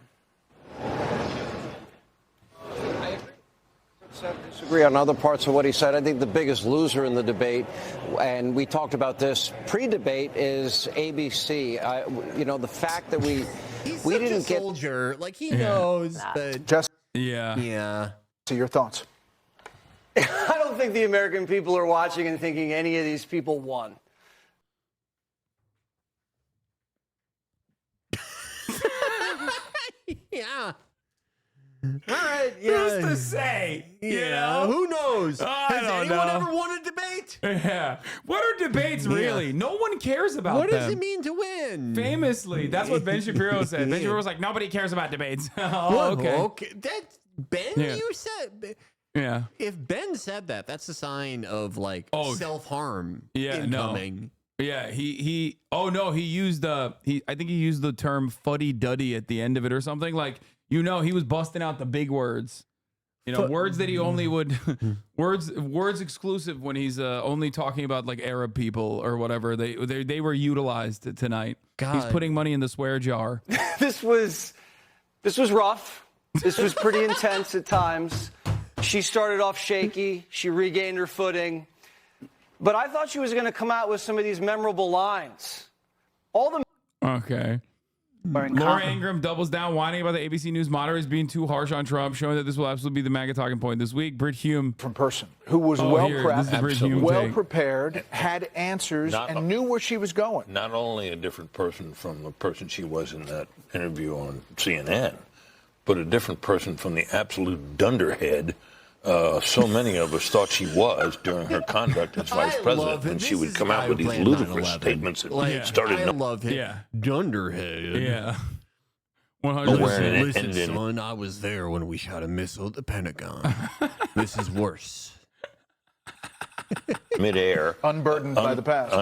Disagree on other parts of what he said. I think the biggest loser in the debate, and we talked about this pre-debate, is ABC. You know, the fact that we didn't get soldier, like he knows, but just yeah. So your thoughts? I don't think the American people are watching and thinking any of these people won. Yeah. All right. Who's to say? You know? Who knows? I don't anyone know. ever won a debate? Yeah. What are debates really? No one cares about What them. does it mean to win? Famously, that's what Ben Shapiro said. Ben Shapiro was like, nobody cares about debates. Oh, Well, okay. That's Ben. Yeah. You said. Yeah. If Ben said that, that's a sign of like self-harm Yeah, incoming. no. Yeah, he oh no, he used I think he used the term fuddy-duddy at the end of it or something. Like, you know, he was busting out the big words. You know, words that he only would words exclusive when he's only talking about like Arab people or whatever. They were utilized tonight. God. He's putting money in the swear jar. This was rough. This was pretty intense at times. She started off shaky. She regained her footing. But I thought she was going to come out with some of these memorable lines. All the Okay. Laura Ingraham doubles down, whining about the ABC News moderators being too harsh on Trump, showing that this will absolutely be the MAGA talking point this week. Brit Hume, from person, who was well prepared, had answers, and knew where she was going. Not only a different person from the person she was in that interview on CNN, but a different person from the absolute dunderhead so many of us thought she was during her conduct as vice president, when she would come out with these ludicrous statements that started. I love him. Yeah. Dunderhead. Yeah. 100%. Listen, son, I was there when we shot a missile at the Pentagon. This is worse. Midair, unburdened by the past,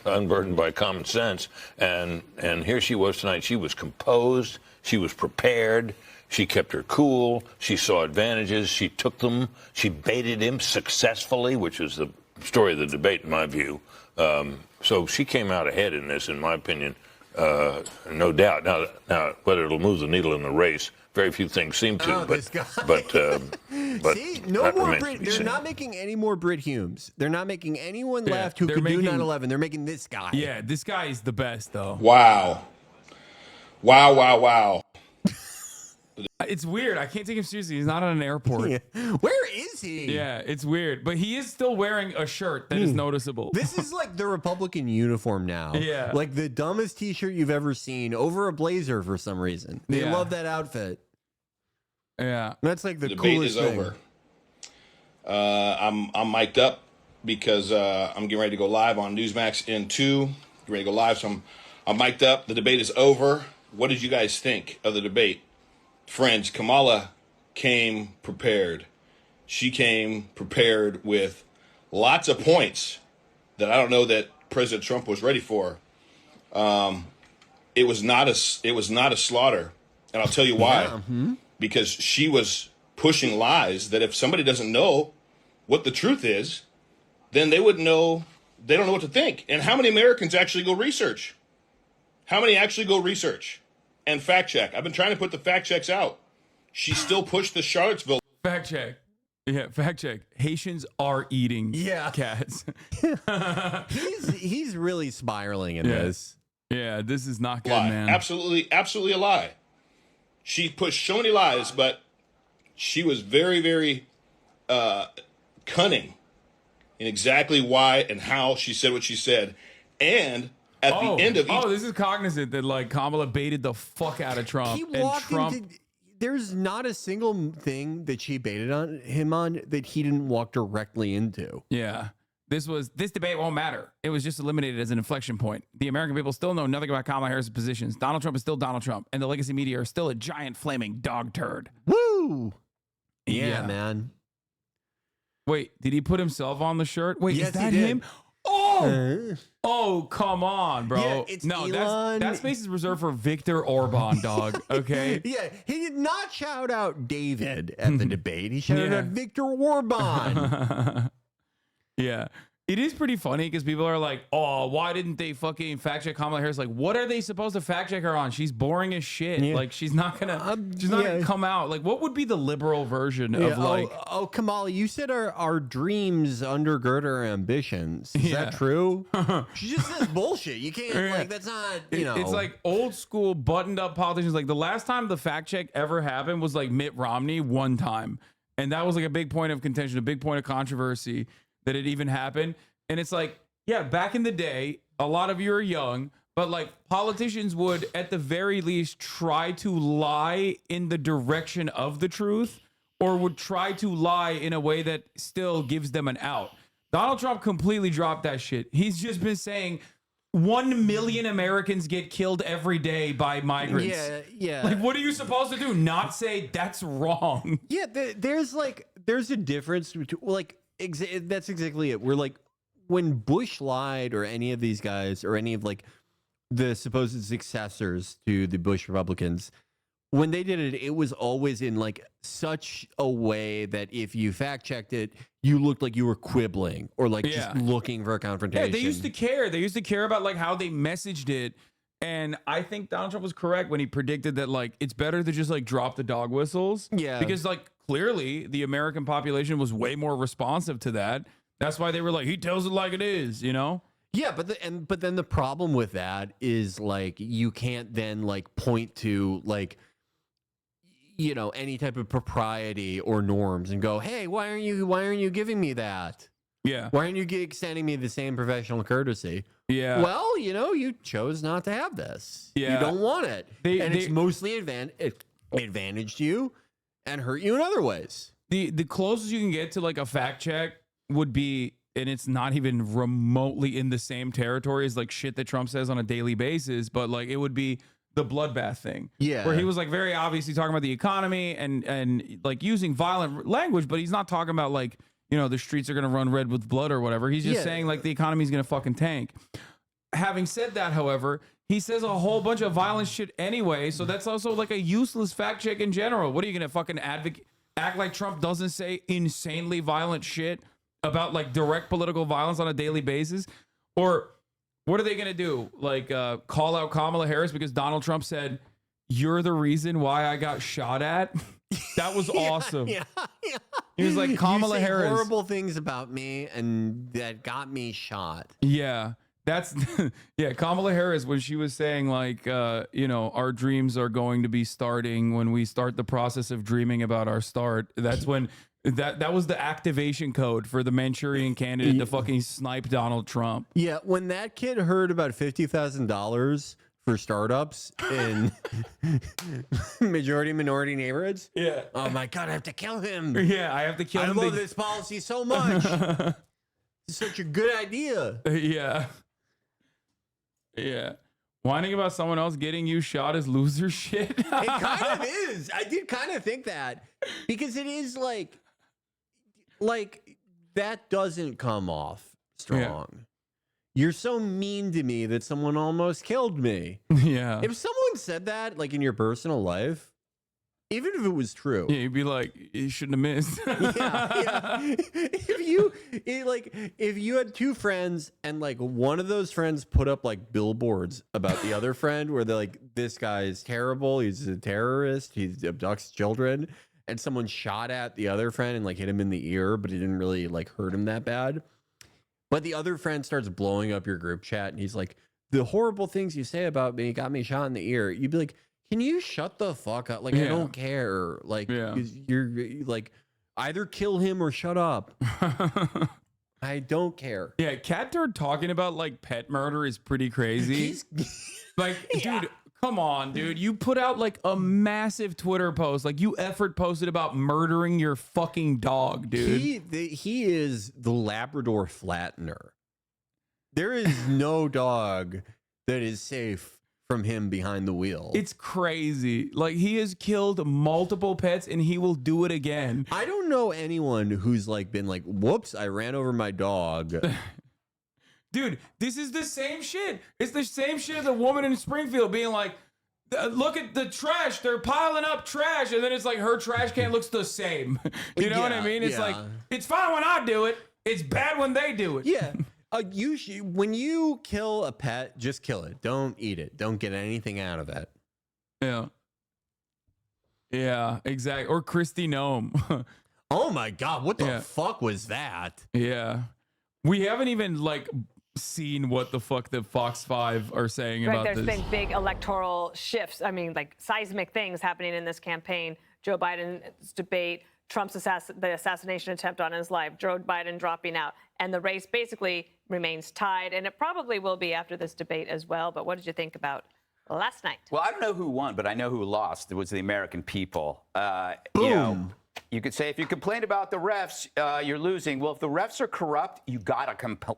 unburdened by common sense, and here she was tonight. She was composed. She was prepared. She kept her cool. She saw advantages. She took them. She baited him successfully, which is the story of the debate, in my view. So she came out ahead in this, in my opinion, no doubt. Now, whether it'll move the needle in the race, very few things seem to. But see, no more Brit. They're not making any more Brit Humes. They're not making anyone left who could do 9/11. They're making this guy. Yeah, this guy is the best, though. Wow. It's weird. I can't take him seriously. He's not at an airport. Where is he? Yeah, it's weird. But he is still wearing a shirt that is noticeable. This is like the Republican uniform now. Yeah. Like the dumbest t-shirt you've ever seen over a blazer for some reason. They love that outfit. Yeah. That's like the debate coolest is thing. over. I'm mic'd up because I'm getting ready to go live on Newsmax in 2. Getting ready to go live, so I'm mic'd up. The debate is over. What did you guys think of the debate? Friends, Kamala came prepared. She came prepared with lots of points that I don't know that President Trump was ready for. It was not a slaughter, and I'll tell you why. Because she was pushing lies that if somebody doesn't know what the truth is, then they wouldn't know. They don't know what to think. And how many Americans actually go research? How many actually go research and fact check? I've been trying to put the fact checks out. She still pushed the Charlottesville. Fact check. Yeah, fact check. Haitians are eating cats. he's really spiraling in this. Yeah, this is not good, Lie. man. Absolutely a lie. She pushed so many lies, but she was very, very cunning in exactly why and how she said what she said. And at the end of each... this is cognizant that like Kamala baited the fuck out of Trump. He and walked Trump into. There's not a single thing that she baited on him on that he didn't walk directly into. Yeah. This debate won't matter. It was just eliminated as an inflection point. The American people still know nothing about Kamala Harris' positions. Donald Trump is still Donald Trump, and the legacy media are still a giant flaming dog turd. Woo! Yeah, man. Wait, did he put himself on the shirt? Wait, Yes, is that he did. him? Oh, come on, bro. Yeah, it's no, Elon. that space is reserved for Viktor Orban, dog. Okay. Yeah, he did not shout out David at the debate. He shouted out Viktor Orban. Yeah. It is pretty funny because people are like, oh, why didn't they fucking fact check Kamala Harris? Like, what are they supposed to fact check her on? She's boring as shit. Yeah. Like, she's not gonna come out. Like, what would be the liberal version of like? Oh, Kamala, you said our dreams undergird our ambitions. Is that true? She just says bullshit. You can't like that's not. It's like old school buttoned up politicians. Like the last time the fact check ever happened was like Mitt Romney one time, and that was like a big point of contention, a big point of controversy that it even happened. And it's like, yeah, back in the day, a lot of you are young, but like politicians would at the very least try to lie in the direction of the truth, or would try to lie in a way that still gives them an out. Donald Trump completely dropped that shit. He's just been saying 1 million Americans get killed every day by migrants. Yeah. Like, what are you supposed to do? Not say that's wrong. Yeah, there's a difference between like that's exactly it. We're like when Bush lied, or any of these guys, or any of like the supposed successors to the Bush Republicans, when they did it, it was always in like such a way that if you fact checked it, you looked like you were quibbling or like just looking for a confrontation. Yeah, they used to care. They used to care about like how they messaged it. And I think Donald Trump was correct when he predicted that like it's better to just like drop the dog whistles. Yeah. Because like clearly the American population was way more responsive to that. That's why they were like, he tells it like it is, you know? Yeah, but then the problem with that is like you can't then like point to like any type of propriety or norms and go, hey, why aren't you giving me that? Yeah. Why aren't you extending me the same professional courtesy? Yeah. Well, you chose not to have this. Yeah. You don't want it. It's mostly advantaged you and hurt you in other ways. The closest you can get to like a fact check would be, and it's not even remotely in the same territory as like shit that Trump says on a daily basis, but like it would be the bloodbath thing. Yeah. Where he was like very obviously talking about the economy and like using violent language, but he's not talking about like, the streets are going to run red with blood or whatever. He's just saying like the economy is going to fucking tank. Having said that, however, he says a whole bunch of violent shit anyway. So that's also like a useless fact check in general. What are you going to fucking act like Trump doesn't say insanely violent shit about like direct political violence on a daily basis? Or what are they going to do? Like call out Kamala Harris because Donald Trump said, you're the reason why I got shot at? That was awesome. Yeah. He was like, Kamala you say Harris. horrible things about me and that got me shot. Yeah. That's Kamala Harris, when she was saying like, our dreams are going to be starting when we start the process of dreaming about our start. That's when that was the activation code for the Manchurian candidate to fucking snipe Donald Trump. Yeah. When that kid heard about $50,000 for startups in minority neighborhoods. Yeah. Oh my God, I have to kill him. Yeah, I have to kill him. I love this policy so much. It's such a good idea. Yeah. Yeah. Whining about someone else getting you shot is loser shit. It kind of is. I did kind of think that because it is like that doesn't come off strong. Yeah. You're so mean to me that someone almost killed me. Yeah. If someone said that, like in your personal life, even if it was true, yeah, you'd be like, you shouldn't have missed. yeah. If you had two friends and like one of those friends put up like billboards about the other friend where they're like, this guy is terrible, he's a terrorist, he abducts children, and someone shot at the other friend and like hit him in the ear, but it didn't really like hurt him that bad. But the other friend starts blowing up your group chat and he's like, the horrible things you say about me got me shot in the ear. You'd be like, can you shut the fuck up? Like, I don't care. Like, you're like, either kill him or shut up. I don't care. Yeah, Cat Turd talking about like pet murder is pretty crazy. Like, dude, come on, dude. You put out like a massive Twitter post. Like, you effort posted about murdering your fucking dog, dude. He is the Labrador flattener. There is no dog that is safe from him behind the wheel. It's crazy. Like, he has killed multiple pets and he will do it again. I don't know anyone who's like been like, whoops, I ran over my dog. Dude, this is the same shit. It's the same shit as a woman in Springfield being like, look at the trash. They're piling up trash. And then it's like her trash can looks the same. You know what I mean? It's like, it's fine when I do it. It's bad when they do it. Yeah. When you kill a pet, just kill it. Don't eat it. Don't get anything out of it. Yeah. Yeah, exactly. Or Christy Nome. Oh my God. What the fuck was that? Yeah. We haven't even like seen what the fuck the Fox 5 are saying Greg, about there's this. been big electoral shifts. I mean, like seismic things happening in this campaign. Joe Biden's debate, Trump's the assassination attempt on his life, Joe Biden dropping out, and the race basically remains tied, and it probably will be after this debate as well. But what did you think about last night? Well, I don't know who won, but I know who lost. It was the American people. Boom. You know, you could say if you complain about the refs, you're losing. Well, if the refs are corrupt, you gotta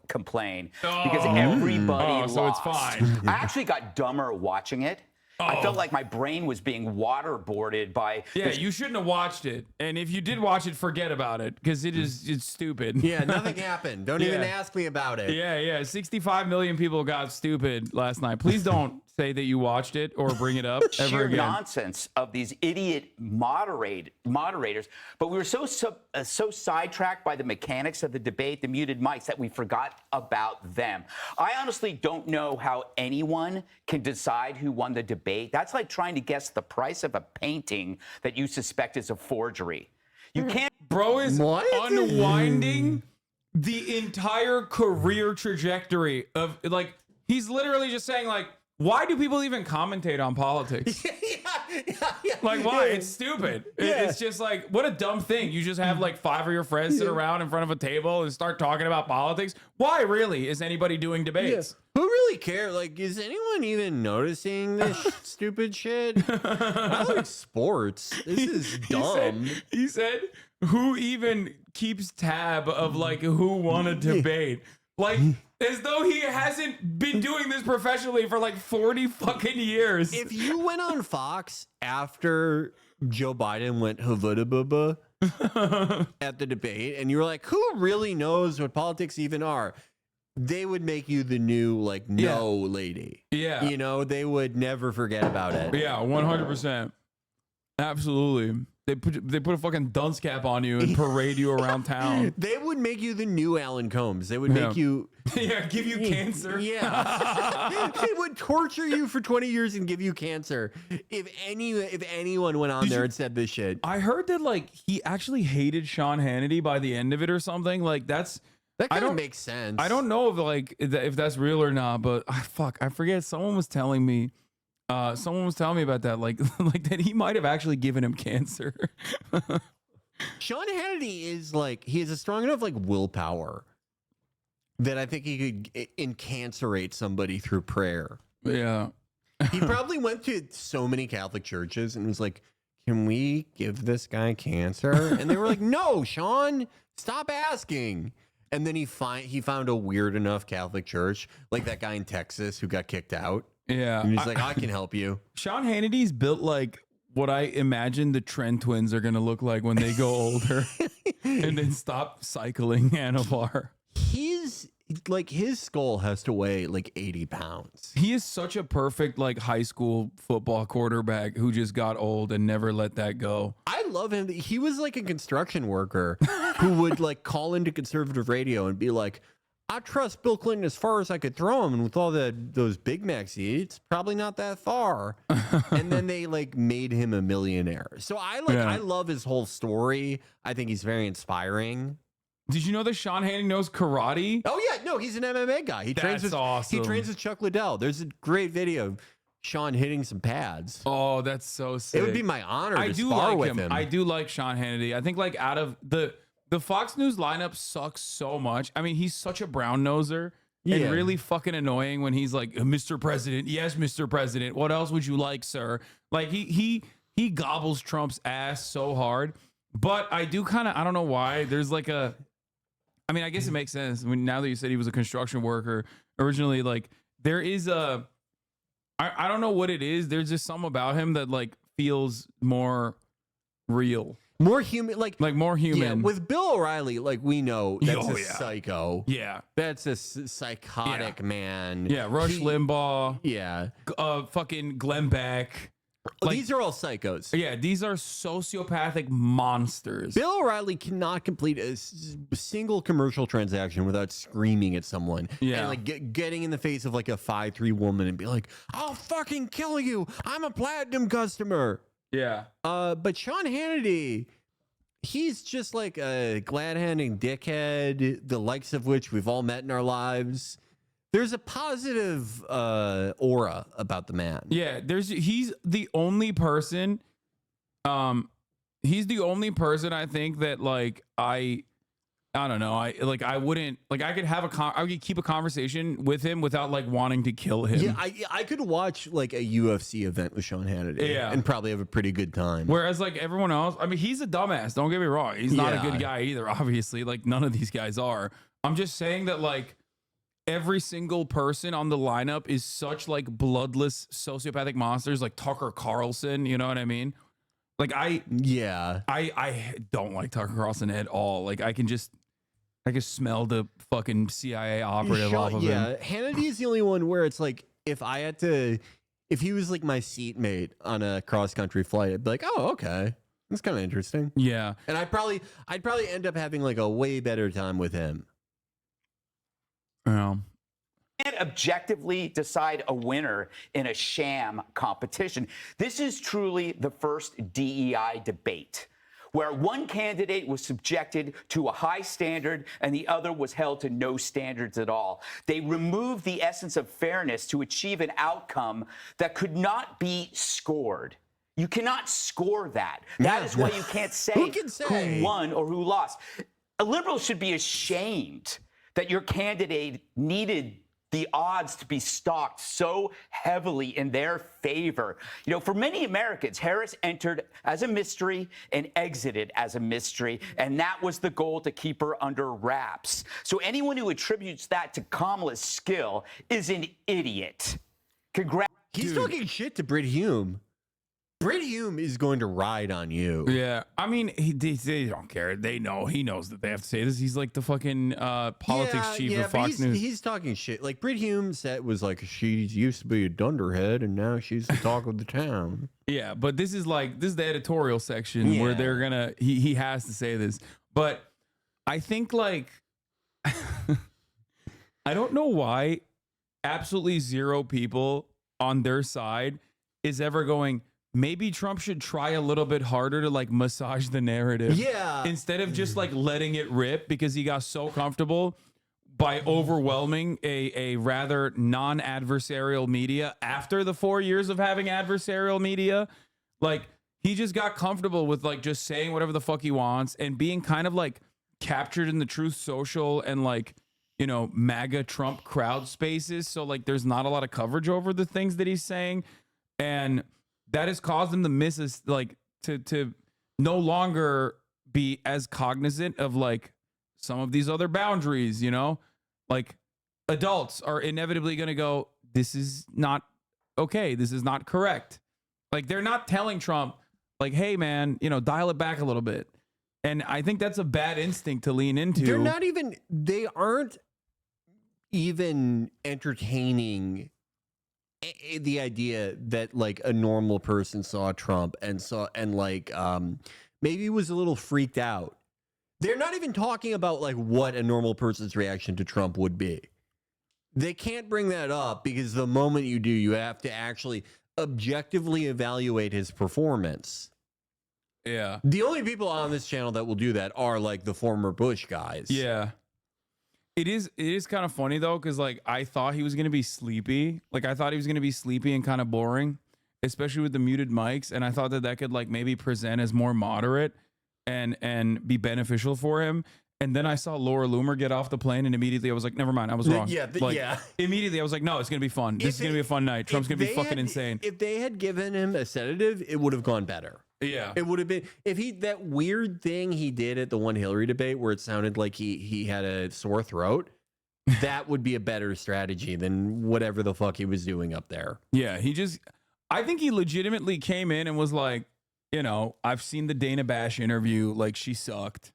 complain because everybody lost. So it's fine. I actually got dumber watching it. I felt like my brain was being waterboarded by. Yeah, you shouldn't have watched it. And if you did watch it, forget about it because it's stupid. Yeah, nothing happened. Don't even ask me about it. Yeah. 65 million people got stupid last night. Please don't say that you watched it or bring it up ever Sheer again. nonsense of these idiot moderators. But we were so sidetracked by the mechanics of the debate, the muted mics, that we forgot about them. I honestly don't know how anyone can decide who won the debate. That's like trying to guess the price of a painting that you suspect is a forgery. You can't. Bro is unwinding the entire career trajectory of, like, he's literally just saying, like, why do people even commentate on politics? Like, why? It's stupid. It's just like, what a dumb thing. You just have like 5 of your friends sit around in front of a table and start talking about politics. Why really is anybody doing debates? Who really cares? Like, is anyone even noticing this stupid shit? I like sports. This is dumb. He said, who even keeps tab of like who won a debate? Like, as though he hasn't been doing this professionally for like 40 fucking years. If you went on Fox after Joe Biden went huvudabubba at the debate and you were like, who really knows what politics even are? They would make you the new, like, no lady. Yeah. You know, they would never forget about it. Yeah, 100%. Absolutely. They put a fucking dunce cap on you and parade you around town. They would make you the new Alan Combs. They would make you... give you cancer. Yeah. They would torture you for 20 years and give you cancer. If anyone went on there and said this shit. I heard that, like, he actually hated Sean Hannity by the end of it or something. Like, that kind of makes sense. I don't know if that's real or not, but I forget. Someone was telling me about that, like that he might have actually given him cancer. Sean Hannity is like, he has a strong enough like willpower that I think he could incarcerate somebody through prayer. Yeah. He probably went to so many Catholic churches and was like, can we give this guy cancer? And they were like, no, Sean, stop asking. And then he found a weird enough Catholic church, like that guy in Texas who got kicked out. Yeah. And he's like, I can help you. Sean Hannity's built like what I imagine the Trent twins are going to look like when they go older and then stop cycling Anavar. He's like, his skull has to weigh like 80 pounds. He is such a perfect like high school football quarterback who just got old and never let that go. I love him. He was like a construction worker who would like call into conservative radio and be like, I trust Bill Clinton as far as I could throw him, and with all those Big Macs he eats, probably not that far. And then they like made him a millionaire. So I love his whole story. I think he's very inspiring. Did you know that Sean Hannity knows karate? Oh yeah, no, he's an MMA guy. He trains with Chuck Liddell. There's a great video of Sean hitting some pads. Oh, that's so sick. It would be my honor to spar with him. I do like Sean Hannity. I think like out of the Fox News lineup sucks so much. I mean, he's such a brown noser and really fucking annoying when he's like, Mr. President. Yes, Mr. President. What else would you like, sir? Like he gobbles Trump's ass so hard. But I do kind of, I don't know why. There's like I mean, I guess it makes sense. I mean, now that you said he was a construction worker originally, like there is I don't know what it is. There's just something about him that like feels more real. More human, like more human. Yeah, with Bill O'Reilly, like we know that's a psycho. Yeah, that's a psychotic man. Yeah, Rush Limbaugh. Yeah, fucking Glenn Beck. Like, these are all psychos. Yeah, these are sociopathic monsters. Bill O'Reilly cannot complete a single commercial transaction without screaming at someone. Yeah. And like getting in the face of like a 5'3" woman and be like, I'll fucking kill you. I'm a platinum customer. Yeah. But Sean Hannity, he's just like a glad-handing dickhead, the likes of which we've all met in our lives. There's a positive aura about the man. Yeah, he's the only person I think that like I don't know, I wouldn't like I could keep a conversation with him without like wanting to kill him. Yeah, I could watch like a UFC event with Sean Hannity and probably have a pretty good time. Whereas like everyone else, I mean, he's a dumbass, don't get me wrong. He's not a good guy either, obviously. Like none of these guys are. I'm just saying that like every single person on the lineup is such like bloodless sociopathic monsters, like Tucker Carlson. You know what I mean? Like I don't like Tucker Carlson at all. Like I can smell the fucking CIA operative off of him. Yeah, Hannity is the only one where it's like if he was like my seatmate on a cross country flight, I'd be like, oh, okay, that's kind of interesting. Yeah, and I'd probably end up having like a way better time with him. Can't objectively decide a winner in a sham competition. This is truly the first DEI debate where one candidate was subjected to a high standard and the other was held to no standards at all. They removed the essence of fairness to achieve an outcome that could not be scored. You cannot score that. That is why you can't say who won or who lost. A liberal should be ashamed that your candidate needed the odds to be stocked so heavily in their favor. You know, for many Americans, Harris entered as a mystery and exited as a mystery, and that was the goal, to keep her under wraps. So anyone who attributes that to Kamala's skill is an idiot. He's talking shit to Brit Hume. Brit Hume is going to ride on you. Yeah, I mean, they don't care. They know. He knows that they have to say this. He's like the fucking politics chief of Fox News. He's talking shit. Like Brit Hume was like, she used to be a dunderhead and now she's the talk of the town. Yeah, but this is the editorial section where they're gonna. He has to say this, but I think like I don't know why absolutely zero people on their side is ever going, maybe Trump should try a little bit harder to like massage the narrative. Yeah. Instead of just like letting it rip because he got so comfortable by overwhelming a rather non-adversarial media after the 4 years of having adversarial media. Like he just got comfortable with like just saying whatever the fuck he wants and being kind of like captured in the Truth Social and like, you know, MAGA Trump crowd spaces. So like there's not a lot of coverage over the things that he's saying. And that has caused him to miss us, like to no longer be as cognizant of like some of these other boundaries, you know, like adults are inevitably going to go, this is not okay. This is not correct. Like they're not telling Trump like, hey man, you know, dial it back a little bit. And I think that's a bad instinct to lean into. They aren't even entertaining the idea that like a normal person saw Trump and maybe was a little freaked out. They're not even talking about like what a normal person's reaction to Trump would be. They can't bring that up because the moment you do, you have to actually objectively evaluate his performance. Yeah. The only people on this channel that will do that are like the former Bush guys. Yeah. It is kind of funny though, because like I thought he was gonna be sleepy. Like I thought he was gonna be sleepy and kind of boring, especially with the muted mics. And I thought that could like maybe present as more moderate and be beneficial for him. And then I saw Laura Loomer get off the plane, and immediately I was like, never mind, I was wrong. Immediately I was like, no, it's gonna be fun. This is gonna be a fun night. Trump's gonna be fucking insane. If they had given him a sedative, it would have gone better. Yeah, it would have been that weird thing he did at the one Hillary debate where it sounded like he had a sore throat. That would be a better strategy than whatever the fuck he was doing up there. Yeah, I think he legitimately came in and was like, you know, I've seen the Dana Bash interview. Like she sucked.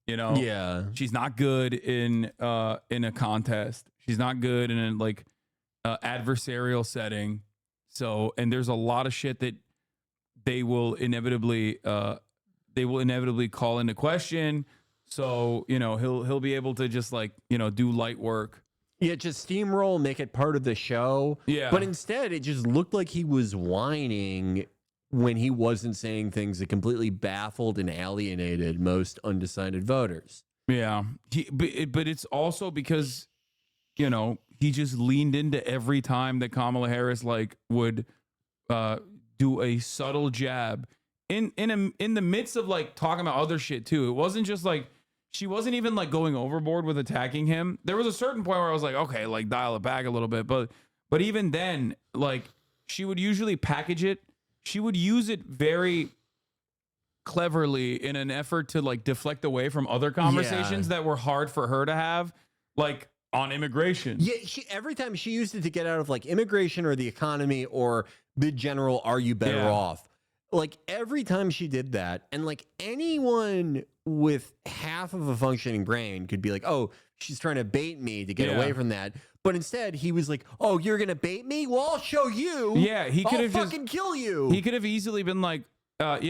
You know, yeah, she's not good in a contest. She's not good in a like adversarial setting. So, and there's a lot of shit that they will inevitably call into question. So, you know, he'll be able to just like, you know, do light work. Yeah, just steamroll, make it part of the show. Yeah. But instead, it just looked like he was whining when he wasn't saying things that completely baffled and alienated most undecided voters. Yeah. But it's also because, you know, he just leaned into every time that Kamala Harris like would do a subtle jab in the midst of like talking about other shit too. It wasn't just like, she wasn't even like going overboard with attacking him. There was a certain point where I was like, okay, like dial it back a little bit. But even then, like she would usually package it. She would use it very cleverly in an effort to like deflect away from other conversations that were hard for her to have, like on immigration. Yeah, every time she used it to get out of like immigration or the economy or the general, are you better off? Like every time she did that, and like anyone with half of a functioning brain could be like, oh, she's trying to bait me to get away from that. But instead, he was like, oh, you're going to bait me? Well, I'll show you. Yeah, he could have fucking kill you. He could have easily been like, how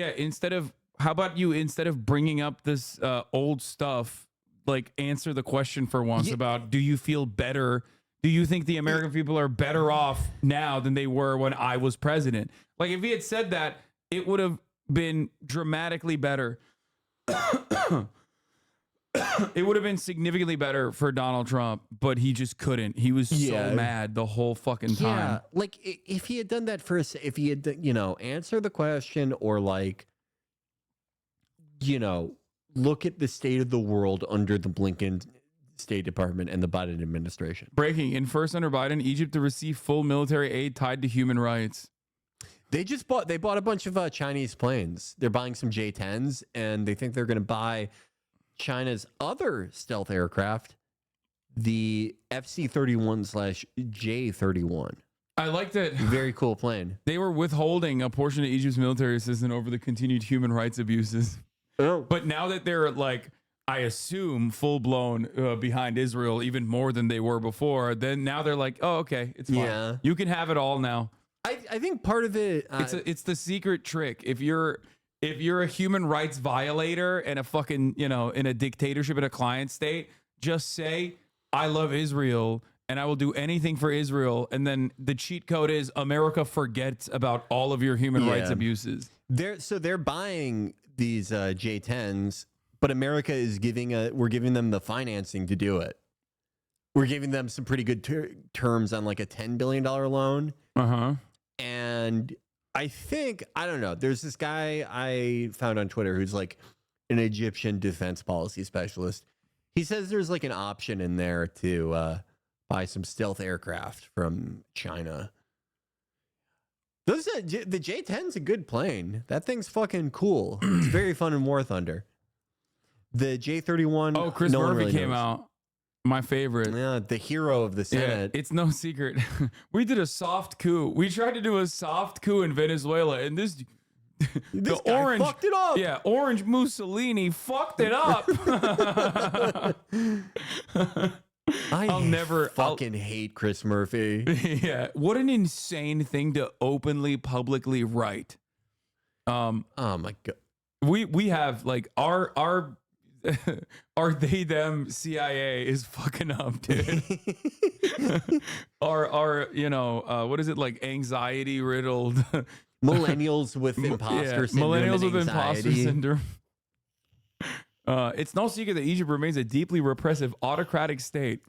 about you, instead of bringing up this old stuff, like answer the question for once about, do you feel better? Do you think the American people are better off now than they were when I was president? Like if he had said that, it would have been dramatically better. It would have been significantly better for Donald Trump, but he just couldn't. He was so mad the whole fucking time. Yeah, like if he had done that first, if he had, you know, answer the question or like, you know, look at the state of the world under the Blinken State Department and the Biden administration. Breaking in first under Biden, Egypt to receive full military aid tied to human rights. They bought a bunch of Chinese planes. They're buying some J-10s, and they think they're going to buy China's other stealth aircraft, the FC-31/J-31. I like that. Very cool plane. They were withholding a portion of Egypt's military assistance over the continued human rights abuses. Oh. But now that they're like, I assume full blown behind Israel even more than they were before, then now they're like, oh, okay, it's fine. Yeah. You can have it all now. I think part of it it's the secret trick. If you're a human rights violator and a fucking, you know, in a dictatorship in a client state, just say I love Israel and I will do anything for Israel, and then the cheat code is America forgets about all of your human rights abuses. They're buying these J-10s, but America is we're giving them the financing to do it. We're giving them some pretty good terms on like a $10 billion loan. And I think, I don't know, there's this guy I found on Twitter who's like an Egyptian defense policy specialist. He says there's like an option in there to buy some stealth aircraft from China. The J-10's a good plane. That thing's fucking cool. It's very fun in War Thunder. The J-31. Oh, Chris Murphy came out. My favorite. Yeah, the hero of the Senate. Yeah, it's no secret. We did a soft coup. We tried to do a soft coup in Venezuela, and this guy fucked it up. Yeah, Orange Mussolini fucked it up. I'll never fucking hate Chris Murphy. Yeah, what an insane thing to openly, publicly write. Oh my god. We have like our they them CIA is fucking up, dude. our you know what is it, like anxiety riddled millennials with imposter syndrome. Millennials with imposter syndrome. It's no secret that Egypt remains a deeply repressive autocratic state,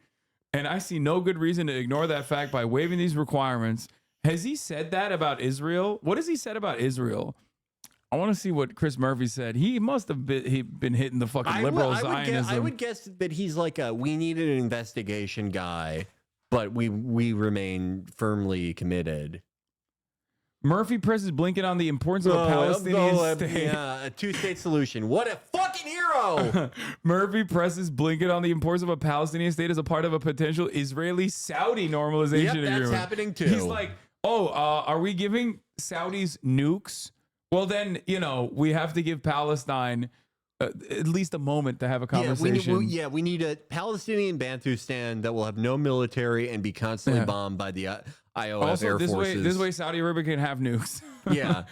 and I see no good reason to ignore that fact by waiving these requirements. Has he said that about Israel? What has he said about Israel? I want to see what Chris Murphy said. He must have been hitting the fucking liberal Zionism. I would guess that he's like we need an investigation guy, but we remain firmly committed. Murphy presses Blinken on the importance of a Palestinian state. Yeah, a two-state solution. What a fucking hero! Murphy presses Blinken on the importance of a Palestinian state as a part of a potential Israeli-Saudi normalization agreement. That's happening too. He's like, are we giving Saudis nukes? Well, then, you know, we have to give Palestine at least a moment to have a conversation. We need a Palestinian Bantustan that will have no military and be constantly bombed by the IOF Also, Air Forces. this way Saudi Arabia can have nukes. Yeah.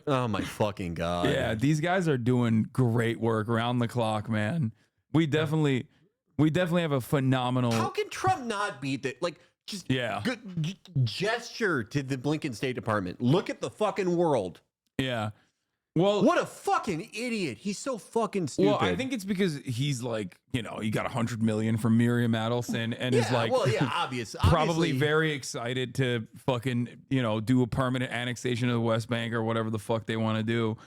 Oh my fucking God. Yeah, these guys are doing great work around the clock, man. We definitely have a phenomenal. How can Trump not beat that? Like, just gesture to the Blinken State Department. Look at the fucking world. Yeah. Well, what a fucking idiot. He's so fucking stupid. Well, I think it's because he's like, you know, he got $100 million from Miriam Adelson and is like, obviously, probably very excited to fucking, you know, do a permanent annexation of the West Bank or whatever the fuck they want to do.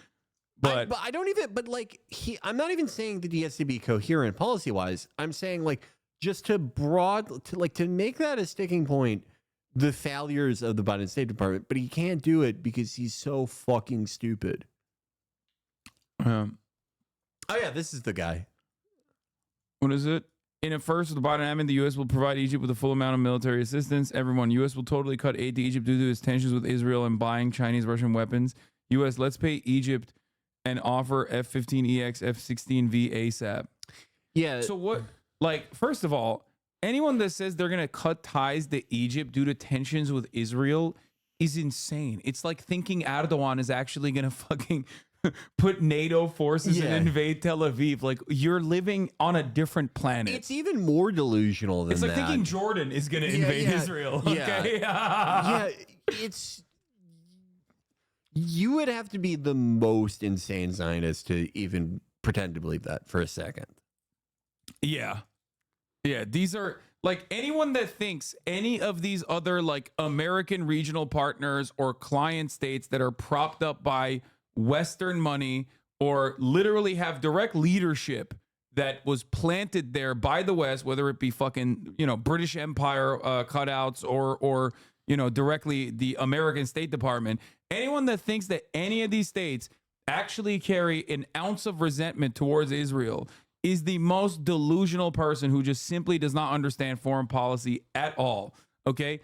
But I don't even, but like, I'm not even saying that he has to be coherent policy wise. I'm saying like, just to make that a sticking point, the failures of the Biden State Department, but he can't do it because he's so fucking stupid. Oh yeah, this is the guy. What is it? In a first with the Biden admin, the U.S. will provide Egypt with a full amount of military assistance. Everyone, U.S. will totally cut aid to Egypt due to its tensions with Israel and buying Chinese, Russian weapons. U.S. let's pay Egypt and offer F-15EX, F-16V ASAP. Yeah. So what? Like, first of all, anyone that says they're gonna cut ties to Egypt due to tensions with Israel is insane. It's like thinking Erdogan is actually gonna fucking put NATO forces and invade Tel Aviv. Like, you're living on a different planet. It's even more delusional than that. It's like thinking Jordan is going to invade Israel. Okay? Yeah, it's... You would have to be the most insane Zionist to even pretend to believe that for a second. Yeah. Yeah, these are... Like, anyone that thinks any of these other, like, American regional partners or client states that are propped up by Western money or literally have direct leadership that was planted there by the West, whether it be fucking, you know, British Empire cutouts or, you know, directly the American State Department, anyone that thinks that any of these states actually carry an ounce of resentment towards Israel is the most delusional person who just simply does not understand foreign policy at all. Okay?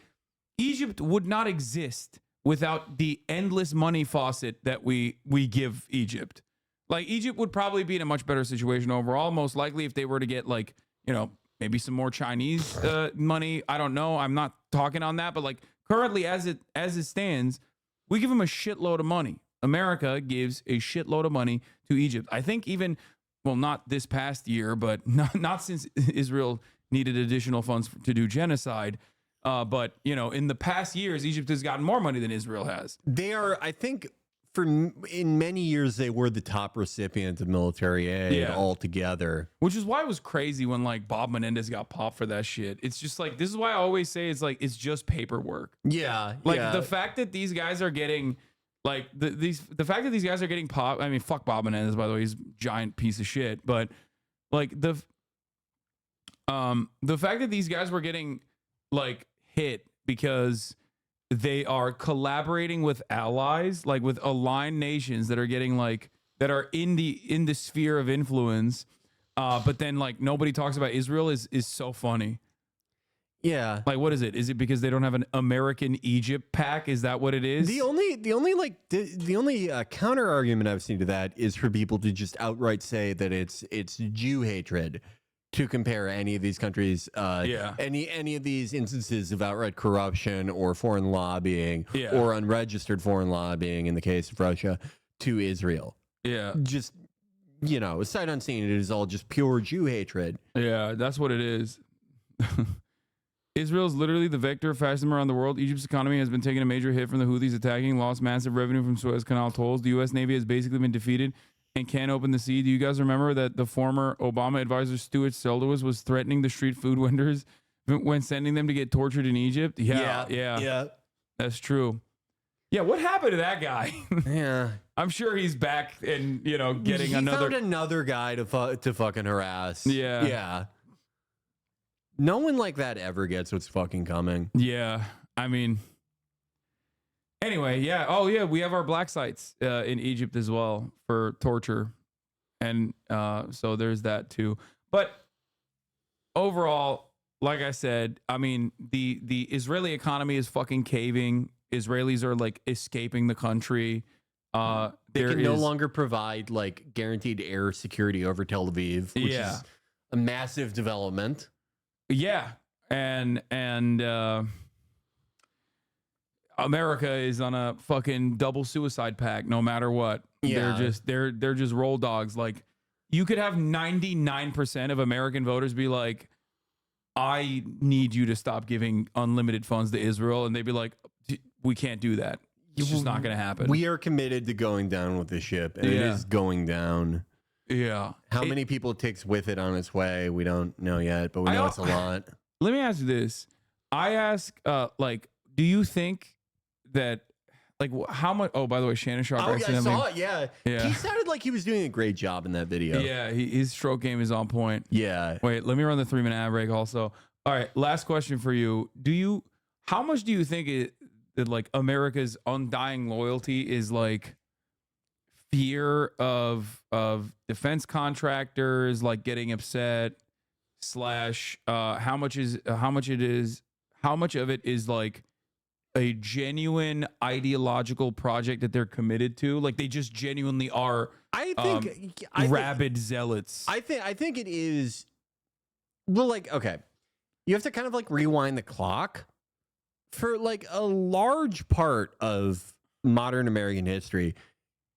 Egypt would not exist without the endless money faucet that we give Egypt. Like, Egypt would probably be in a much better situation overall, most likely if they were to get, like, you know, maybe some more Chinese money. I don't know. I'm not talking on that, but like currently as it stands, we give them a shitload of money. America gives a shitload of money to Egypt. I think even, well, not this past year, but not since Israel needed additional funds to do genocide. But, you know, in the past years, Egypt has gotten more money than Israel has. They are, I think, in many years, they were the top recipient of military aid altogether. Which is why it was crazy when, like, Bob Menendez got popped for that shit. It's just like, this is why I always say it's like, it's just paperwork. Yeah. Like, the fact that these guys are getting, like, the fact that these guys are getting popped, I mean, fuck Bob Menendez, by the way, he's a giant piece of shit. But, like, the fact that these guys were getting, like, hit because they are collaborating with allies, like with aligned nations that are getting, like, that are in the sphere of influence, but then, like, nobody talks about Israel is so funny. Yeah. Like, what is it? Is it because they don't have an American Egypt pack? Is that what it is? The only counter argument I've seen to that is for people to just outright say that it's Jew hatred, to compare any of these countries, any of these instances of outright corruption or foreign lobbying or unregistered foreign lobbying in the case of Russia to Israel. Yeah. Just, you know, sight unseen, it is all just pure Jew hatred. Yeah, that's what it is. Israel is literally the vector of fascism around the world. Egypt's economy has been taking a major hit from the Houthis attacking, lost massive revenue from Suez Canal tolls. The U.S. Navy has basically been defeated and can't open the sea. Do you guys remember that the former Obama advisor Stuart Seldowitz was threatening the street food vendors when sending them to get tortured in Egypt? Yeah. That's true. Yeah, what happened to that guy? Yeah. I'm sure he's back and, you know, getting he another... found another guy to fucking harass. Yeah. Yeah. No one like that ever gets what's fucking coming. Yeah. I mean... Anyway, yeah. Oh, yeah. We have our black sites in Egypt as well for torture. And so there's that too. But overall, like I said, I mean, the Israeli economy is fucking caving. Israelis are like escaping the country. They can no longer provide like guaranteed air security over Tel Aviv, which is a massive development. Yeah. And America is on a fucking double suicide pact no matter what. Yeah. They're just roll dogs. Like, you could have 99% of American voters be like, I need you to stop giving unlimited funds to Israel, and they'd be like, we can't do that. It's just not going to happen. We are committed to going down with the ship, and it is going down. Yeah. How many people it takes with it on its way, we don't know yet, but we know it's a lot. Let me ask you this. I ask, like, do you think that, like, how much? Oh, by the way, Shannon Sharp. Oh, yeah, I saw it. Yeah. Yeah. He sounded like he was doing a great job in that video. Yeah, his stroke game is on point. Yeah. Wait, let me run the 3-minute ad break also. All right, last question for you. How much do you think that like America's undying loyalty is like fear of defense contractors like getting upset / how much of it is like a genuine ideological project that they're committed to? Like, they just genuinely are rabid zealots. I think it is. Well, like, okay, you have to kind of like rewind the clock. For like a large part of modern American history,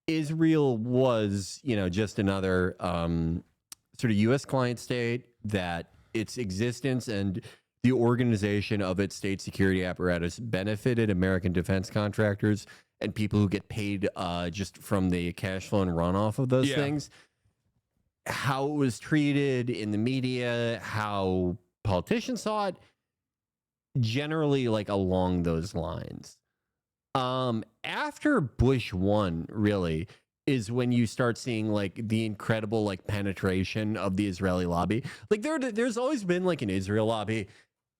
Israel was, just another sort of U.S. client state that its existence and the organization of its state security apparatus benefited American defense contractors and people who get paid just from the cash flow and runoff of those things. How it was treated in the media, how politicians saw it, generally like along those lines. After Bush won, really, is when you start seeing like the incredible like penetration of the Israeli lobby. Like there's always been like an Israel lobby,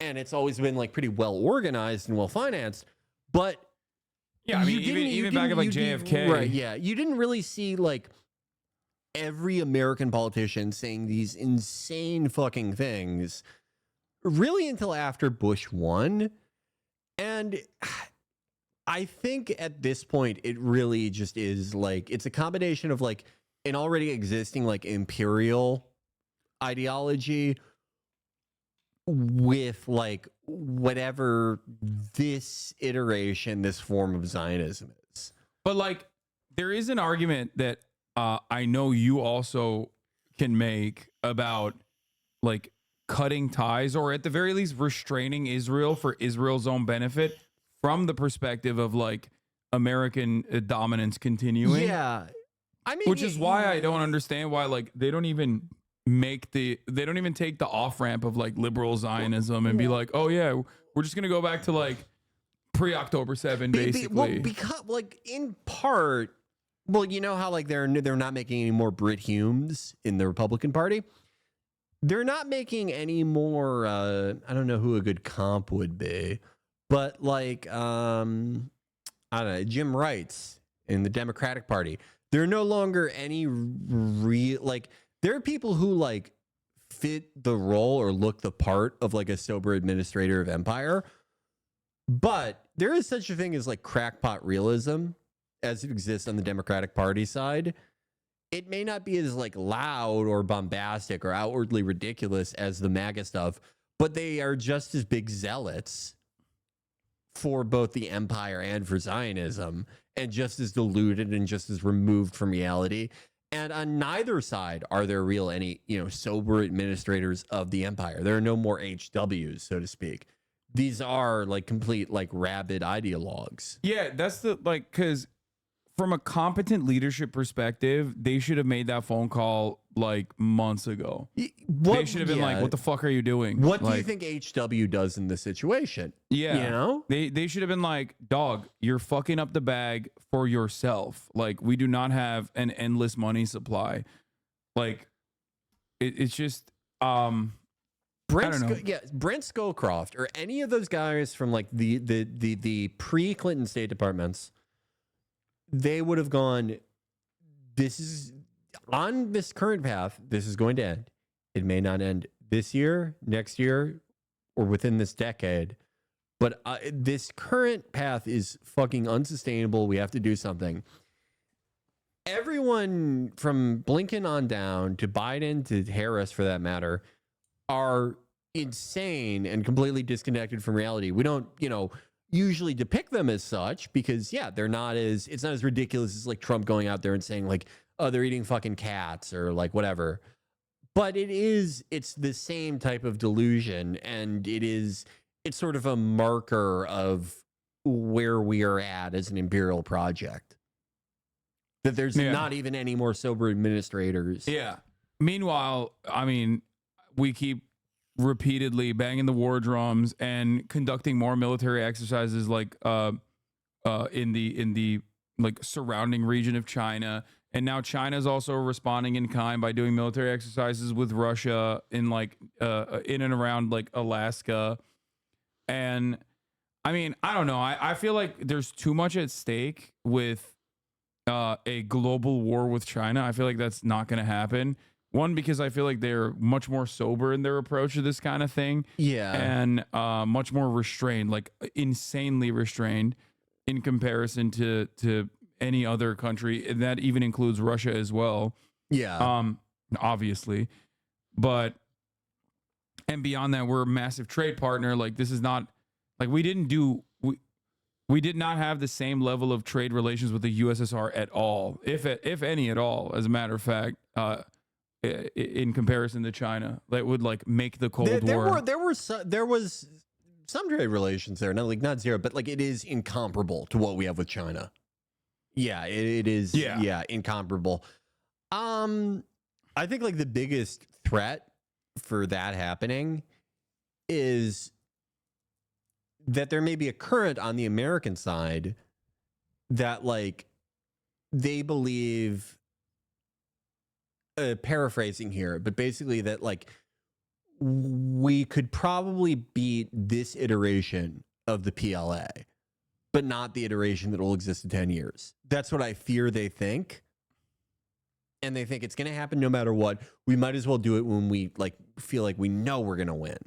and it's always been like pretty well organized and well financed. But yeah, I mean, even back at like JFK, right? Yeah, you didn't really see like every American politician saying these insane fucking things really until after Bush won. And I think at this point, it really just is like, it's a combination of like an already existing like imperial ideology with like whatever this iteration, this form of Zionism is. But like, there is an argument that I know you also can make about like cutting ties, or at the very least restraining Israel for Israel's own benefit, from the perspective of like American dominance continuing. Yeah. I mean, which is why I don't understand why like they don't even take the off ramp of like liberal Zionism and be like, oh yeah, we're just gonna go back to like pre-October 7 basically. Well, because like in part, well, you know how like they're not making any more Brit Humes in the Republican Party. They're not making any more, I don't know who a good comp would be, but like, I don't know, Jim Wrights in the Democratic Party. There are no longer any real, like, there are people who like fit the role or look the part of like a sober administrator of empire. But there is such a thing as like crackpot realism as it exists on the Democratic Party side. It may not be as like loud or bombastic or outwardly ridiculous as the MAGA stuff, but they are just as big zealots for both the empire and for Zionism, and just as deluded and just as removed from reality. And on neither side are there any sober administrators of the empire. There are no more HWs, so to speak. These are like complete like rabid ideologues. Yeah, that's the like, because from a competent leadership perspective, they should have made that phone call like months ago. They should have been like, what the fuck are you doing? What do like, you think HW does in this situation? Yeah. You know? They should have been like, dog, you're fucking up the bag for yourself. Like, we do not have an endless money supply. Like, it's just Brent Scowcroft or any of those guys from like the pre-Clinton State Departments, they would have gone, this is on this current path, this is going to end. It may not end this year, next year, or within this decade, but this current path is fucking unsustainable. We have to do something. Everyone from Blinken on down to Biden to Harris, for that matter, are insane and completely disconnected from reality. We don't, usually depict them as such because they're not as, it's not as ridiculous as like Trump going out there and saying like, oh, they're eating fucking cats or like whatever. But it's the same type of delusion, and it's sort of a marker of where we are at as an imperial project. That there's not even any more sober administrators. Yeah. Meanwhile, I mean, we keep repeatedly banging the war drums and conducting more military exercises like in the like surrounding region of China. And now China is also responding in kind by doing military exercises with Russia in like in and around like Alaska. And I mean, I don't know. I feel like there's too much at stake with a global war with China. I feel like that's not going to happen. One, because I feel like they're much more sober in their approach to this kind of thing. Yeah. And much more restrained, like insanely restrained in comparison to any other country. And that even includes Russia as well. Yeah. Obviously. But, and beyond that, we're a massive trade partner. Like, this is not, like, we did not have the same level of trade relations with the USSR at all, if any at all, as a matter of fact, in comparison to China, that would like make the Cold War. There was some trade relations there, not zero, but like it is incomparable to what we have with China. Yeah, it is. Yeah, incomparable. I think like the biggest threat for that happening is that there may be a current on the American side that like they believe, paraphrasing here, but basically that like we could probably beat this iteration of the PLA, but not the iteration that will exist in 10 years. That's what I fear they think. And they think it's going to happen no matter what. We might as well do it when we like feel like we know we're going to win.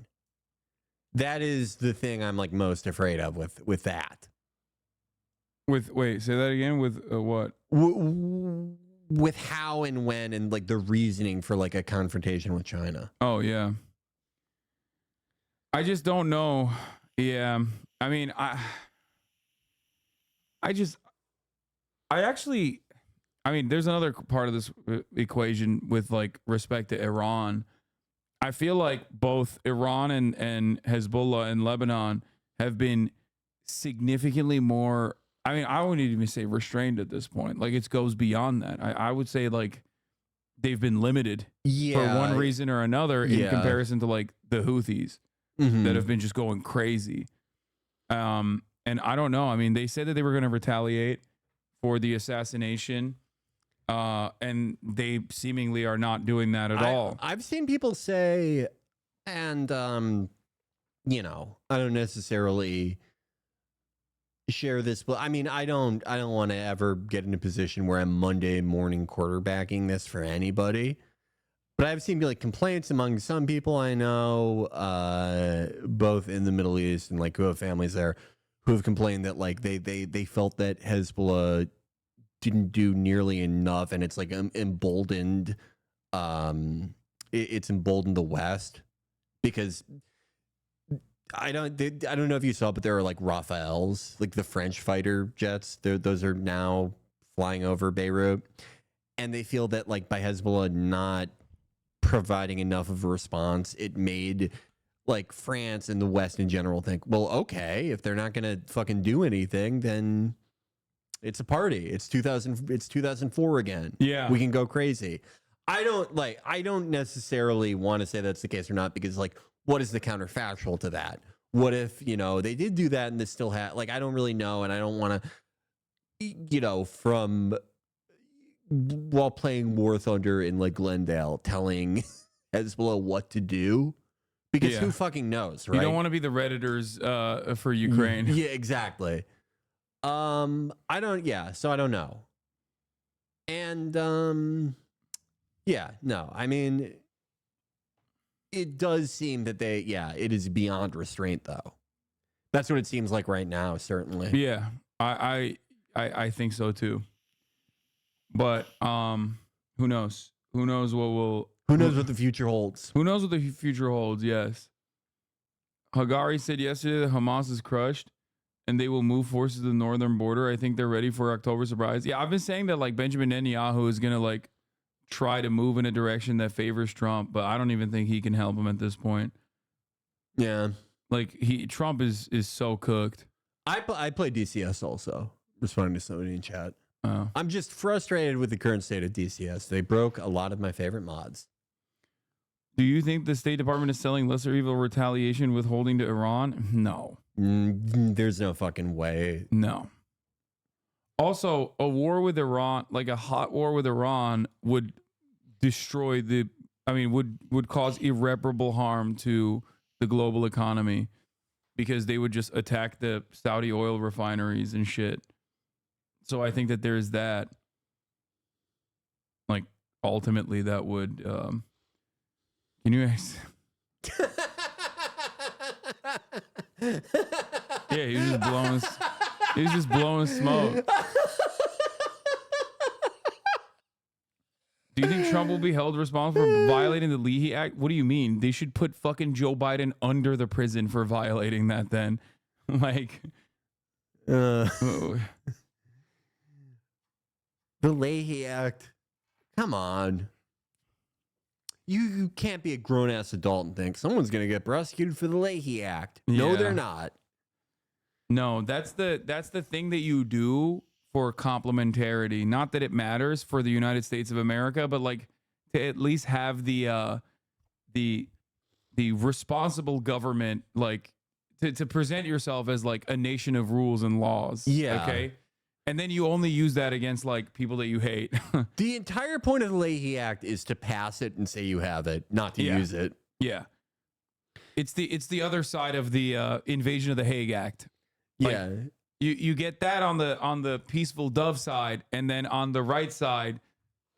That is the thing I'm like most afraid of with that. Wait, say that again. With what? With how and when and like the reasoning for like a confrontation with China. Oh yeah. I just don't know. Yeah. I mean, I mean, there's another part of this equation with like respect to Iran. I feel like both Iran and Hezbollah and Lebanon have been significantly more, I mean, I wouldn't even say restrained at this point. Like it goes beyond that. I would say like they've been limited for one reason or another in comparison to like the Houthis that have been just going crazy. And I don't know. I mean, they said that they were going to retaliate for the assassination. And they seemingly are not doing that at all. I've seen people say, and you know, I don't necessarily share this, but I mean, I don't want to ever get in a position where I'm Monday morning quarterbacking this for anybody. But I've seen like complaints among some people I know, both in the Middle East and like who have families there, who have complained that like they felt that Hezbollah didn't do nearly enough, and it's like emboldened. It's emboldened the West because I don't know if you saw, but there are like Rafales, like the French fighter jets. Those are now flying over Beirut, and they feel that like by Hezbollah not providing enough of a response, it made like France and the West in general think, well, okay, if they're not gonna fucking do anything, then it's a party. It's 2004 again. Yeah. We can go crazy. I don't necessarily want to say that's the case or not, because like, what is the counterfactual to that? What if, you know, they did do that and this still had, like, I don't really know. And I don't want to, you know, from while playing War Thunder in like Glendale, telling Hezbollah what to do, because who fucking knows, right? You don't want to be the Redditors for Ukraine. Yeah, exactly. So I don't know. And no, I mean, it does seem that it is beyond restraint though. That's what it seems like right now, certainly. Yeah. I think so too. But who knows? Who knows what the future holds? Who knows what the future holds? Yes. Hagari said yesterday that Hamas is crushed and they will move forces to the northern border. I think they're ready for October surprise. Yeah, I've been saying that like Benjamin Netanyahu is gonna like try to move in a direction that favors Trump, but I don't even think he can help him at this point. Yeah, like Trump is so cooked. I play DCS also. Responding to somebody in chat. Oh. I'm just frustrated with the current state of DCS. They broke a lot of my favorite mods. Do you think the State Department is selling lesser evil retaliation withholding to Iran? No. There's no fucking way. No. Also, a war with Iran, like a hot war with Iran, would destroy would cause irreparable harm to the global economy because they would just attack the Saudi oil refineries and shit. So I think that there's that. Like, ultimately, that would... Can you yeah, he was just blowing smoke. Do you think Trump will be held responsible for violating the Leahy Act? What do you mean? They should put fucking Joe Biden under the prison for violating that then. Like the Leahy Act. Come on. You can't be a grown-ass adult and think someone's going to get prosecuted for the Leahy Act. No, they're not. No, that's the thing that you do for complementarity. Not that it matters for the United States of America, but like to at least have the responsible government, like to present yourself as like a nation of rules and laws. Yeah. Okay. And then you only use that against like people that you hate. The entire point of the Leahy Act is to pass it and say you have it, not to use it. Yeah. It's the other side of the invasion of the Hague Act. Like, yeah. You get that on the peaceful dove side, and then on the right side,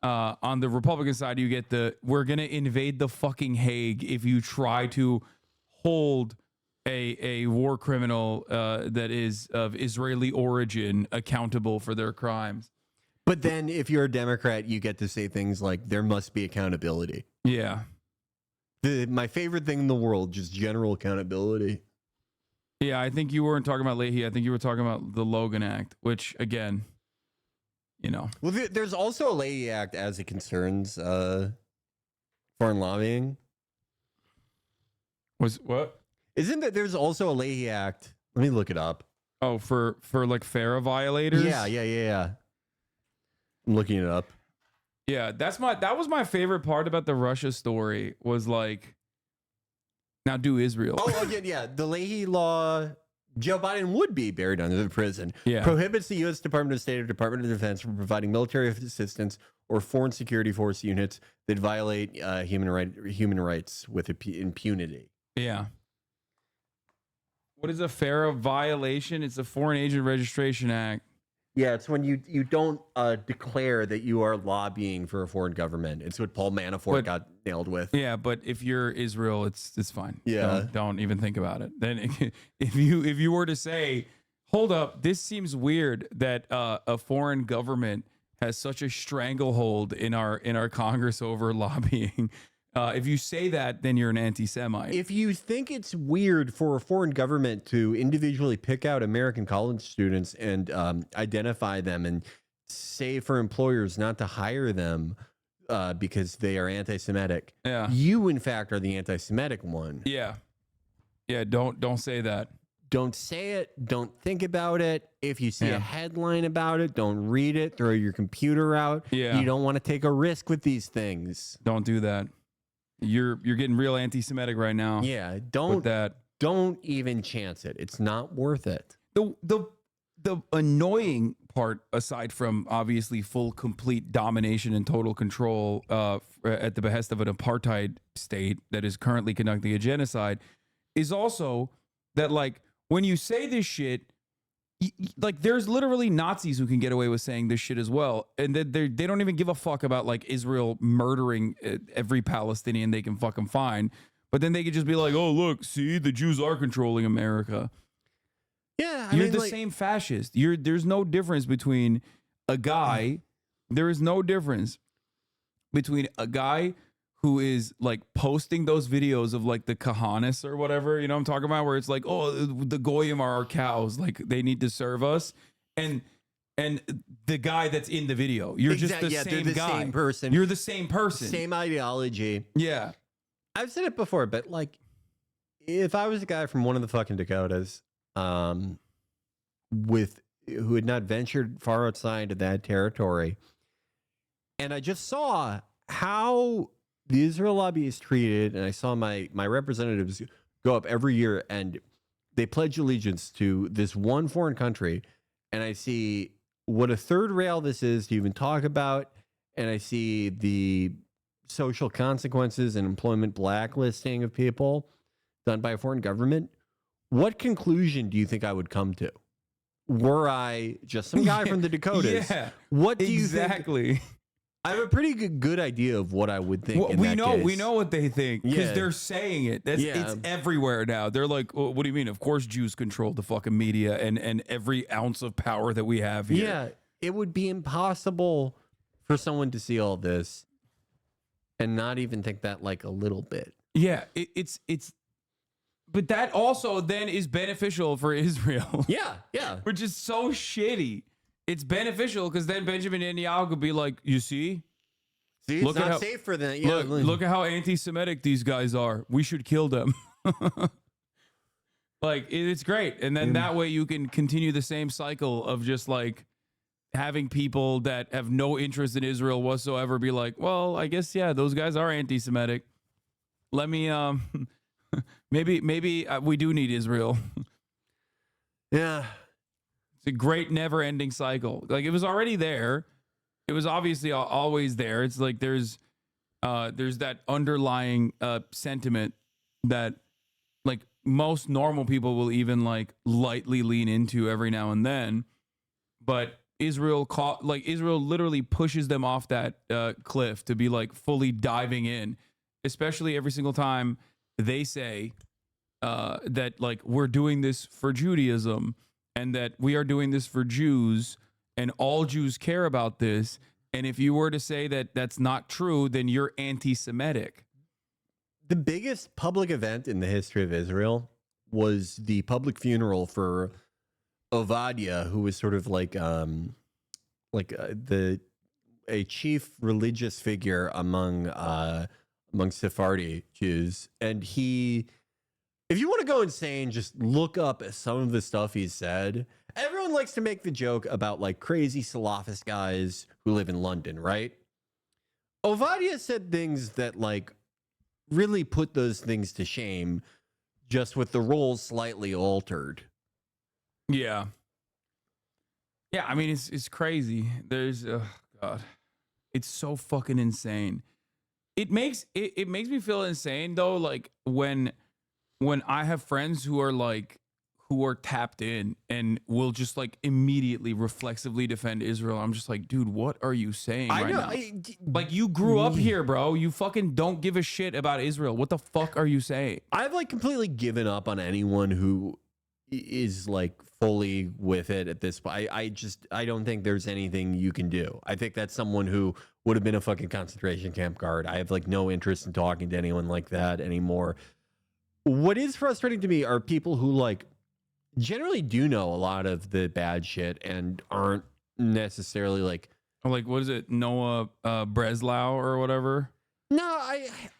on the Republican side, you get we're gonna invade the fucking Hague if you try to hold a war criminal that is of Israeli origin accountable for their crimes. But then if you're a Democrat, you get to say things like there must be accountability. Yeah. My favorite thing in the world, just general accountability. Yeah, I think you weren't talking about Leahy. I think you were talking about the Logan Act, which again, Well, there's also a Leahy Act as it concerns foreign lobbying. What? Isn't that there's also a Leahy Act? Let me look it up. Oh, for like FARA violators? Yeah. I'm looking it up. Yeah, that was my favorite part about the Russia story was like, now do Israel. Oh, yeah. The Leahy law, Joe Biden would be buried under the prison. Yeah. Prohibits the U.S. Department of State or Department of Defense from providing military assistance or foreign security force units that violate human rights with impunity. Yeah. What is a FARA violation? It's a Foreign Agent Registration Act. Yeah, it's when you don't declare that you are lobbying for a foreign government. It's what Paul Manafort got nailed with. Yeah, but if you're Israel, it's fine. Yeah, don't even think about it. Then if you were to say, hold up, this seems weird that a foreign government has such a stranglehold in our Congress over lobbying. If you say that, then you're an anti-Semite. If you think it's weird for a foreign government to individually pick out American college students and identify them and say for employers not to hire them because they are anti-Semitic, you in fact are the anti-Semitic one. Yeah. Don't say that. Don't say it. Don't think about it. If you see a headline about it, don't read it. Throw your computer out. Yeah. You don't want to take a risk with these things. Don't do that. You're getting real anti-Semitic right now. Yeah, don't even chance it. It's not worth it. The annoying part, aside from obviously full, complete domination and total control at the behest of an apartheid state that is currently conducting a genocide, is also that like when you say this shit, like there's literally Nazis who can get away with saying this shit as well, and they don't even give a fuck about like Israel murdering every Palestinian they can fucking find, but then they could just be like, oh look, see, the Jews are controlling America. Yeah, you're the same fascist. There's no difference between a guy. There is no difference between a guy who is like posting those videos of like the kahanis or whatever, you know what I'm talking about, where it's like, oh, the goyim are our cows, like they need to serve us, and the guy that's in the video, you're just the same they're the guy, same person. you're the same person, Same ideology. yeah. I've said it before, but like, if I was a guy from one of the fucking Dakotas, who had not ventured far outside of that territory, and I just saw how the Israel lobby is treated, and I saw my representatives go up every year and they pledge allegiance to this one foreign country, and I see what a third rail this is to even talk about, and I see the social consequences and employment blacklisting of people done by a foreign government. What conclusion do you think I would come to were I just some guy from the Dakotas? Yeah, what do you exactly think? I have a pretty good idea of what I would think. Well, we know what they think because Yeah. they're saying it. It's everywhere now. They're like, well, what do you mean? Of course, Jews control the fucking media and every ounce of power that we have here. Yeah, it would be impossible for someone to see all this and not even think that like a little bit. Yeah, it's. But that also then is beneficial for Israel. Yeah. Which is so shitty. It's beneficial because then Benjamin Netanyahu could be like, you see? See, it's not safe for them. Yeah, look at how anti-Semitic these guys are. We should kill them. Like, it's great. And then that way you can continue the same cycle of just like having people that have no interest in Israel whatsoever be like, well, I guess, yeah, those guys are anti-Semitic. Let me, maybe we do need Israel. Yeah. It's a great never-ending cycle. Like, it was already there. It was obviously always there. It's like there's that underlying sentiment that like most normal people will even like lightly lean into every now and then, but Israel literally pushes them off that cliff to be like fully diving in, especially every single time they say that like we're doing this for Judaism and that we are doing this for Jews and all Jews care about this. And if you were to say that that's not true, then you're anti-Semitic. The biggest public event in the history of Israel was the public funeral for Ovadia, who was sort of like a chief religious figure among Sephardi Jews. And if you want to go insane, just look up some of the stuff he said. Everyone likes to make the joke about like crazy Salafist guys who live in London, right? Ovadia said things that like really put those things to shame, just with the roles slightly altered. Yeah. Yeah, I mean, it's crazy. There's, oh God, it's so fucking insane. It makes me feel insane though, like when I have friends who are tapped in and will just like immediately reflexively defend Israel. I'm just like, dude, what are you saying right now? Like, you grew up here, bro. You fucking don't give a shit about Israel. What the fuck are you saying? I've like completely given up on anyone who is like fully with it at this point. I don't think there's anything you can do. I think that's someone who would have been a fucking concentration camp guard. I have like no interest in talking to anyone like that anymore. What is frustrating to me are people who like generally do know a lot of the bad shit and aren't necessarily like what is it, Noah Breslau or whatever? No,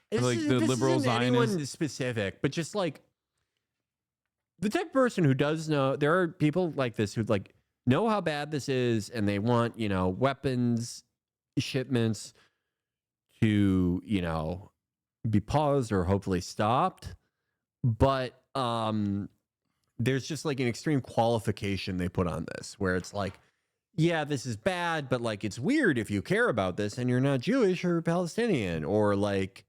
the liberal isn't Zionist anyone specific, but just like the type of person who does know. There are people like this who like know how bad this is, and they want weapons shipments to be paused or hopefully stopped, but there's just like an extreme qualification they put on this where it's like, yeah, this is bad, but like it's weird if you care about this and you're not Jewish or Palestinian, or like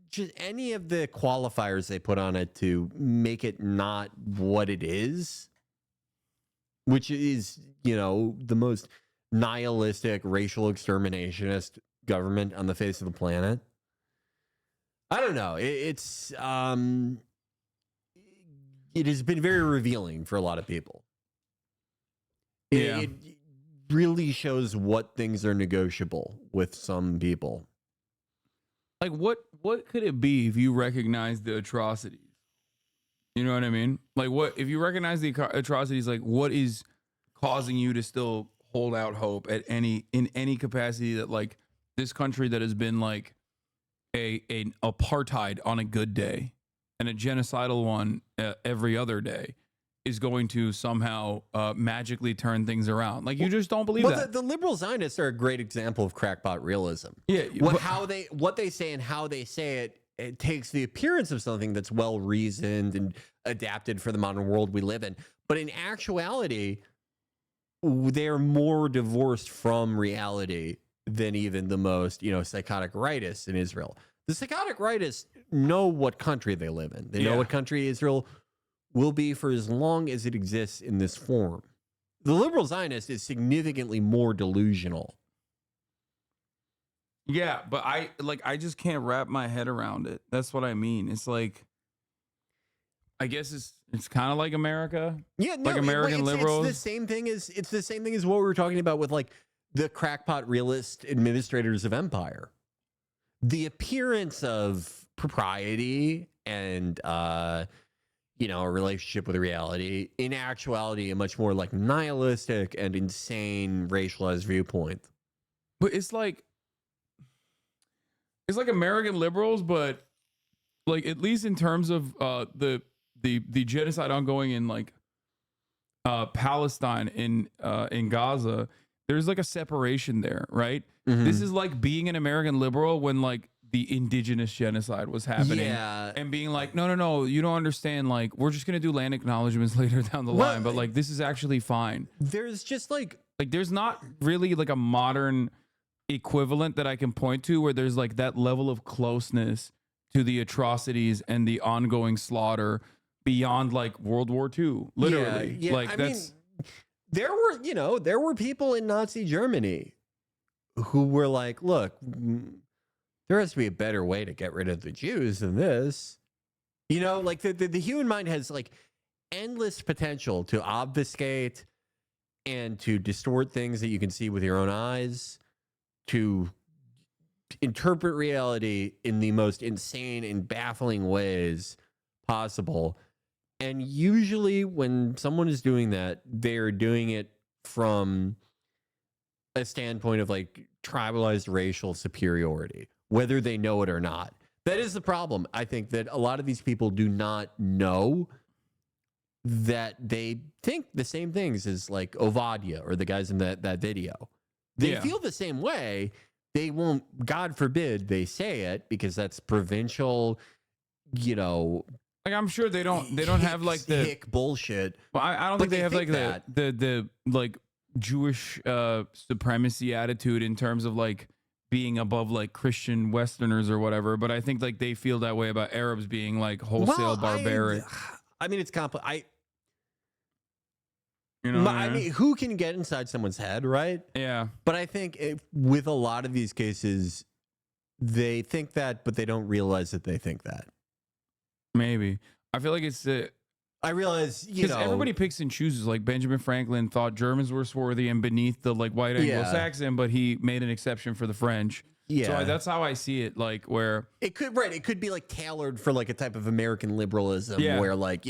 just any of the qualifiers they put on it to make it not what it is, which is, the most nihilistic, racial exterminationist government on the face of the planet. I don't know. It has been very revealing for a lot of people. It really shows what things are negotiable with some people. Like what could it be if you recognize the atrocities? You know what I mean? Like what if you recognize the atrocities? Like what is causing you to still hold out hope in any capacity that like this country that has been like an apartheid on a good day and a genocidal one every other day is going to somehow magically turn things around? Like you just don't believe that. The liberal Zionists are a great example of crackpot realism. Yeah, what they say and how they say it, it takes the appearance of something that's well reasoned and adapted for the modern world we live in. But in actuality, they're more divorced from reality than even the most, psychotic rightists in Israel. The psychotic rightists know what country they live in. They know what country Israel will be for as long as it exists in this form. The liberal Zionist is significantly more delusional. Yeah, but I just can't wrap my head around it. That's what I mean. It's like, I guess it's kind of like America. Yeah, no, like American liberals. It's the same thing as what we were talking about with like the crackpot realist administrators of empire. The appearance of propriety and a relationship with reality, in actuality, a much more like nihilistic and insane racialized viewpoint. But it's like American liberals, but like at least in terms of the genocide ongoing in like Palestine in Gaza, there's like a separation there, right? Mm-hmm. This is like being an American liberal when like the indigenous genocide was happening, and being like, no, you don't understand. Like we're just gonna do land acknowledgements later down the line, but like this is actually fine. There's just like there's not really like a modern equivalent that I can point to where there's like that level of closeness to the atrocities and the ongoing slaughter beyond like World War II, literally. Yeah. Like I mean, there were people in Nazi Germany who were like, look, there has to be a better way to get rid of the Jews than this. Like the human mind has like endless potential to obfuscate and to distort things that you can see with your own eyes, to interpret reality in the most insane and baffling ways possible. And usually when someone is doing that, they're doing it from a standpoint of like tribalized racial superiority, whether they know it or not. That is the problem. I think that a lot of these people do not know that they think the same things as like Ovadia or the guys in that video. They feel the same way. They won't, God forbid, they say it because that's provincial, like I'm sure they don't have like the hick bullshit. Well, I don't think they have like the like Jewish supremacy attitude in terms of like being above like Christian Westerners or whatever. But I think like they feel that way about Arabs being like wholesale barbaric. I mean, it's complicated. I mean, who can get inside someone's head, right? Yeah. But I think with a lot of these cases, they think that, but they don't realize that they think that. Maybe. I feel like it's I realize, because everybody picks and chooses. Like Benjamin Franklin thought Germans were swarthy and beneath the like white Anglo-Saxon, but he made an exception for the French. Yeah. So that's how I see it. Like where it could be like tailored for like a type of American liberalism where like,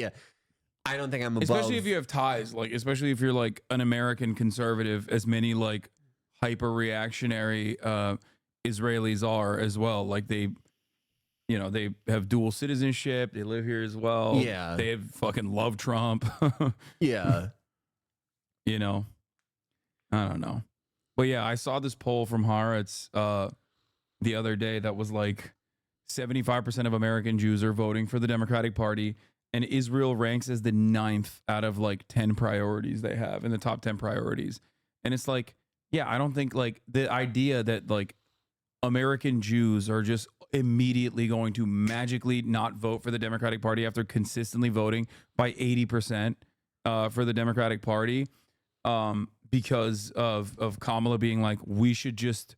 I don't think I'm above. Especially if you have ties, like especially if you're like an American conservative, as many like hyper reactionary Israelis are as well. Like they have dual citizenship. They live here as well. Yeah. They fucking love Trump. Yeah. I don't know. But yeah, I saw this poll from Haaretz the other day that was like 75% of American Jews are voting for the Democratic Party. And Israel ranks as the 9th out of like 10 priorities they have in the top 10 priorities. And it's like, I don't think like the idea that like American Jews are just immediately going to magically not vote for the Democratic Party after consistently voting by 80% for the Democratic Party because of Kamala being like, we should just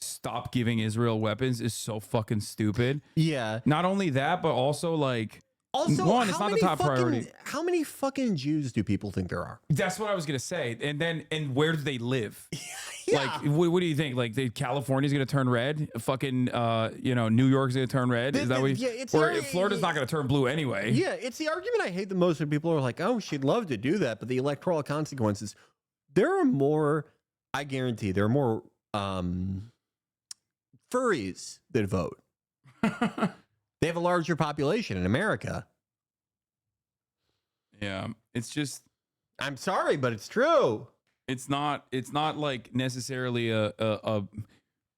stop giving Israel weapons is so fucking stupid. Yeah. Not only that, but also like, also, one, it's not the top priority. How many fucking Jews do people think there are? That's what I was gonna say. And where do they live? Like, what do you think? Like, California's going to turn red? Fucking, New York's going to turn red? Is that what? Or Florida's not going to turn blue anyway. Yeah, it's the argument I hate the most when people are like, "Oh, she'd love to do that," but the electoral consequences. There are more. I guarantee there are more furries that vote. They have a larger population in America. Yeah, it's just. I'm sorry, but it's true. It's not like necessarily a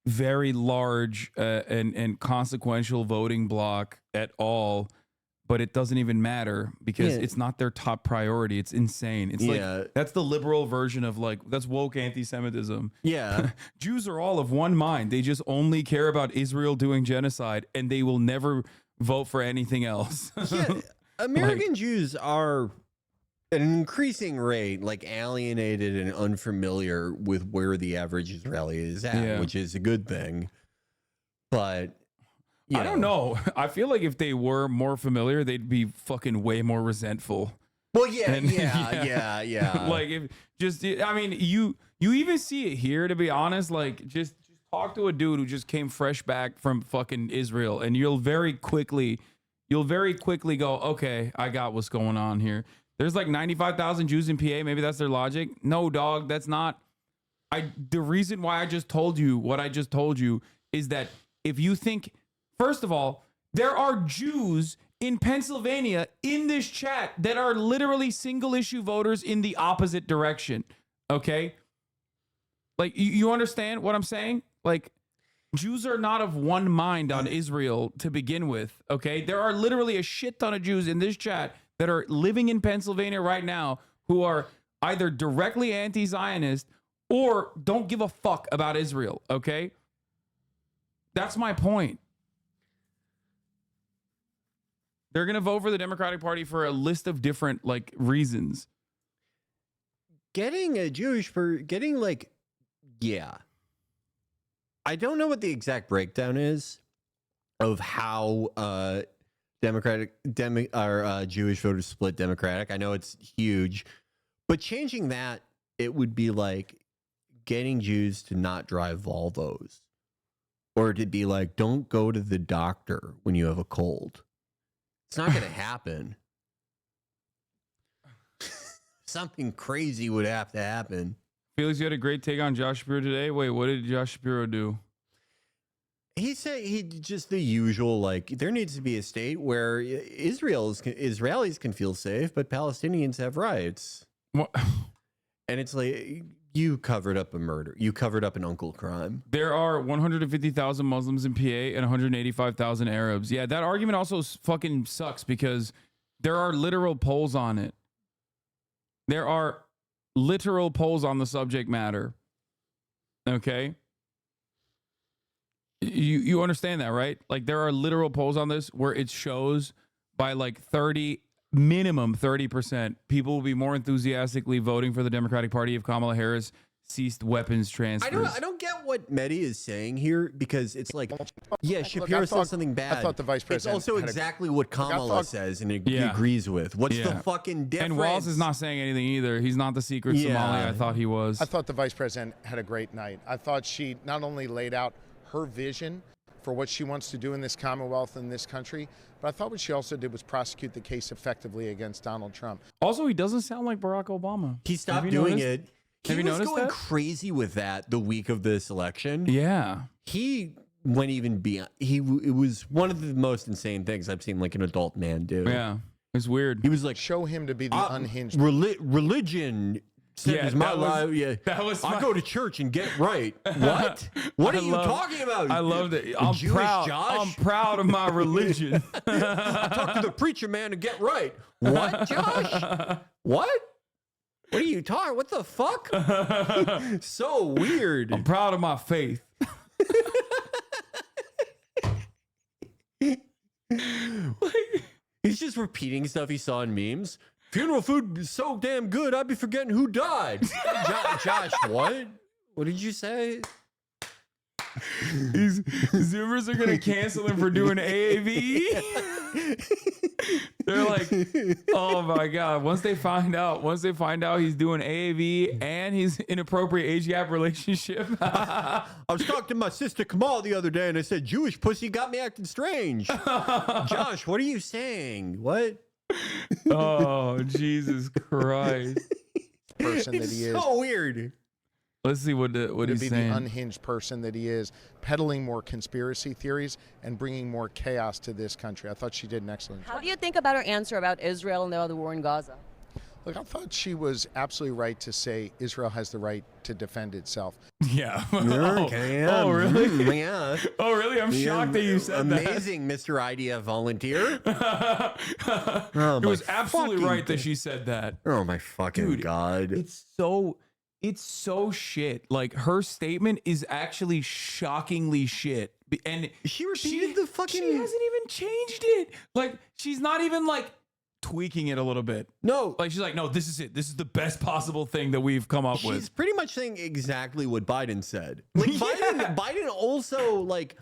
very large and consequential voting block at all, but it doesn't even matter because it's not their top priority. It's insane. It's like that's the liberal version of that's woke anti-Semitism. Yeah. Jews are all of one mind. They just only care about Israel doing genocide and they will never vote for anything else. Yeah. American Jews are at an increasing rate, alienated and unfamiliar with where the average Israeli is at, which is a good thing. But I don't know. I feel like if they were more familiar, they'd be fucking way more resentful. Well, yeah. Like you even see it here. To be honest, just talk to a dude who just came fresh back from fucking Israel, and you'll very quickly go, okay, I got what's going on here. There's 95,000 Jews in PA. Maybe that's their logic. No, dog, that's not. The reason why I just told you what I just told you is that if you think, first of all, there are Jews in Pennsylvania in this chat that are literally single issue voters in the opposite direction. Okay? You understand what I'm saying? Jews are not of one mind on Israel to begin with. Okay? There are literally a shit ton of Jews in this chat that are living in Pennsylvania right now who are either directly anti-Zionist or don't give a fuck about Israel, okay? That's my point. They're going to vote for the Democratic Party for a list of different, reasons. Getting a Jewish I don't know what the exact breakdown is of how Jewish voters split Democratic. I know it's huge, but changing that, it would be like getting Jews to not drive Volvos, or to be like, don't go to the doctor when you have a cold. It's not going to happen. Something crazy would have to happen. Felix, you had a great take on Josh Shapiro today. Wait, what did Josh Shapiro do? He said he just the usual, there needs to be a state where Israelis can feel safe, but Palestinians have rights. What? And it's like, you covered up a murder. You covered up an uncle crime. There are 150,000 Muslims in PA and 185,000 Arabs. Yeah, that argument also fucking sucks because there are literal polls on it. There are literal polls on the subject matter. Okay? You understand that, right? There are literal polls on this where it shows by minimum 30%, people will be more enthusiastically voting for the Democratic Party if Kamala Harris ceased weapons transfers. I don't get what Mehdi is saying here, because it's Shapiro said something bad. I thought the vice president. It's also exactly what Kamala says and he agrees with. What's the fucking difference? And Walls is not saying anything either. He's not the secret Somali I thought he was. I thought the vice president had a great night. I thought she not only laid out her vision for what she wants to do in this Commonwealth and this country, but I thought what she also did was prosecute the case effectively against Donald Trump. Also, he doesn't sound like Barack Obama. He stopped doing it. He was going crazy with that the week of this election. Yeah. He went even beyond. It was one of the most insane things I've seen an adult man do. Yeah. It's weird. He was like, show him to be the unhinged. Religion is my life. Yeah, that was. I go to church and get right. What? What are you talking about? I loved it. I'm Jewish, proud. Josh? I'm proud of my religion. I talk to the preacher man and get right. What, Josh? What? What are you talking? What the fuck? So weird. I'm proud of my faith. He's just repeating stuff he saw in memes. Funeral food is so damn good, I'd be forgetting who died. Josh, what? What did you say? Zoomers are gonna cancel him for doing AAVE. They're like, oh my god! Once they find out he's doing AAVE and he's inappropriate age gap relationship. I was talking to my sister Kamala the other day, and I said, "Jewish pussy got me acting strange." Josh, what are you saying? What? Oh, Jesus Christ! Person that he is. So weird. Let's see what he's saying. The unhinged person that he is, peddling more conspiracy theories and bringing more chaos to this country. I thought she did an excellent job. How do you think about her answer about Israel and the war in Gaza? Look, I thought she was absolutely right to say Israel has the right to defend itself. Yeah. Okay. Oh, really? Yeah. Oh, really? I'm shocked that you said Amazing, Mr. Idea volunteer. It was absolutely right that she said that. Oh my fucking god! It's so shit. Like, her statement is actually shockingly shit. And she repeated the fucking. She hasn't even changed it. Like, she's not even like tweaking it a little bit. No, like she's like, no, this is it. This is the best possible thing that we've come up with. She's pretty much saying exactly what Biden said. Like Biden also like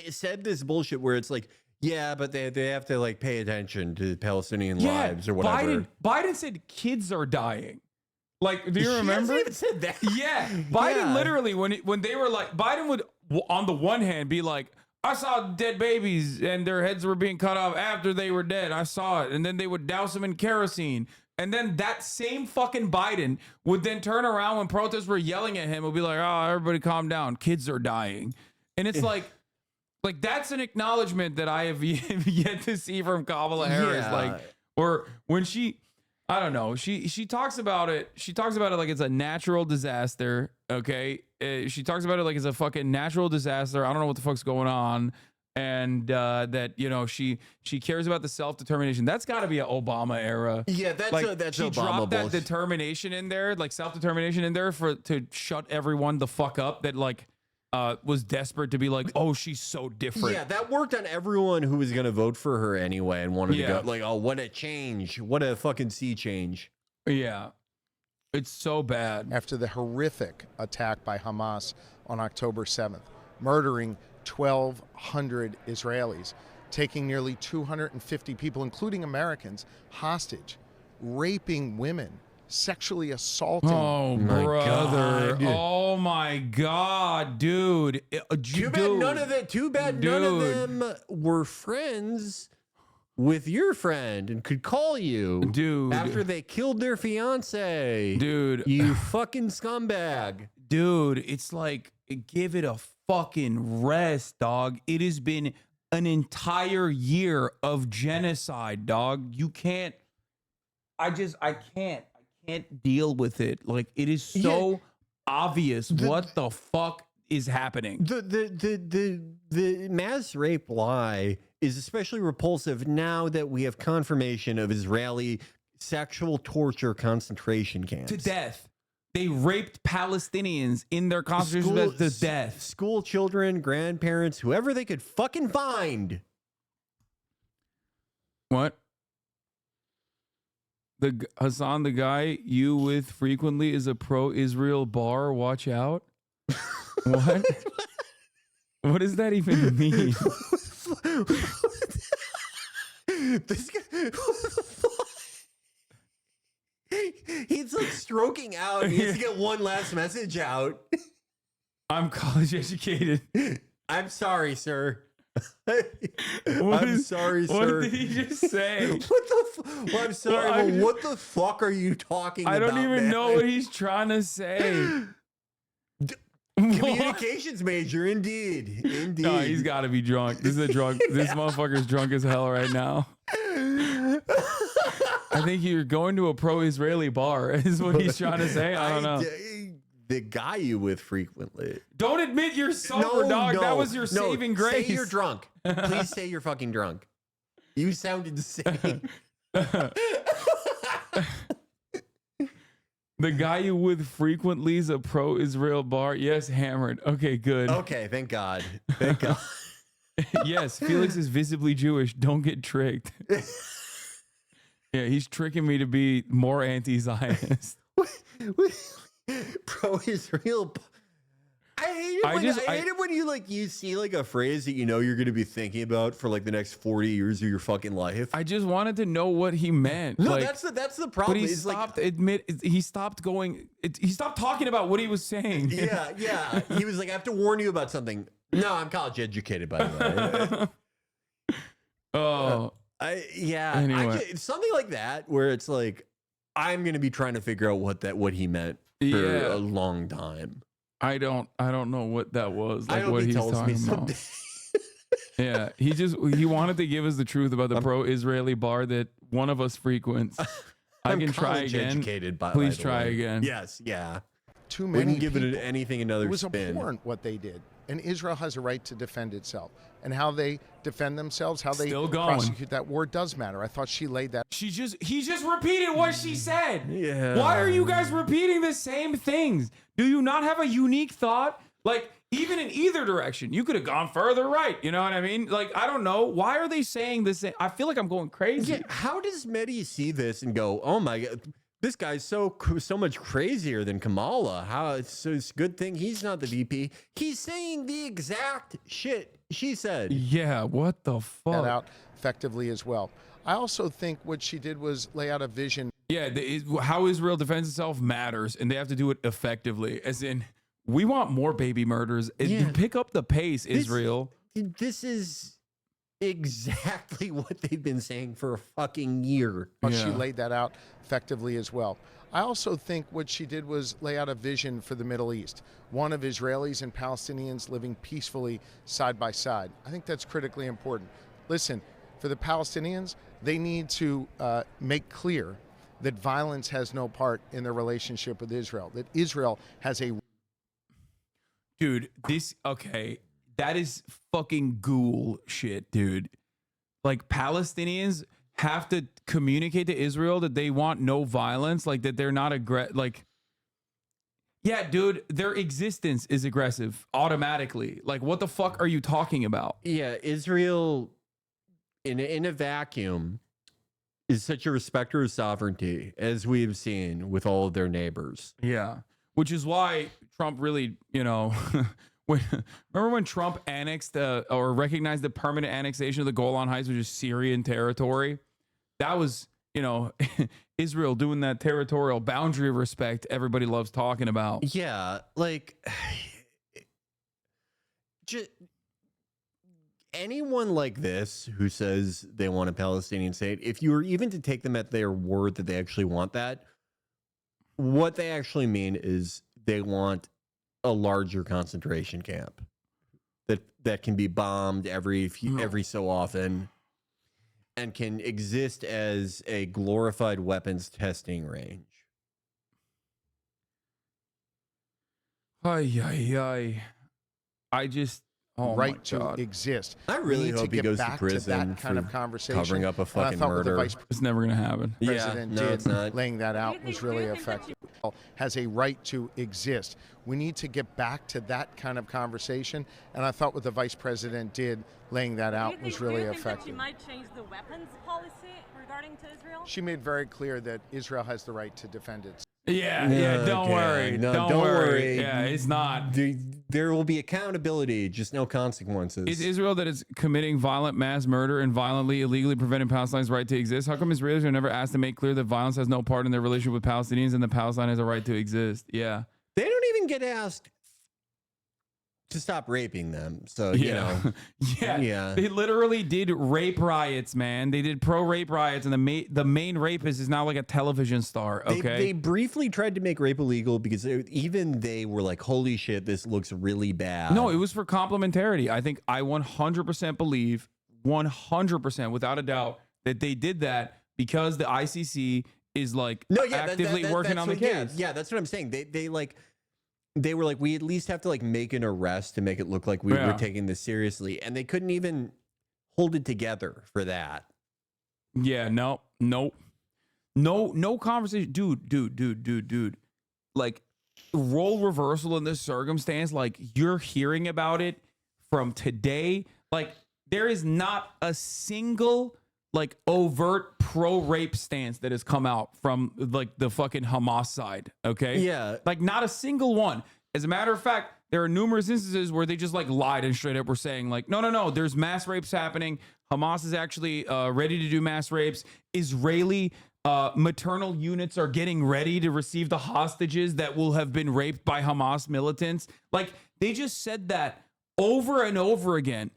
said this bullshit where it's like, yeah, but they have to like pay attention to Palestinian lives or whatever. Biden said kids are dying. Like, do you remember? He hasn't even said that. Yeah, Biden literally when they were like, Biden would on the one hand be like, I saw dead babies and their heads were being cut off after they were dead. I saw it, and then they would douse them in kerosene. And then that same fucking Biden would then turn around when protests were yelling at him, would be like, "Oh, everybody, calm down. Kids are dying." And it's like that's an acknowledgement that I have yet to see from Kamala Harris. Yeah. Like, or when she. I don't know. She talks about it. She talks about it like it's a natural disaster. Okay. She talks about it like it's a fucking natural disaster. I don't know what the fuck's going on. And that, you know, she cares about the self-determination. That's got to be an Obama era. Yeah, that's she Obama dropped that bullshit. determination in there, like self-determination in there to shut everyone the fuck up that like was desperate to be like, oh, she's so different. Yeah, that worked on everyone who was going to vote for her anyway and wanted to go like, oh, what a change. What a fucking sea change. Yeah. It's so bad. After the horrific attack by Hamas on October 7th, murdering 1,200 Israelis, taking nearly 250 people, including Americans, hostage, raping women, sexually assaulting. Oh, brother. Oh, my God, dude. Too bad none of them were friends with your friend and could call you. Dude. After they killed their fiance. Dude. You fucking scumbag. Dude, it's like, give it a fucking rest, dog. It has been an entire year of genocide, dog. You can't. I can't deal with it. Like, it is so obvious what the fuck is happening. The mass rape lie is especially repulsive now that we have confirmation of Israeli sexual torture concentration camps. To death. They raped Palestinians in their concentration camps to death. School children, grandparents, whoever they could fucking find. What? Hasan, the guy you with frequently is a pro-Israel bar. Watch out. What? What does that even mean? This guy, he's like stroking out. He has to get one last message out. I'm college educated. I'm sorry, sir. I'm sorry, sir. What did he just say? What the? Well, I'm sorry, but what the fuck are you talking about? I don't even know what he's trying to say. Communications major, indeed. No, he's got to be drunk. This is a drunk. This motherfucker's drunk as hell right now. I think you're going to a pro-Israeli bar is what he's trying to say. I don't know. The guy you with frequently. Don't admit you're sober, dog. That was your saving grace. Say you're drunk. Please say you're fucking drunk. You sounded insane. The guy you with frequently is a pro-Israel bar. Yes, hammered. Okay, good. Okay, thank God. Thank God. Yes, Felix is visibly Jewish. Don't get tricked. Yeah, he's tricking me to be more anti-Zionist. Pro-Israel. I hate it when you like you see like a phrase that you know you're going to be thinking about for like the next 40 years of your fucking life. I just wanted to know what he meant. No, like, that's the problem. But he stopped he stopped talking about what he was saying. Yeah. He was like, I have to warn you about something. No, I'm college educated, by the way. Anyway. Something like that where it's like I'm going to be trying to figure out what he meant for a long time. I don't know what that was. Like what he he's tells me talking about. Yeah, he wanted to give us the truth about the pro-Israeli bar that one of us frequents. I can try again. Please try again. Yes, yeah. Too many Wouldn't give people. it anything another It was spin. abhorrent what they did. And Israel has a right to defend itself. And how they defend themselves, how they Still going. prosecute that war does matter. I thought she laid that. He just repeated what she said. Yeah. Why are you guys repeating the same things? Do you not have a unique thought? Like, even in either direction, you could have gone further right. You know what I mean? Like, I don't know. Why are they saying this? I feel like I'm going crazy. Yeah, how does Mehdi see this and go, oh my God, this guy's so much crazier than Kamala. It's a good thing he's not the VP. He's saying the exact shit she said. Yeah, what the fuck? That out effectively as well. I also think what she did was lay out a vision. Yeah, how Israel defends itself matters, and they have to do it effectively. As in, we want more baby murders. You pick up the pace, Israel. This is exactly what they've been saying for a fucking year. She laid that out effectively as well. I also think what she did was lay out a vision for the Middle East, one of Israelis and Palestinians living peacefully side by side. I think that's critically important. Listen, for the Palestinians, they need to make clear that violence has no part in their relationship with Israel, that Israel has a... Dude, that is fucking ghoul shit, dude. Like, Palestinians have to communicate to Israel that they want no violence, like that they're not yeah, dude, their existence is aggressive automatically. Like, what the fuck are you talking about? Yeah, Israel in a vacuum is such a respecter of sovereignty, as we've seen with all of their neighbors. Yeah, which is why Trump really, remember when Trump annexed or recognized the permanent annexation of the Golan Heights, which is Syrian territory? That was, Israel doing that territorial boundary of respect everybody loves talking about. Yeah, like just anyone like this who says they want a Palestinian state, if you were even to take them at their word that they actually want that, what they actually mean is they want a larger concentration camp that can be bombed every so often and can exist as a glorified weapons testing range. I just right to exist. I really hope he goes to prison that kind of conversation. Covering up a fucking murder. It's never going to happen. President no, it's not. Laying that out was really effective. Has a right to exist. We need to get back to that kind of conversation, and I thought what the vice president did, laying that out, was really effective. She might change the weapons policy regarding to Israel. She made very clear that Israel has the right to defend itself. Yeah, don't worry. No, don't worry. Yeah, it's not. There will be accountability, just no consequences. Is Israel that is committing violent mass murder and violently, illegally preventing Palestine's right to exist? How come Israelis are never asked to make clear that violence has no part in their relationship with Palestinians and that Palestine has a right to exist? Yeah. They don't even get asked to stop raping them. So, yeah. They literally did rape riots, man. They did pro-rape riots, and the main rapist is now like a television star, okay? They briefly tried to make rape illegal because even they were like, holy shit, this looks really bad. No, it was for complementarity. I think I 100% believe, 100% without a doubt, that they did that because the ICC is like actively working on the case. Yeah, that's what I'm saying. They were like, we at least have to like make an arrest to make it look like we were taking this seriously. And they couldn't even hold it together for that. Yeah, no conversation. Dude. Like, role reversal in this circumstance, like, you're hearing about it from today. Like, there is not a single like overt pro-rape stance that has come out from like the fucking Hamas side, okay? Yeah. Like, not a single one. As a matter of fact, there are numerous instances where they just like lied and straight up were saying like, no, there's mass rapes happening. Hamas is actually ready to do mass rapes. Israeli maternal units are getting ready to receive the hostages that will have been raped by Hamas militants. Like, they just said that over and over again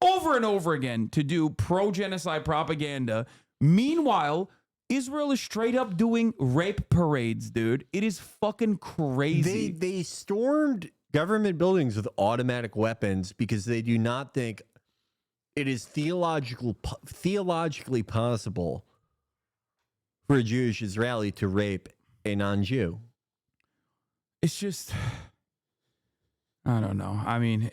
to do pro-genocide propaganda. Meanwhile, Israel is straight up doing rape parades, dude. It is fucking crazy. They stormed government buildings with automatic weapons because they do not think it is theologically possible for a Jewish Israeli to rape a non-Jew. It's just, I don't know. I mean,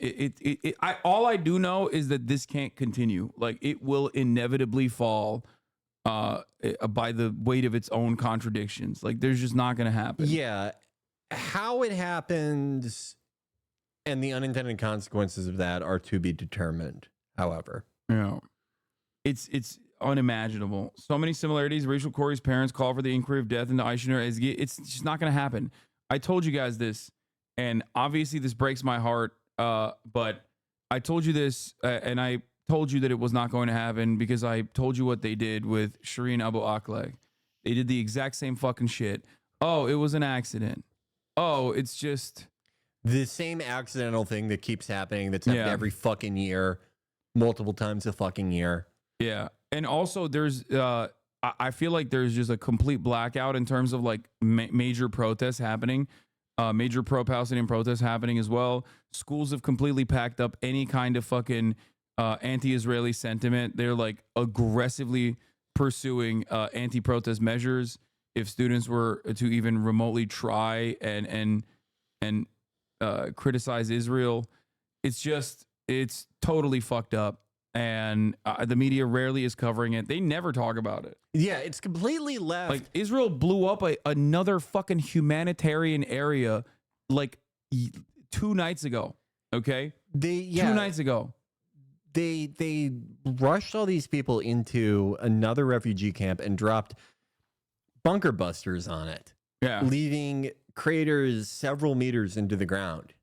all I do know is that this can't continue. Like, it will inevitably fall by the weight of its own contradictions. Like, there's just not going to happen. Yeah. How it happens and the unintended consequences of that are to be determined, however. Yeah. It's unimaginable. So many similarities. Rachel Corrie's parents call for the inquiry of death into Aisha. It's just not going to happen. I told you guys this, and obviously this breaks my heart, but I told you this, and I told you that it was not going to happen because I told you what they did with Shireen Abu Akleh. They did the exact same fucking shit. Oh, it was an accident. Oh, it's just the same accidental thing that keeps happening. That's happened every fucking year, multiple times a fucking year. Yeah. And also there's, I feel like there's just a complete blackout in terms of like major protests happening, major pro-Palestinian protests happening as well. Schools have completely packed up any kind of fucking anti-Israeli sentiment. They're like aggressively pursuing anti-protest measures. If students were to even remotely try and criticize Israel, it's totally fucked up. And the media rarely is covering it. They never talk about it. Yeah, it's completely left. Like, Israel blew up another fucking humanitarian area like 2 nights ago. Okay? 2 nights ago. They rushed all these people into another refugee camp and dropped bunker busters on it. Yeah. Leaving craters several meters into the ground.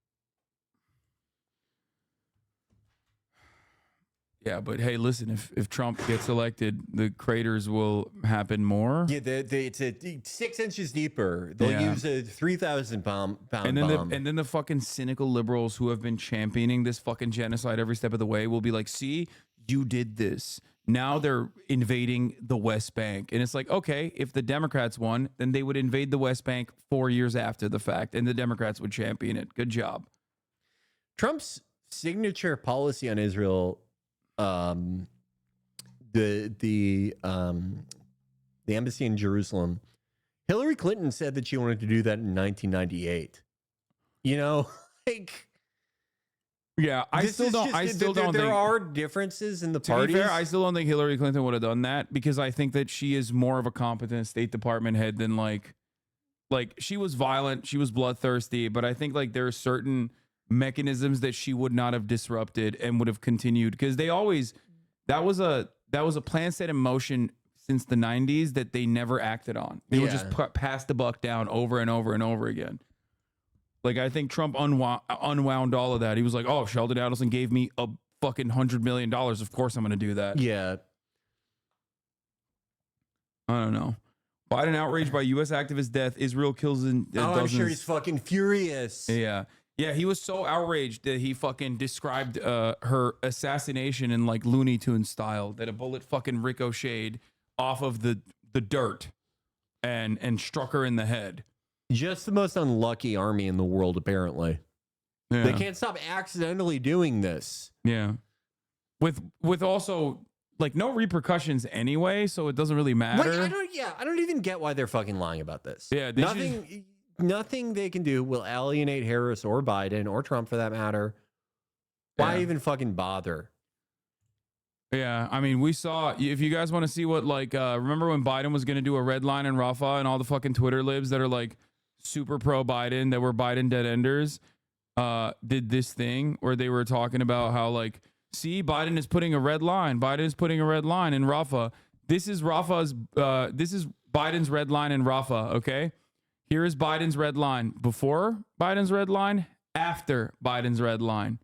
Yeah, but hey, listen, if Trump gets elected, the craters will happen more. Yeah, it's 6 inches deeper. They'll use a 3,000 pound and then the fucking cynical liberals who have been championing this fucking genocide every step of the way will be like, see, you did this. Now they're invading the West Bank. And it's like, okay, if the Democrats won, then they would invade the West Bank 4 years after the fact, and the Democrats would champion it. Good job. Trump's signature policy on Israel, the embassy in Jerusalem, Hillary Clinton said that she wanted to do that in 1998. You know, like, yeah, I still don't think there are differences in the parties. To be fair, I still don't think Hillary Clinton would have done that because I think that she is more of a competent State Department head than like she was violent, she was bloodthirsty, but I think like there are certain mechanisms that she would not have disrupted and would have continued because they always that was a plan set in motion since the 90s that they never acted on. They would just pass the buck down over and over and over again. Like, I think Trump unwound all of that. He was like, oh, Sheldon Adelson gave me a fucking $100 million. Of course I'm going to do that. Yeah. I don't know. Biden outraged by U.S. activist death. Israel kills in dozens. I'm sure he's fucking furious. Yeah. Yeah, he was so outraged that he fucking described her assassination in like Looney Tunes style, that a bullet fucking ricocheted off of the dirt and struck her in the head. Just the most unlucky army in the world, apparently. Yeah. They can't stop accidentally doing this. Yeah. With also like no repercussions anyway, so it doesn't really matter. I don't even get why they're fucking lying about this. Yeah, nothing they can do will alienate Harris or Biden or Trump for that matter. Why even fucking bother? Yeah, I mean, we saw, if you guys want to see what, like, remember when Biden was going to do a red line in Rafah and all the fucking Twitter libs that are like super pro Biden, that were Biden dead enders, did this thing where they were talking about how like, see, Biden is putting a red line. Biden is putting a red line in Rafah. This is Biden's red line in Rafah. Okay. Here is Biden's red line before Biden's red line, after Biden's red line.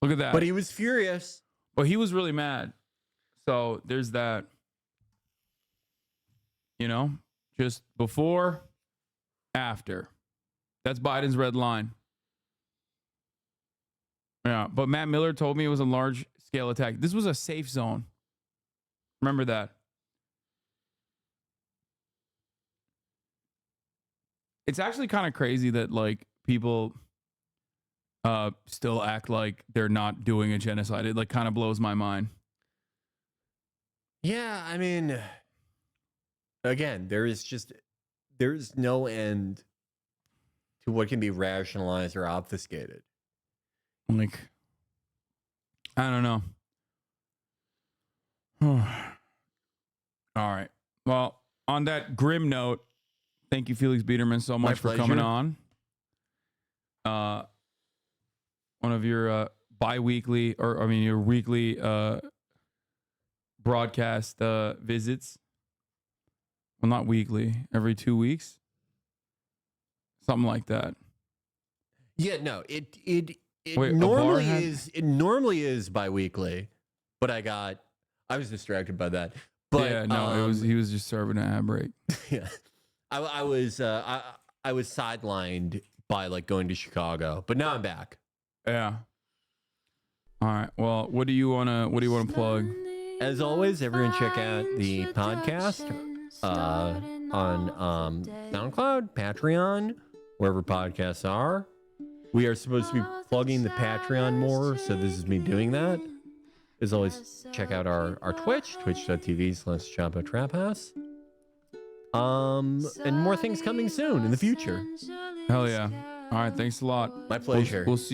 Look at that. But he was furious. But he was really mad. So there's that. You know, just before, after. That's Biden's red line. Yeah, but Matt Miller told me it was a large-scale attack. This was a safe zone. Remember that. It's actually kind of crazy that, like, people still act like they're not doing a genocide. It, like, kind of blows my mind. Yeah, I mean, again, there's no end to what can be rationalized or obfuscated. Like, I don't know. All right. Well, on that grim note, thank you, Felix Biederman, so much for coming on. One of your bi-weekly, or I mean, your weekly broadcast visits. Well, not weekly, every 2 weeks. Something like that. Yeah, no, it Wait, normally is bi-weekly, but I was distracted by that. But yeah, no, he was just serving an ad break. Yeah, I was sidelined by like going to Chicago, but now I'm back. Yeah. All right. Well, what do you wanna plug? As always, everyone check out the podcast on SoundCloud, Patreon, wherever podcasts are. We are supposed to be plugging the Patreon more, so this is me doing that. As always, check out our Twitch, twitch.tv/ChapoTrapHouse. And more things coming soon in the future. Hell yeah. All right. Thanks a lot. My pleasure. We'll see you.